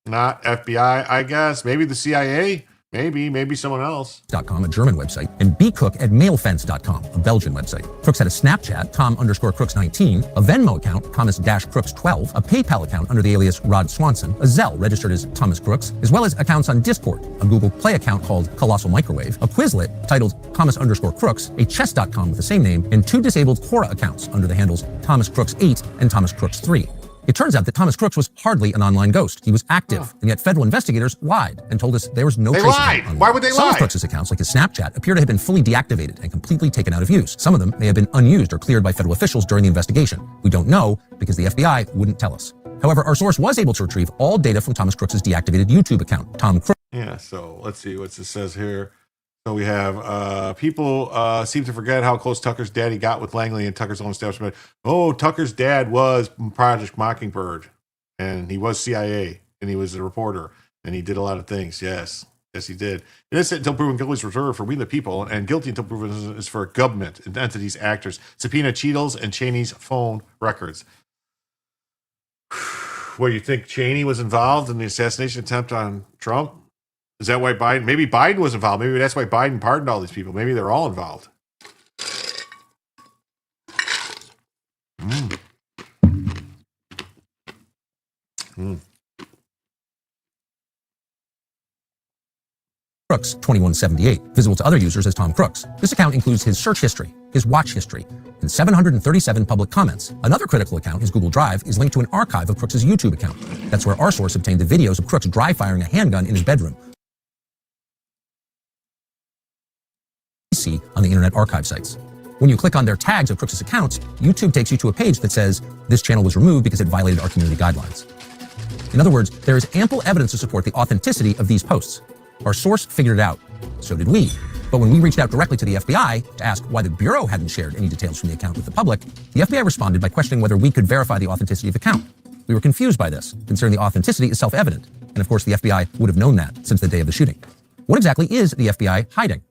Not FBI, I guess. Maybe the CIA. Maybe someone else. .com, a German website, and bcook at mailfence.com, a Belgian website. Crooks had a Snapchat, Tom_Crooks19, a Venmo account, Thomas-Crooks12, a PayPal account under the alias Rod Swanson, a Zelle registered as Thomas Crooks, as well as accounts on Discord, a Google Play account called Colossal Microwave, a Quizlet titled Thomas_Crooks, a chess.com with the same name, and 2 disabled Quora accounts under the handles Thomas Crooks8 and Thomas Crooks3. It turns out that Thomas Crooks was hardly an online ghost. He was active, and yet federal investigators lied and told us there was no trace of him online. Why would they lie? Some of Crooks's accounts, like his Snapchat, appear to have been fully deactivated and completely taken out of use. Some of them may have been unused or cleared by federal officials during the investigation. We don't know because the FBI wouldn't tell us. However, our source was able to retrieve all data from Thomas Crooks's deactivated YouTube account, Tom Crooks. Yeah, so let's see what this says here. So we have people seem to forget how close Tucker's daddy got with Langley and Tucker's own establishment. Oh, Tucker's dad was Project Mockingbird. And he was CIA, and he was a reporter, and he did a lot of things. Yes, he did. Innocent until proven guilty is reserved for we the people, and guilty until proven is for government and entities, actors. Subpoena Cheadle's and Cheney's phone records. What, you think Cheney was involved in the assassination attempt on Trump? Is that why Biden? Maybe Biden was involved. Maybe that's why Biden pardoned all these people. Maybe they're all involved. Crooks 2178, visible to other users as Tom Crooks. This account includes his search history, his watch history, and 737 public comments. Another critical account, his Google Drive, is linked to an archive of Crooks's YouTube account. That's where our source obtained the videos of Crooks dry firing a handgun in his bedroom. See on the Internet Archive sites. When you click on their tags of Crooks's accounts, YouTube takes you to a page that says, this channel was removed because it violated our community guidelines. In other words, there is ample evidence to support the authenticity of these posts. Our source figured it out. So did we. But when we reached out directly to the FBI to ask why the Bureau hadn't shared any details from the account with the public, the FBI responded by questioning whether we could verify the authenticity of the account. We were confused by this, considering the authenticity is self-evident. And of course, the FBI would have known that since the day of the shooting. What exactly is the FBI hiding?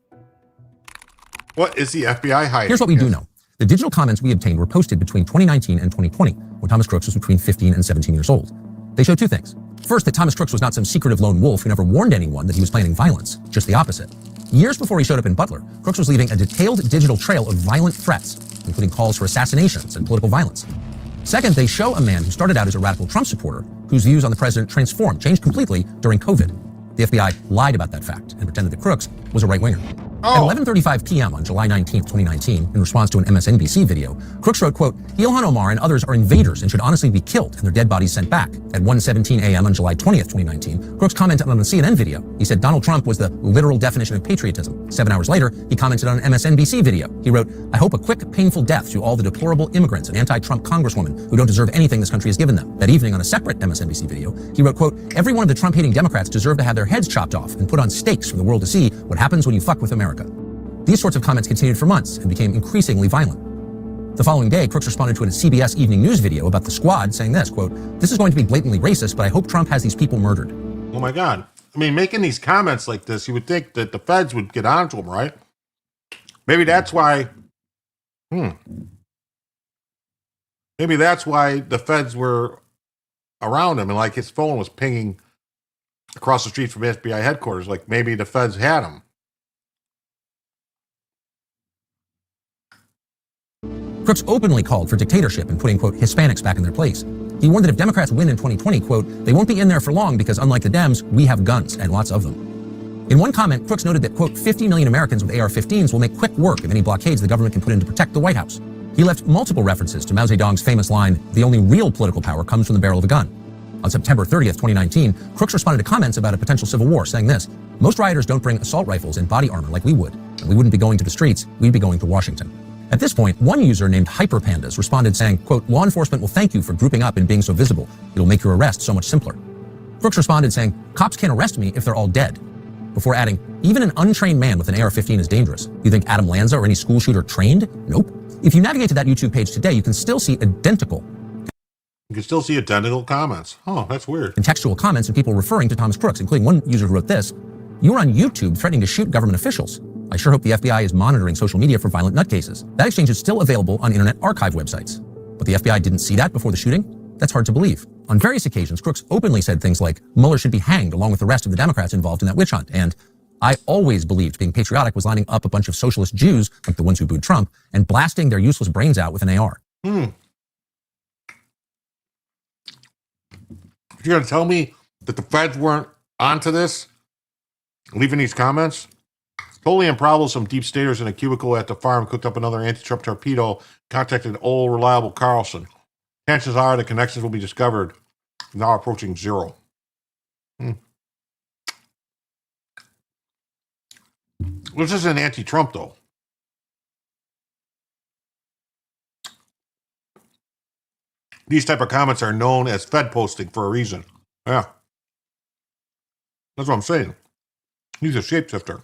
What is the FBI hiding? Here's what we do know. The digital comments we obtained were posted between 2019 and 2020, when Thomas Crooks was between 15 and 17 years old. They show two things. First, that Thomas Crooks was not some secretive lone wolf who never warned anyone that he was planning violence, just the opposite. Years before he showed up in Butler, Crooks was leaving a detailed digital trail of violent threats, including calls for assassinations and political violence. Second, they show a man who started out as a radical Trump supporter, whose views on the president transformed, changed completely during COVID. The FBI lied about that fact and pretended that Crooks was a right-winger. At 11:35 p.m. on July 19, 2019, in response to an MSNBC video, Crooks wrote, quote, Ilhan Omar and others are invaders and should honestly be killed and their dead bodies sent back. At 1:17 a.m. on July 20th, 2019, Crooks commented on a CNN video. He said Donald Trump was the literal definition of patriotism. 7 hours later, he commented on an MSNBC video. He wrote, I hope a quick, painful death to all the deplorable immigrants and anti-Trump congresswomen who don't deserve anything this country has given them. That evening, on a separate MSNBC video, he wrote, quote, every one of the Trump-hating Democrats deserve to have their heads chopped off and put on stakes for the world to see what happens when you fuck with America. These sorts of comments continued for months and became increasingly violent. The following day, Crooks responded to a CBS Evening News video about the squad saying this, quote, this is going to be blatantly racist, but I hope Trump has these people murdered. Oh my God. I mean, making these comments like this, you would think that the feds would get onto him, right? Maybe that's why, maybe that's why the feds were around him and like his phone was pinging across the street from FBI headquarters. Like maybe the feds had him. Crooks openly called for dictatorship and putting, quote, Hispanics back in their place. He warned that if Democrats win in 2020, quote, they won't be in there for long because unlike the Dems, we have guns and lots of them. In one comment, Crooks noted that, quote, 50 million Americans with AR-15s will make quick work of any blockades the government can put in to protect the White House. He left multiple references to Mao Zedong's famous line, the only real political power comes from the barrel of a gun. On September 30th, 2019, Crooks responded to comments about a potential civil war, saying this, most rioters don't bring assault rifles and body armor like we would, and we wouldn't be going to the streets, we'd be going to Washington. At this point, one user named Hyperpandas responded saying, quote, law enforcement will thank you for grouping up and being so visible. It'll make your arrest so much simpler. Crooks responded saying, cops can't arrest me if they're all dead. Before adding, even an untrained man with an AR-15 is dangerous. You think Adam Lanza or any school shooter trained? Nope. If you navigate to that YouTube page today, you can still see identical comments. Oh, that's weird. Contextual comments and people referring to Thomas Crooks, including one user who wrote this, you were on YouTube threatening to shoot government officials. I sure hope the FBI is monitoring social media for violent nutcases. That exchange is still available on Internet Archive websites. But the FBI didn't see that before the shooting? That's hard to believe. On various occasions, Crooks openly said things like, Mueller should be hanged along with the rest of the Democrats involved in that witch hunt, and I always believed being patriotic was lining up a bunch of socialist Jews, like the ones who booed Trump, and blasting their useless brains out with an AR. You're going to tell me that the feds weren't onto this? Leaving these comments? Totally improbable, some deep staters in a cubicle at the farm cooked up another anti-Trump torpedo, contacted old reliable Carlson. Chances are the connections will be discovered, now approaching zero. This isn't anti-Trump, though. These type of comments are known as Fed posting for a reason. Yeah. That's what I'm saying. He's a shapeshifter.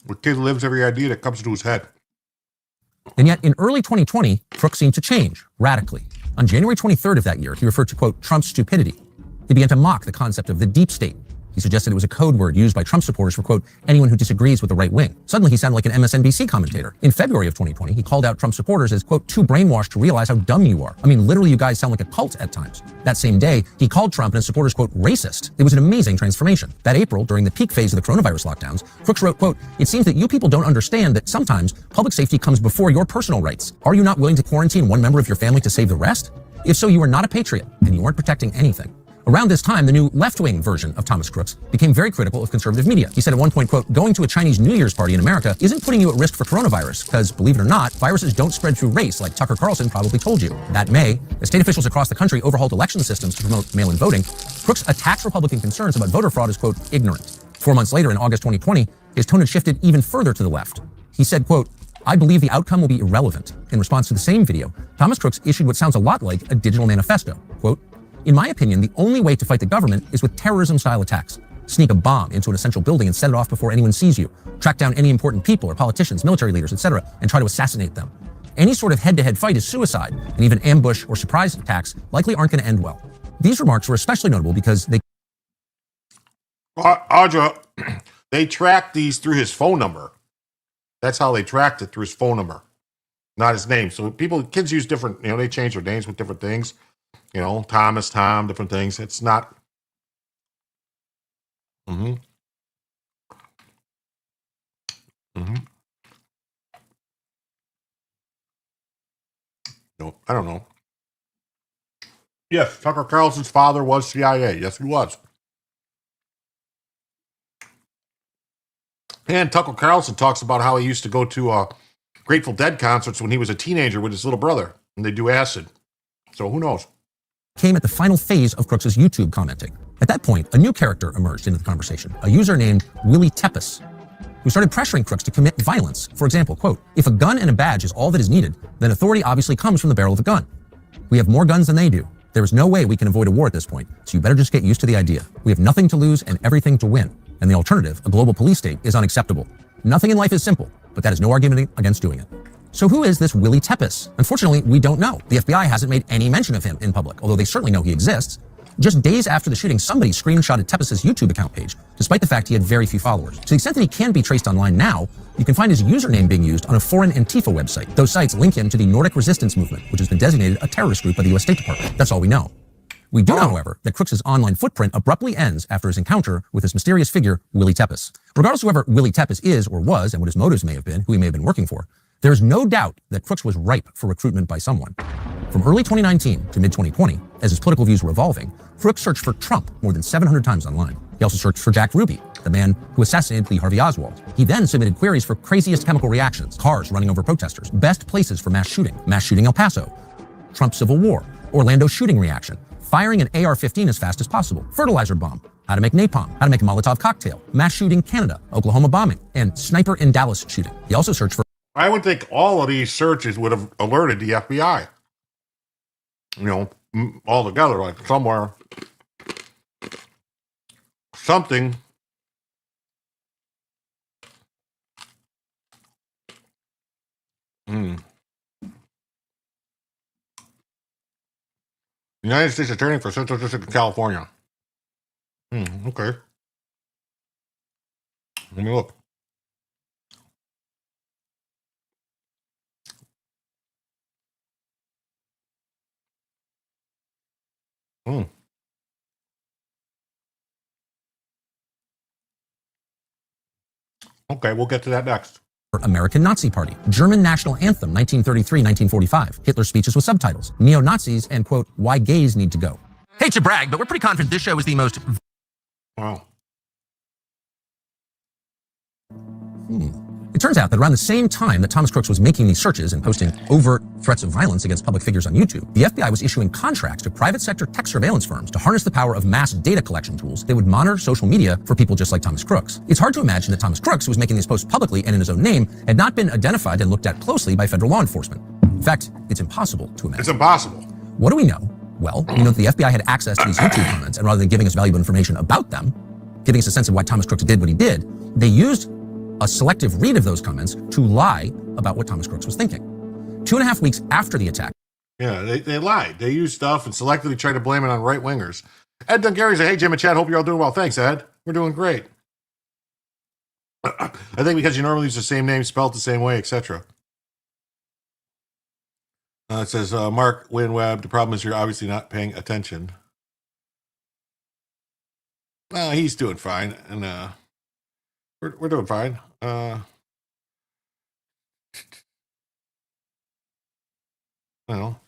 The kid lives every idea that comes into his head. And yet, in early 2020, Crooks seemed to change radically. On January 23rd of that year, he referred to, quote, Trump's stupidity. He began to mock the concept of the deep state. He suggested it was a code word used by Trump supporters for, quote, anyone who disagrees with the right wing. Suddenly, he sounded like an MSNBC commentator. In February of 2020, he called out Trump supporters as, quote, too brainwashed to realize how dumb you are. I mean, literally, you guys sound like a cult at times. That same day, he called Trump and his supporters, quote, racist. It was an amazing transformation. That April, during the peak phase of the coronavirus lockdowns, Crooks wrote, quote, it seems that you people don't understand that sometimes public safety comes before your personal rights. Are you not willing to quarantine one member of your family to save the rest? If so, you are not a patriot, and you aren't protecting anything. Around this time, the new left-wing version of Thomas Crooks became very critical of conservative media. He said at one point, quote, going to a Chinese New Year's party in America isn't putting you at risk for coronavirus, because, believe it or not, viruses don't spread through race like Tucker Carlson probably told you. That May, as state officials across the country overhauled election systems to promote mail-in voting, Crooks attacked Republican concerns about voter fraud as, quote, ignorant. 4 months later, in August 2020, his tone had shifted even further to the left. He said, quote, I believe the outcome will be irrelevant. In response to the same video, Thomas Crooks issued what sounds a lot like a digital manifesto. Quote, in my opinion, the only way to fight the government is with terrorism-style attacks. Sneak a bomb into an essential building and set it off before anyone sees you. Track down any important people or politicians, military leaders, etc., and try to assassinate them. Any sort of head-to-head fight is suicide, and even ambush or surprise attacks likely aren't going to end well. These remarks were especially notable because they... Audra, they tracked these through his phone number. That's how they tracked it, through his phone number, not his name. So kids use different, they change their names with different things. Thomas, Tom, different things. It's not. Mm-hmm. Mm-hmm. No, I don't know. Yes, Tucker Carlson's father was CIA. Yes, he was. And Tucker Carlson talks about how he used to go to Grateful Dead concerts when he was a teenager with his little brother, and they do acid. So who knows? Came at the final phase of Crooks' YouTube commenting. At that point, a new character emerged into the conversation, a user named Willie Tepes, who started pressuring Crooks to commit violence. For example, quote, "If a gun and a badge is all that is needed, then authority obviously comes from the barrel of a gun. We have more guns than they do. There is no way we can avoid a war at this point, so you better just get used to the idea. We have nothing to lose and everything to win. And the alternative, a global police state, is unacceptable. Nothing in life is simple, but that is no argument against doing it." So who is this Willie Tepes? Unfortunately, we don't know. The FBI hasn't made any mention of him in public, although they certainly know he exists. Just days after the shooting, somebody screenshotted Tepes' YouTube account page, despite the fact he had very few followers. To the extent that he can be traced online now, you can find his username being used on a foreign Antifa website. Those sites link him to the Nordic Resistance Movement, which has been designated a terrorist group by the U.S. State Department. That's all we know. We do know, however, that Crooks' online footprint abruptly ends after his encounter with this mysterious figure, Willie Tepes. Regardless of whoever Willie Tepes is or was and what his motives may have been, who he may have been working for, there is no doubt that Crooks was ripe for recruitment by someone. From early 2019 to mid-2020, as his political views were evolving, Crooks searched for Trump more than 700 times online. He also searched for Jack Ruby, the man who assassinated Lee Harvey Oswald. He then submitted queries for craziest chemical reactions, cars running over protesters, best places for mass shooting El Paso, Trump Civil War, Orlando shooting reaction, firing an AR-15 as fast as possible, fertilizer bomb, how to make napalm, how to make a Molotov cocktail, mass shooting Canada, Oklahoma bombing, and sniper in Dallas shooting. He also searched for... I would think all of these searches would have alerted the FBI. All together, like somewhere, something. United States Attorney for Central District of California. Okay. Let me look. Okay, we'll get to that next. American Nazi Party, German National Anthem, 1933-1945, Hitler's speeches with subtitles, neo-Nazis, and, quote, why gays need to go. Hate to brag, but we're pretty confident this show is the most... Wow. It turns out that around the same time that Thomas Crooks was making these searches and posting overt threats of violence against public figures on YouTube, the FBI was issuing contracts to private sector tech surveillance firms to harness the power of mass data collection tools that would monitor social media for people just like Thomas Crooks. It's hard to imagine that Thomas Crooks, who was making these posts publicly and in his own name, had not been identified and looked at closely by federal law enforcement. In fact, it's impossible to imagine. It's impossible. What do we know? Well, we know that the FBI had access to these YouTube comments, and rather than giving us valuable information about them, giving us a sense of why Thomas Crooks did what he did, they used a selective read of those comments to lie about what Thomas Crooks was thinking. 2.5 weeks after the attack. Yeah, they lied. They used stuff and selectively tried to blame it on right-wingers. Ed Dungary said, hey, Jim and Chad, hope you're all doing well. Thanks, Ed. We're doing great. I think because you normally use the same name, spelled the same way, etc. It says, Mark Winweb, the problem is you're obviously not paying attention. He's doing fine, and we're doing fine.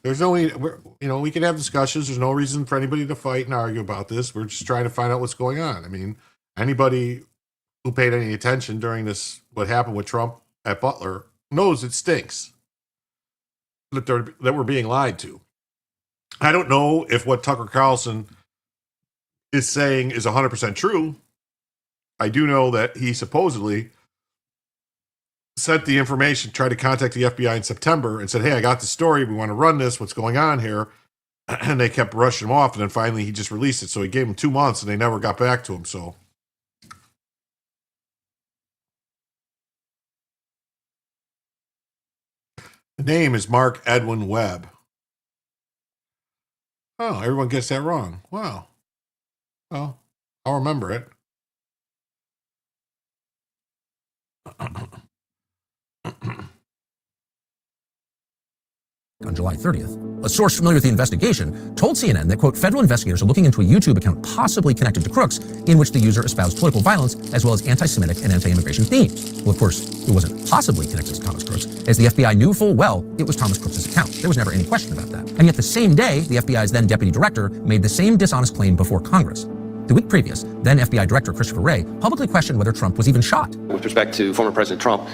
There's no, we can have discussions. There's no reason for anybody to fight and argue about this. We're just trying to find out what's going on. I mean, anybody who paid any attention during this, what happened with Trump at Butler, knows it stinks that we're being lied to. I don't know if what Tucker Carlson is saying is 100% true. I do know that he supposedly sent the information, tried to contact the FBI in September and said, hey, I got the story. We want to run this. What's going on here? And they kept rushing him off. And then finally he just released it. So he gave him 2 months and they never got back to him. So The name is Mark Edwin Webb. Oh, everyone gets that wrong. Wow. Well, I'll remember it. On July 30th, a source familiar with the investigation told CNN that, quote, federal investigators are looking into a YouTube account possibly connected to Crooks in which the user espoused political violence as well as anti-Semitic and anti-immigration themes. Well, of course, it wasn't possibly connected to Thomas Crooks, as the FBI knew full well it was Thomas Crooks' account. There was never any question about that. And yet the same day, the FBI's then deputy director made the same dishonest claim before Congress. The week previous, then FBI Director Christopher Wray publicly questioned whether Trump was even shot. With respect to former President Trump,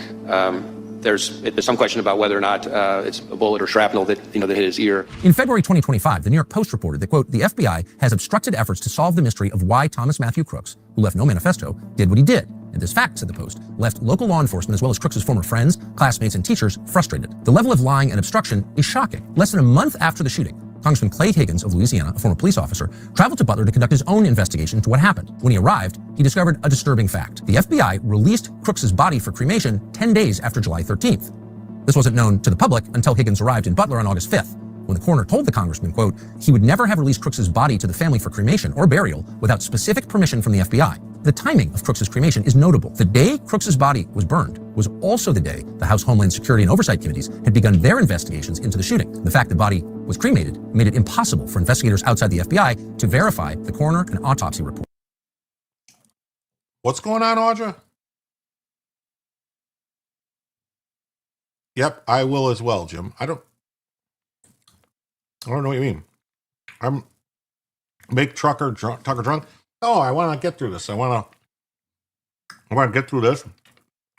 there's some question about whether or not it's a bullet or shrapnel that hit his ear. In February 2025, the New York Post reported that, quote, the FBI has obstructed efforts to solve the mystery of why Thomas Matthew Crooks, who left no manifesto, did what he did. And this fact, said the Post, left local law enforcement as well as Crooks' former friends, classmates, and teachers frustrated. The level of lying and obstruction is shocking. Less than a month after the shooting, Congressman Clay Higgins of Louisiana, a former police officer, traveled to Butler to conduct his own investigation into what happened. When he arrived, he discovered a disturbing fact. The FBI released Crooks' body for cremation 10 days after July 13th. This wasn't known to the public until Higgins arrived in Butler on August 5th, when the coroner told the congressman, quote, he would never have released Crooks' body to the family for cremation or burial without specific permission from the FBI. The timing of Crooks' cremation is notable. The day Crooks' body was burned was also the day the House Homeland Security and Oversight Committees had begun their investigations into the shooting. The fact the body was cremated made it impossible for investigators outside the FBI to verify the coroner and autopsy report. What's going on, Audra? Yep, I will as well, Jim. I don't know what you mean. I'm make Tucker drunk. Oh, I want to get through this. I want to get through this.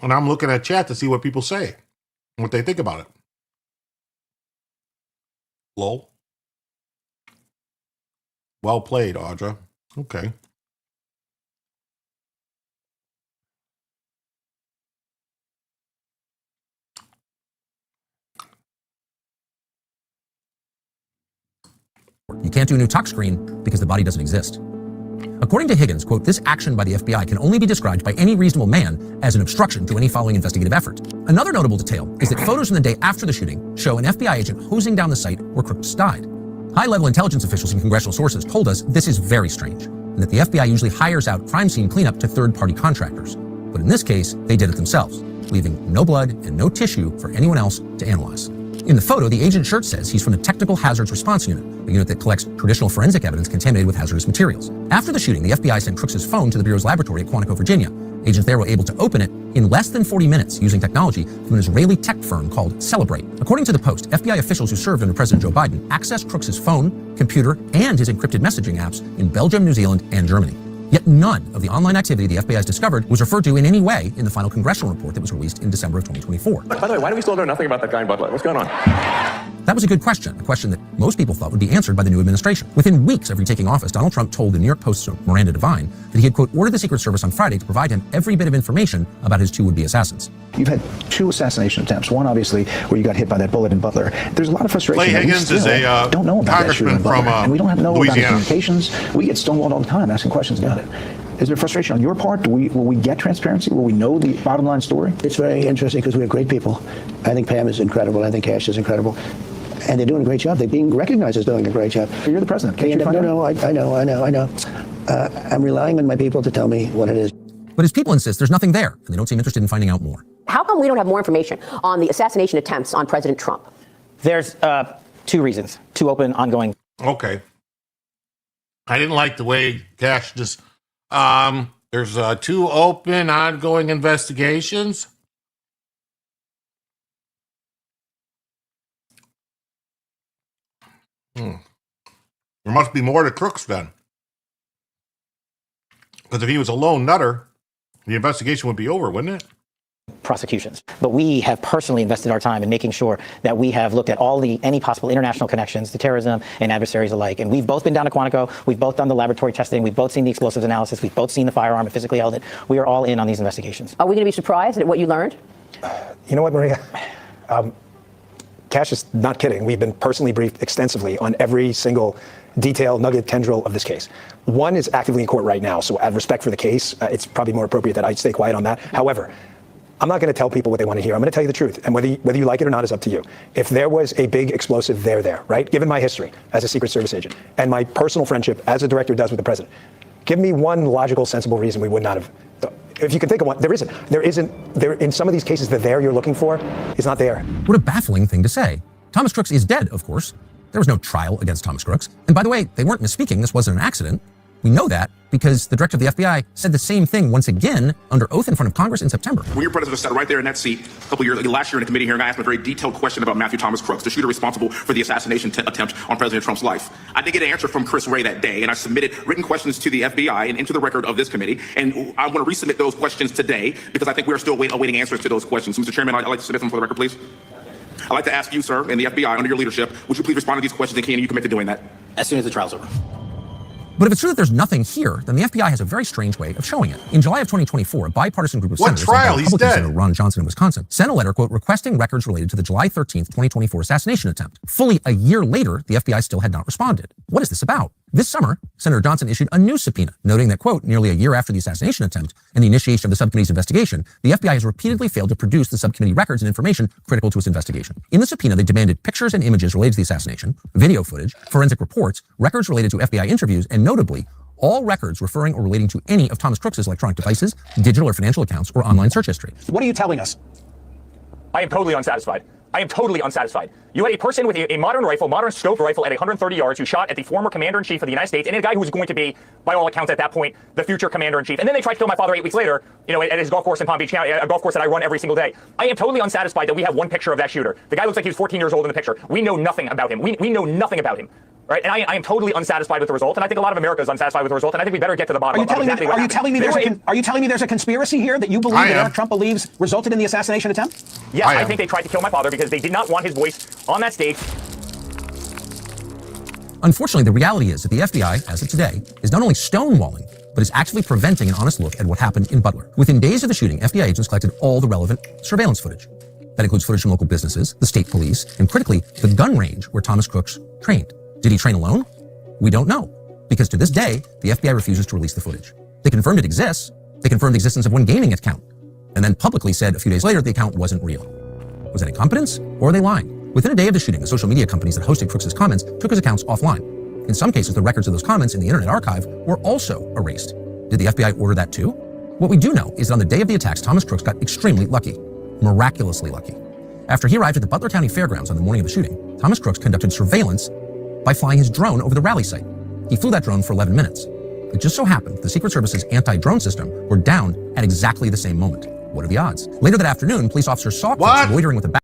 And I'm looking at chat to see what people say and what they think about it. Lol. Well played, Audra. Okay. You can't do a new tuck screen because the body doesn't exist. According to Higgins, quote, this action by the FBI can only be described by any reasonable man as an obstruction to any following investigative effort. Another notable detail is that photos from the day after the shooting show an FBI agent hosing down the site where Crooks died. High-level intelligence officials and congressional sources told us this is very strange, and that the FBI usually hires out crime scene cleanup to third-party contractors. But in this case, they did it themselves, leaving no blood and no tissue for anyone else to analyze. In the photo, the agent's shirt says he's from the Technical Hazards Response Unit, a unit that collects traditional forensic evidence contaminated with hazardous materials. After the shooting, the FBI sent Crooks' phone to the Bureau's laboratory at Quantico, Virginia. Agents there were able to open it in less than 40 minutes using technology from an Israeli tech firm called Celebrate. According to the Post, FBI officials who served under President Joe Biden accessed Crooks' phone, computer, and his encrypted messaging apps in Belgium, New Zealand, and Germany. Yet none of the online activity the FBI has discovered was referred to in any way in the final congressional report that was released in December of 2024. By the way, why do we still know nothing about that guy in Butler? What's going on? That was a good question, a question that most people thought would be answered by the new administration. Within weeks of retaking office, Donald Trump told the New York Post's Miranda Devine that he had, quote, ordered the Secret Service on Friday to provide him every bit of information about his two would-be assassins. You've had two assassination attempts. One, obviously, where you got hit by that bullet in Butler. There's a lot of frustration. Clay Higgins is a don't know about that shooting in Butler, and we don't know Louisiana. about his communications. We get stonewalled all the time asking questions about it. Is there frustration on your part? Will we get transparency? Will we know the bottom line story? It's very interesting because we have great people. I think Pam is incredible. I think Ash is incredible. And they're doing a great job. They're being recognized as doing a great job. You're the president. Can't you find out? No, I know. I'm relying on my people to tell me what it is. But his people insist there's nothing there, and they don't seem interested in finding out more. How come we don't have more information on the assassination attempts on President Trump? There's two reasons, two open, ongoing. Okay. I didn't like the way Cash just, there's two open, ongoing investigations. There must be more to Crooks then. Because if he was a lone nutter, the investigation would be over, wouldn't it? Prosecutions. But we have personally invested our time in making sure that we have looked at any possible international connections to terrorism and adversaries alike. And we've both been down to Quantico. We've both done the laboratory testing. We've both seen the explosives analysis. We've both seen the firearm and physically held it. We are all in on these investigations. Are we going to be surprised at what you learned? You know what, Maria? Cash is not kidding. We've been personally briefed extensively on every single detail, nugget, tendril of this case. One is actively in court right now, so out of respect for the case, it's probably more appropriate that I stay quiet on that. However, I'm not going to tell people what they want to hear. I'm going to tell you the truth. And whether you like it or not is up to you. If there was a big explosive there, right? Given my history as a Secret Service agent and my personal friendship as a director does with the president, give me one logical, sensible reason we would not have. If you can think of one, there isn't. There in some of these cases, the there you're looking for is not there. What a baffling thing to say. Thomas Crooks is dead, of course. There was no trial against Thomas Crooks. And by the way, they weren't misspeaking. This wasn't an accident. We know that because the director of the FBI said the same thing once again under oath in front of Congress in September. When your predecessor sat right there in that seat a couple years, last year in a committee hearing, I asked him a very detailed question about Matthew Thomas Crooks, the shooter responsible for the assassination attempt on President Trump's life. I did get an answer from Chris Wray that day, and I submitted written questions to the FBI and into the record of this committee, and I want to resubmit those questions today because I think we are still awaiting answers to those questions. So, Mr. Chairman, I'd like to submit them for the record, please. I'd like to ask you, sir, and the FBI, under your leadership, would you please respond to these questions, and can you commit to doing that? As soon as the trial's over. But if it's true that there's nothing here, then the FBI has a very strange way of showing it. In July of 2024, a bipartisan group of senators, led by Republican Senator Ron Johnson in Wisconsin, sent a letter, quote, requesting records related to the July 13th, 2024 assassination attempt. Fully a year later, the FBI still had not responded. What is this about? This summer, Senator Johnson issued a new subpoena, noting that, quote, nearly a year after the assassination attempt and the initiation of the subcommittee's investigation, the FBI has repeatedly failed to produce the subcommittee records and information critical to its investigation. In the subpoena, they demanded pictures and images related to the assassination, video footage, forensic reports, records related to FBI interviews, and notably, all records referring or relating to any of Thomas Crooks' electronic devices, digital or financial accounts, or online search history. What are you telling us? I am totally unsatisfied. I am totally unsatisfied. You had a person with a modern rifle, modern scoped rifle at 130 yards who shot at the former commander-in-chief of the United States and a guy who was going to be, by all accounts at that point, the future commander-in-chief. And then they tried to kill my father 8 weeks later, at his golf course in Palm Beach County, a golf course that I run every single day. I am totally unsatisfied that we have one picture of that shooter. The guy looks like he was 14 years old in the picture. We know nothing about him. We know nothing about him. Right? And I am totally unsatisfied with the result, and I think a lot of America is unsatisfied with the result, and I think we better get to the bottom of exactly what happened. Are you telling me there's a conspiracy here that you believe that Eric Trump believes resulted in the assassination attempt? Yes, I think they tried to kill my father because they did not want his voice on that stage. Unfortunately, the reality is that the FBI, as of today, is not only stonewalling, but is actively preventing an honest look at what happened in Butler. Within days of the shooting, FBI agents collected all the relevant surveillance footage. That includes footage from local businesses, the state police, and critically, the gun range where Thomas Crooks trained. Did he train alone? We don't know, because to this day, the FBI refuses to release the footage. They confirmed it exists. They confirmed the existence of one gaming account, and then publicly said a few days later the account wasn't real. Was that incompetence, or are they lying? Within a day of the shooting, the social media companies that hosted Crooks' comments took his accounts offline. In some cases, the records of those comments in the Internet Archive were also erased. Did the FBI order that too? What we do know is that on the day of the attacks, Thomas Crooks got extremely lucky, miraculously lucky. After he arrived at the Butler County Fairgrounds on the morning of the shooting, Thomas Crooks conducted surveillance by flying his drone over the rally site. He flew that drone for 11 minutes. It just so happened the Secret Service's anti-drone system were down at exactly the same moment. What are the odds? Later that afternoon, police officers saw Crooks loitering with a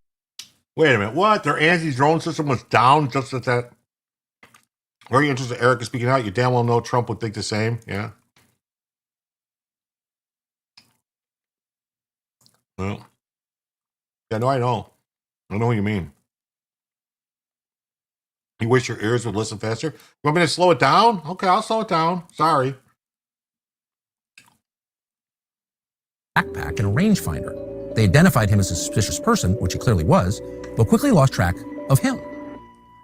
Wait a minute. What? Their anti-drone system was down just at that? Very interesting. Eric is speaking out. You damn well know Trump would think the same. Yeah. Well. Yeah, no, I know. I know what you mean. You wish your ears would listen faster? You want me to slow it down? Okay, I'll slow it down. Sorry. backpack and a rangefinder. They identified him as a suspicious person, which he clearly was, but quickly lost track of him.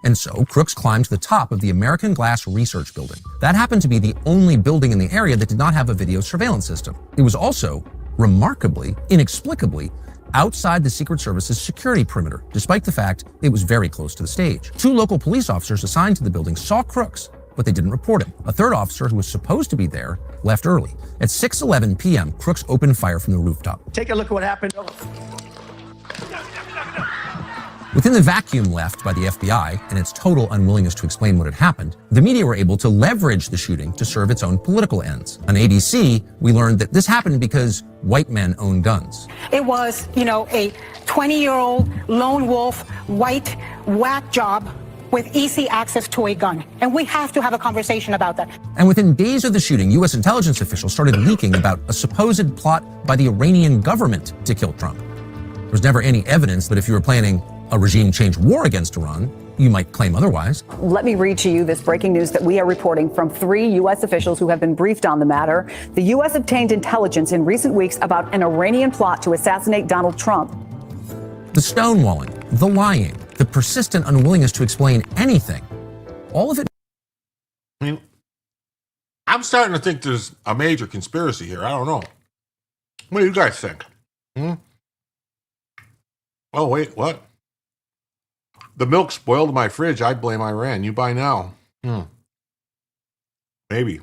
And so Crooks climbed to the top of the American Glass Research Building. That happened to be the only building in the area that did not have a video surveillance system. It was also, remarkably, inexplicably, outside the Secret Service's security perimeter, despite the fact it was very close to the stage. 2 local police officers assigned to the building saw Crooks, but they didn't report him. A third officer who was supposed to be there left early. At 6:11 p.m., Crooks opened fire from the rooftop. Take a look at what happened. Within the vacuum left by the FBI and its total unwillingness to explain what had happened, the media were able to leverage the shooting to serve its own political ends. On ABC, we learned that this happened because white men own guns. It was, a 20-year-old lone wolf, white, whack job with easy access to a gun. And we have to have a conversation about that. And within days of the shooting, U.S. intelligence officials started leaking about a supposed plot by the Iranian government to kill Trump. There was never any evidence that if you were planning a regime change war against Iran, you might claim otherwise. Let me read to you this breaking news that we are reporting from 3 U.S. officials who have been briefed on the matter. The U.S. obtained intelligence in recent weeks about an Iranian plot to assassinate Donald Trump. The stonewalling, the lying, the persistent unwillingness to explain anything, all of it. I mean, I'm starting to think there's a major conspiracy here. I don't know. What do you guys think? Oh, wait, what? The milk spoiled my fridge. I blame Iran. You buy now. Maybe.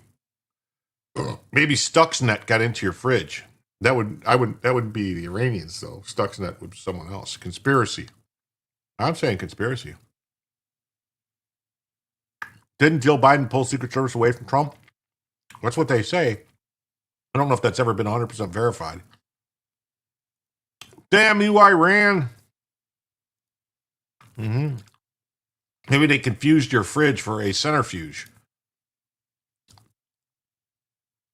Maybe Stuxnet got into your fridge. That would be the Iranians, though. Stuxnet would be someone else. Conspiracy. I'm saying conspiracy. Didn't Jill Biden pull Secret Service away from Trump? That's what they say. I don't know if that's ever been 100% verified. Damn you, Iran. Maybe they confused your fridge for a centrifuge.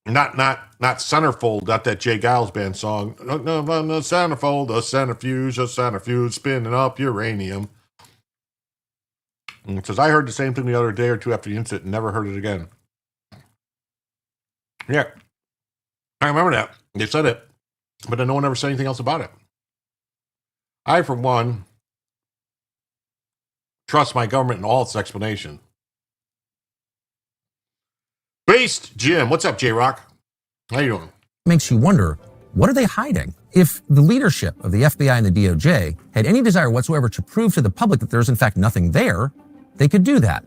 Not centerfold, not that Jay Giles band song. No, centerfold, a centrifuge spinning up uranium. And it says, I heard the same thing the other day or two after the incident and never heard it again. Yeah. I remember that. They said it, but then no one ever said anything else about it. I, for one, trust my government in all its explanation. Based Jim. What's up, J-Rock? How you doing? Makes you wonder, what are they hiding? If the leadership of the FBI and the DOJ had any desire whatsoever to prove to the public that there's in fact nothing there, they could do that.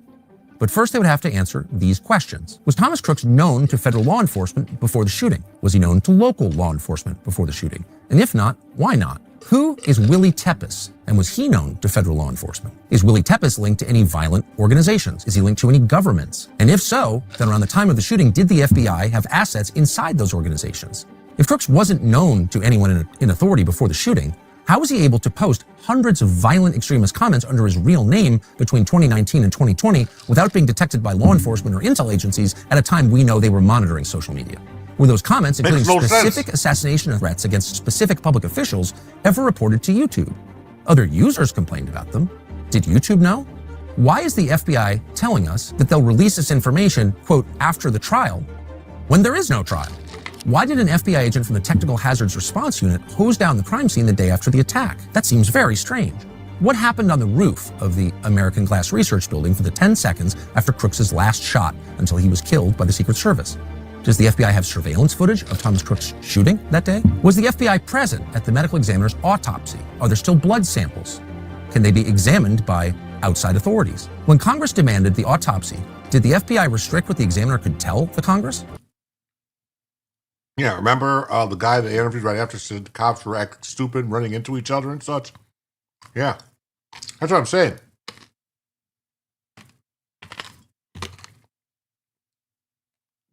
But first they would have to answer these questions. Was Thomas Crooks known to federal law enforcement before the shooting? Was he known to local law enforcement before the shooting? And if not, why not? Who is Willie Tepes, and was he known to federal law enforcement? Is Willie Tepes linked to any violent organizations? Is he linked to any governments? And if so, then around the time of the shooting, did the FBI have assets inside those organizations? If Crooks wasn't known to anyone in authority before the shooting, how was he able to post hundreds of violent extremist comments under his real name between 2019 and 2020 without being detected by law enforcement or intel agencies at a time we know they were monitoring social media? Were those comments, including specific assassination threats against specific public officials, ever reported to YouTube? Other users complained about them. Did YouTube know? Why is the FBI telling us that they'll release this information, quote, after the trial, when there is no trial? Why did an FBI agent from the Technical Hazards Response Unit hose down the crime scene the day after the attack? That seems very strange. What happened on the roof of the American Glass Research Building for the 10 seconds after Crooks' last shot until he was killed by the Secret Service? Does the FBI have surveillance footage of Thomas Crooks' shooting that day? Was the FBI present at the medical examiner's autopsy? Are there still blood samples? Can they be examined by outside authorities? When Congress demanded the autopsy, did the FBI restrict what the examiner could tell the Congress? Yeah, remember the guy they interviewed right after said the cops were acting stupid, running into each other and such? Yeah, that's what I'm saying.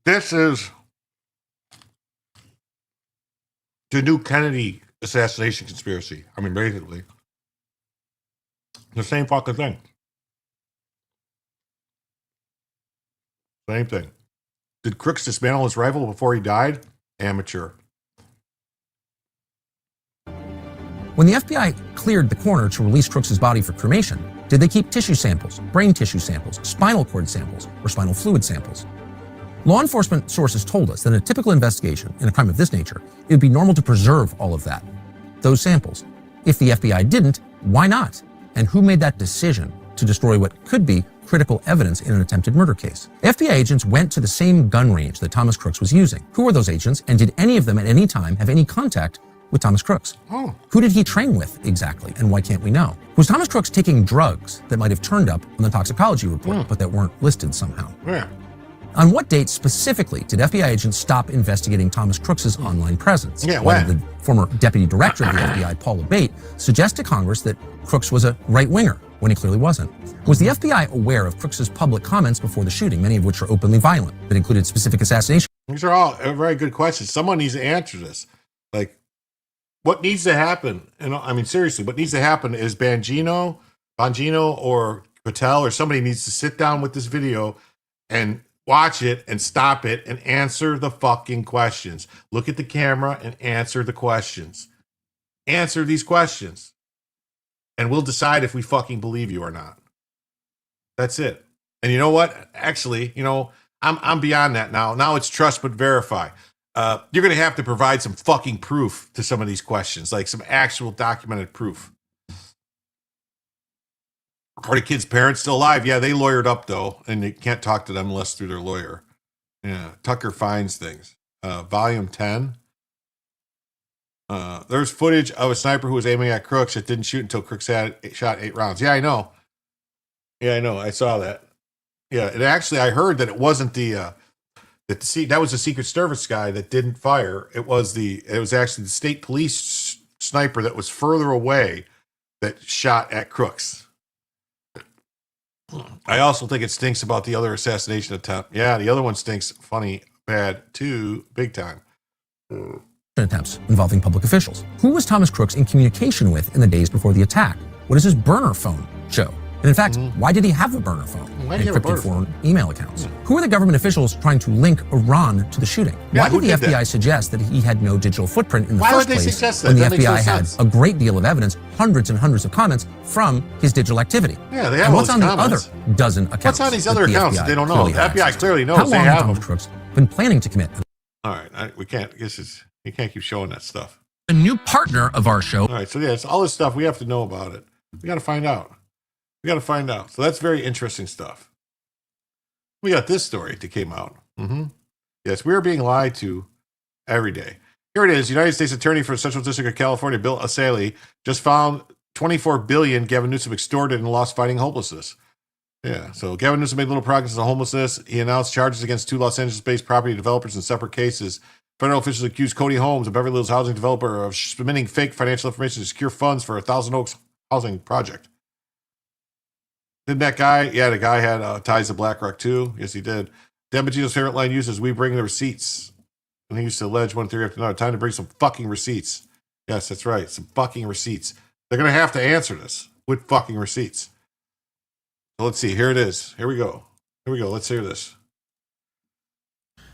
This is the new Kennedy assassination conspiracy. I mean, basically, the same fucking thing. Same thing. Did Crooks dismantle his rifle before he died? Amateur. When the FBI cleared the coroner to release Crooks' body for cremation, did they keep tissue samples, brain tissue samples, spinal cord samples, or spinal fluid samples? Law enforcement sources told us that in a typical investigation in a crime of this nature, it would be normal to preserve all of that, those samples. If the FBI didn't, why not? And who made that decision to destroy what could be critical evidence in an attempted murder case? FBI agents went to the same gun range that Thomas Crooks was using. Who were those agents, and did any of them at any time have any contact with Thomas Crooks? Who did he train with exactly, and why can't we know? Was Thomas Crooks taking drugs that might have turned up on the toxicology report, but that weren't listed somehow? On what date specifically did FBI agents stop investigating Thomas Crooks' online presence? Why did the former deputy director of the FBI, Paul Abate, suggest to Congress that Crooks was a right-winger when he clearly wasn't? Was the FBI aware of Crooks' public comments before the shooting, many of which are openly violent, that included specific assassination? These are all very good questions. Someone needs to answer this. Like, what needs to happen? And I mean, seriously, what needs to happen is Bongino or Patel or somebody needs to sit down with this video and watch it and stop it and answer the fucking questions. Look at the camera and answer the questions. Answer these questions. And we'll decide if we fucking believe you or not. That's it. And you know what? Actually, you know, I'm beyond that now. Now it's trust but verify. You're going to have to provide some fucking proof to some of these questions, like some actual documented proof. Are the kids' parents still alive? Yeah, they lawyered up, though, and you can't talk to them unless through their lawyer. Yeah, Tucker finds things. Volume 10. There's footage of a sniper who was aiming at Crooks that didn't shoot until Crooks shot 8 rounds. Yeah, I know. I saw that. Yeah, it actually, I heard that it wasn't that was the Secret Service guy that didn't fire. It was actually the state police sniper that was further away that shot at Crooks. I also think it stinks about the other assassination attempt. Yeah, the other one stinks funny, bad, too, big time. Attempts involving public officials. Who was Thomas Crooks in communication with in the days before the attack? What does his burner phone show? And in fact, why did he have a burner phone? Why did he have a burner Encrypted foreign email accounts. Who are the government officials trying to link Iran to the shooting? Why did the FBI suggest that he had no digital footprint in the first place when the FBI had a great deal of evidence, hundreds and hundreds of comments from his digital activity? Yeah, they have and all what's these on comments. the other dozen accounts? What's on these other accounts that they don't know? The FBI clearly knows. How They long have has Thomas them. Crooks been planning to commit? All right, we can't. You can't keep showing that stuff. A new partner of our show. All right, so yeah, it's all this stuff. We have to know about it. We got to find out. So that's very interesting stuff. We got this story that came out. Yes, we are being lied to every day. Here it is. United States Attorney for the Central District of California, Bill Assaley, just found $24 billion Gavin Newsom extorted and lost fighting homelessness. Yeah, so Gavin Newsom made little progress on homelessness. He announced charges against 2 Los Angeles-based property developers in separate cases. Federal officials accused Cody Holmes, a Beverly Hills housing developer, of submitting fake financial information to secure funds for a Thousand Oaks housing project. Didn't that guy? Yeah, the guy had ties to BlackRock too. Yes, he did. Dan Bongino's favorite line used is, "We bring the receipts." And he used to allege one theory after another. Time to bring some fucking receipts. Yes, that's right. Some fucking receipts. They're going to have to answer this with fucking receipts. So let's see. Here it is. Here we go. Let's hear this.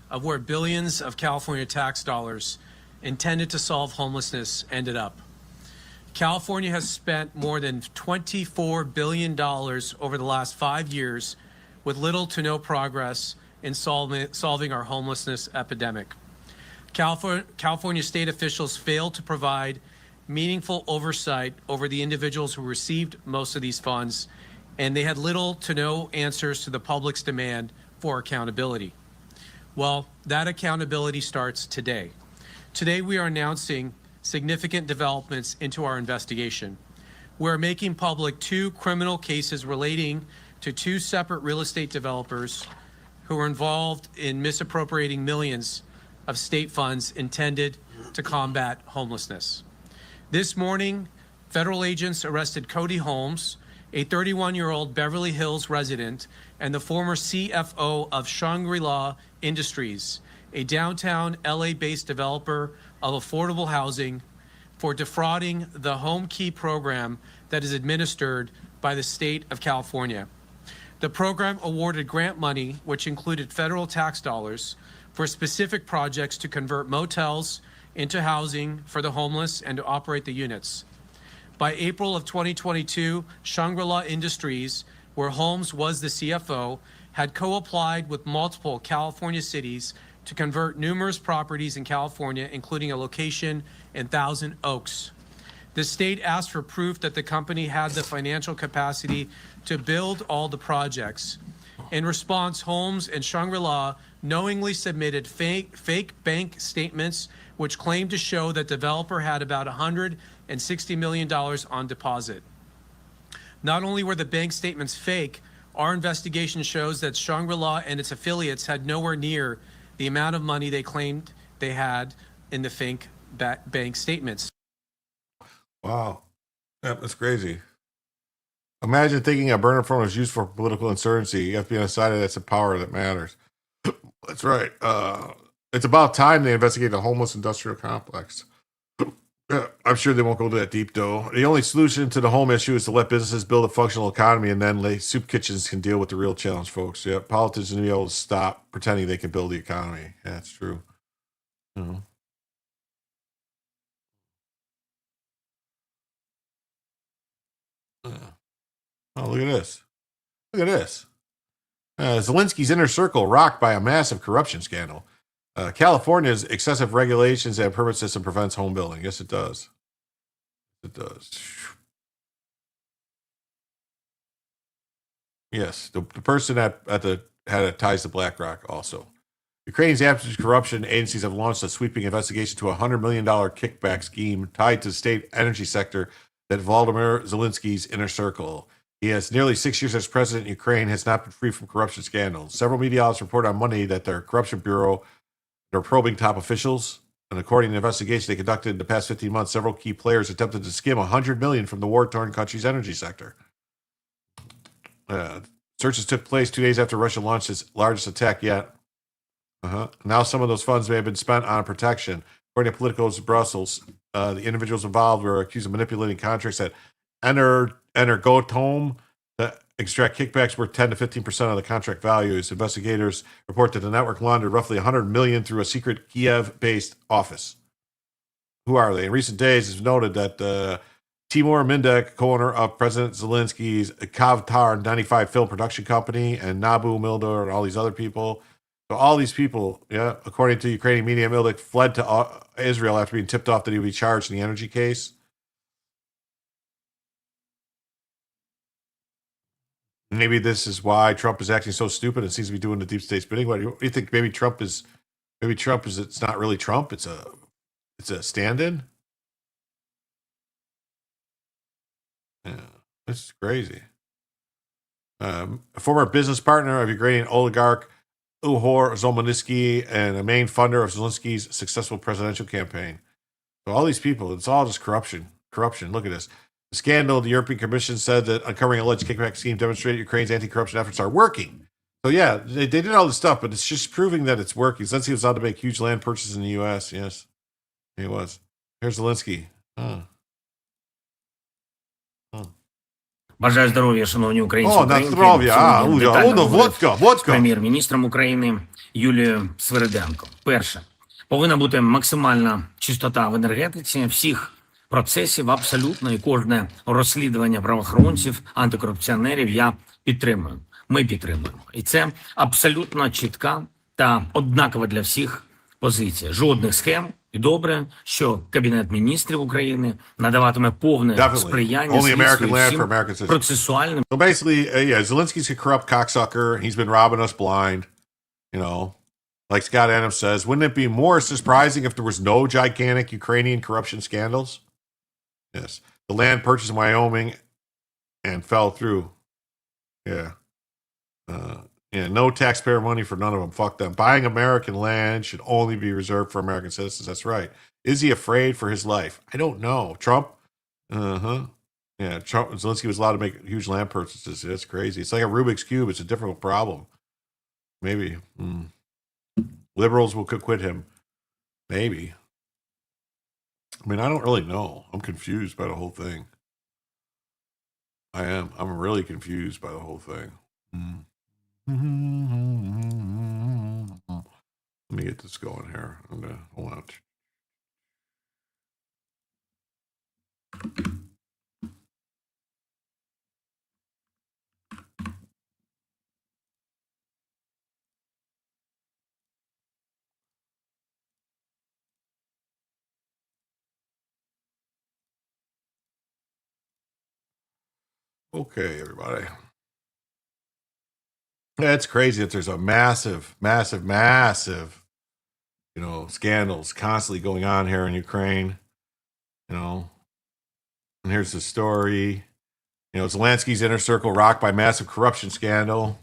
Of where billions of California tax dollars intended to solve homelessness ended up. California has spent more than $24 billion over the last 5 years with little to no progress in solving our homelessness epidemic. California state officials failed to provide meaningful oversight over the individuals who received most of these funds, and they had little to no answers to the public's demand for accountability. Well, that accountability starts today. Today, we are announcing significant developments into our investigation. We're making public 2 criminal cases relating to 2 separate real estate developers who were involved in misappropriating millions of state funds intended to combat homelessness. This morning, federal agents arrested Cody Holmes, a 31-year-old Beverly Hills resident and the former CFO of Shangri-La Industries, a downtown LA-based developer of affordable housing, for defrauding the Home Key program that is administered by the state of California. The program awarded grant money, which included federal tax dollars, for specific projects to convert motels into housing for the homeless and to operate the units. By April of 2022, Shangri-La Industries, where Holmes was the CFO, had co-applied with multiple California cities to convert numerous properties in California, including a location in Thousand Oaks. The state asked for proof that the company had the financial capacity to build all the projects. In response, Holmes and Shangri-La knowingly submitted fake bank statements which claimed to show that the developer had about $160 million on deposit. Not only were the bank statements fake, our investigation shows that Shangri-La and its affiliates had nowhere near the amount of money they claimed they had in the fake bank statements. Wow. Yep, that's crazy. Imagine thinking a burner phone is used for political insurgency. You have to be on the side of that's a power that matters. That's right. It's about time they investigate the homeless industrial complex. I'm sure they won't go that deep, though. The only solution to the home issue is to let businesses build a functional economy, and then soup kitchens can deal with the real challenge, folks. Yeah, politicians need to be able to stop pretending they can build the economy. Yeah, that's true. Oh, look at this. Look at this. Zelensky's inner circle rocked by a massive corruption scandal. California's excessive regulations and permit system prevents home building. Yes, it does. It does. Yes, the person had ties to BlackRock also. Ukraine's anti-corruption agencies have launched a sweeping investigation to a $100 million kickback scheme tied to the state energy sector that Volodymyr Zelensky's inner circle. He has nearly 6 years as president. Ukraine has not been free from corruption scandals. Several media outlets reported on Monday that their corruption bureau are probing top officials. And according to the investigation they conducted in the past 15 months, several key players attempted to skim $100 million from the war-torn country's energy sector. Searches took place 2 days after Russia launched its largest attack yet. Now some of those funds may have been spent on protection. According to Politicos Brussels, the individuals involved were accused of manipulating contracts at Energoatom to extract kickbacks worth 10 to 15% of the contract values. Investigators report that the network laundered roughly $100 million through a secret Kiev-based office. Who are they? In recent days, it's noted that Timur Mindek, co-owner of President Zelensky's Kavtar 95 film production company, and Nabu Milder and all these other people. So all these people, according to Ukrainian media, Mildik fled to Israel after being tipped off that he would be charged in the energy case. Maybe this is why Trump is acting so stupid and seems to be doing the deep state spinning. What do you think? Maybe Trump is. It's not really Trump. It's a stand-in. Yeah, this is crazy. A former business partner of Ukrainian oligarch Uhor Zolmansky and a main funder of Zelensky's successful presidential campaign. So all these people, it's all just corruption. Corruption. Look at this. The scandal, the European Commission said that uncovering alleged kickback scheme demonstrated Ukraine's anti-corruption efforts are working. So yeah, they did all this stuff, but it's just proving that it's working. Zelensky was allowed to make huge land purchases in the U.S. Yes, he was. Here's Zelensky. Бажаю здоров'я, шановні українці. О, на здоров'я. Водка. З прем'єр-міністром України Юлією Свириденко. Перше. Повинна бути максимальна чистота в енергетиці всіх процесів, абсолютно, і кожне розслідування правоохоронців, антикорупціонерів я підтримую. Ми підтримуємо. І це абсолютно чітка та однакова для всіх позиція. Жодних схем. І добре, що Кабінет міністрів України надаватиме повне сприяння всім процесуальним. So basically, Zelensky's a corrupt cocksucker. He's been robbing us blind. You know, like Scott Adams says, wouldn't it be more surprising if there was no gigantic Ukrainian corruption scandals? Yes. The land purchased in Wyoming and fell through. Yeah. No taxpayer money for none of them. Fuck them. Buying American land should only be reserved for American citizens. That's right. Is he afraid for his life? I don't know. Trump? Yeah, Trump. Zelensky was allowed to make huge land purchases. That's crazy. It's like a Rubik's Cube. It's a difficult problem. Maybe. Liberals will quit him. Maybe. I mean, I don't really know. I'm confused by the whole thing. I am. I'm really confused by the whole thing. Let me get this going here. I'm gonna hold on. Okay, everybody. Yeah, it's crazy that there's a massive, scandals constantly going on here in Ukraine. And here's the story. Zelensky's inner circle rocked by massive corruption scandal.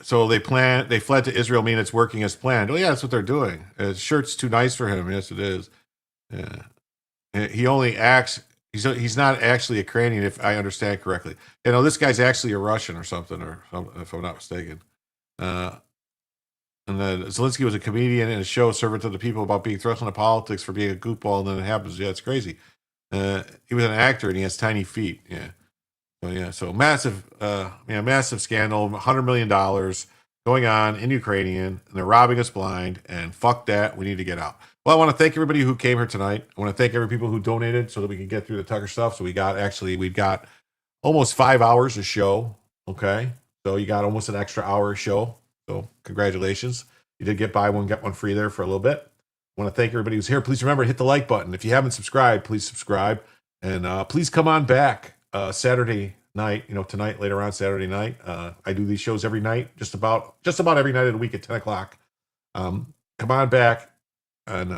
So they fled to Israel, meaning it's working as planned. Oh yeah, that's what they're doing. His shirt's too nice for him. Yes, it is. Yeah. He only acts. He's not actually a Ukrainian, if I understand correctly. This guy's actually a Russian or something, if I'm not mistaken. And then Zelensky was a comedian in a show servant to the people about being thrust into politics for being a goofball, and then it happens. Yeah, it's crazy. He was an actor, and he has tiny feet. Yeah. So massive scandal, $100 million going on in Ukrainian, and they're robbing us blind, and fuck that. We need to get out. Well, I want to thank everybody who came here tonight. I want to thank every people who donated so that we can get through the Tucker stuff. So we've got almost 5 hours of show. Okay. So you got almost an extra hour of show. So congratulations. You did get buy one, get one free there for a little bit. I want to thank everybody who's here. Please remember to hit the like button. If you haven't subscribed, please subscribe. And please come on back Saturday night, tonight, later on Saturday night. I do these shows every night, just about every night of the week at 10 o'clock. Come on back and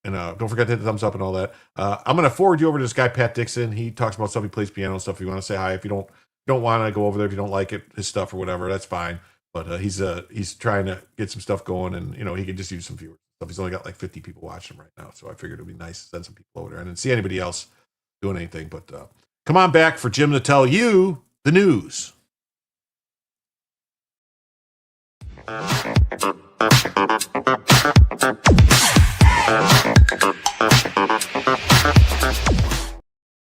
don't forget to hit the thumbs up and all that. I'm going to forward you over to this guy, Pat Dixon. He talks about stuff. He plays piano and stuff. If you want to say hi, if you don't want to go over there, if you don't like it, his stuff or whatever, that's fine. But he's trying to get some stuff going, and he could just use some viewers. He's only got like 50 people watching him right now, so I figured it would be nice to send some people over there. I didn't see anybody else doing anything, but come on back for Jim to tell you the news.